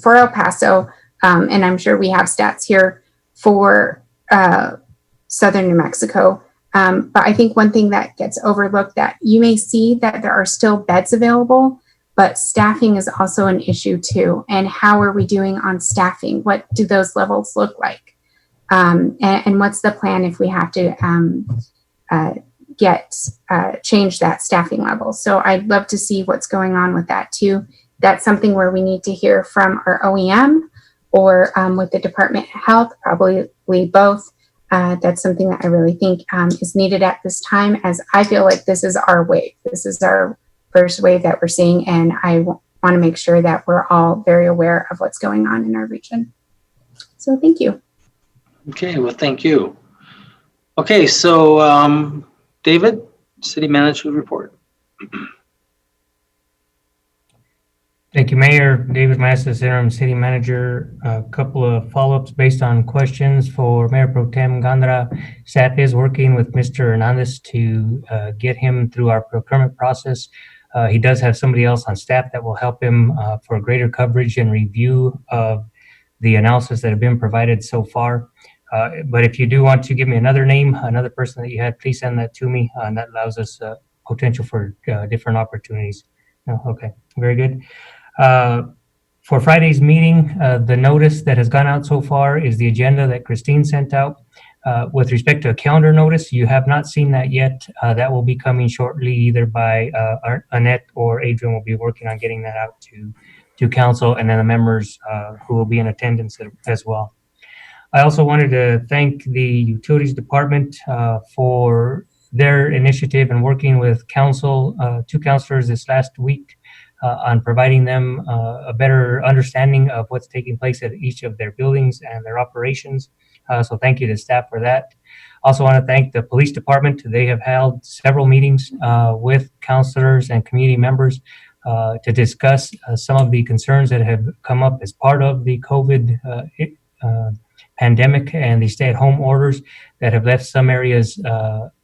for El Paso, and I'm sure we have stats here for southern New Mexico. But I think one thing that gets overlooked, that you may see that there are still beds available, but staffing is also an issue too. And how are we doing on staffing? What do those levels look like? And what's the plan if we have to change that staffing level? So I'd love to see what's going on with that too. That's something where we need to hear from our OEM or with the Department of Health, probably both. That's something that I really think is needed at this time, as I feel like this is our wave. This is our first wave that we're seeing, and I want to make sure that we're all very aware of what's going on in our region. So thank you. Okay, well, thank you. Okay, so David, City Manager report. Thank you, Mayor. David Maestas, Interim City Manager. A couple of follow-ups based on questions for Mayor Pro Tem Gandara. Staff is working with Mr. Hernandez to get him through our procurement process. He does have somebody else on staff that will help him for greater coverage and review of the analysis that have been provided so far. But if you do want to give me another name, another person that you had, please send that to me, and that allows us potential for different opportunities. No, okay, very good. For Friday's meeting, the notice that has gone out so far is the agenda that Christine sent out. With respect to a calendar notice, you have not seen that yet. That will be coming shortly, either by Annette or Adrian will be working on getting that out to council and then the members who will be in attendance as well. I also wanted to thank the Utilities Department for their initiative and working with council, two councilors this last week on providing them a better understanding of what's taking place at each of their buildings and their operations. So thank you to staff for that. Also want to thank the police department. They have held several meetings with councilors and community members to discuss some of the concerns that have come up as part of the COVID pandemic and the stay-at-home orders that have left some areas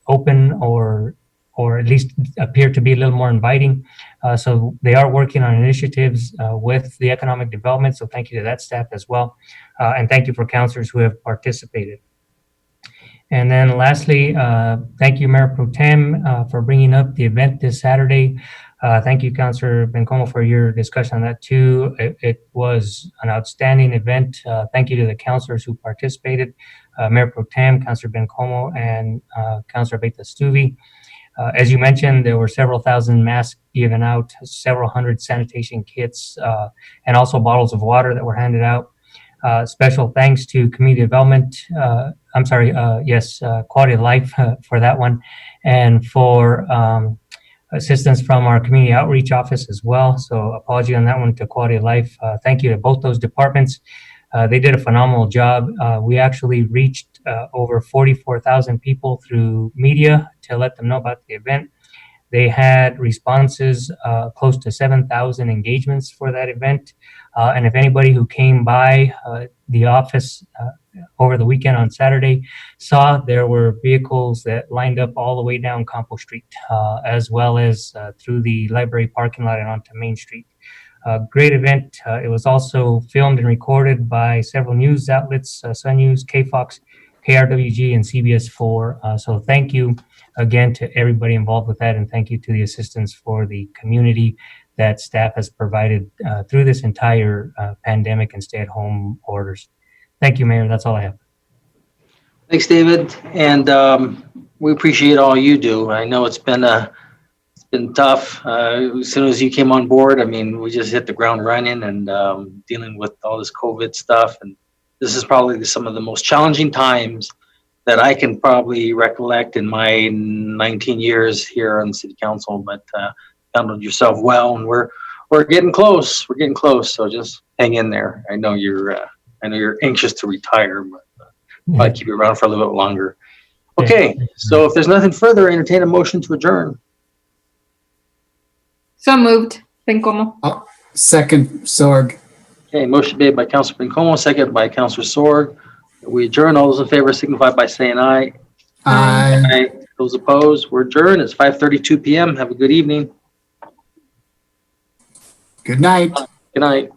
open or at least appear to be a little more inviting. So they are working on initiatives with the economic development. So thank you to that staff as well. And thank you for councilors who have participated. And then lastly, thank you, Mayor Pro Tem, for bringing up the event this Saturday. Thank you, Councilor Bencomo, for your discussion on that too. It was an outstanding event. Thank you to the councilors who participated, Mayor Pro Tem, Councilor Bencomo, and Councilor Beta Stuvi. As you mentioned, there were several thousand masks given out, several hundred sanitation kits, and also bottles of water that were handed out. Special thanks to community development, quality of life for that one, and for assistance from our community outreach office as well. So apology on that one to quality of life. Thank you to both those departments. They did a phenomenal job. We actually reached over 44,000 people through media to let them know about the event. They had responses, close to 7,000 engagements for that event. And if anybody who came by the office over the weekend on Saturday saw, there were vehicles that lined up all the way down Campo Street, as well as through the library parking lot and onto Main Street. Great event. It was also filmed and recorded by several news outlets, Sun News, KFOX, KRWG, and CBS4. So thank you again to everybody involved with that, and thank you to the assistance for the community that staff has provided through this entire pandemic and stay-at-home orders. Thank you, Mayor. That's all I have. Thanks, David. And we appreciate all you do. I know it's been tough. As soon as you came on board, I mean, we just hit the ground running and dealing with all this COVID stuff. And this is probably some of the most challenging times that I can probably recollect in my 19 years here on the city council. But handled yourself well, and we're getting close. We're getting close. So just hang in there. I know you're anxious to retire, but probably keep you around for a little bit longer. Okay, so if there's nothing further, I entertain a motion to adjourn. So moved. Bencomo. Second, Sorg. Okay, motion made by Councilor Bencomo, seconded by Councilor Sorg. We adjourn. All those in favor signify by saying aye. Aye. Aye. Those opposed, we're adjourned. It's 5:32 p.m. Have a good evening. Good night. Good night.